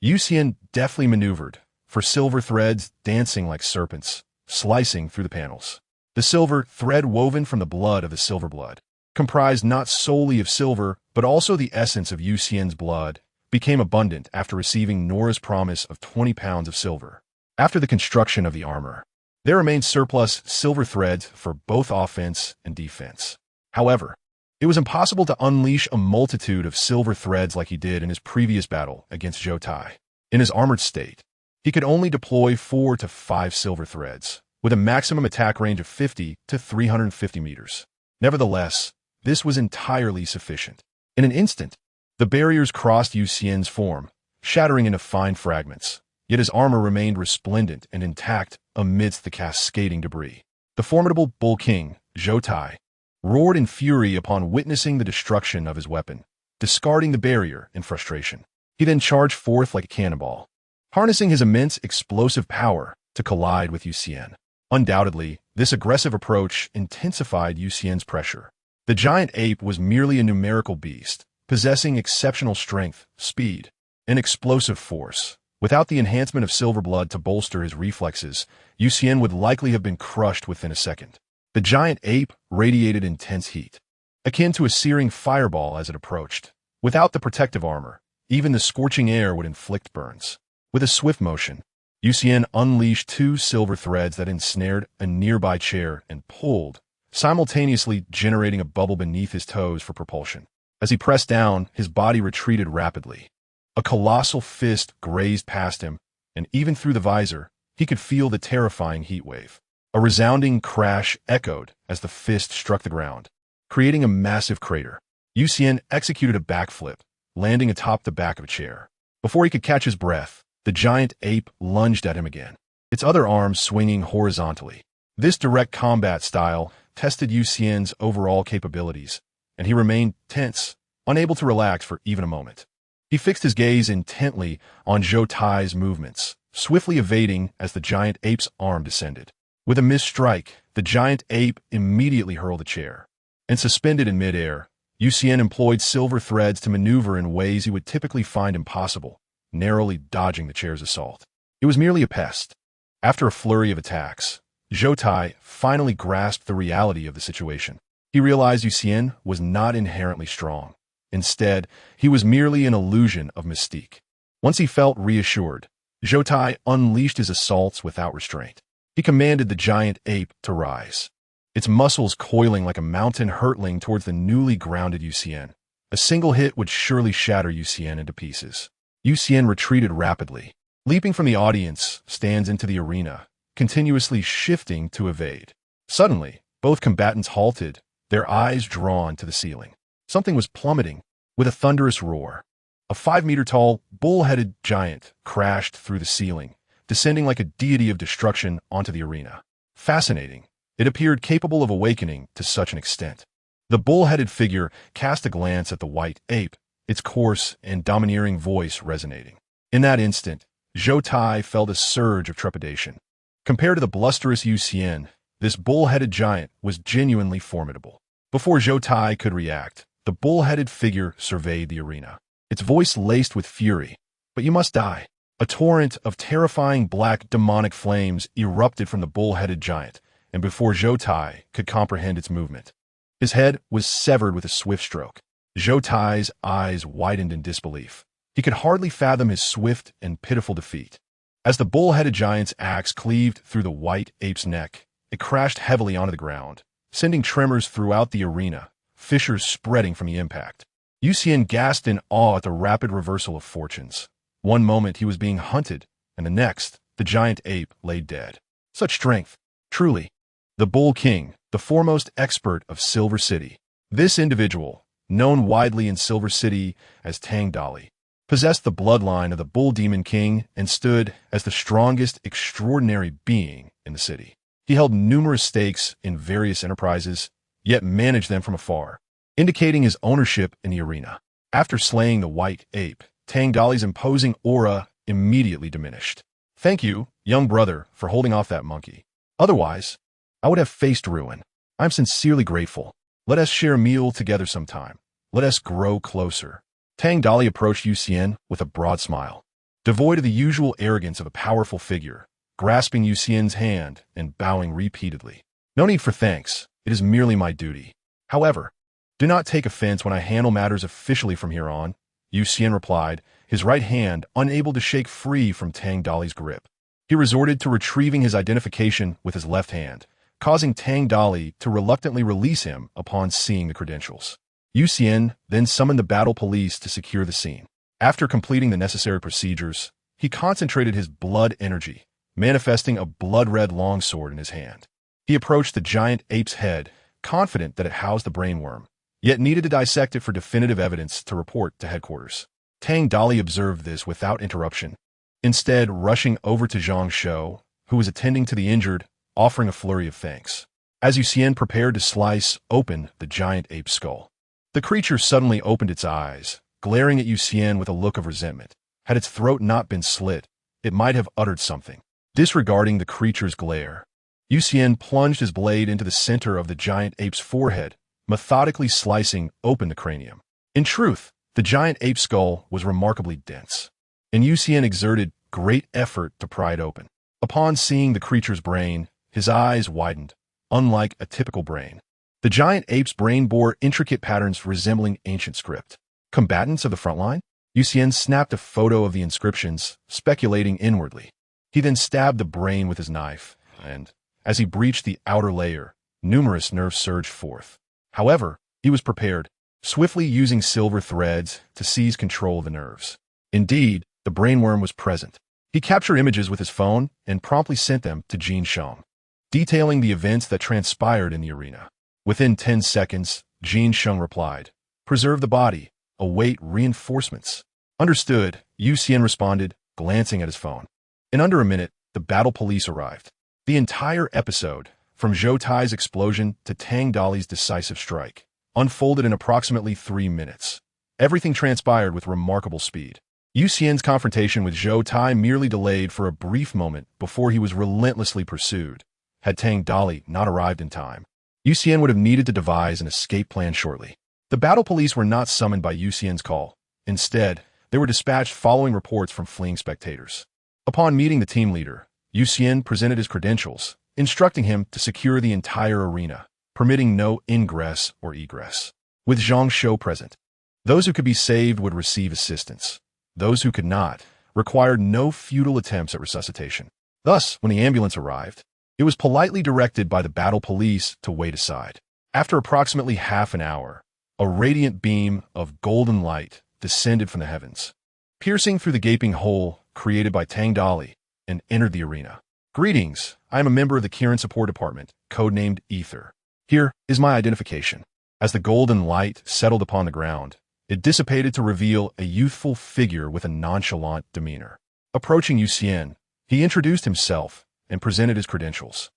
Xian deftly maneuvered, for silver threads dancing like serpents, slicing through the panels. The silver thread woven from the blood of the silver blood, comprised not solely of silver, but also the essence of Xian's blood, became abundant after receiving Nora's promise of 20 pounds of silver. After the construction of the armor, there remained surplus silver threads for both offense and defense. However, it was impossible to unleash a multitude of silver threads like he did in his previous battle against Zhou Tai. In his armored state, he could only deploy 4 to 5 silver threads, with a maximum attack range of 50 to 350 meters. Nevertheless, this was entirely sufficient. In an instant, the barriers crossed Xian's form, shattering into fine fragments, yet his armor remained resplendent and intact amidst the cascading debris. The formidable Bull King, Zhou Tai, roared in fury upon witnessing the destruction of his weapon, discarding the barrier in frustration. He then charged forth like a cannonball, harnessing his immense explosive power to collide with Xian. Undoubtedly, this aggressive approach intensified Xian's pressure. The giant ape was merely a numerical beast, possessing exceptional strength, speed, and explosive force. Without the enhancement of silver blood to bolster his reflexes, Xian would likely have been crushed within a second. The giant ape radiated intense heat, akin to a searing fireball as it approached. Without the protective armor, even the scorching air would inflict burns. With a swift motion, Xian unleashed 2 silver threads that ensnared a nearby chair and pulled, simultaneously generating a bubble beneath his toes for propulsion. As he pressed down, his body retreated rapidly. A colossal fist grazed past him, and even through the visor, he could feel the terrifying heat wave. A resounding crash echoed as the fist struck the ground, creating a massive crater. Xian executed a backflip, landing atop the back of a chair. Before he could catch his breath, the giant ape lunged at him again, its other arm swinging horizontally. This direct combat style tested Xian's overall capabilities, and he remained tense, unable to relax for even a moment. He fixed his gaze intently on Zhou Tai's movements, swiftly evading as the giant ape's arm descended. With a missed strike, the giant ape immediately hurled the chair. And suspended in midair, Xian employed silver threads to maneuver in ways he would typically find impossible, narrowly dodging the chair's assault. It was merely a pest. After a flurry of attacks, Zhou Tai finally grasped the reality of the situation. He realized Xian was not inherently strong. Instead, he was merely an illusion of mystique. Once he felt reassured, Zhou Tai unleashed his assaults without restraint. He commanded the giant ape to rise, its muscles coiling like a mountain hurtling towards the newly grounded Xian. A single hit would surely shatter Xian into pieces. Xian retreated rapidly, leaping from the audience stands into the arena, continuously shifting to evade. Suddenly, both combatants halted, their eyes drawn to the ceiling. Something was plummeting. With a thunderous roar, a 5-meter-tall, bull-headed giant crashed through the ceiling, descending like a deity of destruction onto the arena. Fascinating. It appeared capable of awakening to such an extent. The bull-headed figure cast a glance at the white ape, its coarse and domineering voice resonating. In that instant, Zhou Tai felt a surge of trepidation. Compared to the blusterous Xian, this bull-headed giant was genuinely formidable. Before Zhou Tai could react, the bull-headed figure surveyed the arena, its voice laced with fury. "But you must die. A torrent of terrifying black demonic flames erupted from the bull-headed giant, and before Zhou Tai could comprehend its movement, his head was severed with a swift stroke. Zhou Tai's eyes widened in disbelief. He could hardly fathom his swift and pitiful defeat. As the bull-headed giant's axe cleaved through the white ape's neck, it crashed heavily onto the ground, sending tremors throughout the arena, fissures spreading from the impact. Xian gasped in awe at the rapid reversal of fortunes. One moment he was being hunted, and the next, the giant ape lay dead. Such strength. Truly. The Bull King, the foremost expert of Silver City. This individual, known widely in Silver City as Tang Dali, possessed the bloodline of the Bull Demon King and stood as the strongest extraordinary being in the city. He held numerous stakes in various enterprises, yet managed them from afar, indicating his ownership in the arena. After slaying the white ape, Tang Dali's imposing aura immediately diminished. Thank you, young brother, for holding off that monkey. Otherwise, I would have faced ruin. I'm sincerely grateful. Let us share a meal together sometime. Let us grow closer. Tang Dali approached Xian with a broad smile, devoid of the usual arrogance of a powerful figure, grasping Xian's hand and bowing repeatedly. No need for thanks. It is merely my duty. However, do not take offense when I handle matters officially from here on, Xian replied, his right hand unable to shake free from Tang Dali's grip. He resorted to retrieving his identification with his left hand, causing Tang Dali to reluctantly release him upon seeing the credentials. Xian then summoned the battle police to secure the scene. After completing the necessary procedures, he concentrated his blood energy, manifesting a blood-red longsword in his hand. He approached the giant ape's head, confident that it housed the brainworm, yet needed to dissect it for definitive evidence to report to headquarters. Tang Dali observed this without interruption, instead rushing over to Zhang Shou, who was attending to the injured, offering a flurry of thanks. As Xian prepared to slice open the giant ape's skull, the creature suddenly opened its eyes, glaring at Xian with a look of resentment. Had its throat not been slit, it might have uttered something. Disregarding the creature's glare, Xian plunged his blade into the center of the giant ape's forehead, methodically slicing open the cranium. In truth, the giant ape skull was remarkably dense, and Xian exerted great effort to pry it open. Upon seeing the creature's brain, his eyes widened, unlike a typical brain. The giant ape's brain bore intricate patterns resembling ancient script. Combatants of the front line? Xian snapped a photo of the inscriptions, speculating inwardly. He then stabbed the brain with his knife, and, as he breached the outer layer, numerous nerves surged forth. However, he was prepared, swiftly using silver threads to seize control of the nerves. Indeed, the brainworm was present. He captured images with his phone and promptly sent them to Jin Sheng, detailing the events that transpired in the arena. Within 10 seconds, Jin Sheng replied, "Preserve the body. Await reinforcements." Understood, Xian responded, glancing at his phone. In under a minute, the battle police arrived. The entire episode, from Zhou Tai's explosion to Tang Dali's decisive strike, unfolded in approximately 3 minutes. Everything transpired with remarkable speed. Xian's confrontation with Zhou Tai merely delayed for a brief moment before he was relentlessly pursued. Had Tang Dali not arrived in time, Xian would have needed to devise an escape plan shortly. The battle police were not summoned by Xian's call. Instead, they were dispatched following reports from fleeing spectators. Upon meeting the team leader, Xian presented his credentials, instructing him to secure the entire arena, permitting no ingress or egress. With Zhang Shou present, those who could be saved would receive assistance. Those who could not required no futile attempts at resuscitation. Thus, when the ambulance arrived, it was politely directed by the battle police to wait aside. After approximately half an hour, a radiant beam of golden light descended from the heavens, piercing through the gaping hole created by Tang Dali, and entered the arena. "Greetings, I am a member of the Xian Support Department, codenamed Ether. Here is my identification." As the golden light settled upon the ground, it dissipated to reveal a youthful figure with a nonchalant demeanor. Approaching Xian, he introduced himself and presented his credentials.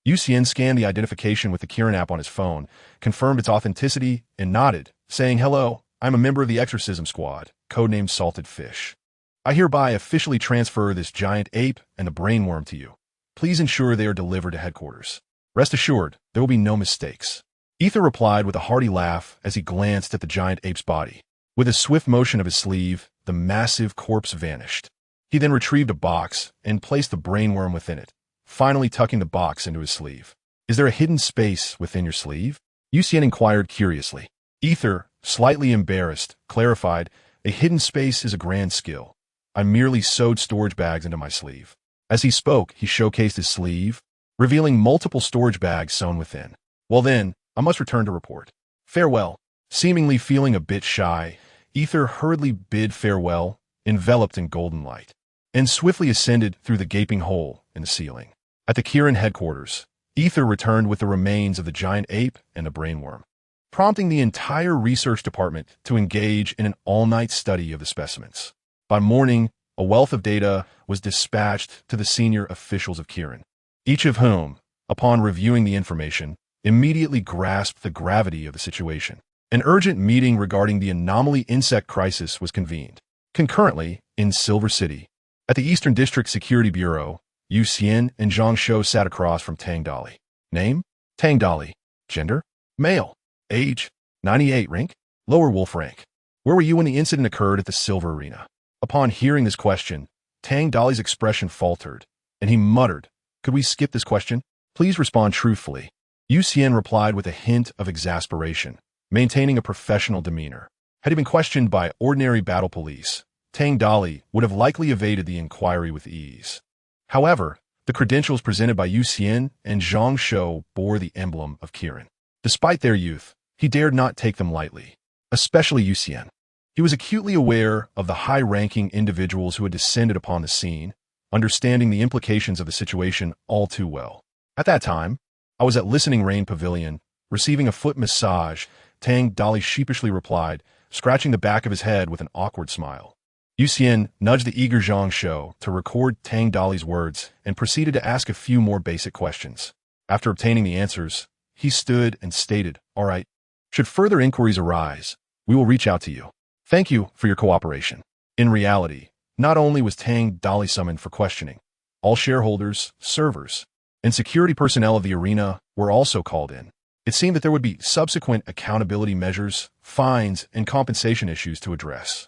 Xian scanned the identification with the Xian app on his phone, confirmed its authenticity, and nodded, saying, "Hello, I'm a member of the Exorcism Squad, codenamed Salted Fish. I hereby officially transfer this giant ape and the brainworm to you. Please ensure they are delivered to headquarters. Rest assured, there will be no mistakes." Ether replied with a hearty laugh as he glanced at the giant ape's body. With a swift motion of his sleeve, the massive corpse vanished. He then retrieved a box and placed the brainworm within it, finally tucking the box into his sleeve. Is there a hidden space within your sleeve? Xian inquired curiously. Ether, slightly embarrassed, clarified, a hidden space is a grand skill. I merely sewed storage bags into my sleeve. As he spoke, he showcased his sleeve, revealing multiple storage bags sewn within. Well then, I must return to report. Farewell. Seemingly feeling a bit shy, Ether hurriedly bid farewell, enveloped in golden light, and swiftly ascended through the gaping hole in the ceiling. At the Xian headquarters, Ether returned with the remains of the giant ape and the brainworm, prompting the entire research department to engage in an all-night study of the specimens. By morning, a wealth of data was dispatched to the senior officials of Xian, each of whom, upon reviewing the information, immediately grasped the gravity of the situation. An urgent meeting regarding the anomaly insect crisis was convened. Concurrently, in Silver City, at the Eastern District Security Bureau, Xian and Zhang Shou sat across from Tang Dali. Name? Tang Dali. Gender? Male. Age? 98. Rank? Lower wolf rank. Where were you when the incident occurred at the Silver Arena? Upon hearing this question, Tang Dali's expression faltered, and he muttered, "Could we skip this question? Please respond truthfully." Xian replied with a hint of exasperation, maintaining a professional demeanor. Had he been questioned by ordinary battle police, Tang Dali would have likely evaded the inquiry with ease. However, the credentials presented by Xian and Zhang Shou bore the emblem of Xian. Despite their youth, he dared not take them lightly, especially Xian. He was acutely aware of the high-ranking individuals who had descended upon the scene, understanding the implications of the situation all too well. At that time, I was at Listening Rain Pavilion, receiving a foot massage. Tang Dali sheepishly replied, scratching the back of his head with an awkward smile. Xian nudged the eager Zhang Shou to record Tang Dali's words and proceeded to ask a few more basic questions. After obtaining the answers, he stood and stated, "All right. Should further inquiries arise, we will reach out to you. Thank you for your cooperation." In reality, not only was Tang Dali summoned for questioning, all shareholders, servers, and security personnel of the arena were also called in. It seemed that there would be subsequent accountability measures, fines, and compensation issues to address.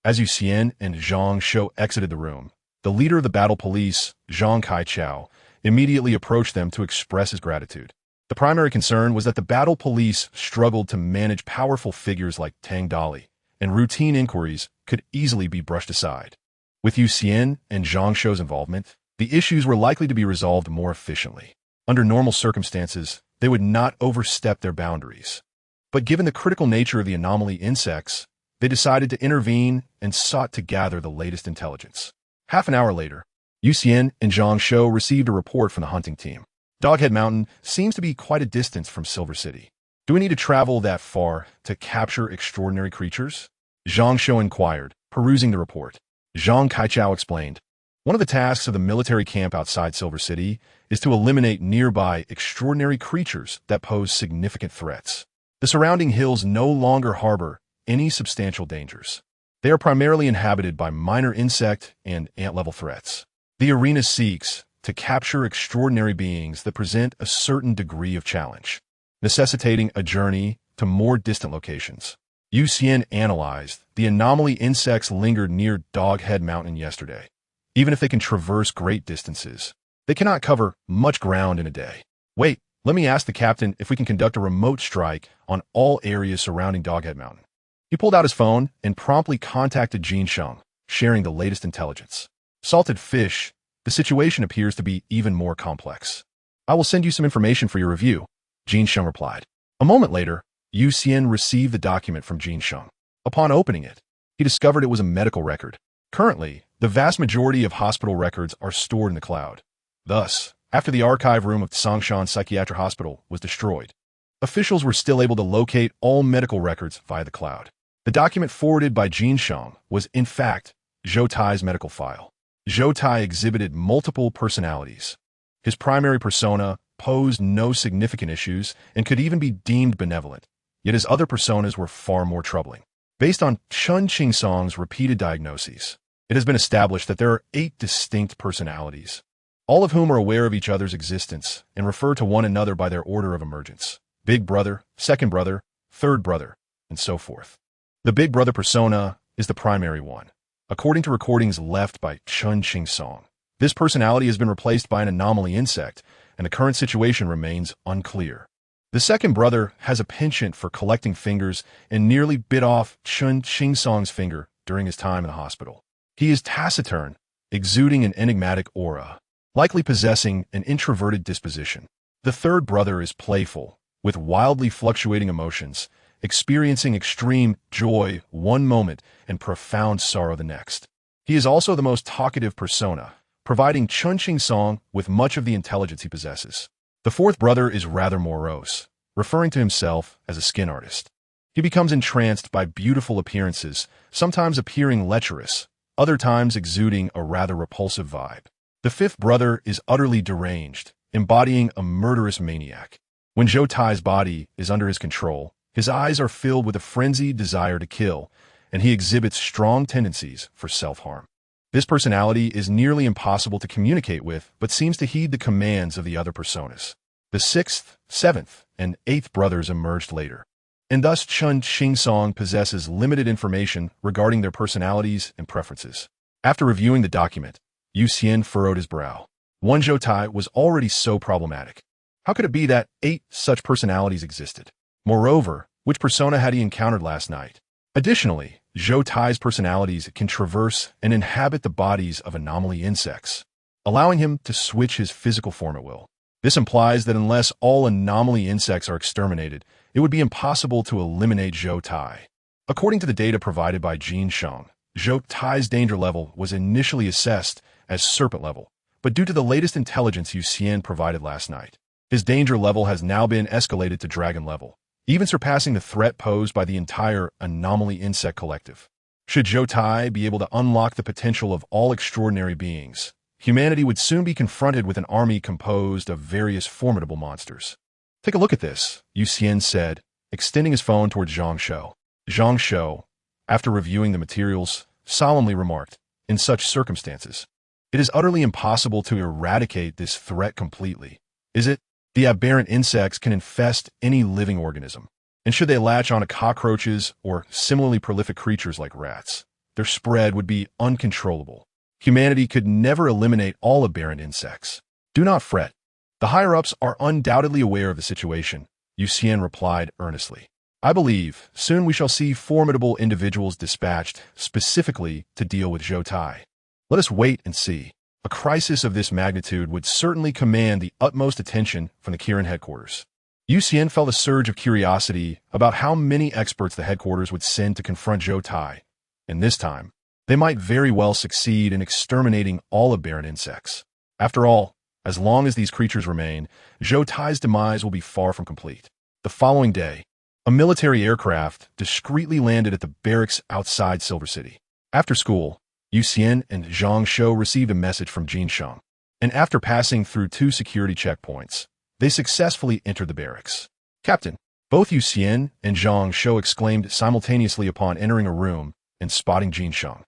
As Xian and Zhang Shou exited the room, the leader of the battle police, Zhang Kaichao, immediately approached them to express his gratitude. The primary concern was that the battle police struggled to manage powerful figures like Tang Dali, and routine inquiries could easily be brushed aside. With Xian and Zhang Shou's involvement, the issues were likely to be resolved more efficiently. Under normal circumstances, they would not overstep their boundaries. But given the critical nature of the anomaly insects, they decided to intervene and sought to gather the latest intelligence. Half an hour later, Xian and Zhang Shou received a report from the hunting team. Doghead Mountain seems to be quite a distance from Silver City. Do we need to travel that far to capture extraordinary creatures? Zhang Shou inquired, perusing the report. Zhang Kaichao explained, "One of the tasks of the military camp outside Silver City is to eliminate nearby extraordinary creatures that pose significant threats. The surrounding hills no longer harbor any substantial dangers. They are primarily inhabited by minor insect and ant-level threats. The arena seeks to capture extraordinary beings that present a certain degree of challenge, necessitating a journey to more distant locations." Xian analyzed, the anomaly insects lingered near Doghead Mountain yesterday. Even if they can traverse great distances, they cannot cover much ground in a day. Wait, let me ask the captain if we can conduct a remote strike on all areas surrounding Doghead Mountain. He pulled out his phone and promptly contacted Jin Sheng, sharing the latest intelligence. Salted fish, the situation appears to be even more complex. I will send you some information for your review, Jin Sheng replied. A moment later, Xian received the document from Jin Sheng. Upon opening it, he discovered it was a medical record. Currently, the vast majority of hospital records are stored in the cloud. Thus, after the archive room of Songshan Psychiatric Hospital was destroyed, officials were still able to locate all medical records via the cloud. The document forwarded by Jin Sheng was, in fact, Zhou Tai's medical file. Zhou Tai exhibited multiple personalities. His primary persona posed no significant issues and could even be deemed benevolent, yet his other personas were far more troubling. Based on Chun Qingsong's repeated diagnoses, it has been established that there are 8 distinct personalities, all of whom are aware of each other's existence and refer to one another by their order of emergence: Big Brother, Second Brother, Third Brother, and so forth. The Big Brother persona is the primary one. According to recordings left by Chun Song, this personality has been replaced by an anomaly insect, and the current situation remains unclear. The second brother has a penchant for collecting fingers and nearly bit off Chun Song's finger during his time in the hospital. He is taciturn, exuding an enigmatic aura, likely possessing an introverted disposition. The third brother is playful, with wildly fluctuating emotions, experiencing extreme joy one moment and profound sorrow the next. He is also the most talkative persona, providing Chun Song with much of the intelligence he possesses. The fourth brother is rather morose, referring to himself as a skin artist. He becomes entranced by beautiful appearances, sometimes appearing lecherous, other times exuding a rather repulsive vibe. The fifth brother is utterly deranged, embodying a murderous maniac. When Zhou Tai's body is under his control, his eyes are filled with a frenzied desire to kill, and he exhibits strong tendencies for self-harm. This personality is nearly impossible to communicate with, but seems to heed the commands of the other personas. The sixth, seventh, and eighth brothers emerged later, and thus Chun Song possesses limited information regarding their personalities and preferences. After reviewing the document, Xian furrowed his brow. One Zhou Tai was already so problematic. How could it be that 8 such personalities existed? Moreover, which persona had he encountered last night? Additionally, Zhou Tai's personalities can traverse and inhabit the bodies of anomaly insects, allowing him to switch his physical form at will. This implies that unless all anomaly insects are exterminated, it would be impossible to eliminate Zhou Tai. According to the data provided by Xian, Zhou Tai's danger level was initially assessed as serpent level, but due to the latest intelligence Xian provided last night, his danger level has now been escalated to dragon level, even surpassing the threat posed by the entire anomaly insect collective. Should Zhou Tai be able to unlock the potential of all extraordinary beings, humanity would soon be confronted with an army composed of various formidable monsters. Take a look at this, Xian said, extending his phone towards Zhang Shou. Zhang Shou, after reviewing the materials, solemnly remarked, "In such circumstances, it is utterly impossible to eradicate this threat completely, is it? The aberrant insects can infest any living organism, and should they latch onto cockroaches or similarly prolific creatures like rats, their spread would be uncontrollable. Humanity could never eliminate all aberrant insects. Do not fret. The higher-ups are undoubtedly aware of the situation," Xian replied earnestly. "I believe soon we shall see formidable individuals dispatched specifically to deal with Zhou Tai. Let us wait and see. A crisis of this magnitude would certainly command the utmost attention from the Kirin headquarters." Xian felt a surge of curiosity about how many experts the headquarters would send to confront Zhou Tai, and this time, they might very well succeed in exterminating all aberrant insects. After all, as long as these creatures remain, Zhou Tai's demise will be far from complete. The following day, a military aircraft discreetly landed at the barracks outside Silver City. After school, Xian and Zhang Shou received a message from Xian, and after passing through 2 security checkpoints, they successfully entered the barracks. "Captain!" Both Xian and Zhang Shou exclaimed simultaneously upon entering a room and spotting Xian.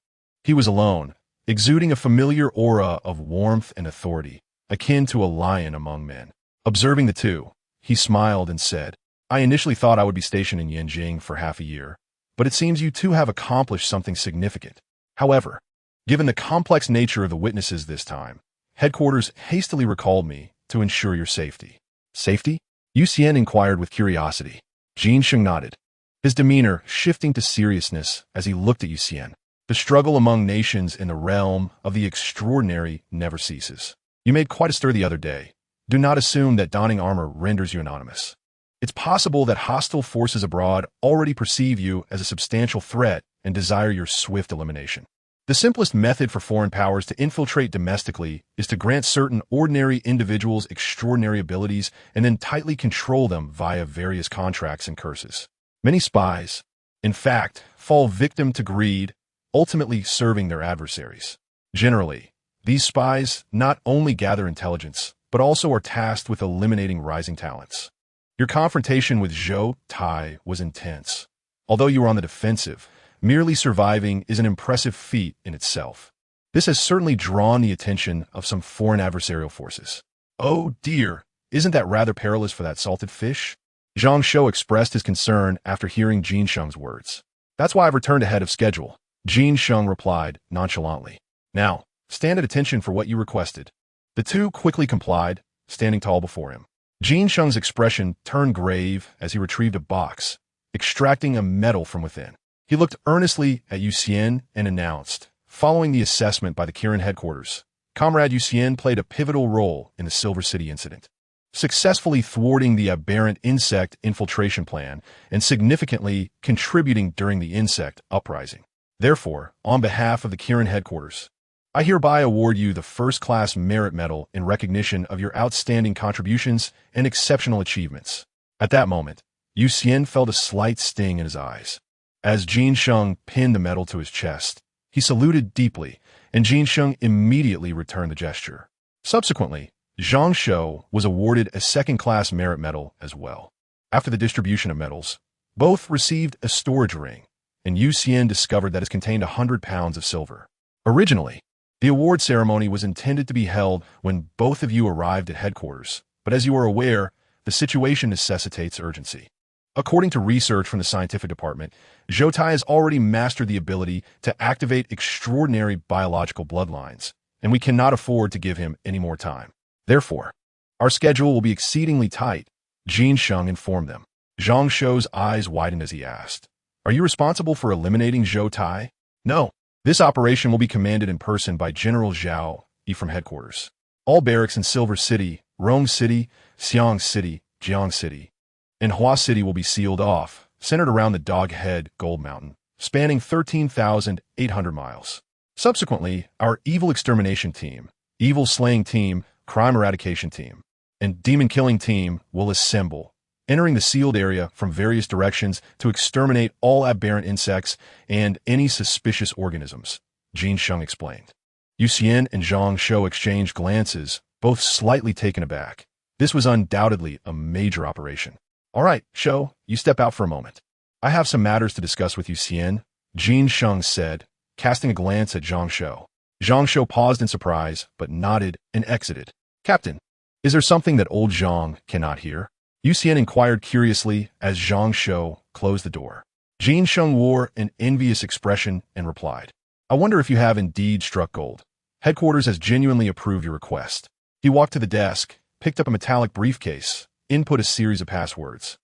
He was alone, exuding a familiar aura of warmth and authority, akin to a lion among men. Observing the two, he smiled and said, "I initially thought I would be stationed in Yanjing for half a year, but it seems you two have accomplished something significant. However, given the complex nature of the witnesses this time, headquarters hastily recalled me to ensure your safety." "Safety?" Xian inquired with curiosity. Xian nodded, his demeanor shifting to seriousness as he looked at Xian. "The struggle among nations in the realm of the extraordinary never ceases. You made quite a stir the other day. Do not assume that donning armor renders you anonymous. It's possible that hostile forces abroad already perceive you as a substantial threat and desire your swift elimination. The simplest method for foreign powers to infiltrate domestically is to grant certain ordinary individuals extraordinary abilities and then tightly control them via various contracts and curses. Many spies, in fact, fall victim to greed, ultimately serving their adversaries. Generally, these spies not only gather intelligence, but also are tasked with eliminating rising talents. Your confrontation with Zhou Tai was intense. Although you were on the defensive, merely surviving is an impressive feat in itself. This has certainly drawn the attention of some foreign adversarial forces. Oh dear, isn't that rather perilous for that salted fish? Zhang Shou expressed his concern after hearing Xian's words. That's why I've returned ahead of schedule. Jin Sheng replied nonchalantly. Now, stand at attention for what you requested. The two quickly complied, standing tall before him. Jin Sheng's expression turned grave as he retrieved a box, extracting a medal from within. He looked earnestly at Xian and announced, following the assessment by the Xian headquarters, Comrade Xian played a pivotal role in the Silver City incident, successfully thwarting the aberrant insect infiltration plan and significantly contributing during the insect uprising. Therefore, on behalf of the Xian headquarters, I hereby award you the first-class merit medal in recognition of your outstanding contributions and exceptional achievements. At that moment, Xian felt a slight sting in his eyes. As Jin Sheng pinned the medal to his chest, he saluted deeply, and Jin Sheng immediately returned the gesture. Subsequently, Zhang Shou was awarded a second-class merit medal as well. After the distribution of medals, both received a storage ring, and Xian discovered that it contained 100 pounds of silver. Originally, the award ceremony was intended to be held when both of you arrived at headquarters, but as you are aware, the situation necessitates urgency. According to research from the scientific department, Zhou Tai has already mastered the ability to activate extraordinary biological bloodlines, and we cannot afford to give him any more time. Therefore, our schedule will be exceedingly tight, Jin Sheng informed them. Zhang Shou's eyes widened as he asked, Are you responsible for eliminating Zhou Tai? No. This operation will be commanded in person by General Zhao Yi from headquarters. All barracks in Silver City, Rome City, Xiang City, Jiang City, and Hua City will be sealed off, centered around the Dog Head Gold Mountain, spanning 13,800 miles. Subsequently, our Evil Extermination Team, Evil Slaying Team, Crime Eradication Team, and Demon Killing Team will assemble, entering the sealed area from various directions to exterminate all aberrant insects and any suspicious organisms, Jin Sheng explained. Xian and Zhang Shou exchanged glances, both slightly taken aback. This was undoubtedly a major operation. All right, Shou, you step out for a moment. I have some matters to discuss with you, Xian, Jin Sheng said, casting a glance at Zhang Shou. Zhang Shou paused in surprise, but nodded and exited. Captain, is there something that old Zhang cannot hear? Xian inquired curiously as Zhang Shou closed the door. Jin Sheng wore an envious expression and replied, I wonder if you have indeed struck gold. Headquarters has genuinely approved your request. He walked to the desk, picked up a metallic briefcase, input a series of passwords,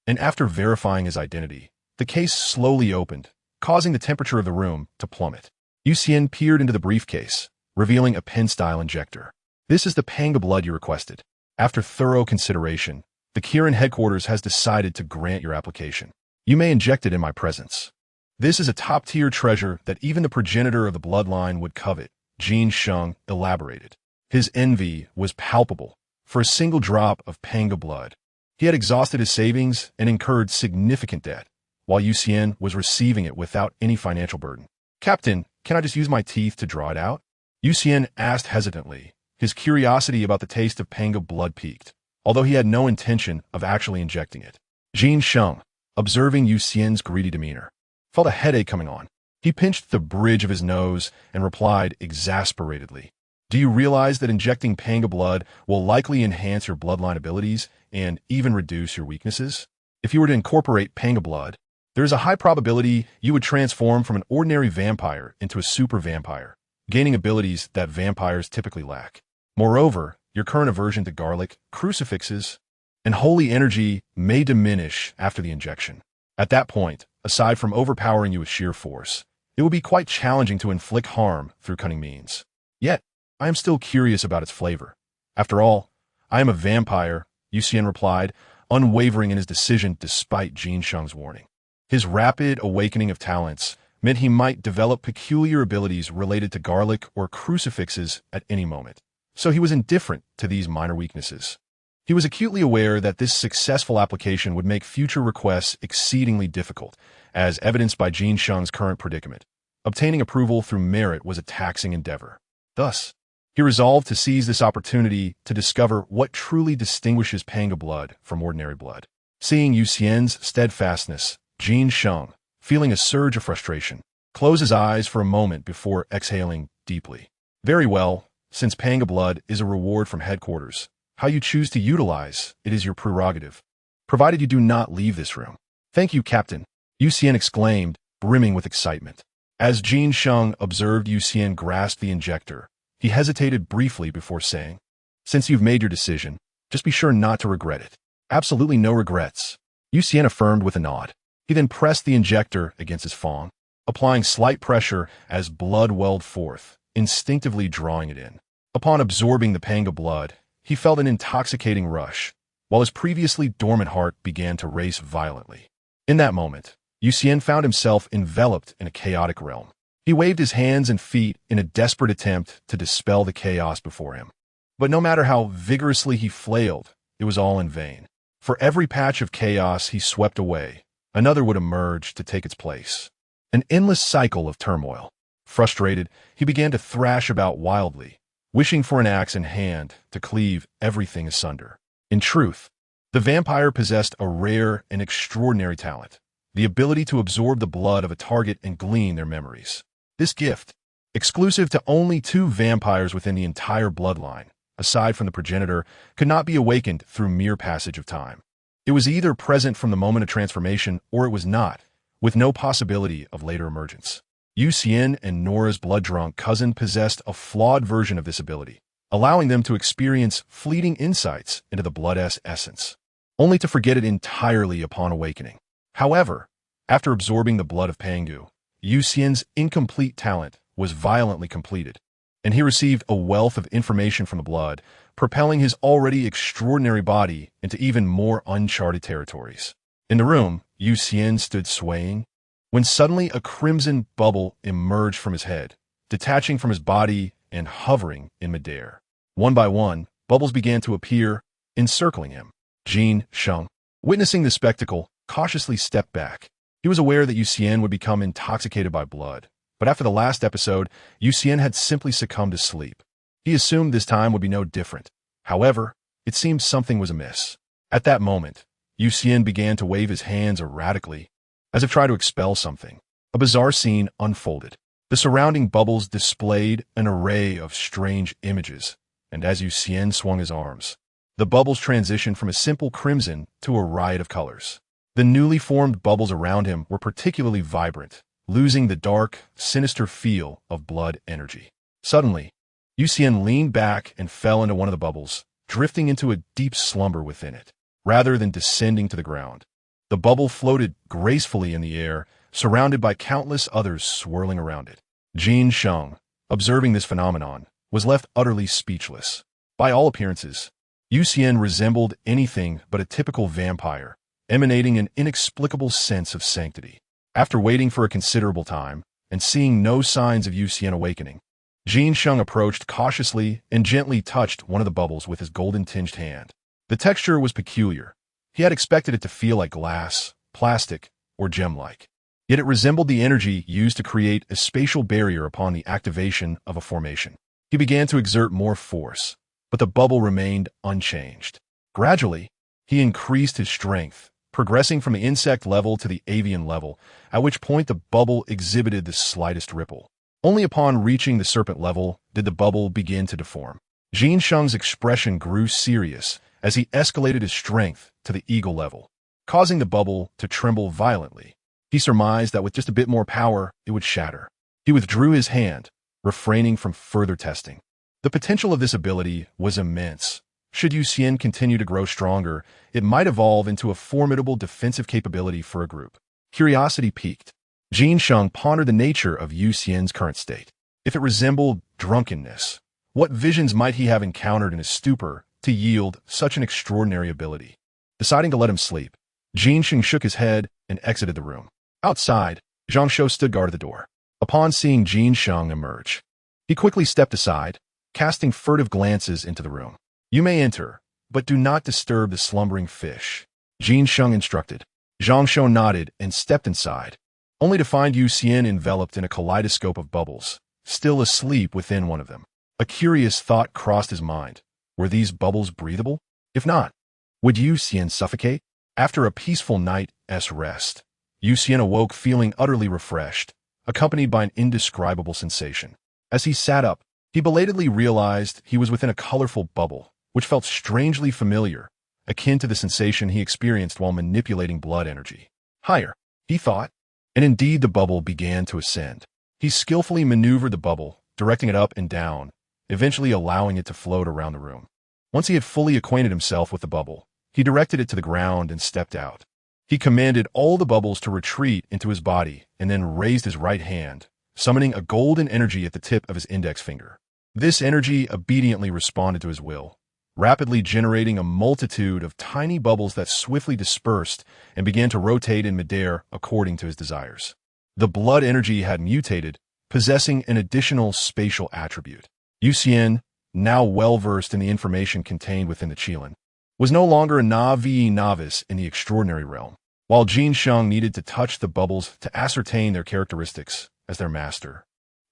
and after verifying his identity, the case slowly opened, causing the temperature of the room to plummet. Xian peered into the briefcase, revealing a pen-style injector. This is the panga blood you requested. After thorough consideration, the Xian headquarters has decided to grant your application. You may inject it in my presence. This is a top-tier treasure that even the progenitor of the bloodline would covet, Jin Sheng elaborated. His envy was palpable. For a single drop of panga blood, he had exhausted his savings and incurred significant debt, while Xian was receiving it without any financial burden. Captain, can I just use my teeth to draw it out? Xian asked hesitantly. His curiosity about the taste of panga blood piqued, although he had no intention of actually injecting it. Jin Sheng, observing Xian's greedy demeanor, felt a headache coming on. He pinched the bridge of his nose and replied exasperatedly, Do you realize that injecting panga blood will likely enhance your bloodline abilities and even reduce your weaknesses? If you were to incorporate panga blood, there is a high probability you would transform from an ordinary vampire into a super vampire, gaining abilities that vampires typically lack. Moreover, your current aversion to garlic, crucifixes, and holy energy may diminish after the injection. At that point, aside from overpowering you with sheer force, it will be quite challenging to inflict harm through cunning means. Yet, I am still curious about its flavor. After all, I am a vampire, Xian replied, unwavering in his decision despite Jin Sheng's warning. His rapid awakening of talents meant he might develop peculiar abilities related to garlic or crucifixes at any moment, so he was indifferent to these minor weaknesses. He was acutely aware that this successful application would make future requests exceedingly difficult, as evidenced by Jin Sheng's current predicament. Obtaining approval through merit was a taxing endeavor. Thus, he resolved to seize this opportunity to discover what truly distinguishes panga blood from ordinary blood. Seeing Xian's steadfastness, Jin Sheng, feeling a surge of frustration, closed his eyes for a moment before exhaling deeply. Very well, since panga blood is a reward from headquarters, how you choose to utilize it is your prerogative, provided you do not leave this room. Thank you, Captain, Xian exclaimed, brimming with excitement. As Jin Sheng observed Xian grasp the injector, he hesitated briefly before saying, "Since you've made your decision, just be sure not to regret it." "Absolutely no regrets," Xian affirmed with a nod. He then pressed the injector against his fang, applying slight pressure as blood welled forth, instinctively drawing it in. Upon absorbing the pang of blood, he felt an intoxicating rush, while his previously dormant heart began to race violently. In that moment, Xian found himself enveloped in a chaotic realm. He waved his hands and feet in a desperate attempt to dispel the chaos before him. But no matter how vigorously he flailed, it was all in vain. For every patch of chaos he swept away, another would emerge to take its place. An endless cycle of turmoil. Frustrated, he began to thrash about wildly, wishing for an axe in hand to cleave everything asunder. In truth, the vampire possessed a rare and extraordinary talent, the ability to absorb the blood of a target and glean their memories. This gift, exclusive to only 2 vampires within the entire bloodline, aside from the progenitor, could not be awakened through mere passage of time. It was either present from the moment of transformation or it was not, with no possibility of later emergence. Xian and Nora's blood-drunk cousin possessed a flawed version of this ability, allowing them to experience fleeting insights into the blood's essence, only to forget it entirely upon awakening. However, after absorbing the blood of Pangu, Xian's incomplete talent was violently completed, and he received a wealth of information from the blood, propelling his already extraordinary body into even more uncharted territories. In the room, Xian stood swaying, when suddenly a crimson bubble emerged from his head, detaching from his body and hovering in midair. One by one, bubbles began to appear, encircling him. Jin Sheng, witnessing the spectacle, cautiously stepped back. He was aware that Xian would become intoxicated by blood, but after the last episode, Xian had simply succumbed to sleep. He assumed this time would be no different. However, it seemed something was amiss. At that moment, Xian began to wave his hands erratically, as if trying to expel something. A bizarre scene unfolded. The surrounding bubbles displayed an array of strange images, and as Xian swung his arms, the bubbles transitioned from a simple crimson to a riot of colors. The newly formed bubbles around him were particularly vibrant, losing the dark, sinister feel of blood energy. Suddenly, Xian leaned back and fell into one of the bubbles, drifting into a deep slumber within it, rather than descending to the ground. The bubble floated gracefully in the air, surrounded by countless others swirling around it. Jin Sheng, observing this phenomenon, was left utterly speechless. By all appearances, Xian resembled anything but a typical vampire, emanating an inexplicable sense of sanctity. After waiting for a considerable time, and seeing no signs of Xian awakening, Jin Sheng approached cautiously and gently touched one of the bubbles with his golden-tinged hand. The texture was peculiar. He had expected it to feel like glass, plastic, or gem-like. Yet it resembled the energy used to create a spatial barrier upon the activation of a formation. He began to exert more force, but the bubble remained unchanged. Gradually, he increased his strength, progressing from the insect level to the avian level, at which point the bubble exhibited the slightest ripple. Only upon reaching the serpent level did the bubble begin to deform. Jin Sheng's expression grew serious as he escalated his strength to the eagle level, causing the bubble to tremble violently. He surmised that with just a bit more power, it would shatter. He withdrew his hand, refraining from further testing. The potential of this ability was immense. Should Xian continue to grow stronger, it might evolve into a formidable defensive capability for a group. Curiosity piqued. Jin Sheng pondered the nature of Xian's current state. If it resembled drunkenness, what visions might he have encountered in his stupor to yield such an extraordinary ability? Deciding to let him sleep, Jin Sheng shook his head and exited the room. Outside, Zhang Shou stood guard at the door. Upon seeing Jin Sheng emerge, he quickly stepped aside, casting furtive glances into the room. "You may enter, but do not disturb the slumbering fish," Jin Sheng instructed. Zhang Shou nodded and stepped inside, only to find Xian enveloped in a kaleidoscope of bubbles, still asleep within one of them. A curious thought crossed his mind. Were these bubbles breathable? If not, would Xian suffocate? After a peaceful night's rest, Xian awoke feeling utterly refreshed, accompanied by an indescribable sensation. As he sat up, he belatedly realized he was within a colorful bubble, which felt strangely familiar, akin to the sensation he experienced while manipulating blood energy. Higher, he thought, and indeed the bubble began to ascend. He skillfully maneuvered the bubble, directing it up and down, eventually allowing it to float around the room. Once he had fully acquainted himself with the bubble, he directed it to the ground and stepped out. He commanded all the bubbles to retreat into his body and then raised his right hand, summoning a golden energy at the tip of his index finger. This energy obediently responded to his will, rapidly generating a multitude of tiny bubbles that swiftly dispersed and began to rotate in midair according to his desires. The blood energy had mutated, possessing an additional spatial attribute. Xian, now well-versed in the information contained within the Xian, was no longer a novice in the extraordinary realm. While Jin Sheng needed to touch the bubbles to ascertain their characteristics as their master,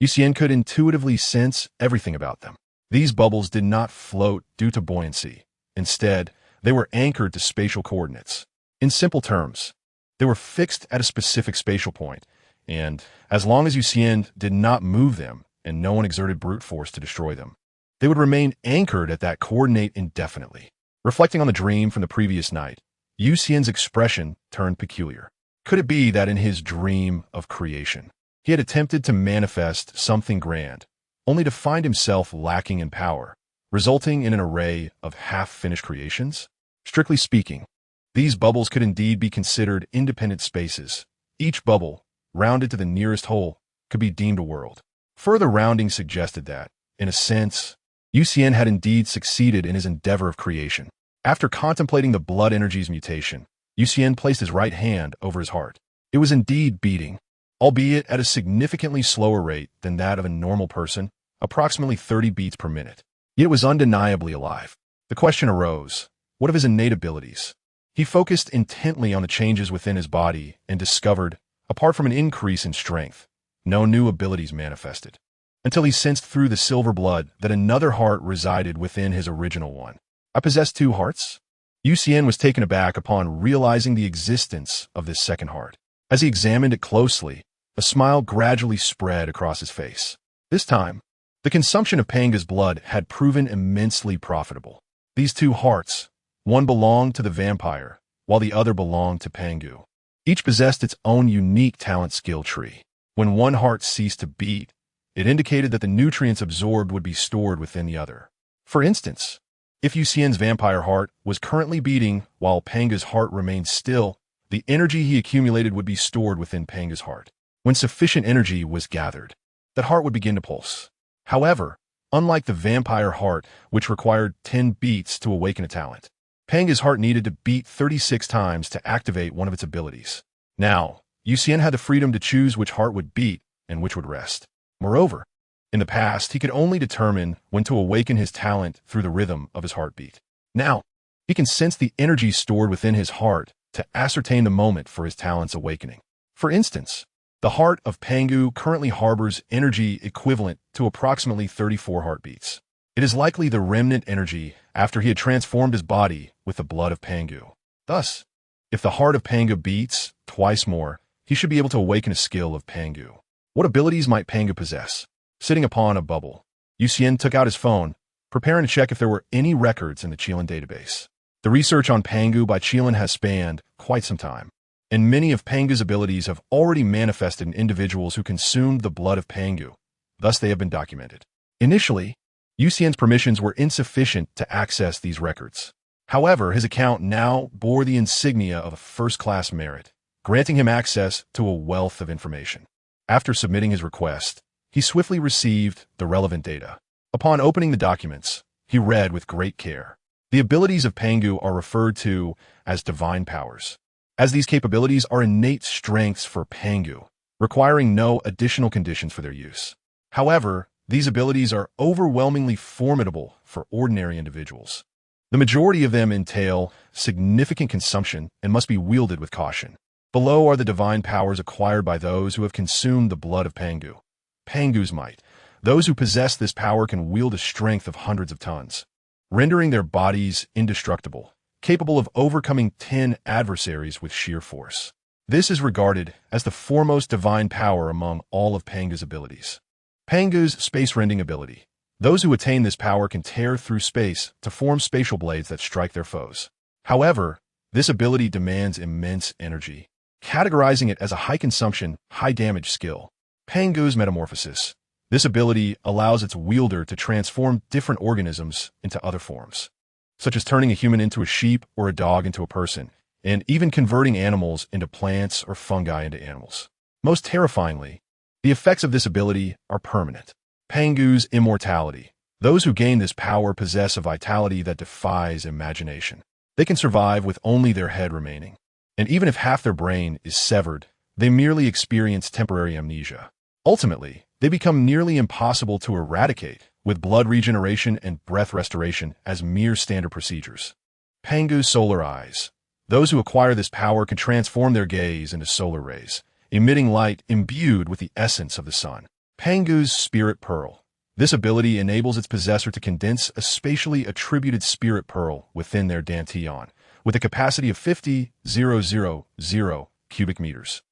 Xian could intuitively sense everything about them. These bubbles did not float due to buoyancy. Instead, they were anchored to spatial coordinates. In simple terms, they were fixed at a specific spatial point, and as long as Xian did not move them and no one exerted brute force to destroy them, they would remain anchored at that coordinate indefinitely. Reflecting on the dream from the previous night, Xian's expression turned peculiar. Could it be that in his dream of creation, he had attempted to manifest something grand, only to find himself lacking in power, resulting in an array of half-finished creations? Strictly speaking, these bubbles could indeed be considered independent spaces. Each bubble, rounded to the nearest hole, could be deemed a world. Further rounding suggested that, in a sense, Xian had indeed succeeded in his endeavor of creation. After contemplating the blood energy's mutation, Xian placed his right hand over his heart. It was indeed beating, albeit at a significantly slower rate than that of a normal person, approximately 30 beats per minute. Yet it was undeniably alive. The question arose, what of his innate abilities? He focused intently on the changes within his body and discovered, apart from an increase in strength, no new abilities manifested, until he sensed through the silver blood that another heart resided within his original one. I possess two hearts? Xian was taken aback upon realizing the existence of this second heart. As he examined it closely, a smile gradually spread across his face. This time, the consumption of Panga's blood had proven immensely profitable. These two hearts, one belonged to the vampire, while the other belonged to Pangu. Each possessed its own unique talent skill tree. When one heart ceased to beat, it indicated that the nutrients absorbed would be stored within the other. For instance, if Xian's vampire heart was currently beating while Panga's heart remained still, the energy he accumulated would be stored within Panga's heart. When sufficient energy was gathered, that heart would begin to pulse. However, unlike the vampire heart, which required 10 beats to awaken a talent, Panga's heart needed to beat 36 times to activate one of its abilities. Now, Xian had the freedom to choose which heart would beat and which would rest. Moreover, in the past, he could only determine when to awaken his talent through the rhythm of his heartbeat. Now, he can sense the energy stored within his heart to ascertain the moment for his talent's awakening. For instance, the heart of Pangu currently harbors energy equivalent to approximately 34 heartbeats. It is likely the remnant energy after he had transformed his body with the blood of Pangu. Thus, if the heart of Pangu beats twice more, he should be able to awaken a skill of Pangu. What abilities might Pangu possess? Sitting upon a bubble, Xian took out his phone, preparing to check if there were any records in the Xian database. The research on Pangu by Xian has spanned quite some time, and many of Pangu's abilities have already manifested in individuals who consumed the blood of Pangu. Thus, they have been documented. Initially, Xian's permissions were insufficient to access these records. However, his account now bore the insignia of a first-class merit, granting him access to a wealth of information. After submitting his request, he swiftly received the relevant data. Upon opening the documents, he read with great care. The abilities of Pangu are referred to as divine powers, as these capabilities are innate strengths for Pangu, requiring no additional conditions for their use. However, these abilities are overwhelmingly formidable for ordinary individuals. The majority of them entail significant consumption and must be wielded with caution. Below are the divine powers acquired by those who have consumed the blood of Pangu. Pangu's might. Those who possess this power can wield a strength of hundreds of tons, rendering their bodies indestructible, capable of overcoming 10 adversaries with sheer force. This is regarded as the foremost divine power among all of Pangu's abilities. Pangu's space-rending ability. Those who attain this power can tear through space to form spatial blades that strike their foes. However, this ability demands immense energy, categorizing it as a high-consumption, high-damage skill. Pangu's metamorphosis. This ability allows its wielder to transform different organisms into other forms, such as turning a human into a sheep or a dog into a person, and even converting animals into plants or fungi into animals. Most terrifyingly, the effects of this ability are permanent. Pangu's immortality. Those who gain this power possess a vitality that defies imagination. They can survive with only their head remaining, and even if half their brain is severed, they merely experience temporary amnesia. Ultimately, they become nearly impossible to eradicate, with blood regeneration and breath restoration as mere standard procedures. Pangu's solar eyes. Those who acquire this power can transform their gaze into solar rays, emitting light imbued with the essence of the sun. Pangu's spirit pearl. This ability enables its possessor to condense a spatially attributed spirit pearl within their dantian, with a capacity of 50,000 cubic meters.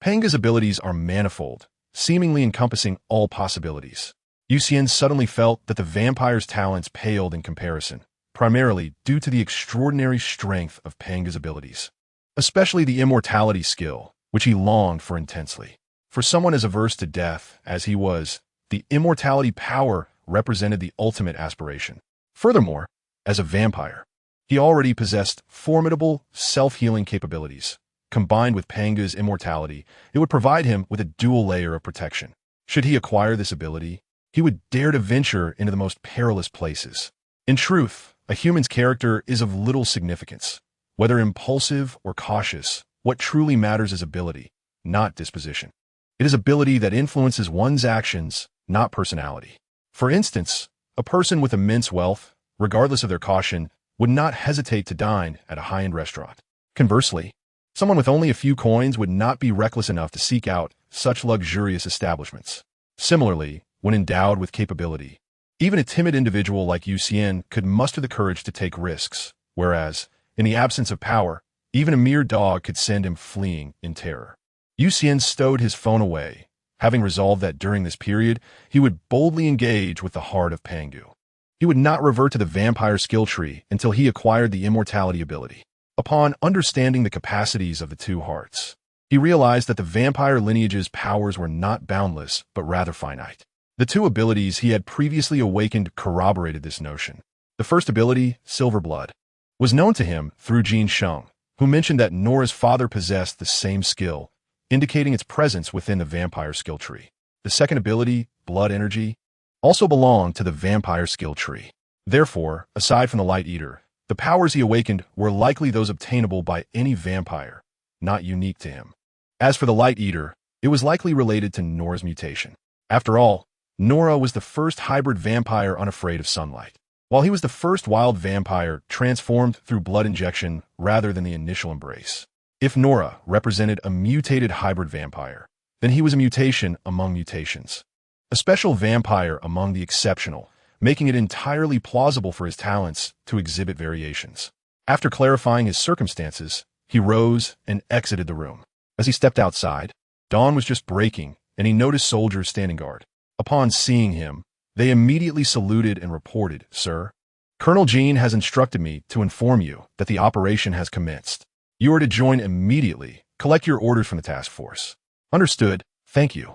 Pangu's abilities are manifold, seemingly encompassing all possibilities. Xian suddenly felt that the vampire's talents paled in comparison, primarily due to the extraordinary strength of Pangu's abilities, especially the immortality skill, which he longed for intensely. For someone as averse to death as he was, the immortality power represented the ultimate aspiration. Furthermore, as a vampire, he already possessed formidable self-healing capabilities. Combined with Pangu's immortality, it would provide him with a dual layer of protection. Should he acquire this ability, he would dare to venture into the most perilous places. In truth, a human's character is of little significance. Whether impulsive or cautious, what truly matters is ability, not disposition. It is ability that influences one's actions, not personality. For instance, a person with immense wealth, regardless of their caution, would not hesitate to dine at a high-end restaurant. Conversely, someone with only a few coins would not be reckless enough to seek out such luxurious establishments. Similarly, when endowed with capability, even a timid individual like Xian could muster the courage to take risks, whereas, in the absence of power, even a mere dog could send him fleeing in terror. Xian stowed his phone away, having resolved that during this period, he would boldly engage with the heart of Pangu. He would not revert to the vampire skill tree until he acquired the immortality ability. Upon understanding the capacities of the two hearts, he realized that the vampire lineage's powers were not boundless, but rather finite. The two abilities he had previously awakened corroborated this notion. The first ability, Silver Blood, was known to him through Xian, who mentioned that Nora's father possessed the same skill, indicating its presence within the vampire skill tree. The second ability, Blood Energy, also belonged to the vampire skill tree. Therefore, aside from the Light Eater, the powers he awakened were likely those obtainable by any vampire, not unique to him. As for the Light Eater, it was likely related to Nora's mutation. After all, Nora was the first hybrid vampire unafraid of sunlight, while he was the first wild vampire transformed through blood injection rather than the initial embrace. If Nora represented a mutated hybrid vampire, then he was a mutation among mutations, a special vampire among the exceptional, making it entirely plausible for his talents to exhibit variations. After clarifying his circumstances, he rose and exited the room. As he stepped outside, dawn was just breaking, and he noticed soldiers standing guard. Upon seeing him, they immediately saluted and reported, "Sir, Colonel Xian has instructed me to inform you that the operation has commenced. You are to join immediately. Collect your orders from the task force." "Understood, thank you,"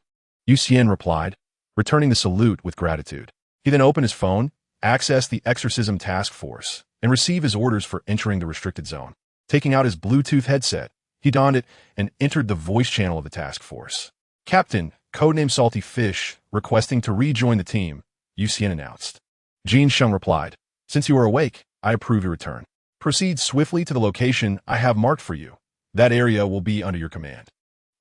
Xian replied, returning the salute with gratitude. He then opened his phone, accessed the exorcism task force, and received his orders for entering the restricted zone. Taking out his Bluetooth headset, he donned it and entered the voice channel of the task force. "Captain, codename Salty Fish, requesting to rejoin the team," Xian announced. Xian replied, "Since you are awake, I approve your return. Proceed swiftly to the location I have marked for you. That area will be under your command.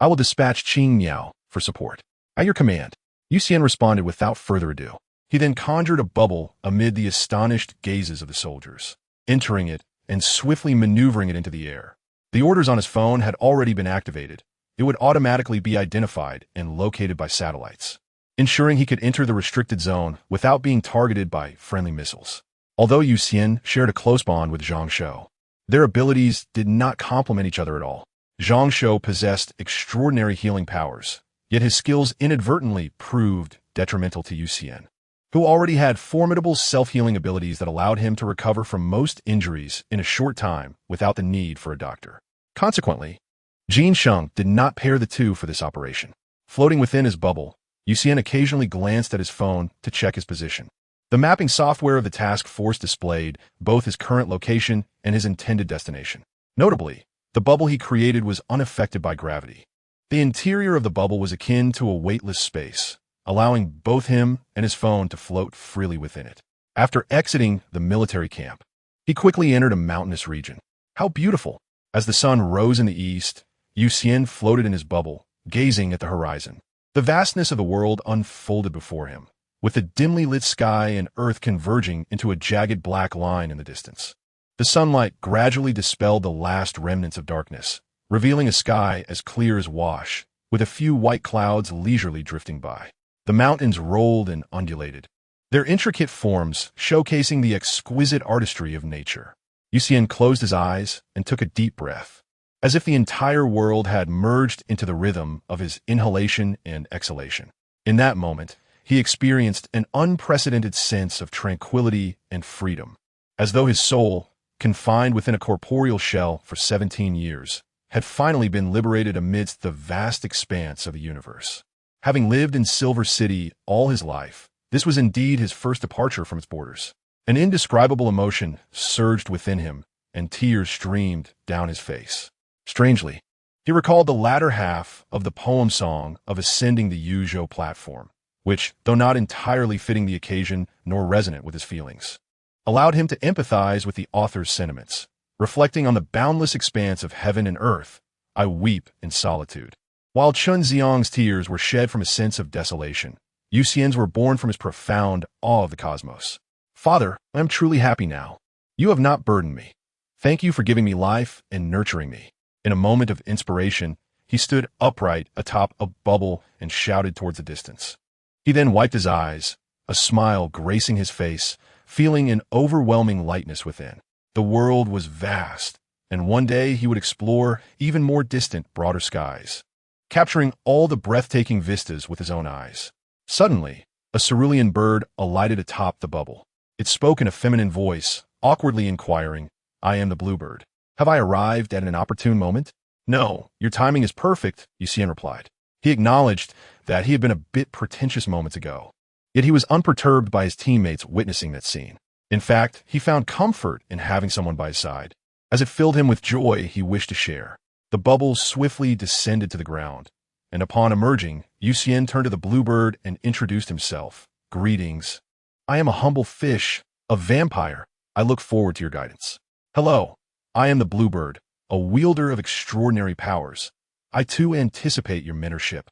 I will dispatch Qing Miao for support." "At your command," Xian responded without further ado. He then conjured a bubble amid the astonished gazes of the soldiers, entering it and swiftly maneuvering it into the air. The orders on his phone had already been activated. It would automatically be identified and located by satellites, ensuring he could enter the restricted zone without being targeted by friendly missiles. Although Xian shared a close bond with Zhang Shou, their abilities did not complement each other at all. Zhang Shou possessed extraordinary healing powers, yet his skills inadvertently proved detrimental to Xian, who already had formidable self-healing abilities that allowed him to recover from most injuries in a short time without the need for a doctor. Consequently, Xian did not pair the two for this operation. Floating within his bubble, Xian occasionally glanced at his phone to check his position. The mapping software of the task force displayed both his current location and his intended destination. Notably, the bubble he created was unaffected by gravity. The interior of the bubble was akin to a weightless space, allowing both him and his phone to float freely within it. After exiting the military camp, he quickly entered a mountainous region. How beautiful! As the sun rose in the east, Xian floated in his bubble, gazing at the horizon. The vastness of the world unfolded before him, with the dimly lit sky and earth converging into a jagged black line in the distance. The sunlight gradually dispelled the last remnants of darkness, revealing a sky as clear as wash, with a few white clouds leisurely drifting by. The mountains rolled and undulated, their intricate forms showcasing the exquisite artistry of nature. Xian closed his eyes and took a deep breath, as if the entire world had merged into the rhythm of his inhalation and exhalation. In that moment, he experienced an unprecedented sense of tranquility and freedom, as though his soul, confined within a corporeal shell for 17 years, had finally been liberated amidst the vast expanse of the universe. Having lived in Silver City all his life, this was indeed his first departure from its borders. An indescribable emotion surged within him, and tears streamed down his face. Strangely, he recalled the latter half of the poem song of ascending the Yuzhou platform, which, though not entirely fitting the occasion nor resonant with his feelings, allowed him to empathize with the author's sentiments. Reflecting on the boundless expanse of heaven and earth, I weep in solitude. While Chun Xiang's tears were shed from a sense of desolation, Xian's were born from his profound awe of the cosmos. Father, I am truly happy now. You have not burdened me. Thank you for giving me life and nurturing me. In a moment of inspiration, he stood upright atop a bubble and shouted towards the distance. He then wiped his eyes, a smile gracing his face, feeling an overwhelming lightness within. The world was vast, and one day he would explore even more distant, broader skies, capturing all the breathtaking vistas with his own eyes. Suddenly, a cerulean bird alighted atop the bubble. It spoke in a feminine voice, awkwardly inquiring, "I am the bluebird. Have I arrived at an opportune moment?" "No, your timing is perfect," Xian replied. He acknowledged that he had been a bit pretentious moments ago, yet he was unperturbed by his teammates witnessing that scene. In fact, he found comfort in having someone by his side, as it filled him with joy he wished to share. The bubble swiftly descended to the ground, and upon emerging, Xian turned to the bluebird and introduced himself. "Greetings. I am a humble fish, a vampire. I look forward to your guidance." "Hello. I am the bluebird, a wielder of extraordinary powers. I too anticipate your mentorship."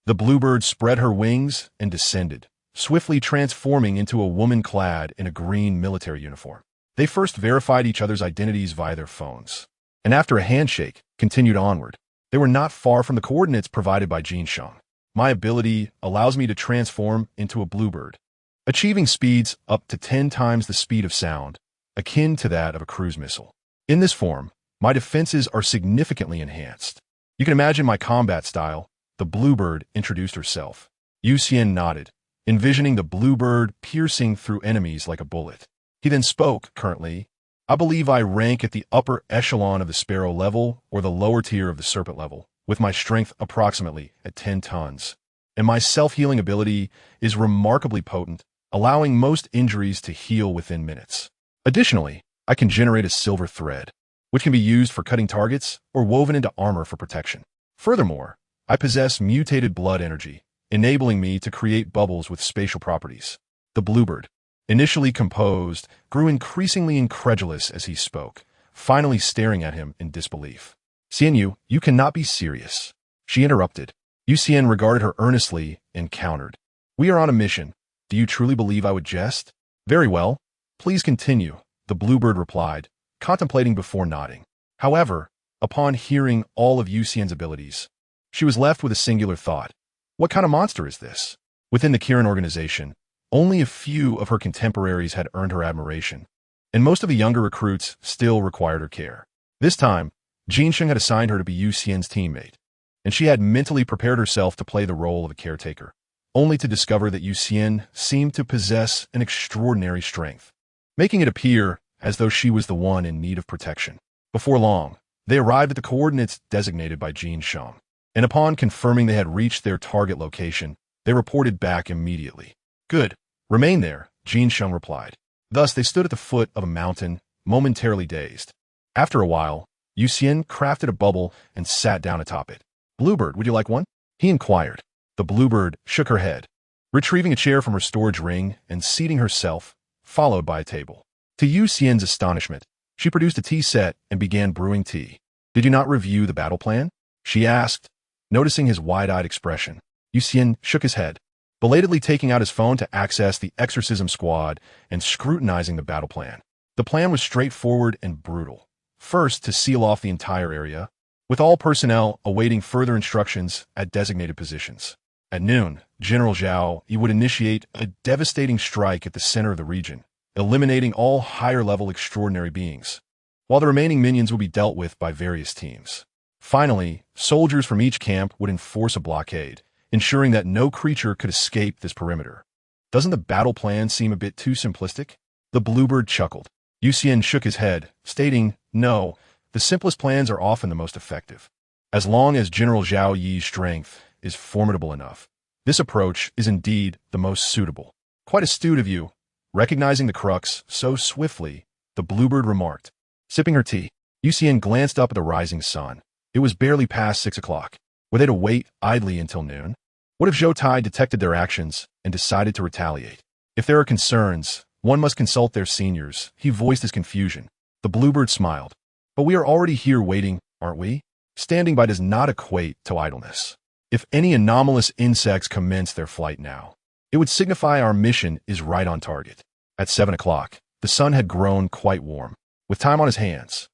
The bluebird spread her wings and descended, swiftly transforming into a woman clad in a green military uniform. They first verified each other's identities via their phones, and after a handshake, continued onward. They were not far from the coordinates provided by Xian. My ability allows me to transform into a bluebird, achieving speeds up to 10 times the speed of sound, akin to that of a cruise missile. In this form, my defenses are significantly enhanced. You can imagine my combat style. The bluebird introduced herself. Xian nodded, envisioning the bluebird piercing through enemies like a bullet. He then spoke, "Currently, I believe I rank at the upper echelon of the sparrow level or the lower tier of the serpent level, with my strength approximately at 10 tons. And my self-healing ability is remarkably potent, allowing most injuries to heal within minutes. Additionally, I can generate a silver thread, which can be used for cutting targets or woven into armor for protection. Furthermore, I possess mutated blood energy, enabling me to create bubbles with spatial properties." The bluebird, initially composed, grew increasingly incredulous as he spoke, finally staring at him in disbelief. "Xian, you cannot be serious," she interrupted. Xian regarded her earnestly and countered, "We are on a mission. Do you truly believe I would jest?" "Very well. Please continue," the bluebird replied, contemplating before nodding. However, upon hearing all of Xian's abilities, she was left with a singular thought. What kind of monster is this? Within the Kirin organization, only a few of her contemporaries had earned her admiration, and most of the younger recruits still required her care. This time, Xian had assigned her to be Xian's teammate, and she had mentally prepared herself to play the role of a caretaker, only to discover that Xian seemed to possess an extraordinary strength, making it appear as though she was the one in need of protection. Before long, they arrived at the coordinates designated by Xian, and upon confirming they had reached their target location, they reported back immediately. Good. Remain there, Xian replied. Thus they stood at the foot of a mountain, momentarily dazed. After a while, Xian crafted a bubble and sat down atop it. Bluebird, would you like one? He inquired. The bluebird shook her head, retrieving a chair from her storage ring and seating herself, followed by a table. To Xian's astonishment, she produced a tea set and began brewing tea. Did you not review the battle plan? She asked, noticing his wide-eyed expression. Xian shook his head, belatedly taking out his phone to access the exorcism squad and scrutinizing the battle plan. The plan was straightforward and brutal. First, to seal off the entire area, with all personnel awaiting further instructions at designated positions. At noon, General Zhao would initiate a devastating strike at the center of the region, eliminating all higher-level extraordinary beings, while the remaining minions would be dealt with by various teams. Finally, soldiers from each camp would enforce a blockade, ensuring that no creature could escape this perimeter. Doesn't the battle plan seem a bit too simplistic? The bluebird chuckled. Xian shook his head, stating, no, the simplest plans are often the most effective. As long as General Zhao Yi's strength is formidable enough, this approach is indeed the most suitable. Quite astute of you. Recognizing the crux so swiftly, the bluebird remarked. Sipping her tea, Xian glanced up at the rising sun. It was barely past 6 o'clock. Were they to wait idly until noon? What if Zhou Tai detected their actions and decided to retaliate? If there are concerns, one must consult their seniors. He voiced his confusion. The bluebird smiled. But we are already here waiting, aren't we? Standing by does not equate to idleness. If any anomalous insects commence their flight now, it would signify our mission is right on target. At 7 o'clock, the sun had grown quite warm. With time on his hands,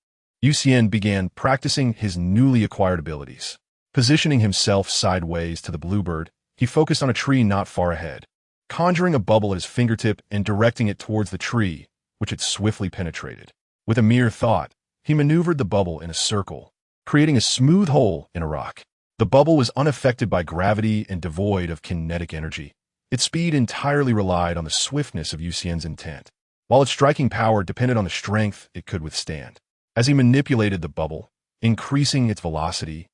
Xian began practicing his newly acquired abilities. Positioning himself sideways to the bluebird, he focused on a tree not far ahead, conjuring a bubble at his fingertip and directing it towards the tree, which it swiftly penetrated. With a mere thought, he maneuvered the bubble in a circle, creating a smooth hole in a rock. The bubble was unaffected by gravity and devoid of kinetic energy. Its speed entirely relied on the swiftness of Xian's intent, while its striking power depended on the strength it could withstand. As he manipulated the bubble, increasing its velocity,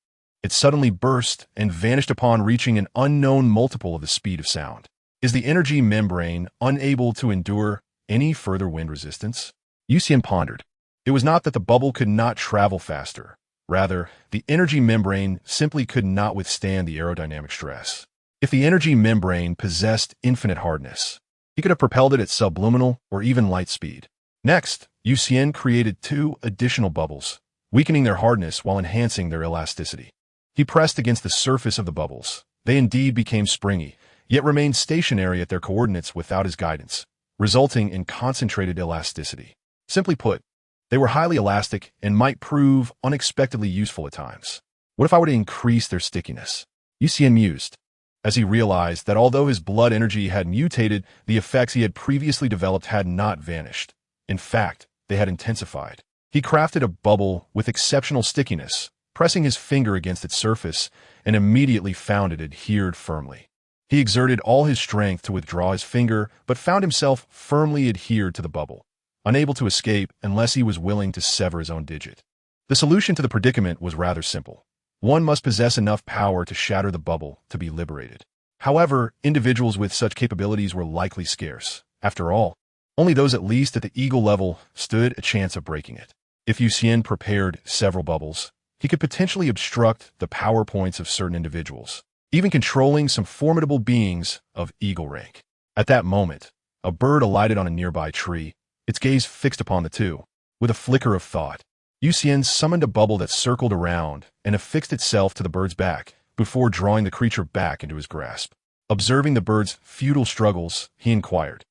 it suddenly burst and vanished upon reaching an unknown multiple of the speed of sound. Is the energy membrane unable to endure any further wind resistance? Xian pondered. It was not that the bubble could not travel faster. Rather, the energy membrane simply could not withstand the aerodynamic stress. If the energy membrane possessed infinite hardness, he could have propelled it at subliminal or even light speed. Next, Xian created 2 additional bubbles, weakening their hardness while enhancing their elasticity. He pressed against the surface of the bubbles. They indeed became springy, yet remained stationary at their coordinates without his guidance, resulting in concentrated elasticity. Simply put, they were highly elastic and might prove unexpectedly useful at times. What if I were to increase their stickiness? Xian mused, as he realized that although his blood energy had mutated, the effects he had previously developed had not vanished. In fact, they had intensified. He crafted a bubble with exceptional stickiness, pressing his finger against its surface, and immediately found it adhered firmly. He exerted all his strength to withdraw his finger, but found himself firmly adhered to the bubble, unable to escape unless he was willing to sever his own digit. The solution to the predicament was rather simple. One must possess enough power to shatter the bubble to be liberated. However, individuals with such capabilities were likely scarce. After all, only those at least at the eagle level stood a chance of breaking it. If Xian prepared several bubbles, he could potentially obstruct the power points of certain individuals, even controlling some formidable beings of eagle rank. At that moment, a bird alighted on a nearby tree, its gaze fixed upon the two. With a flicker of thought, Xian summoned a bubble that circled around and affixed itself to the bird's back before drawing the creature back into his grasp. Observing the bird's futile struggles, he inquired,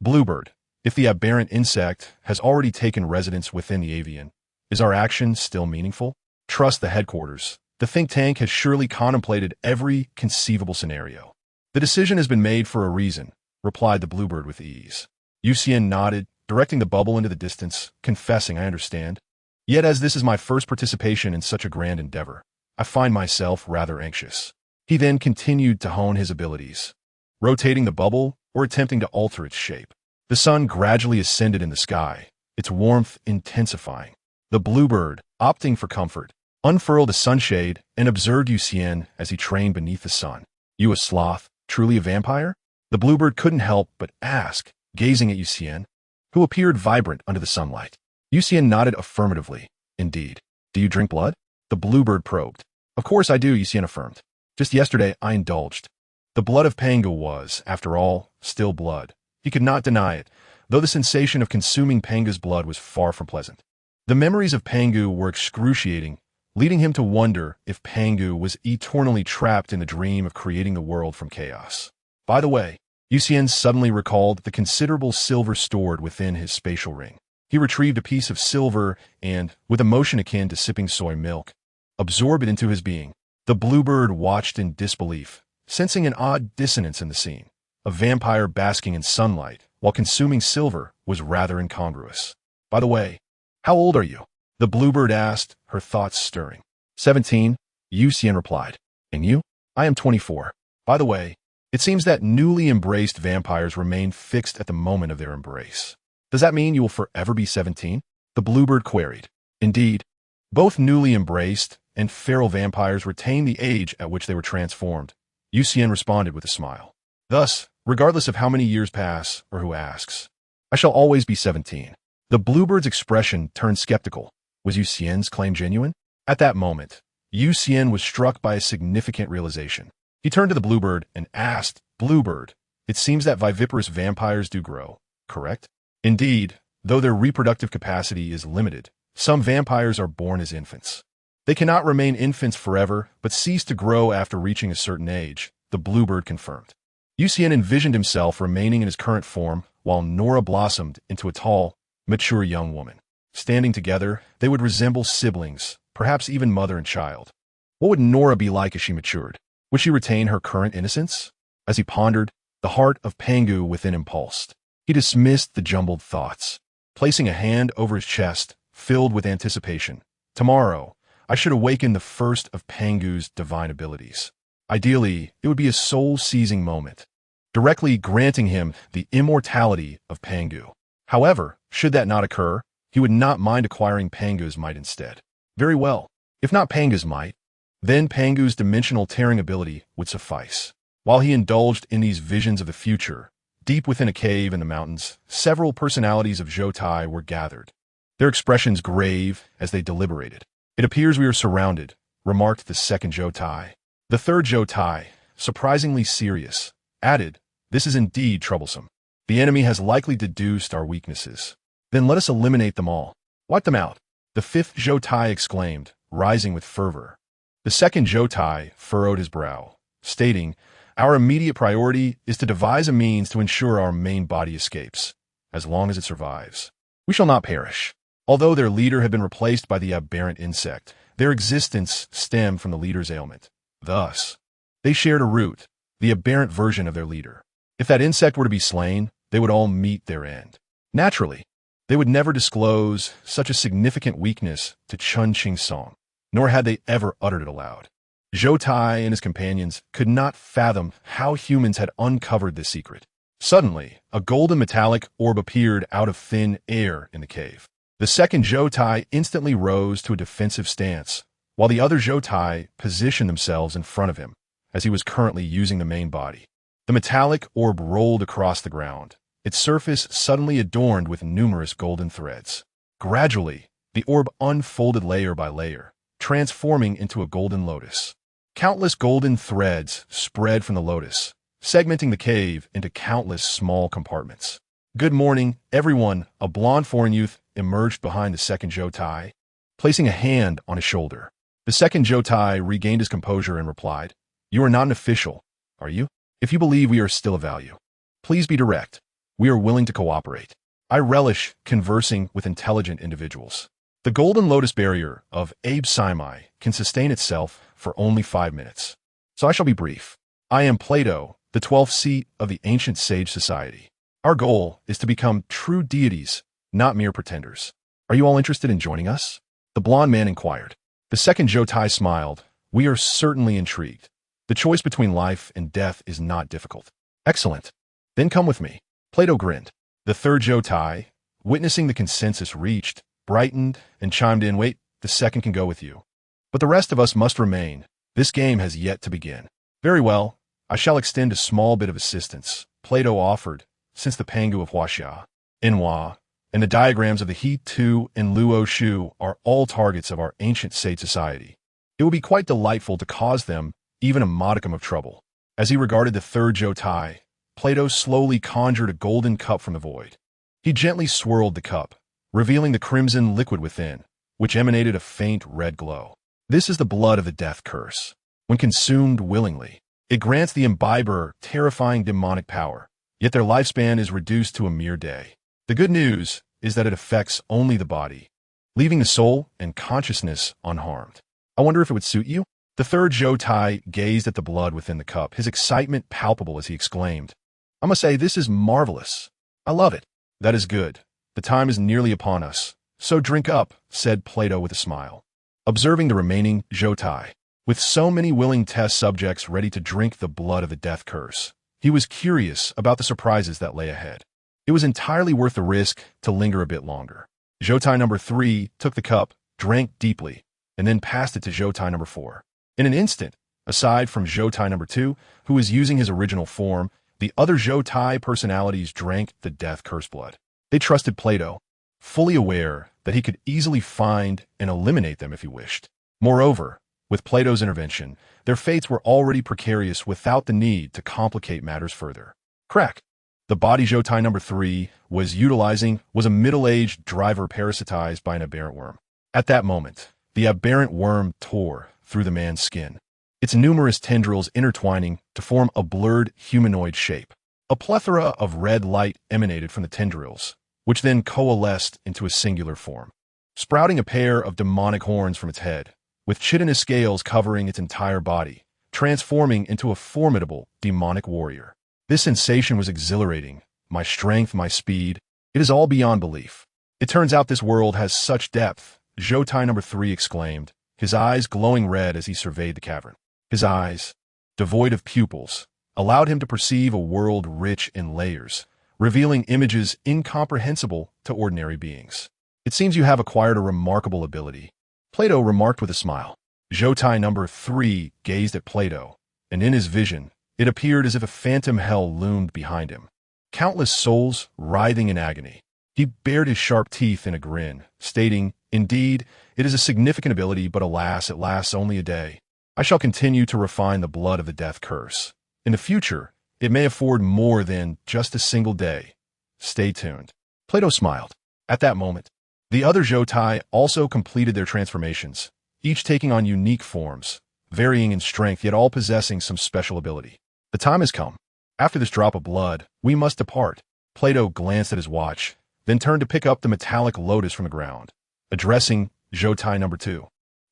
Bluebird, if the aberrant insect has already taken residence within the avian, is our action still meaningful? Trust the headquarters. The think tank has surely contemplated every conceivable scenario. The decision has been made for a reason, replied the bluebird with ease. Xian nodded, directing the bubble into the distance, confessing, I understand. Yet as this is my first participation in such a grand endeavor, I find myself rather anxious. He then continued to hone his abilities, rotating the bubble or attempting to alter its shape. The sun gradually ascended in the sky, its warmth intensifying. The bluebird, opting for comfort, unfurled a sunshade, and observed Xian as he trained beneath the sun. You a sloth, truly a vampire? The bluebird couldn't help but ask, gazing at Xian, who appeared vibrant under the sunlight. Xian nodded affirmatively. Indeed. Do you drink blood? The bluebird probed. Of course I do, Xian affirmed. Just yesterday I indulged. The blood of Pangu was, after all, still blood. He could not deny it, though the sensation of consuming Pangu's blood was far from pleasant. The memories of Pangu were excruciating, leading him to wonder if Pangu was eternally trapped in the dream of creating the world from chaos. By the way, Xian suddenly recalled the considerable silver stored within his spatial ring. He retrieved a piece of silver and, with a motion akin to sipping soy milk, absorbed it into his being. The bluebird watched in disbelief, sensing an odd dissonance in the scene. A vampire basking in sunlight while consuming silver was rather incongruous. By the way, how old are you? The bluebird asked, her thoughts stirring. 17, Xian replied. And you? I am 24. By the way, it seems that newly embraced vampires remain fixed at the moment of their embrace. Does that mean you will forever be 17? The bluebird queried. Indeed, both newly embraced and feral vampires retain the age at which they were transformed. Xian responded with a smile. Thus, regardless of how many years pass or who asks, I shall always be 17. The bluebird's expression turned skeptical. Was Xian's claim genuine? At that moment, Xian was struck by a significant realization. He turned to the bluebird and asked, Bluebird, it seems that viviparous vampires do grow, correct? Indeed, though their reproductive capacity is limited, some vampires are born as infants. They cannot remain infants forever, but cease to grow after reaching a certain age, the bluebird confirmed. Xian envisioned himself remaining in his current form, while Nora blossomed into a tall, mature young woman. Standing together, they would resemble siblings, perhaps even mother and child. What would Nora be like as she matured? Would she retain her current innocence? As he pondered, the heart of Pangu within him pulsed. He dismissed the jumbled thoughts, placing a hand over his chest, filled with anticipation. Tomorrow, I should awaken the first of Pangu's divine abilities. Ideally, it would be a soul-seizing moment, directly granting him the immortality of Pangu. However, should that not occur, he would not mind acquiring Pangu's might instead. Very well. If not Pangu's might, then Pangu's dimensional tearing ability would suffice. While he indulged in these visions of the future, deep within a cave in the mountains, several personalities of Zhou-Tai were gathered, their expressions grave as they deliberated. It appears we are surrounded, remarked the second Zhou-Tai. The third Zhou-Tai, surprisingly serious, added, This is indeed troublesome. The enemy has likely deduced our weaknesses. Then let us eliminate them all. Wipe them out. The fifth Zhou-Tai exclaimed, rising with fervor. The second Zhou-Tai furrowed his brow, stating, Our immediate priority is to devise a means to ensure our main body escapes, as long as it survives. We shall not perish. Although their leader had been replaced by the aberrant insect, their existence stemmed from the leader's ailment. Thus, they shared a root, the aberrant version of their leader. If that insect were to be slain, they would all meet their end. Naturally, they would never disclose such a significant weakness to Chun Ching Song, nor had they ever uttered it aloud. Zhou-Tai and his companions could not fathom how humans had uncovered this secret. Suddenly, a golden metallic orb appeared out of thin air in the cave. The second Zhou-Tai instantly rose to a defensive stance, while the other Zhou-Tai positioned themselves in front of him, as he was currently using the main body. The metallic orb rolled across the ground, its surface suddenly adorned with numerous golden threads. Gradually, the orb unfolded layer by layer, transforming into a golden lotus. Countless golden threads spread from the lotus, segmenting the cave into countless small compartments. Good morning, everyone, a blonde foreign youth emerged behind the second Zhou-Tai, placing a hand on his shoulder. The second Zhou-Tai regained his composure and replied, You are not an official, are you? If you believe we are still of value, please be direct. We are willing to cooperate. I relish conversing with intelligent individuals. The golden lotus barrier of Abe Saimai can sustain itself for only 5 minutes. So I shall be brief. I am Plato, the 12th seat of the ancient sage society. Our goal is to become true deities, not mere pretenders. Are you all interested in joining us? The blond man inquired. The second Zhou-Tai smiled. We are certainly intrigued. The choice between life and death is not difficult. Excellent. Then come with me. Plato grinned. The third Zhou-Tai, witnessing the consensus reached, brightened and chimed in, Wait, the second can go with you. But the rest of us must remain. This game has yet to begin. Very well, I shall extend a small bit of assistance, Plato offered, since the Pangu of Huaxia, Inhua, and the diagrams of the He Tu and Luo Shu are all targets of our ancient sage society. It would be quite delightful to cause them even a modicum of trouble. As he regarded the third Zhou Tai, Plato slowly conjured a golden cup from the void. He gently swirled the cup, revealing the crimson liquid within, which emanated a faint red glow. This is the blood of the death curse. When consumed willingly, it grants the imbiber terrifying demonic power, yet their lifespan is reduced to a mere day. The good news is that it affects only the body, leaving the soul and consciousness unharmed. I wonder if it would suit you? The third Zhou Tai gazed at the blood within the cup, his excitement palpable as he exclaimed, I must say, this is marvelous. I love it. That is good. The time is nearly upon us. So drink up, said Plato with a smile. Observing the remaining Zhou Tai, with so many willing test subjects ready to drink the blood of the death curse, he was curious about the surprises that lay ahead. It was entirely worth the risk to linger a bit longer. Zhou Tai number 3 took the cup, drank deeply, and then passed it to Zhou Tai number 4. In an instant, aside from Zhou Tai number 2, who was using his original form, the other Zhou Tai personalities drank the death curse blood. They trusted Plato, fully aware that he could easily find and eliminate them if he wished. Moreover, with Plato's intervention, their fates were already precarious without the need to complicate matters further. Crack! The body Zhou Tai number 3 was utilizing was a middle-aged driver parasitized by an aberrant worm. At that moment, the aberrant worm tore through the man's skin, its numerous tendrils intertwining to form a blurred humanoid shape. A plethora of red light emanated from the tendrils, which then coalesced into a singular form, sprouting a pair of demonic horns from its head, with chitinous scales covering its entire body, transforming into a formidable demonic warrior. This sensation was exhilarating. My strength, my speed, it is all beyond belief. It turns out this world has such depth, Zhou Tai number 3 exclaimed, his eyes glowing red as he surveyed the cavern. His eyes, devoid of pupils, allowed him to perceive a world rich in layers, revealing images incomprehensible to ordinary beings. It seems you have acquired a remarkable ability, Plato remarked with a smile. Zhou Tai number 3 gazed at Plato, and in his vision, it appeared as if a phantom hell loomed behind him. Countless souls writhing in agony. He bared his sharp teeth in a grin, stating, Indeed, it is a significant ability, but alas, it lasts only a day. I shall continue to refine the blood of the death curse. In the future, it may afford more than just a single day. Stay tuned. Plato smiled. At that moment, the other Zhou Tai also completed their transformations, each taking on unique forms, varying in strength yet all possessing some special ability. The time has come. After this drop of blood, we must depart. Plato glanced at his watch, then turned to pick up the metallic lotus from the ground, addressing Zhou Tai number 2.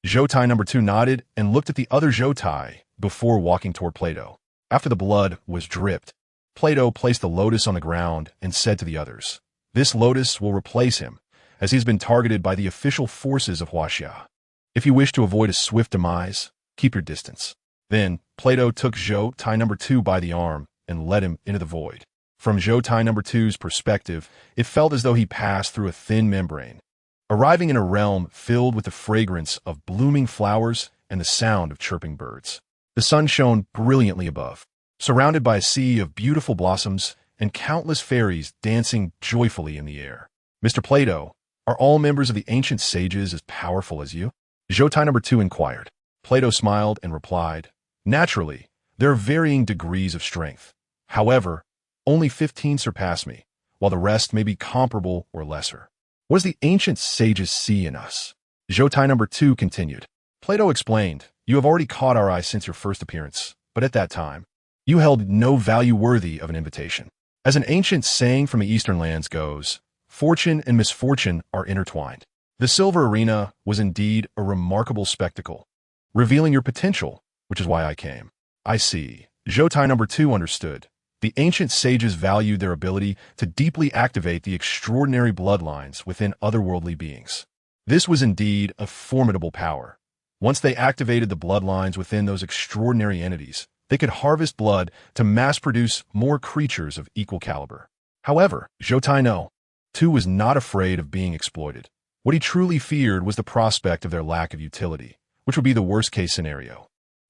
Zhou Tai number 2 nodded and looked at the other Zhou Tai before walking toward Plato. After the blood was dripped, Plato placed the lotus on the ground and said to the others, This lotus will replace him, as he has been targeted by the official forces of Huaxia. If you wish to avoid a swift demise, keep your distance. Then, Plato took Zhou Tai number 2 by the arm and led him into the void. From Zhou Tai number 2's perspective, it felt as though he passed through a thin membrane, arriving in a realm filled with the fragrance of blooming flowers and the sound of chirping birds. The sun shone brilliantly above, surrounded by a sea of beautiful blossoms and countless fairies dancing joyfully in the air. Mr. Plato, are all members of the ancient sages as powerful as you? Zhou Tai number 2 inquired. Plato smiled and replied, Naturally, there are varying degrees of strength. However, only 15 surpass me, while the rest may be comparable or lesser. What does the ancient sages see in us? Zhou Tai number 2 continued. Plato explained, You have already caught our eye since your first appearance, but at that time, you held no value worthy of an invitation. As an ancient saying from the eastern lands goes, fortune and misfortune are intertwined. The silver arena was indeed a remarkable spectacle, revealing your potential, which is why I came. I see. Zhou Tai number 2 understood. The ancient sages valued their ability to deeply activate the extraordinary bloodlines within otherworldly beings. This was indeed a formidable power. Once they activated the bloodlines within those extraordinary entities, they could harvest blood to mass-produce more creatures of equal caliber. However, Zhou Tai no 2 was not afraid of being exploited. What he truly feared was the prospect of their lack of utility, which would be the worst-case scenario.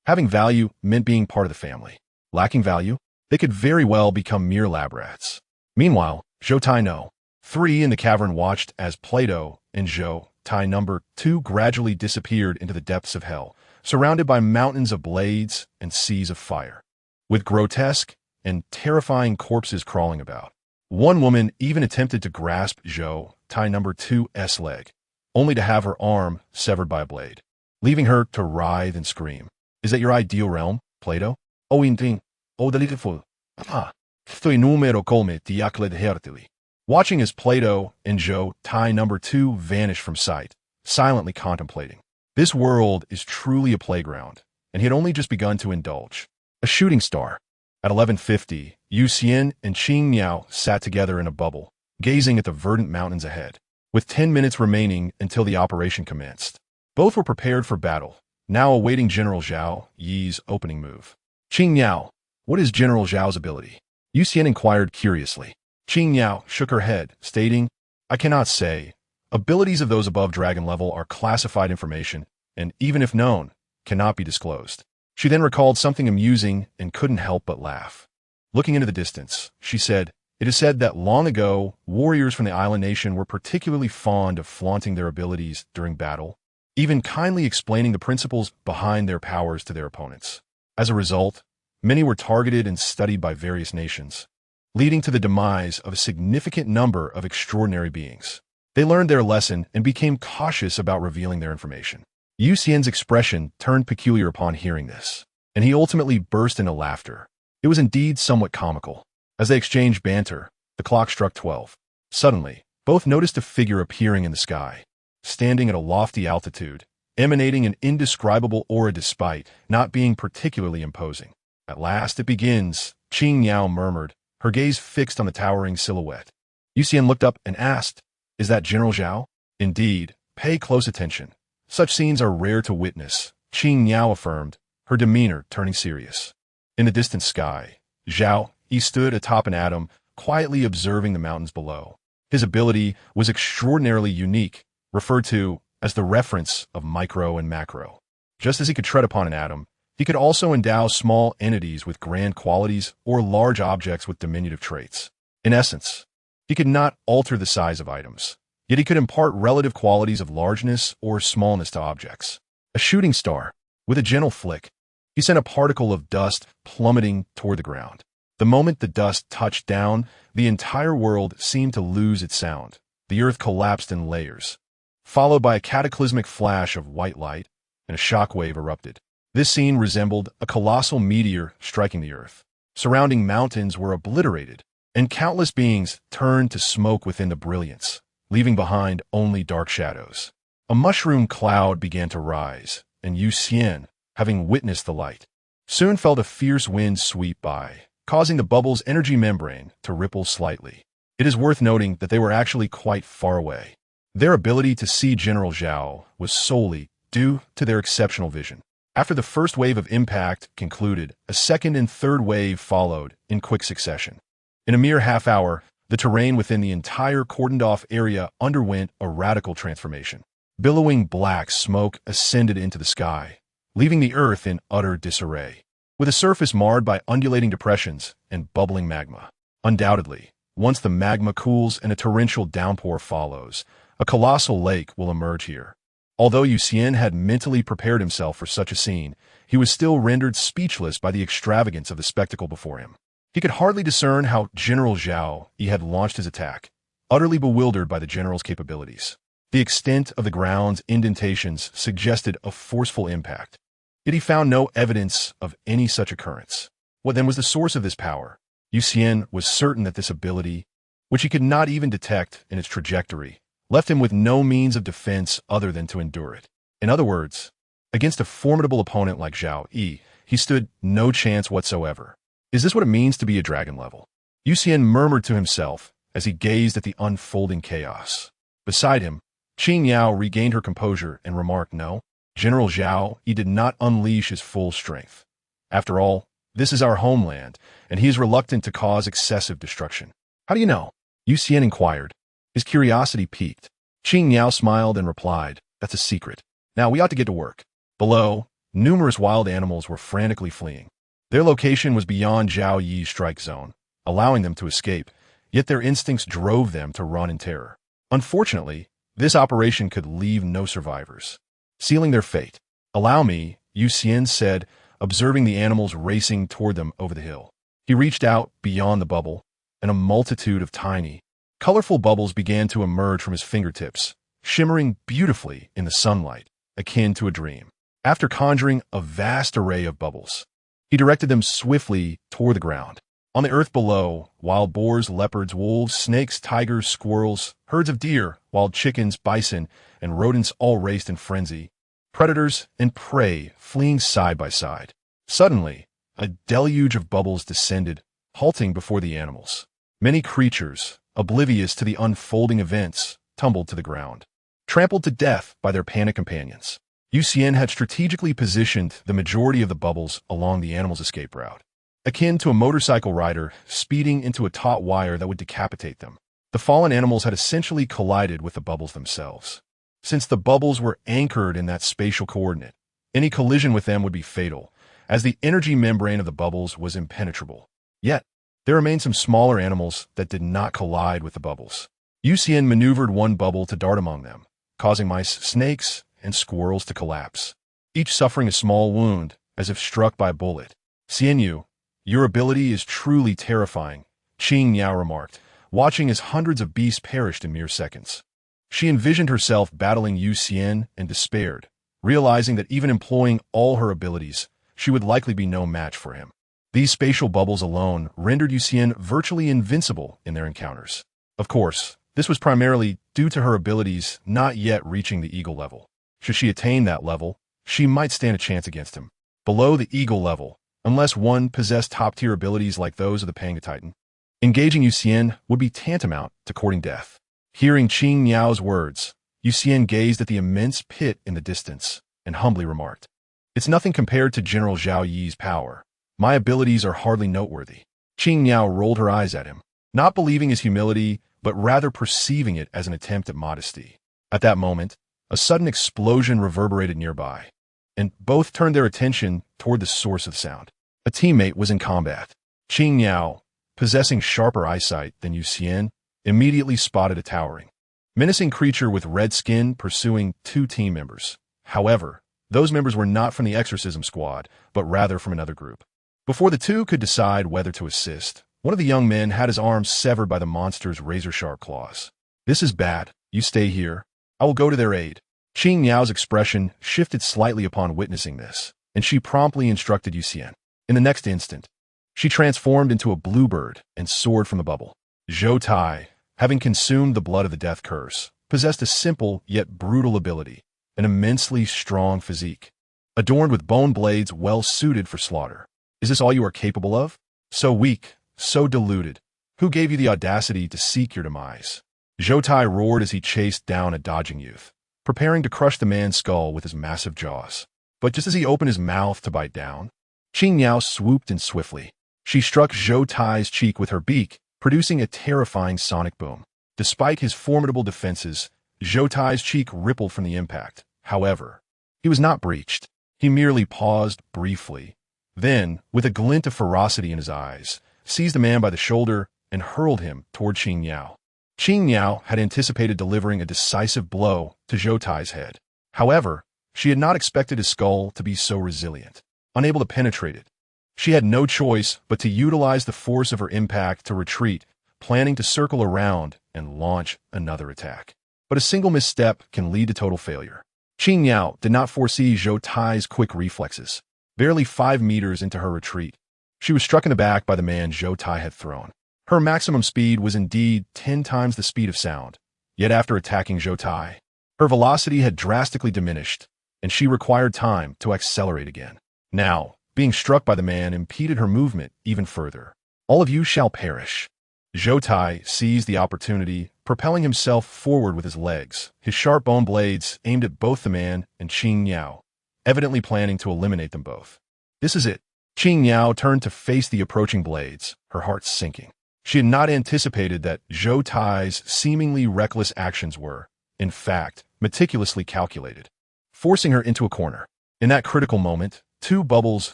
Having value meant being part of the family. Lacking value, they could very well become mere lab rats. Meanwhile, Zhou Tai No. 3 in the cavern watched as Plato and Zhou Tai number 2 gradually disappeared into the depths of hell, surrounded by mountains of blades and seas of fire, with grotesque and terrifying corpses crawling about. One woman even attempted to grasp Zhou Tai number 2's leg, only to have her arm severed by a blade, leaving her to writhe and scream. Is that your ideal realm, Plato? O inting, o delightful. Ah, estoy numero come tiakle hertili. Watching as Plato and Zhou Tai number 2 vanished from sight, silently contemplating. This world is truly a playground, and he had only just begun to indulge. A shooting star. At 11:50, Xian and Qing Miao sat together in a bubble, gazing at the verdant mountains ahead, with 10 minutes remaining until the operation commenced. Both were prepared for battle, now awaiting General Zhao Yi's opening move. Qing Miao, what is General Zhao's ability? Xian inquired curiously. Qing Miao shook her head, stating, I cannot say. Abilities of those above dragon level are classified information, and even if known, cannot be disclosed. She then recalled something amusing and couldn't help but laugh. Looking into the distance, she said, it is said that long ago, warriors from the island nation were particularly fond of flaunting their abilities during battle, even kindly explaining the principles behind their powers to their opponents. As a result, many were targeted and studied by various nations, leading to the demise of a significant number of extraordinary beings. They learned their lesson and became cautious about revealing their information. Xian's expression turned peculiar upon hearing this, and he ultimately burst into laughter. It was indeed somewhat comical. As they exchanged banter, the clock struck 12. Suddenly, both noticed a figure appearing in the sky, standing at a lofty altitude, emanating an indescribable aura despite not being particularly imposing. At last it begins, Qing Yao murmured, her gaze fixed on the towering silhouette. Xian looked up and asked, is that General Zhao? Indeed, pay close attention. Such scenes are rare to witness, Qing Yao affirmed, her demeanor turning serious. In the distant sky, Zhao Yi stood atop an atom, quietly observing the mountains below. His ability was extraordinarily unique, referred to as the reference of micro and macro. Just as he could tread upon an atom, he could also endow small entities with grand qualities or large objects with diminutive traits. In essence, he could not alter the size of items, yet he could impart relative qualities of largeness or smallness to objects. A shooting star, with a gentle flick, he sent a particle of dust plummeting toward the ground. The moment the dust touched down, the entire world seemed to lose its sound. The earth collapsed in layers, followed by a cataclysmic flash of white light, and a shockwave erupted. This scene resembled a colossal meteor striking the earth. Surrounding mountains were obliterated, and countless beings turned to smoke within the brilliance, leaving behind only dark shadows. A mushroom cloud began to rise, and Xian, having witnessed the light, soon felt a fierce wind sweep by, causing the bubble's energy membrane to ripple slightly. It is worth noting that they were actually quite far away. Their ability to see General Zhao was solely due to their exceptional vision. After the first wave of impact concluded, a second and third wave followed in quick succession. In a mere half hour, the terrain within the entire cordoned-off area underwent a radical transformation. Billowing black smoke ascended into the sky, leaving the earth in utter disarray, with a surface marred by undulating depressions and bubbling magma. Undoubtedly, once the magma cools and a torrential downpour follows, a colossal lake will emerge here. Although Xian had mentally prepared himself for such a scene, he was still rendered speechless by the extravagance of the spectacle before him. He could hardly discern how General Zhao Yi had launched his attack, utterly bewildered by the general's capabilities. The extent of the ground's indentations suggested a forceful impact, yet he found no evidence of any such occurrence. What then was the source of this power? Xian was certain that this ability, which he could not even detect in its trajectory, left him with no means of defense other than to endure it. In other words, against a formidable opponent like Zhao Yi, he stood no chance whatsoever. Is this what it means to be a dragon level? Xian murmured to himself as he gazed at the unfolding chaos. Beside him, Qing Yao regained her composure and remarked, no, General Zhao Yi did not unleash his full strength. After all, this is our homeland, and he is reluctant to cause excessive destruction. How do you know? Xian inquired. His curiosity piqued. Qing Yao smiled and replied, that's a secret. Now we ought to get to work. Below, numerous wild animals were frantically fleeing. Their location was beyond Zhao Yi's strike zone, allowing them to escape, yet their instincts drove them to run in terror. Unfortunately, this operation could leave no survivors, sealing their fate. "Allow me," Xian said, observing the animals racing toward them over the hill. He reached out beyond the bubble, and a multitude of tiny, colorful bubbles began to emerge from his fingertips, shimmering beautifully in the sunlight, akin to a dream. After conjuring a vast array of bubbles, he directed them swiftly toward the ground. On the earth below, wild boars, leopards, wolves, snakes, tigers, squirrels, herds of deer, wild chickens, bison, and rodents all raced in frenzy, predators and prey fleeing side by side. Suddenly, a deluge of bubbles descended, halting before the animals. Many creatures, oblivious to the unfolding events, tumbled to the ground, trampled to death by their panicked companions. Xian had strategically positioned the majority of the bubbles along the animals' escape route, akin to a motorcycle rider speeding into a taut wire that would decapitate them. The fallen animals had essentially collided with the bubbles themselves. Since the bubbles were anchored in that spatial coordinate, any collision with them would be fatal, as the energy membrane of the bubbles was impenetrable. Yet, there remained some smaller animals that did not collide with the bubbles. Xian maneuvered one bubble to dart among them, causing mice, snakes, and squirrels to collapse, each suffering a small wound as if struck by a bullet. "Xianyu, your ability is truly terrifying," Qing Yao remarked, watching as hundreds of beasts perished in mere seconds. She envisioned herself battling Xian and despaired, realizing that even employing all her abilities, she would likely be no match for him. These spatial bubbles alone rendered Xian virtually invincible in their encounters. Of course, this was primarily due to her abilities not yet reaching the eagle level. Should she attain that level, she might stand a chance against him. Below the eagle level, unless one possessed top-tier abilities like those of the Panga Titan, engaging Xian would be tantamount to courting death. Hearing Qing Yao's words, Xian gazed at the immense pit in the distance and humbly remarked, "It's nothing compared to General Zhao Yi's power. My abilities are hardly noteworthy." Qing Yao rolled her eyes at him, not believing his humility, but rather perceiving it as an attempt at modesty. At that moment, a sudden explosion reverberated nearby, and both turned their attention toward the source of the sound. A teammate was in combat. Qing Yao, possessing sharper eyesight than Xian, immediately spotted a towering, menacing creature with red skin pursuing two team members. However, those members were not from the exorcism squad, but rather from another group. Before the two could decide whether to assist, one of the young men had his arms severed by the monster's razor-sharp claws. "This is bad. You stay here. I will go to their aid." Qing Yao's expression shifted slightly upon witnessing this, and she promptly instructed Xian. In the next instant, she transformed into a bluebird and soared from the bubble. Zhou Tai, having consumed the blood of the death curse, possessed a simple yet brutal ability, an immensely strong physique, adorned with bone blades well suited for slaughter. "Is this all you are capable of? So weak, so deluded. Who gave you the audacity to seek your demise?" Zhou Tai roared as he chased down a dodging youth, preparing to crush the man's skull with his massive jaws. But just as he opened his mouth to bite down, Qing Yao swooped in swiftly. She struck Zhou Tai's cheek with her beak, producing a terrifying sonic boom. Despite his formidable defenses, Zhou Tai's cheek rippled from the impact. However, he was not breached. He merely paused briefly. Then, with a glint of ferocity in his eyes, seized the man by the shoulder and hurled him toward Qing Yao. Qing Yao had anticipated delivering a decisive blow to Zhou Tai's head. However, she had not expected his skull to be so resilient. Unable to penetrate it, she had no choice but to utilize the force of her impact to retreat, planning to circle around and launch another attack. But a single misstep can lead to total failure. Qing Yao did not foresee Zhou Tai's quick reflexes. Barely 5 meters into her retreat, she was struck in the back by the man Zhou Tai had thrown. Her maximum speed was indeed 10 times the speed of sound. Yet after attacking Zhou Tai, her velocity had drastically diminished, and she required time to accelerate again. Now, being struck by the man impeded her movement even further. "All of you shall perish." Zhou Tai seized the opportunity, propelling himself forward with his legs, his sharp bone blades aimed at both the man and Qing Yao, evidently planning to eliminate them both. "This is it." Qing Yao turned to face the approaching blades, her heart sinking. She had not anticipated that Zhou Tai's seemingly reckless actions were, in fact, meticulously calculated. Forcing her into a corner, In that critical moment, two bubbles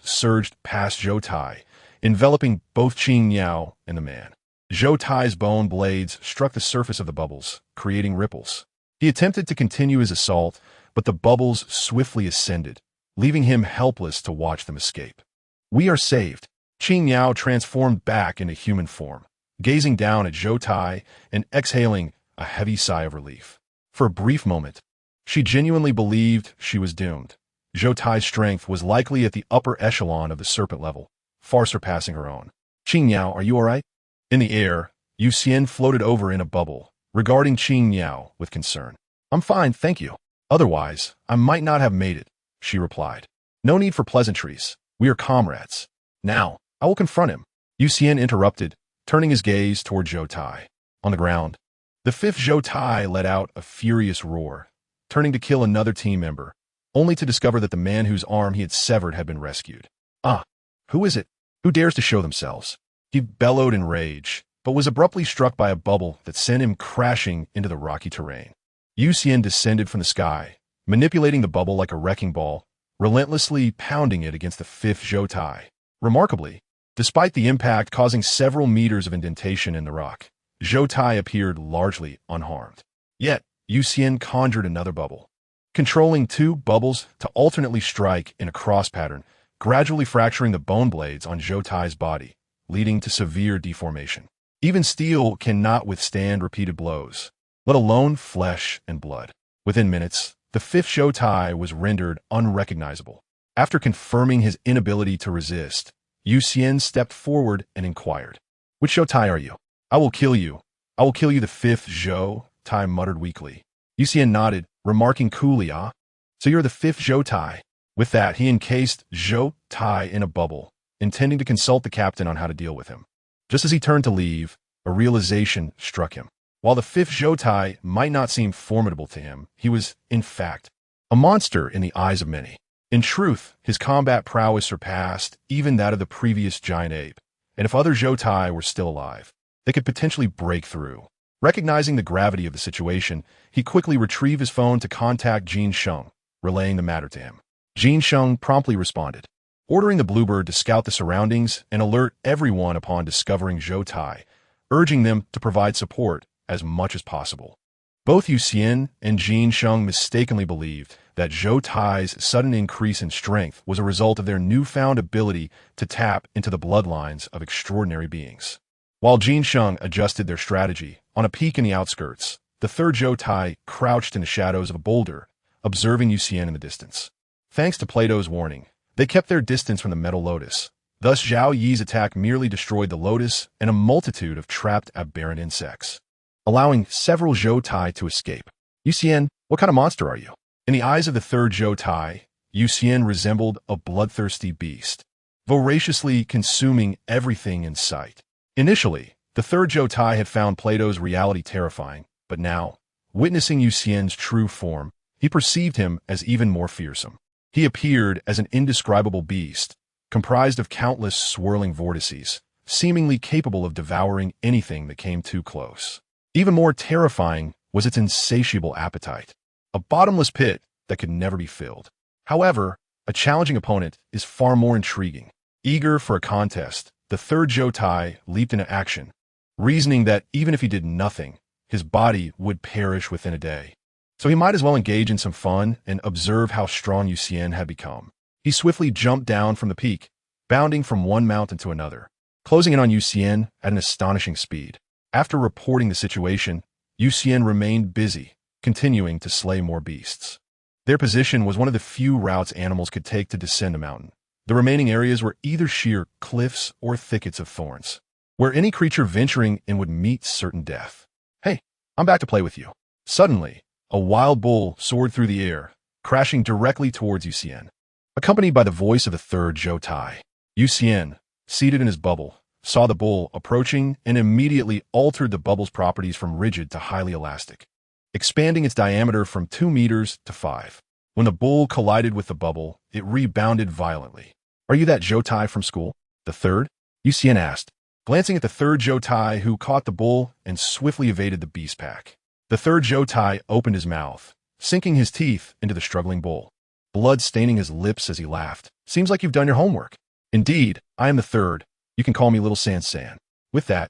surged past Zhou Tai, enveloping both Qing Yao and the man. Zhou Tai's bone blades struck the surface of the bubbles, creating ripples. He attempted to continue his assault, but the bubbles swiftly ascended, leaving him helpless to watch them escape. "We are saved." Qing Yao transformed back into human form, gazing down at Zhou Tai and exhaling a heavy sigh of relief. For a brief moment, she genuinely believed she was doomed. Zhou Tai's strength was likely at the upper echelon of the serpent level, far surpassing her own. "Qing Yao, are you all right?" In the air, Xian floated over in a bubble, regarding Qing Yao with concern. "I'm fine, thank you. Otherwise, I might not have made it," she replied. "No need for pleasantries. We are comrades. Now, I will confront him." Xian interrupted, turning his gaze toward Zhou Tai. On the ground, the fifth Zhou Tai let out a furious roar, turning to kill another team member, only to discover that the man whose arm he had severed had been rescued. "Ah, who is it? Who dares to show themselves?" He bellowed in rage, but was abruptly struck by a bubble that sent him crashing into the rocky terrain. Xian descended from the sky, manipulating the bubble like a wrecking ball, relentlessly pounding it against the fifth Zhou Tai. Remarkably, despite the impact causing several meters of indentation in the rock, Zhou Tai appeared largely unharmed. Yet, Xian conjured another bubble, controlling two bubbles to alternately strike in a cross pattern, gradually fracturing the bone blades on Zhou Tai's body, leading to severe deformation. Even steel cannot withstand repeated blows, let alone flesh and blood. Within minutes, the fifth Zhou Tai was rendered unrecognizable. After confirming his inability to resist, Xian stepped forward and inquired, "Which Zhou Tai are you?" "I will kill you. I will kill you," the fifth Zhou Tai muttered weakly. Xian nodded, remarking coolly, "Ah, so you're the fifth Zhou Tai." With that, he encased Zhou Tai in a bubble, intending to consult the captain on how to deal with him. Just as he turned to leave, a realization struck him. While the fifth Zhou Tai might not seem formidable to him, he was, in fact, a monster in the eyes of many. In truth, his combat prowess surpassed even that of the previous giant ape, and if other Zhou Tai were still alive, they could potentially break through. Recognizing the gravity of the situation, he quickly retrieved his phone to contact Jin Sheng, relaying the matter to him. Jin Sheng promptly responded, ordering the Bluebird to scout the surroundings and alert everyone upon discovering Zhou Tai, urging them to provide support as much as possible. Both Xian and Jin Sheng mistakenly believed that Zhou Tai's sudden increase in strength was a result of their newfound ability to tap into the bloodlines of extraordinary beings. While Jin Sheng adjusted their strategy, on a peak in the outskirts, the third Zhou Tai crouched in the shadows of a boulder, observing Xian in the distance. Thanks to Plato's warning, they kept their distance from the metal lotus. Thus, Zhao Yi's attack merely destroyed the lotus and a multitude of trapped aberrant insects, allowing several Zhou Tai to escape. "Xian, what kind of monster are you?" In the eyes of the third Zhou Tai, Xian resembled a bloodthirsty beast, voraciously consuming everything in sight. Initially, the third Zhou Tai had found Plato's reality terrifying, but now, witnessing Xian's true form, he perceived him as even more fearsome. He appeared as an indescribable beast, comprised of countless swirling vortices, seemingly capable of devouring anything that came too close. Even more terrifying was its insatiable appetite, a bottomless pit that could never be filled. However, a challenging opponent is far more intriguing. Eager for a contest, the third Zhou Tai leaped into action, reasoning that even if he did nothing, his body would perish within a day. So he might as well engage in some fun and observe how strong Xian had become. He swiftly jumped down from the peak, bounding from one mountain to another, closing in on Xian at an astonishing speed. After reporting the situation, Xian remained busy, continuing to slay more beasts. Their position was one of the few routes animals could take to descend a mountain. The remaining areas were either sheer cliffs or thickets of thorns, where any creature venturing in would meet certain death. "Hey, I'm back to play with you." Suddenly, a wild bull soared through the air, crashing directly towards Xian. Accompanied by the voice of the third Zhou Tai, Xian, seated in his bubble, saw the bull approaching and immediately altered the bubble's properties from rigid to highly elastic, expanding its diameter from 2 meters to 5. When the bull collided with the bubble, it rebounded violently. "Are you that Zhou Tai from school?" the third Xian asked, glancing at the third Zhou Tai, who caught the bull and swiftly evaded the beast pack. The third Zhou Tai opened his mouth, sinking his teeth into the struggling bull. blood staining his lips as he laughed. Seems like you've done your homework. Indeed, I am the third. You can call me Little Xian. With that,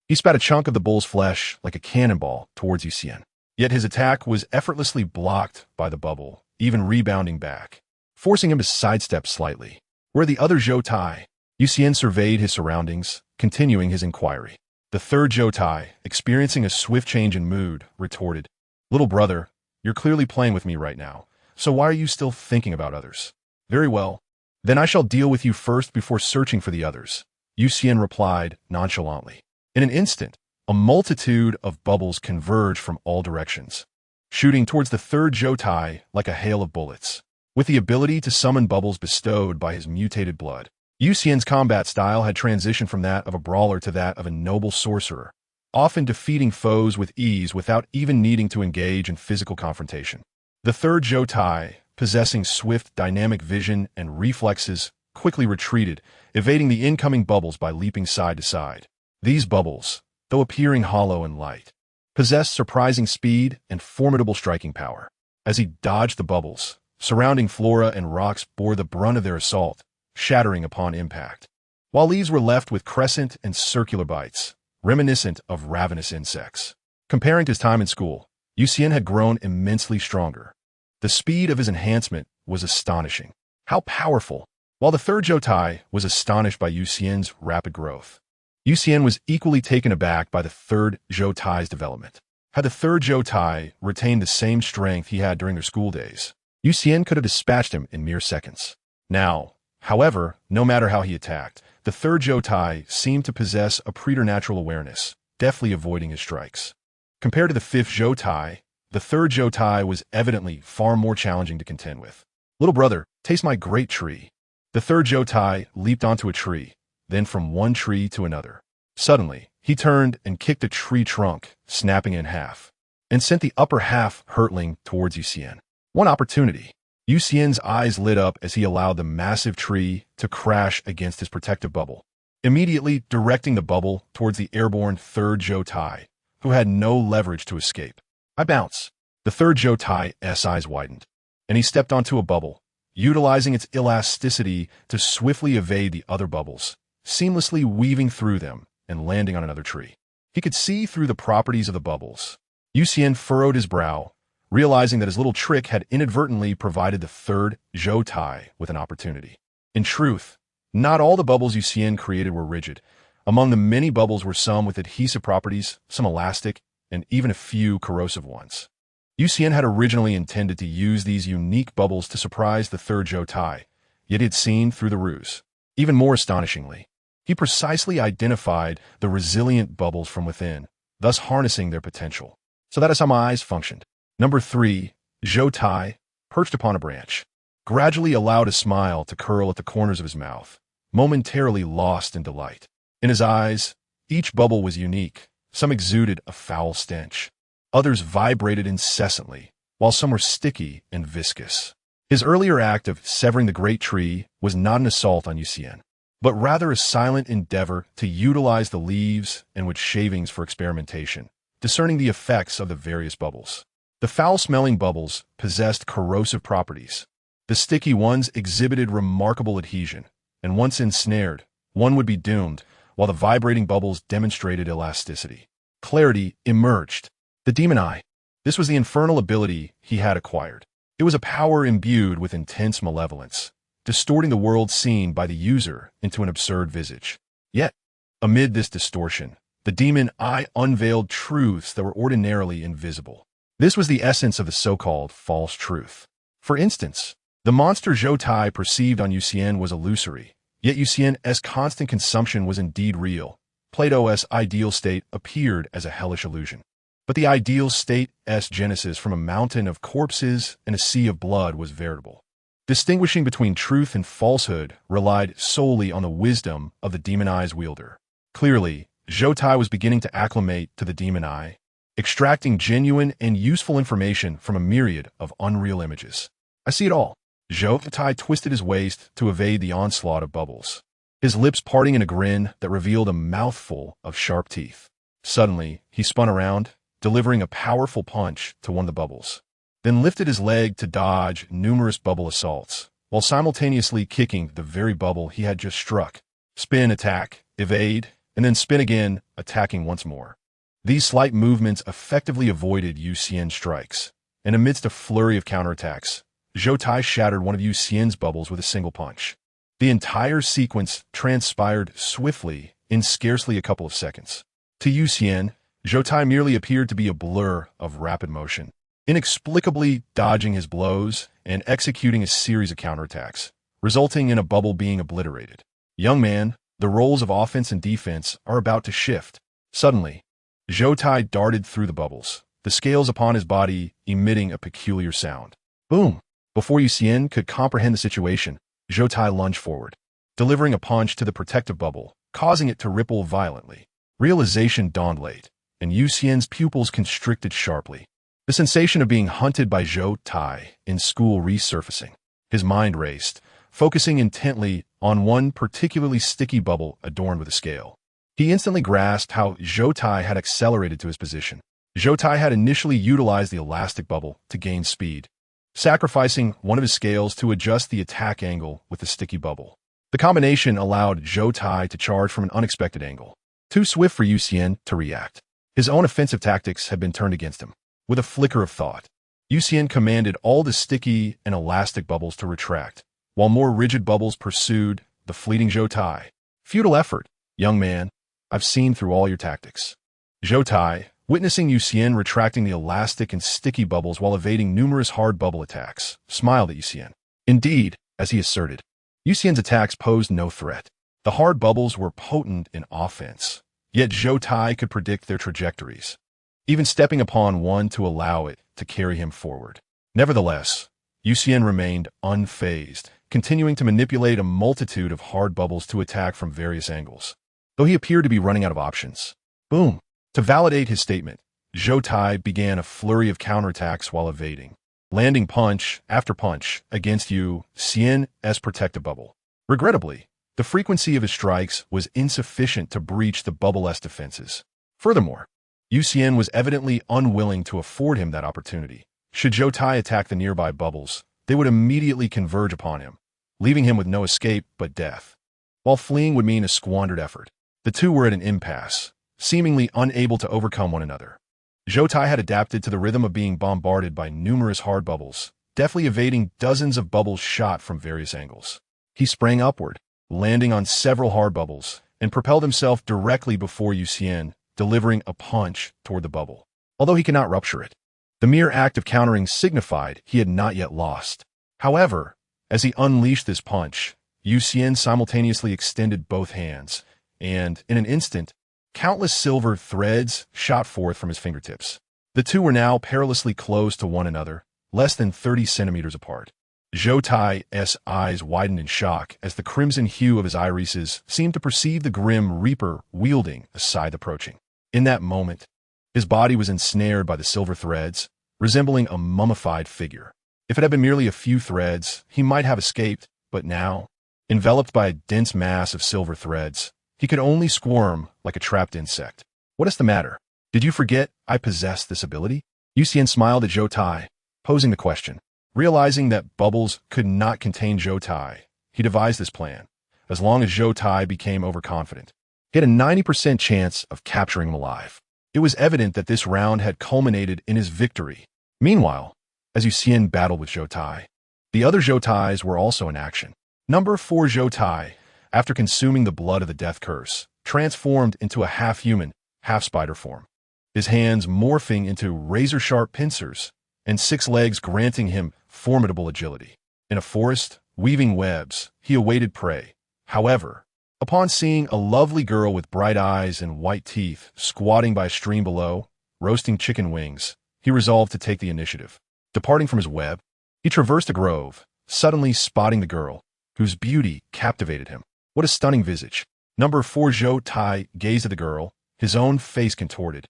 he spat a chunk of the bull's flesh like a cannonball towards Xian. Yet his attack was effortlessly blocked by the bubble, even rebounding back, forcing him to sidestep slightly. Where the other Zhou Tai? Xian surveyed his surroundings, continuing his inquiry. The third Zhou Tai, experiencing a swift change in mood, retorted, "Little brother, you're clearly playing with me right now, so why are you still thinking about others?" "Very well. Then I shall deal with you first before searching for the others," Xian replied nonchalantly. In an instant, a multitude of bubbles converged from all directions, shooting towards the third Zhou Tai like a hail of bullets. With the ability to summon bubbles bestowed by his mutated blood, Xian's combat style had transitioned from that of a brawler to that of a noble sorcerer, often defeating foes with ease without even needing to engage in physical confrontation. The third Zhou Tai, possessing swift, dynamic vision and reflexes, quickly retreated, evading the incoming bubbles by leaping side to side. These bubbles, though appearing hollow and light, possessed surprising speed and formidable striking power. As he dodged the bubbles, surrounding flora and rocks bore the brunt of their assault, shattering upon impact, while leaves were left with crescent and circular bites, reminiscent of ravenous insects. Comparing to his time in school, Xian had grown immensely stronger. The speed of his enhancement was astonishing. How powerful! While the third Zhou Tai was astonished by Xian's rapid growth, Xian was equally taken aback by the third Zhou Tai's development. Had the third Zhou Tai retained the same strength he had during their school days, Xian could have dispatched him in mere seconds. Now, however, no matter how he attacked, the third Zhou Tai seemed to possess a preternatural awareness, deftly avoiding his strikes. Compared to the fifth Zhou Tai, the third Zhou Tai was evidently far more challenging to contend with. "Little brother, taste my great tree." The third Zhou Tai leaped onto a tree, then from one tree to another. Suddenly, he turned and kicked a tree trunk, snapping it in half, and sent the upper half hurtling towards Xian. One opportunity. Xian's eyes lit up as he allowed the massive tree to crash against his protective bubble, immediately directing the bubble towards the airborne third Zhou Tai, who had no leverage to escape. "I bounce." The third Zhou Tai's eyes widened, and he stepped onto a bubble, utilizing its elasticity to swiftly evade the other bubbles, seamlessly weaving through them and landing on another tree. He could see through the properties of the bubbles. Xian furrowed his brow, realizing that his little trick had inadvertently provided the third Zhou Tai with an opportunity. In truth, not all the bubbles Xian created were rigid. Among the many bubbles were some with adhesive properties, some elastic, and even a few corrosive ones. Xian had originally intended to use these unique bubbles to surprise the third Zhou Tai, yet he had seen through the ruse. Even more astonishingly, he precisely identified the resilient bubbles from within, thus harnessing their potential. So that is how my eyes functioned. Number 3, Zhou Tai, perched upon a branch, gradually allowed a smile to curl at the corners of his mouth, momentarily lost in delight. In his eyes, each bubble was unique. Some exuded a foul stench. Others vibrated incessantly, while some were sticky and viscous. His earlier act of severing the great tree was not an assault on Xian, but rather a silent endeavor to utilize the leaves and wood shavings for experimentation, discerning the effects of the various bubbles. The foul-smelling bubbles possessed corrosive properties. The sticky ones exhibited remarkable adhesion, and once ensnared, one would be doomed, while the vibrating bubbles demonstrated elasticity. Clarity emerged. The demon eye. This was the infernal ability he had acquired. It was a power imbued with intense malevolence, distorting the world seen by the user into an absurd visage. Yet, amid this distortion, the demon eye unveiled truths that were ordinarily invisible. This was the essence of the so-called false truth. For instance, the monster Zhou Tai perceived on Xian was illusory, yet Xian's constant consumption was indeed real. Plato's ideal state appeared as a hellish illusion. But the ideal state's genesis from a mountain of corpses and a sea of blood was veritable. Distinguishing between truth and falsehood relied solely on the wisdom of the demon eye's wielder. Clearly, Zhou Tai was beginning to acclimate to the demon eye, extracting genuine and useful information from a myriad of unreal images. "I see it all." Zhou Tai twisted his waist to evade the onslaught of bubbles, his lips parting in a grin that revealed a mouthful of sharp teeth. Suddenly, he spun around, delivering a powerful punch to one of the bubbles. then lifted his leg to dodge numerous bubble assaults, while simultaneously kicking the very bubble he had just struck. Spin, attack, evade, and then spin again, attacking once more. These slight movements effectively avoided Xian's strikes, and amidst a flurry of counterattacks, Zhou Tai shattered one of Xian's bubbles with a single punch. The entire sequence transpired swiftly in scarcely a couple of seconds. To Xian, Zhou Tai merely appeared to be a blur of rapid motion, inexplicably dodging his blows and executing a series of counterattacks, resulting in a bubble being obliterated. Young man, the roles of offense and defense are about to shift. Suddenly, Zhou Tai darted through the bubbles, the scales upon his body emitting a peculiar sound. Boom! Before Xian could comprehend the situation, Zhou Tai lunged forward, delivering a punch to the protective bubble, causing it to ripple violently. Realization dawned late, and Xian's pupils constricted sharply. The sensation of being hunted by Zhou Tai in school resurfacing. His mind raced, focusing intently on one particularly sticky bubble adorned with a scale. He instantly grasped how Zhou Tai had accelerated to his position. Zhou Tai had initially utilized the elastic bubble to gain speed, sacrificing one of his scales to adjust the attack angle with the sticky bubble. The combination allowed Zhou Tai to charge from an unexpected angle, too swift for Xian to react. His own offensive tactics had been turned against him. With a flicker of thought, Xian commanded all the sticky and elastic bubbles to retract, while more rigid bubbles pursued the fleeting Zhou Tai. Futile effort, young man. I've seen through all your tactics. Zhou Tai, witnessing Xian retracting the elastic and sticky bubbles while evading numerous hard bubble attacks, smiled at Xian. Indeed, as he asserted, Xian's attacks posed no threat. The hard bubbles were potent in offense, yet Zhou Tai could predict their trajectories, even stepping upon one to allow it to carry him forward. Nevertheless, Xian remained unfazed, continuing to manipulate a multitude of hard bubbles to attack from various angles, though he appeared to be running out of options. Boom! To validate his statement, Zhou Tai began a flurry of counterattacks while evading, landing punch after punch against Xian's protective bubble. Regrettably, the frequency of his strikes was insufficient to breach the bubble-less defenses. Furthermore, Xian was evidently unwilling to afford him that opportunity. Should Zhou Tai attack the nearby bubbles, they would immediately converge upon him, leaving him with no escape but death. While fleeing would mean a squandered effort, the two were at an impasse, seemingly unable to overcome one another. Zhou Tai had adapted to the rhythm of being bombarded by numerous hard bubbles, deftly evading dozens of bubbles shot from various angles. He sprang upward, landing on several hard bubbles, and propelled himself directly before Xian, delivering a punch toward the bubble. Although he could not rupture it, the mere act of countering signified he had not yet lost. However, as he unleashed this punch, Xian simultaneously extended both hands, and, in an instant, countless silver threads shot forth from his fingertips. The two were now perilously close to one another, less than 30 centimeters apart. Zhou Tai's eyes widened in shock as the crimson hue of his irises seemed to perceive the grim reaper wielding a scythe approaching. In that moment, his body was ensnared by the silver threads, resembling a mummified figure. If it had been merely a few threads, he might have escaped, but now, enveloped by a dense mass of silver threads, he could only squirm like a trapped insect. What is the matter? Did you forget I possess this ability? Xian smiled at Zhou Tai, posing the question. Realizing that bubbles could not contain Zhou Tai, he devised this plan. As long as Zhou Tai became overconfident, he had a 90% chance of capturing him alive. It was evident that this round had culminated in his victory. Meanwhile, as Xian battled with Zhou Tai, the other Zhou Tais were also in action. Number 4 Zhou Tai, after consuming the blood of the death curse, transformed into a half-human, half-spider form, his hands morphing into razor-sharp pincers, and 6 legs granting him formidable agility. In a forest, weaving webs, he awaited prey. However, upon seeing a lovely girl with bright eyes and white teeth squatting by a stream below, roasting chicken wings, he resolved to take the initiative. Departing from his web, he traversed a grove, suddenly spotting the girl, whose beauty captivated him. What a stunning visage. Number 4 Zhou Tai gazed at the girl, his own face contorted,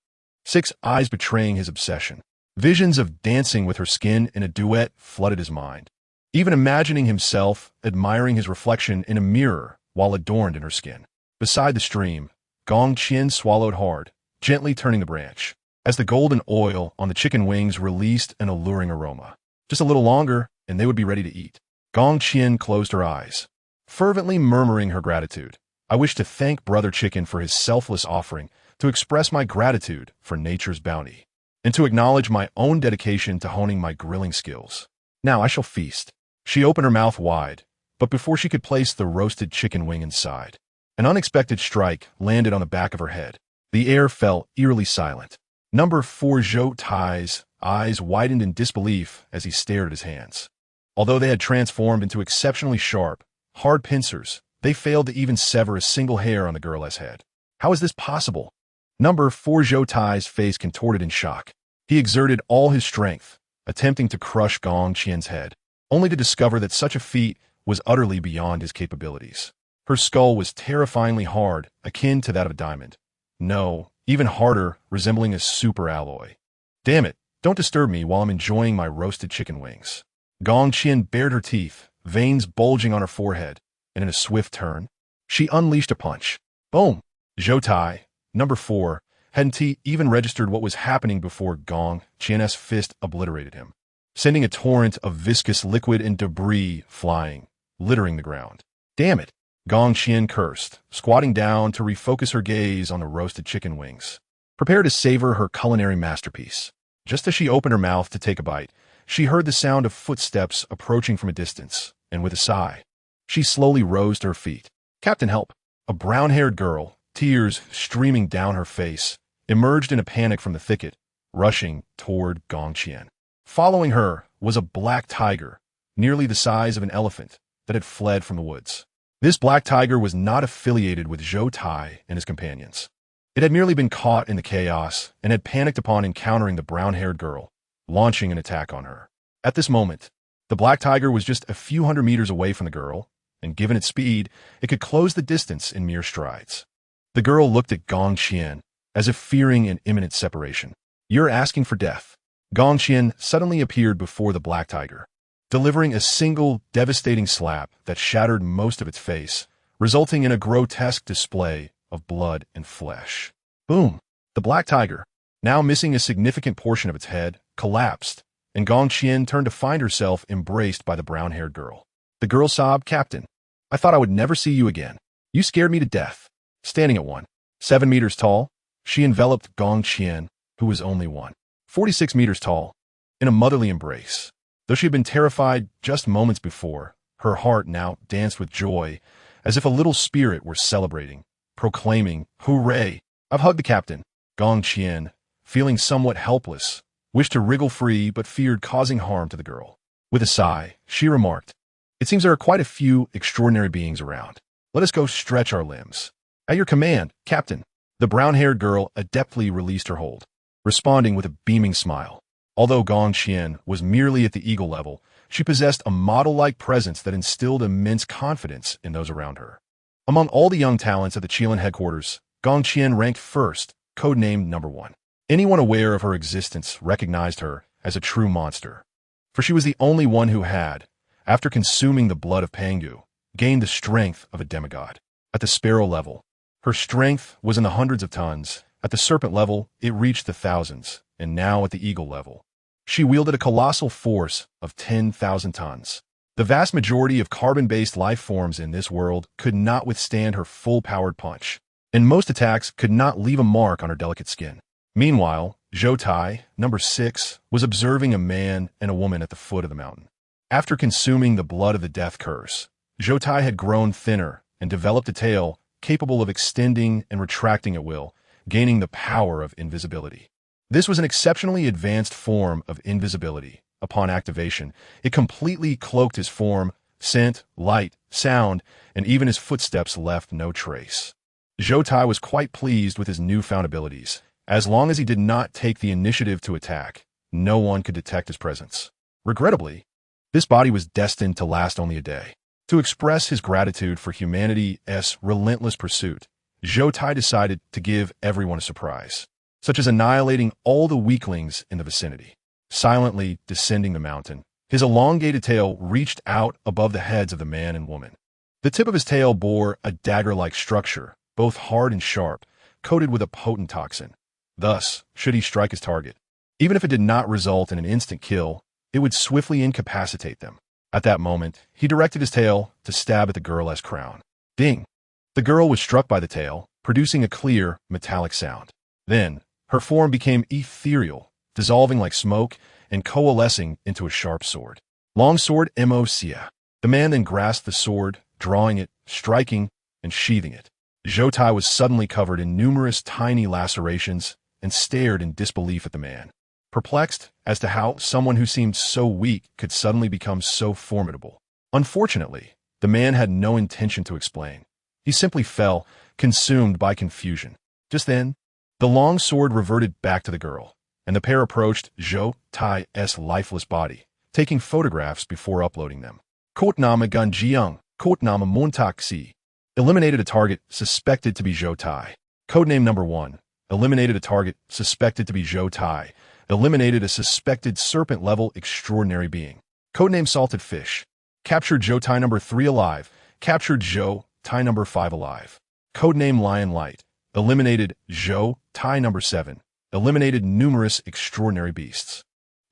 6 eyes betraying his obsession. Visions of dancing with her skin in a duet flooded his mind, even imagining himself admiring his reflection in a mirror while adorned in her skin. Beside the stream, Gong Qian swallowed hard, gently turning the branch. as the golden oil on the chicken wings released an alluring aroma. Just a little longer, and they would be ready to eat. Gong Qian closed her eyes, fervently murmuring her gratitude. I wish to thank Brother Chicken for his selfless offering, to express my gratitude for nature's bounty, and to acknowledge my own dedication to honing my grilling skills. Now I shall feast. She opened her mouth wide, but before she could place the roasted chicken wing inside, an unexpected strike landed on the back of her head. The air fell eerily silent. Number 4 Zhou Tai's eyes widened in disbelief as he stared at his hands. Although they had transformed into exceptionally sharp, hard pincers, they failed to even sever a single hair on the girl's head. How is this possible? Number 4 Zhou Tai's face contorted in shock. He exerted all his strength, attempting to crush Gong Qian's head, only to discover that such a feat was utterly beyond his capabilities. Her skull was terrifyingly hard, akin to that of a diamond. No, even harder, resembling a super alloy. Damn it, don't disturb me while I'm enjoying my roasted chicken wings. Gong Qian bared her teeth, veins bulging on her forehead, and in a swift turn, she unleashed a punch. Boom! Zhou Tai, number 4, hadn't even registered what was happening before Gong Qian's fist obliterated him, sending a torrent of viscous liquid and debris flying, littering the ground. Damn it! Gong Qian cursed, squatting down to refocus her gaze on the roasted chicken wings. Prepare to savor her culinary masterpiece. Just as she opened her mouth to take a bite, she heard the sound of footsteps approaching from a distance, and with a sigh, she slowly rose to her feet. Captain, help! A brown-haired girl, tears streaming down her face, emerged in a panic from the thicket, rushing toward Gong Qian. Following her was a black tiger, nearly the size of an elephant, that had fled from the woods. This black tiger was not affiliated with Zhou Tai and his companions. It had merely been caught in the chaos and had panicked upon encountering the brown-haired girl, launching an attack on her. At this moment, the black tiger was just a few hundred meters away from the girl, and given its speed, it could close the distance in mere strides. The girl looked at Gong Qian, as if fearing an imminent separation. You're asking for death. Gong Qian suddenly appeared before the black tiger, delivering a single devastating slap that shattered most of its face, resulting in a grotesque display of blood and flesh. Boom! The black tiger, now missing a significant portion of its head, collapsed, and Gong Qian turned to find herself embraced by the brown-haired girl. The girl sobbed, Captain, I thought I would never see you again. You scared me to death. Standing at 1.7 meters tall, she enveloped Gong Qian, who was only 1.46 meters tall, in a motherly embrace. Though she had been terrified just moments before, her heart now danced with joy, as if a little spirit were celebrating, proclaiming, Hooray! I've hugged the captain. Gong Qian, feeling somewhat helpless, wished to wriggle free but feared causing harm to the girl. With a sigh, she remarked, It seems there are quite a few extraordinary beings around. Let us go stretch our limbs. At your command, Captain. The brown-haired girl adeptly released her hold, responding with a beaming smile. Although Gong Qian was merely at the eagle level, she possessed a model-like presence that instilled immense confidence in those around her. Among all the young talents at the Xian headquarters, Gong Qian ranked first, codenamed number 1. Anyone aware of her existence recognized her as a true monster, for she was the only one who had, after consuming the blood of Pangu, gained the strength of a demigod. At the sparrow level, her strength was in the hundreds of tons. At the serpent level, it reached the thousands, and now at the eagle level, she wielded a colossal force of 10,000 tons. The vast majority of carbon-based life forms in this world could not withstand her full-powered punch, and most attacks could not leave a mark on her delicate skin. Meanwhile, Zhou Tai, number 6, was observing a man and a woman at the foot of the mountain. After consuming the blood of the death curse, Zhou Tai had grown thinner and developed a tail capable of extending and retracting at will, gaining the power of invisibility. This was an exceptionally advanced form of invisibility. Upon activation, it completely cloaked his form, scent, light, sound, and even his footsteps left no trace. Zhou Tai was quite pleased with his newfound abilities. As long as he did not take the initiative to attack, no one could detect his presence. Regrettably, this body was destined to last only a day. To express his gratitude for humanity's relentless pursuit, Zhou Tai decided to give everyone a surprise, such as annihilating all the weaklings in the vicinity. Silently descending the mountain, his elongated tail reached out above the heads of the man and woman. The tip of his tail bore a dagger-like structure, both hard and sharp, coated with a potent toxin. Thus, should he strike his target, even if it did not result in an instant kill, it would swiftly incapacitate them. At that moment, he directed his tail to stab at the girl's crown. Ding! The girl was struck by the tail, producing a clear, metallic sound. Then, her form became ethereal, dissolving like smoke and coalescing into a sharp sword. Long sword Mo-Xia. The man then grasped the sword, drawing it, striking, and sheathing it. Zhou Tai was suddenly covered in numerous tiny lacerations and stared in disbelief at the man, perplexed as to how someone who seemed so weak could suddenly become so formidable. Unfortunately, the man had no intention to explain. He simply fell, consumed by confusion. Just then, the long sword reverted back to the girl, and the pair approached Zhou Tai's lifeless body, taking photographs before uploading them. Codename Ganjiang, Codename Montaxi. Eliminated a target suspected to be Zhou Tai. Codename number 1. Eliminated a target suspected to be Zhou Tai. Eliminated a suspected serpent-level extraordinary being. Codename Salted Fish. Captured Zhou Tai number 3 alive. Captured Zhou Tai number 5 alive. Codename Lion Light. Eliminated Zhou Tai number 7. Eliminated numerous extraordinary beasts.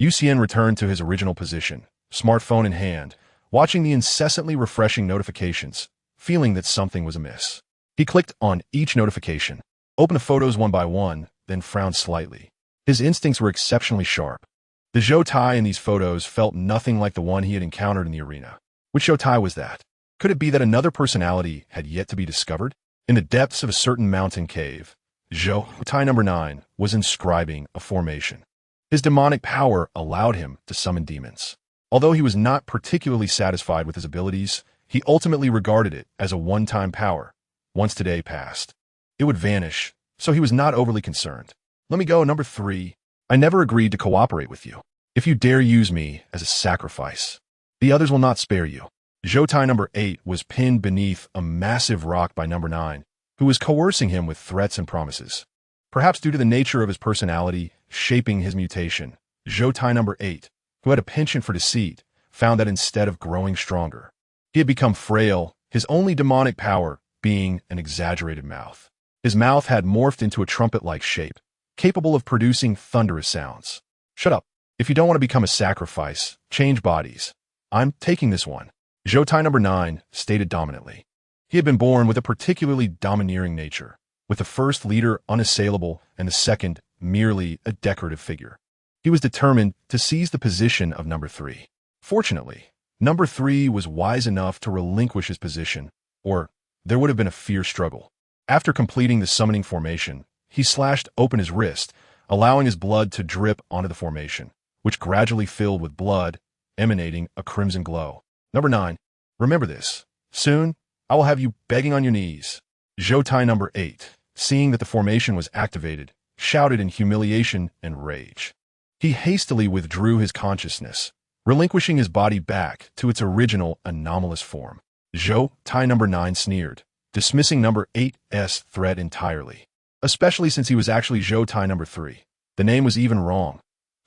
Xian returned to his original position, smartphone in hand, watching the incessantly refreshing notifications, feeling that something was amiss. He clicked on each notification, opened the photos one by one, then frowned slightly. His instincts were exceptionally sharp. The Zhou Tai in these photos felt nothing like the one he had encountered in the arena. Which Zhou Tai was that? Could it be that another personality had yet to be discovered? In the depths of a certain mountain cave, Zhou Tai number 9 was inscribing a formation. His demonic power allowed him to summon demons. Although he was not particularly satisfied with his abilities, he ultimately regarded it as a one-time power. Once today passed, it would vanish, so he was not overly concerned. Let me go, number 3. I never agreed to cooperate with you. If you dare use me as a sacrifice, the others will not spare you. Zhou Tai number 8 was pinned beneath a massive rock by number 9, who was coercing him with threats and promises. Perhaps due to the nature of his personality shaping his mutation, Zhou Tai number 8, who had a penchant for deceit, found that instead of growing stronger, he had become frail, his only demonic power being an exaggerated mouth. His mouth had morphed into a trumpet-like shape, capable of producing thunderous sounds. Shut up. If you don't want to become a sacrifice, change bodies. I'm taking this one. Zhou Tai number 9 stated dominantly. He had been born with a particularly domineering nature, with the first leader unassailable and the second merely a decorative figure. He was determined to seize the position of number 3. Fortunately, number 3 was wise enough to relinquish his position, or there would have been a fierce struggle. After completing the summoning formation, he slashed open his wrist, allowing his blood to drip onto the formation, which gradually filled with blood, emanating a crimson glow. Number 9. Remember this. Soon, I will have you begging on your knees. Zhou Tai number 8, seeing that the formation was activated, shouted in humiliation and rage. He hastily withdrew his consciousness, relinquishing his body back to its original anomalous form. Zhou Tai number 9 sneered, dismissing number 8's threat entirely, especially since he was actually Zhou Tai number 3. The name was even wrong.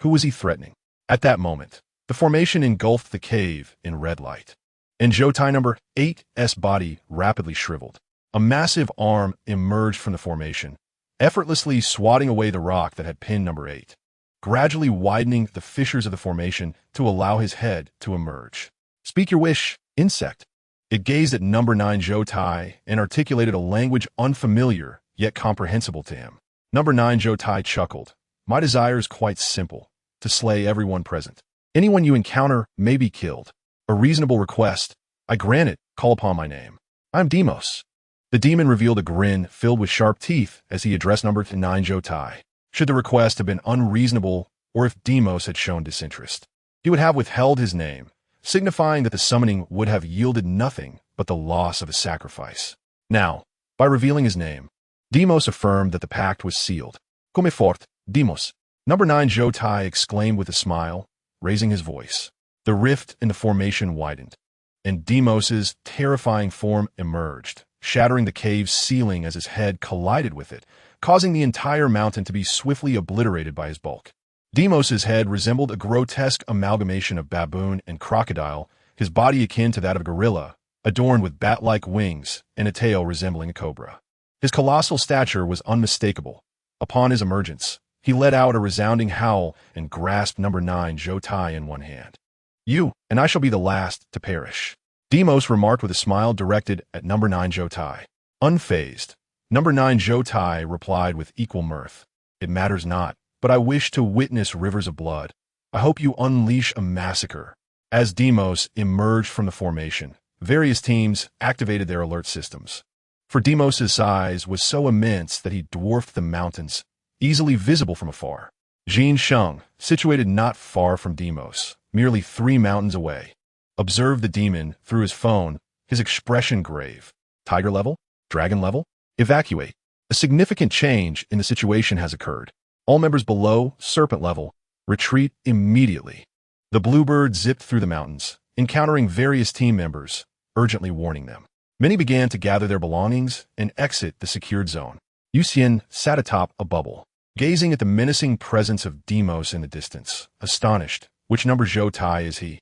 Who was he threatening? At that moment, the formation engulfed the cave in red light, and Zhou Tai number 8's body rapidly shriveled. A massive arm emerged from the formation, effortlessly swatting away the rock that had pinned number 8, gradually widening the fissures of the formation to allow his head to emerge. Speak your wish, insect. It gazed at number 9 Zhou Tai and articulated a language unfamiliar yet comprehensible to him. Number 9 Zhou Tai chuckled. My desire is quite simple, to slay everyone present. Anyone you encounter may be killed. A reasonable request. I grant it. Call upon my name. I'm Demos. The demon revealed a grin filled with sharp teeth as he addressed number 9 Zhou Tai. Should the request have been unreasonable, or if Demos had shown disinterest, he would have withheld his name, signifying that the summoning would have yielded nothing but the loss of a sacrifice. Now, by revealing his name, Demos affirmed that the pact was sealed. Come fort, Demos. Number 9 Zhou Tai exclaimed with a smile, raising his voice. The rift in the formation widened, and Demos's terrifying form emerged, shattering the cave's ceiling as his head collided with it, causing the entire mountain to be swiftly obliterated by his bulk. Demos's head resembled a grotesque amalgamation of baboon and crocodile, his body akin to that of a gorilla, adorned with bat-like wings and a tail resembling a cobra. His colossal stature was unmistakable, Upon his emergence, he let out a resounding howl and grasped number 9 Zhou Tai in one hand. You, and I shall be the last to perish, Demos remarked with a smile directed at number 9 Zhou Tai. Unfazed, number 9 Zhou Tai replied with equal mirth. It matters not, but I wish to witness rivers of blood. I hope you unleash a massacre. As Demos emerged from the formation, various teams activated their alert systems. For Demos's size was so immense that he dwarfed the mountains, easily visible from afar. Xian, situated not far from Demos, merely 3 mountains away, observed the demon through his phone, his expression grave. Tiger level? Dragon level? Evacuate. A significant change in the situation has occurred. All members below serpent level retreat immediately. The bluebird zipped through the mountains, encountering various team members, urgently warning them. Many began to gather their belongings and exit the secured zone. Xian sat atop a bubble, gazing at the menacing presence of Demos in the distance, astonished. Which number Zhou Tai is he?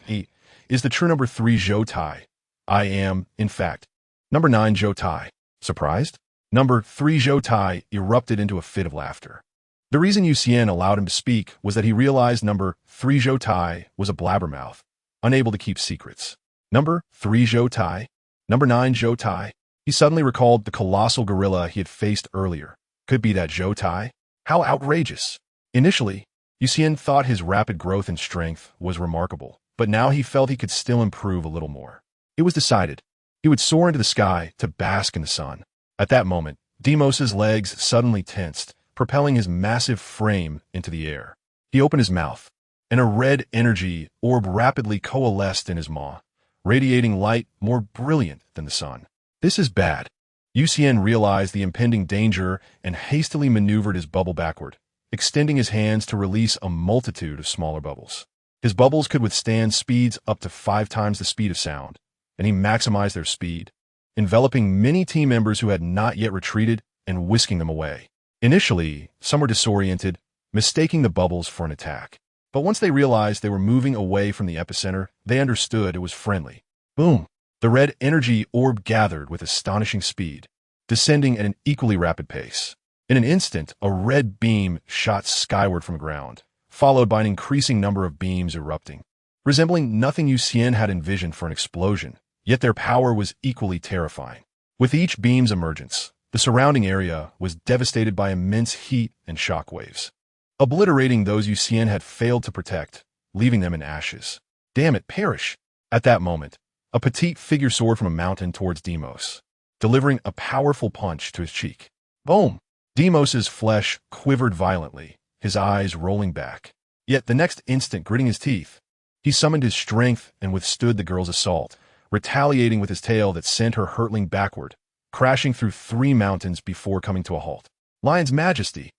He is the true number 3 Zhou Tai. I am, in fact, number 9 Zhou Tai. Surprised? Number 3 Zhou Tai erupted into a fit of laughter. The reason Xian allowed him to speak was that he realized number 3 Zhou Tai was a blabbermouth, unable to keep secrets. Number 3 Zhou Tai? Number 9 Zhou Tai? He suddenly recalled the colossal gorilla he had faced earlier. Could be that Zhou Tai? How outrageous! Initially, Xian thought his rapid growth and strength was remarkable, but now he felt he could still improve a little more. It was decided he would soar into the sky to bask in the sun. At that moment, Demos's legs suddenly tensed, propelling his massive frame into the air. He opened his mouth, and a red energy orb rapidly coalesced in his maw, radiating light more brilliant than the sun. This is bad. Xian realized the impending danger and hastily maneuvered his bubble backward, extending his hands to release a multitude of smaller bubbles. His bubbles could withstand speeds up to 5 times the speed of sound, and he maximized their speed, enveloping many team members who had not yet retreated and whisking them away. Initially, some were disoriented, mistaking the bubbles for an attack. But once they realized they were moving away from the epicenter, they understood it was friendly. Boom! The red energy orb gathered with astonishing speed, descending at an equally rapid pace. In an instant, a red beam shot skyward from the ground, followed by an increasing number of beams erupting, resembling nothing Xian had envisioned for an explosion, yet their power was equally terrifying. With each beam's emergence, the surrounding area was devastated by immense heat and shock waves, obliterating those Xian had failed to protect, leaving them in ashes. Damn it, perish! At that moment, a petite figure soared from a mountain towards Demos, delivering a powerful punch to his cheek. Boom! Demos's flesh quivered violently, his eyes rolling back. Yet the next instant, gritting his teeth, he summoned his strength and withstood the girl's assault, retaliating with his tail that sent her hurtling backward, crashing through 3 mountains before coming to a halt. Lion's Majesty!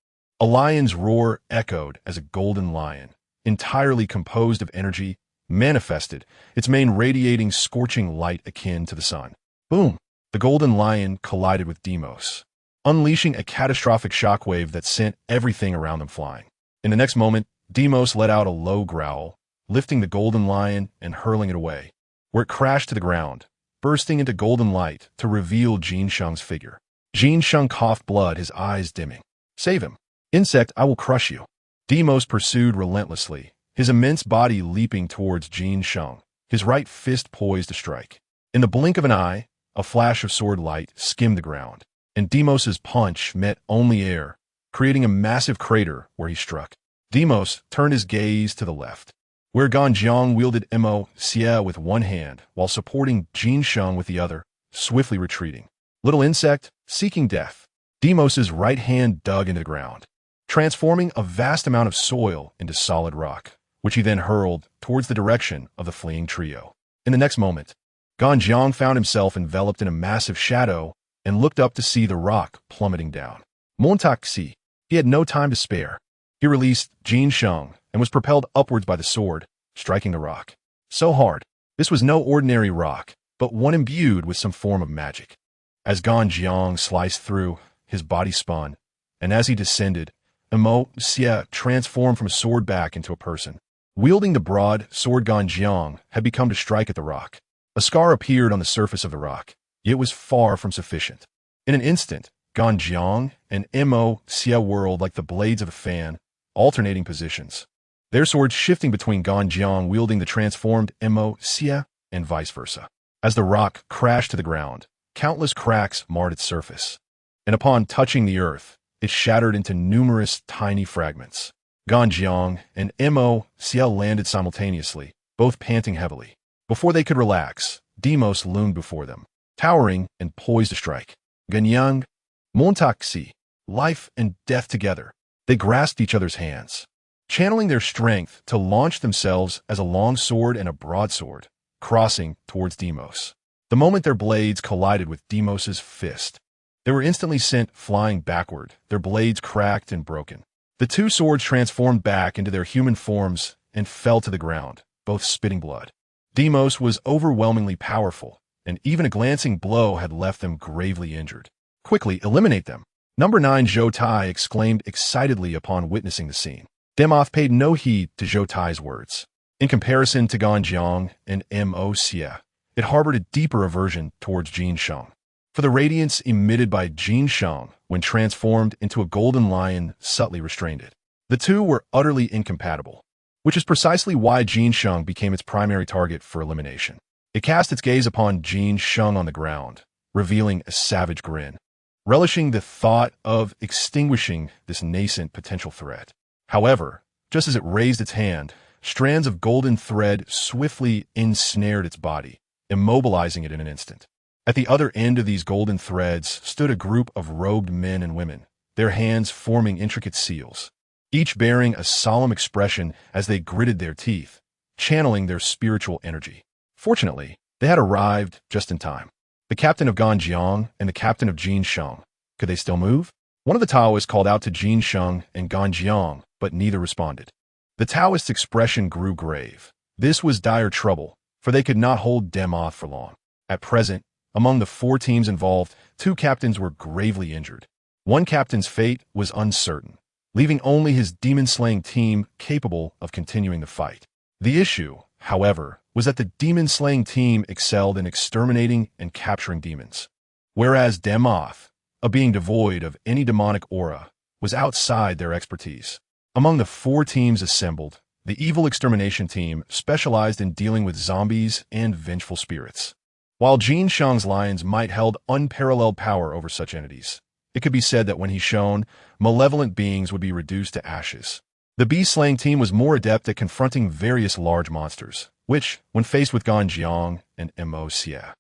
A lion's roar echoed as a golden lion, entirely composed of energy, manifested, its mane radiating scorching light akin to the sun. Boom! The golden lion collided with Demos, unleashing a catastrophic shockwave that sent everything around them flying. In the next moment, Demos let out a low growl, lifting the golden lion and hurling it away, where it crashed to the ground, bursting into golden light to reveal Xian's figure. Xian coughed blood, his eyes dimming. Save him! Insect, I will crush you! Demos pursued relentlessly, his immense body leaping towards Xian, his right fist poised to strike. In the blink of an eye, a flash of sword light skimmed the ground, and Demos's punch met only air, creating a massive crater where he struck. Demos turned his gaze to the left, where Ganjiang wielded Xia with one hand while supporting Xian with the other, swiftly retreating. Little insect, seeking death. Demos's right hand dug into the ground, transforming a vast amount of soil into solid rock, which he then hurled towards the direction of the fleeing trio. In the next moment, Ganjiang found himself enveloped in a massive shadow and looked up to see the rock plummeting down. Montaxi. He had no time to spare. He released Xian and was propelled upwards by the sword, striking the rock. So hard. This was no ordinary rock, but one imbued with some form of magic. As Ganjiang sliced through, his body spun, and as he descended, Xia transformed from a sword back into a person. Wielding the broad sword, Ganjiang had become to strike at the rock. A scar appeared on the surface of the rock. It was far from sufficient. In an instant, Ganjiang and Mo Xia whirled like the blades of a fan, alternating positions. Their swords shifting between Ganjiang wielding the transformed Mo Xia and vice versa. As the rock crashed to the ground, countless cracks marred its surface. And upon touching the earth, it shattered into numerous tiny fragments. Ganjiang and Mo Xia landed simultaneously, both panting heavily. Before they could relax, Demos loomed before them, towering and poised to strike. Ganyang, Montaxi, life and death together. They grasped each other's hands, channeling their strength to launch themselves as a long sword and a broadsword, crossing towards Demos. The moment their blades collided with Demos's fist, they were instantly sent flying backward, their blades cracked and broken. The two swords transformed back into their human forms and fell to the ground, both spitting blood. Demos was overwhelmingly powerful, and even a glancing blow had left them gravely injured. Quickly eliminate them. Number 9 Zhou Tai exclaimed excitedly upon witnessing the scene. Demoth paid no heed to Zhou Tai's words. In comparison to Ganjiang and Mo Xia, it harbored a deeper aversion towards Jin Sheng. For the radiance emitted by Jin Sheng when transformed into a golden lion subtly restrained it. The two were utterly incompatible, which is precisely why Jin Sheng became its primary target for elimination. It cast its gaze upon Jin Sheng on the ground, revealing a savage grin, relishing the thought of extinguishing this nascent potential threat. However, just as it raised its hand, strands of golden thread swiftly ensnared its body, immobilizing it in an instant. At the other end of these golden threads stood a group of robed men and women, their hands forming intricate seals, each bearing a solemn expression as they gritted their teeth, channeling their spiritual energy. Fortunately, they had arrived just in time. The captain of Ganjiang and the captain of Jin Sheng. Could they still move? One of the Taoists called out to Jin Sheng and Ganjiang, but neither responded. The Taoist's expression grew grave. This was dire trouble, for they could not hold Demoth for long. At present, among the 4 teams involved, 2 captains were gravely injured. One captain's fate was uncertain, leaving only his demon-slaying team capable of continuing the fight. The issue, however, was that the demon-slaying team excelled in exterminating and capturing demons, whereas Demoth, a being devoid of any demonic aura, was outside their expertise. Among the 4 teams assembled, the evil extermination team specialized in dealing with zombies and vengeful spirits. While Jin Sheng's lions might held unparalleled power over such entities, it could be said that when he shone, malevolent beings would be reduced to ashes. The beast-slaying team was more adept at confronting various large monsters, which, when faced with Ganjiang and Mo Xia,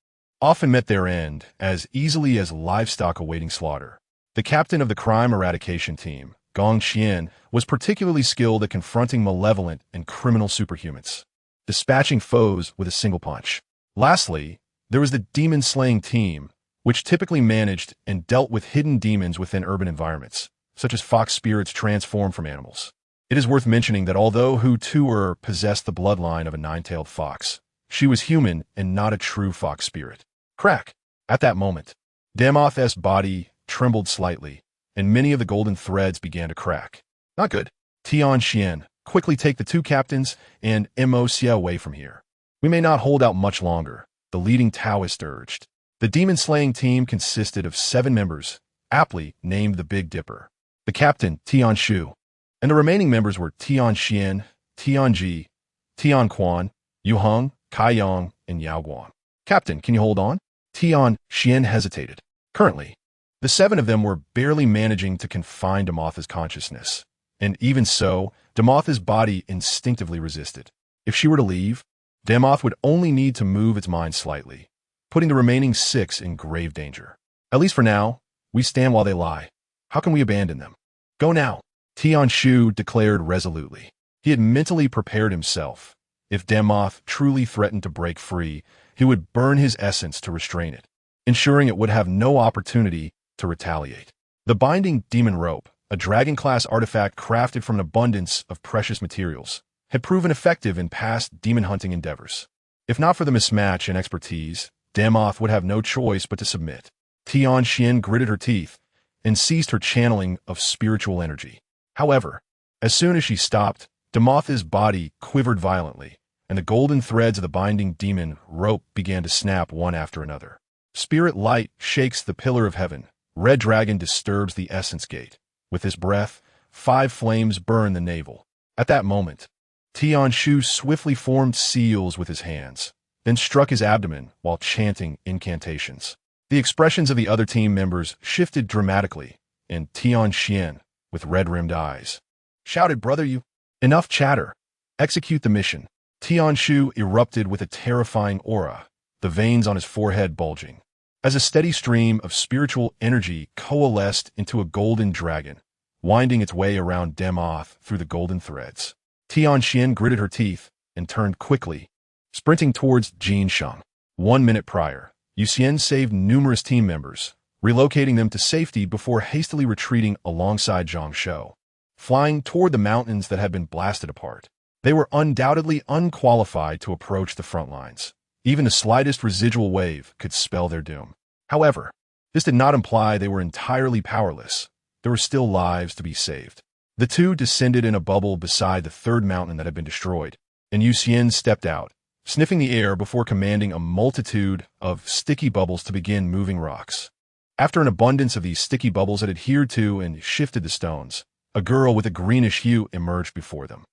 often met their end as easily as livestock awaiting slaughter. The captain of the crime eradication team, Gong Xian, was particularly skilled at confronting malevolent and criminal superhumans, dispatching foes with a single punch. Lastly, there was the demon-slaying team, which typically managed and dealt with hidden demons within urban environments, such as fox spirits transformed from animals. It is worth mentioning that although Hu Tuer possessed the bloodline of a 9-tailed fox, she was human and not a true fox spirit. Crack! At that moment, Demoth's body trembled slightly, and many of the golden threads began to crack. Not good. Tian Xian, quickly take the 2 captains and Mo Xia away from here. We may not hold out much longer, the leading Taoist urged. The demon-slaying team consisted of 7 members, aptly named the Big Dipper. The captain, Tian Shu, and the remaining members were Tian Xian, Tian Ji, Tian Quan, Yu Heng, Kai Yang, and Yao Guan. Captain, can you hold on? Tian Xian hesitated. Currently, the 7 of them were barely managing to confine Demoth's consciousness, and even so, Demoth's body instinctively resisted. If she were to leave, Demoth would only need to move its mind slightly, putting the remaining 6 in grave danger. At least for now, we stand while they lie. How can we abandon them? Go now, Tian Shu declared resolutely. He had mentally prepared himself. If Demoth truly threatened to break free, he would burn his essence to restrain it, ensuring it would have no opportunity to retaliate. The binding demon rope, a dragon-class artifact crafted from an abundance of precious materials, had proven effective in past demon-hunting endeavors. If not for the mismatch in expertise, Demoth would have no choice but to submit. Tian Xian gritted her teeth and ceased her channeling of spiritual energy. However, as soon as she stopped, Demoth's body quivered violently, and the golden threads of the binding demon rope began to snap one after another. Spirit light shakes the pillar of heaven, Red Dragon disturbs the essence gate. With his breath, 5 flames burn the navel. At that moment, Tian Shu swiftly formed seals with his hands, then struck his abdomen while chanting incantations. The expressions of the other team members shifted dramatically, and Tian Xian, with red-rimmed eyes, shouted, "Brother, you! Enough chatter! Execute the mission." Tian Shu erupted with a terrifying aura, the veins on his forehead bulging, as a steady stream of spiritual energy coalesced into a golden dragon, winding its way around Demoth through the golden threads. Tian Xian gritted her teeth and turned quickly, sprinting towards Jinsheng. 1 minute prior, Xian saved numerous team members, relocating them to safety before hastily retreating alongside Zhang Shou, flying toward the mountains that had been blasted apart. They were undoubtedly unqualified to approach the front lines. Even the slightest residual wave could spell their doom. However, this did not imply they were entirely powerless. There were still lives to be saved. The two descended in a bubble beside the third mountain that had been destroyed, and Xian stepped out, sniffing the air before commanding a multitude of sticky bubbles to begin moving rocks. After an abundance of these sticky bubbles had adhered to and shifted the stones, a girl with a greenish hue emerged before them.